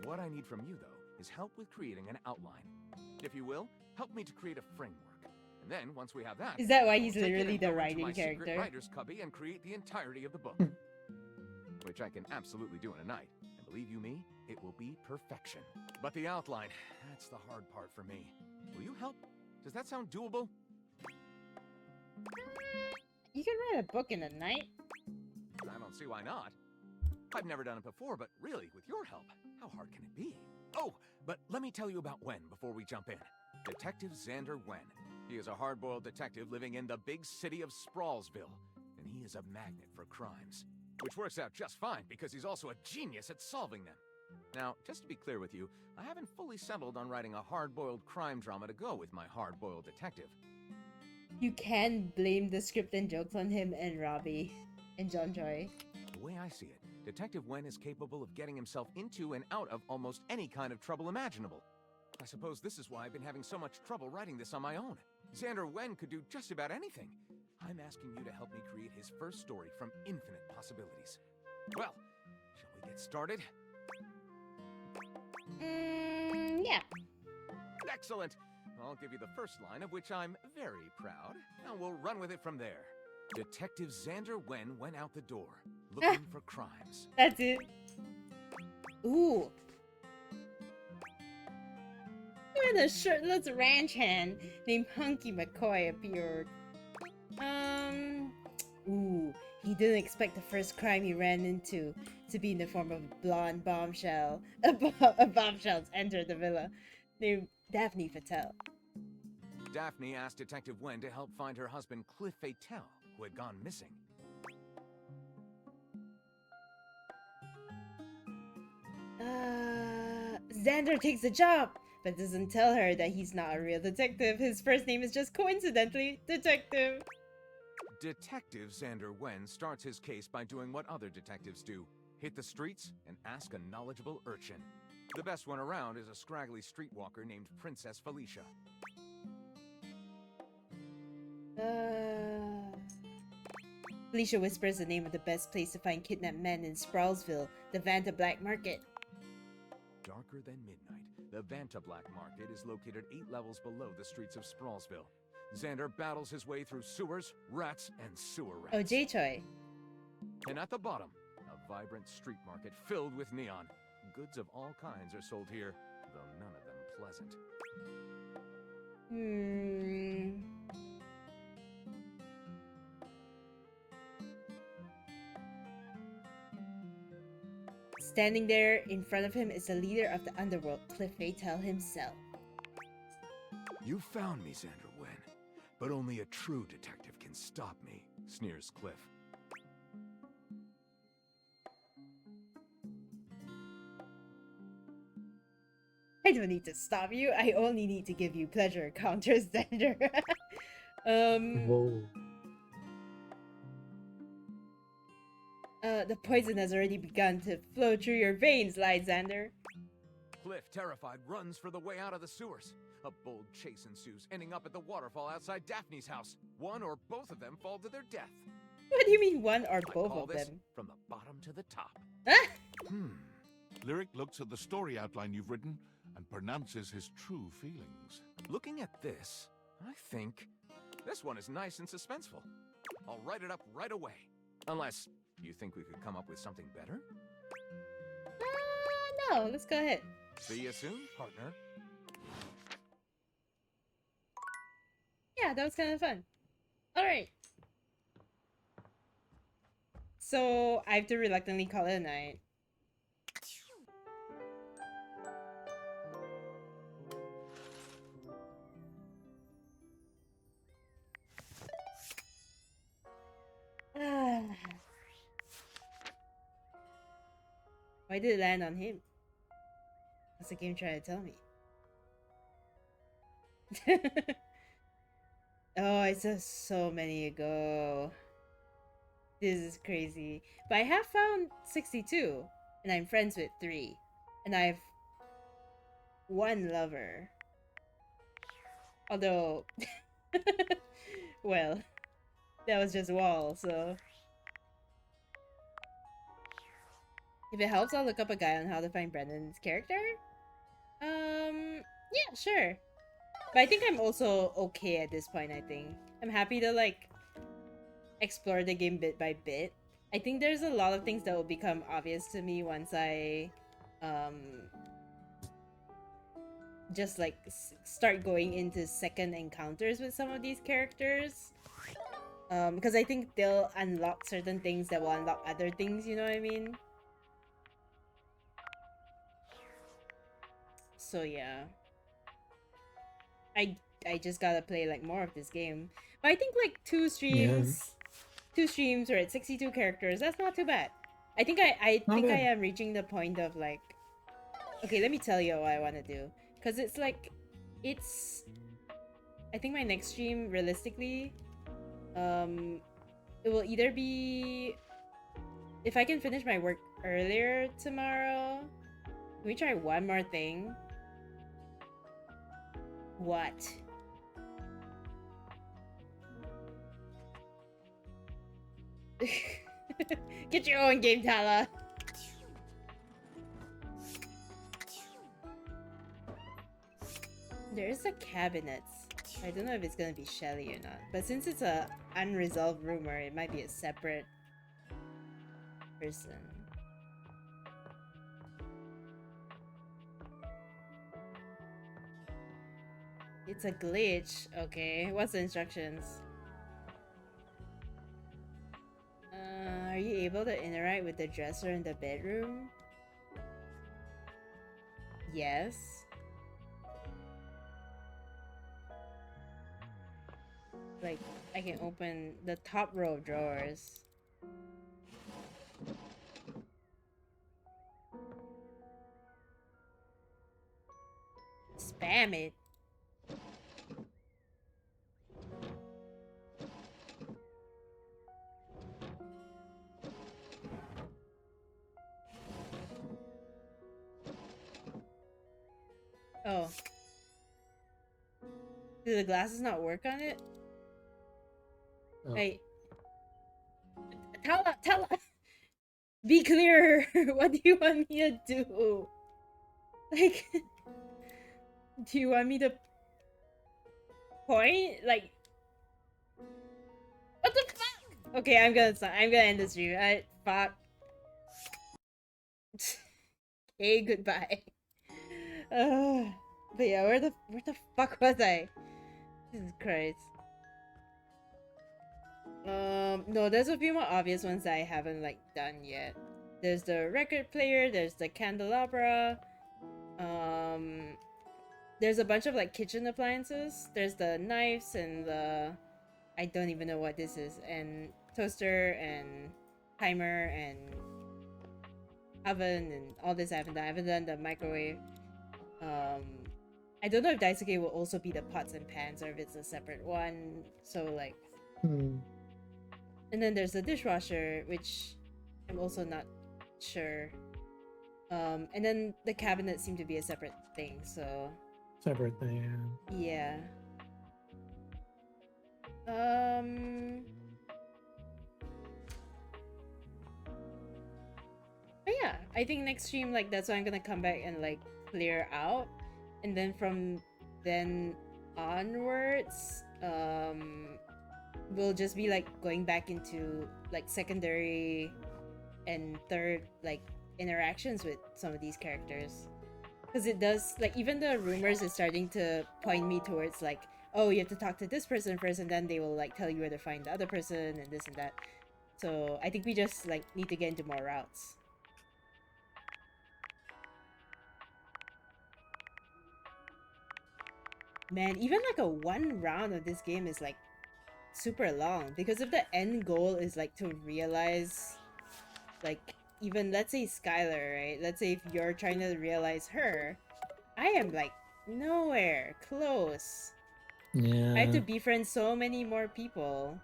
What I need from you, though, is help with creating an outline. If you will, help me to create a framework. And then, once we have that... Is that why he's I'll take it literally and the go into writing my secret character? writer's cubby and create the entirety of the book. Which I can absolutely do in a night. And believe you me, it will be perfection. But the outline, that's the hard part for me. Will you help? Does that sound doable? You can write a book in a night. I don't see why not. I've never done it before, but really, with your help, how hard can it be? Oh, but let me tell you about Wen before we jump in. Detective Xander Wen. He is a hard-boiled detective living in the big city of Sprawlsville, and he is a magnet for crimes. Which works out just fine, because he's also a genius at solving them. Now, just to be clear with you, I haven't fully settled on writing a hard-boiled crime drama to go with my hard-boiled detective. You can blame the script and jokes on him and Robbie and John Joy. The way I see it, Detective Wen is capable of getting himself into and out of almost any kind of trouble imaginable. I suppose this is why I've been having so much trouble writing this on my own. Xander Wen could do just about anything. I'm asking you to help me create his first story from infinite possibilities. Well, shall we get started? Yeah. Excellent! I'll give you the first line, of which I'm very proud, and we'll run with it from there. Detective Xander Wen went out the door, looking for crimes. That's it. Ooh. When a shirtless ranch hand named Hunky McCoy appeared. Ooh. He didn't expect the first crime he ran into to be in the form of a blonde bombshell. A bombshell's entered the villa named Daphne Patel. Daphne asked Detective Wen to help find her husband Cliff Fatel, who had gone missing. Xander takes the job, but doesn't tell her that he's not a real detective. His first name is just coincidentally Detective. Detective Xander Wen starts his case by doing what other detectives do. Hit the streets and ask a knowledgeable urchin. The best one around is a scraggly streetwalker named Princess Felicia. Felicia whispers the name of the best place to find kidnapped men in Sprawlsville, the Vanta Black Market. Darker than midnight, the Vanta Black Market is located 8 levels below the streets of Sprawlsville. Xander battles his way through sewers, rats, and sewer rats. Oh, J-Choi. And at the bottom, a vibrant street market filled with neon. Goods of all kinds are sold here, though none of them pleasant. Standing there in front of him is the leader of the underworld, Cliff Fatal himself. You found me, Xander Wen, but only a true detective can stop me, sneers Cliff. I don't need to stop you. I only need to give you pleasure, counters Xander. Whoa. The poison has already begun to flow through your veins, lied Xander. Cliff, terrified, runs for the way out of the sewers. A bold chase ensues, ending up at the waterfall outside Daphne's house. One or both of them fall to their death. What do you mean one or both Call of this them? from the bottom to the top. Lyric looks at the story outline you've written and pronounces his true feelings. Looking at this, I think this one is nice and suspenseful. I'll write it up right away. Unless you think we could come up with something better? No, let's go ahead. See you soon, partner. Yeah, that was kind of fun. Alright. So, I have to reluctantly call it a night. Why did it land on him? What's the game trying to tell me? Oh, it says so many ago. This is crazy. But I have found 62, and I'm friends with 3. And I have 1 lover. Although, well, that was just wall, so. If it helps, I'll look up a guide on how to find Brendan's character. Yeah, sure. But I think I'm also okay at this point, I think. I'm happy to, like, explore the game bit by bit. I think there's a lot of things that will become obvious to me once I, just, like, start going into second encounters with some of these characters. Because I think they'll unlock certain things that will unlock other things, you know what I mean? So yeah. I just gotta play like more of this game. But I think like 2 streams where it's 62 characters, that's not too bad. I think I am reaching the point of like, okay, let me tell you what I want to do. Because it's like, I think my next stream, realistically, it will either be, if I can finish my work earlier tomorrow. Can we try one more thing? What? Get your own game, Tala. There's a cabinet. I don't know if it's gonna be Shelly or not, but since it's a unresolved rumor, it might be a separate person. It's a glitch. Okay, what's the instructions? Are you able to interact with the dresser in the bedroom? Yes. Like, I can open the top row of drawers. spam it. Oh. Do the glasses not work on it? Oh. Wait. Tell us. Be clear. What do you want me to do? Like, do you want me to point? Like, what the fuck? Okay, I'm gonna end the stream. Fuck. Okay, goodbye. But yeah, where the fuck was I? Jesus Christ. No, there's a few more obvious ones that I haven't like done yet. There's the record player, there's the candelabra, there's a bunch of like kitchen appliances. There's the knives and the I don't even know what this is, and toaster and timer and oven and all this I haven't done. I haven't done the microwave. I don't know if Daisuke will also be the pots and pans or if it's a separate one. So like and then there's the dishwasher, which I'm also not sure. And then the cabinet seemed to be a separate thing, so Separate thing, yeah. But yeah, I think next stream, like, that's why I'm gonna come back and like clear out, and then from then onwards, we'll just be like going back into like secondary and third like interactions with some of these characters, because it does, like, even the rumors is starting to point me towards like, oh, you have to talk to this person first and then they will like tell you where to find the other person and this and that. So I think we just like need to get into more routes. Man, even like a one round of this game is like super long, because if the end goal is like to realize, like, even let's say Skylar, right? Let's say if you're trying to realize her, I am like nowhere close. Yeah. I have to befriend so many more people.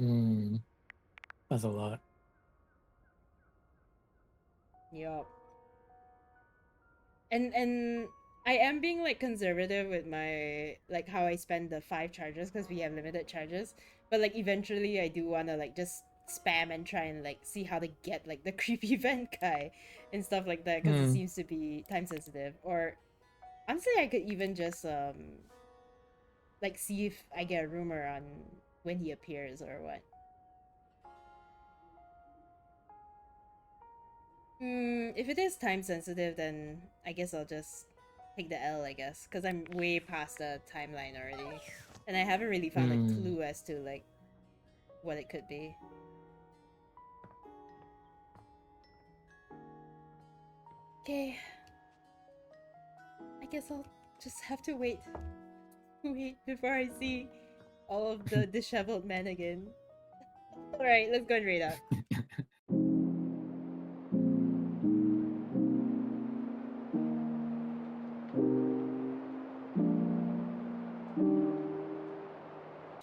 That's a lot. Yup. And I am being like conservative with my like how I spend the 5 charges, because we have limited charges. But like eventually I do wanna like just spam and try and like see how to get like the creepy vent guy and stuff like that, because it seems to be time sensitive. Or honestly, I could even just like see if I get a rumor on when he appears or what. If it is time sensitive, then I guess I'll just take the L, I guess, because I'm way past the timeline already, and I haven't really found a clue as to like what it could be. Okay, I guess I'll just have to wait before I see all of the disheveled men again. All right, let's go and raid up.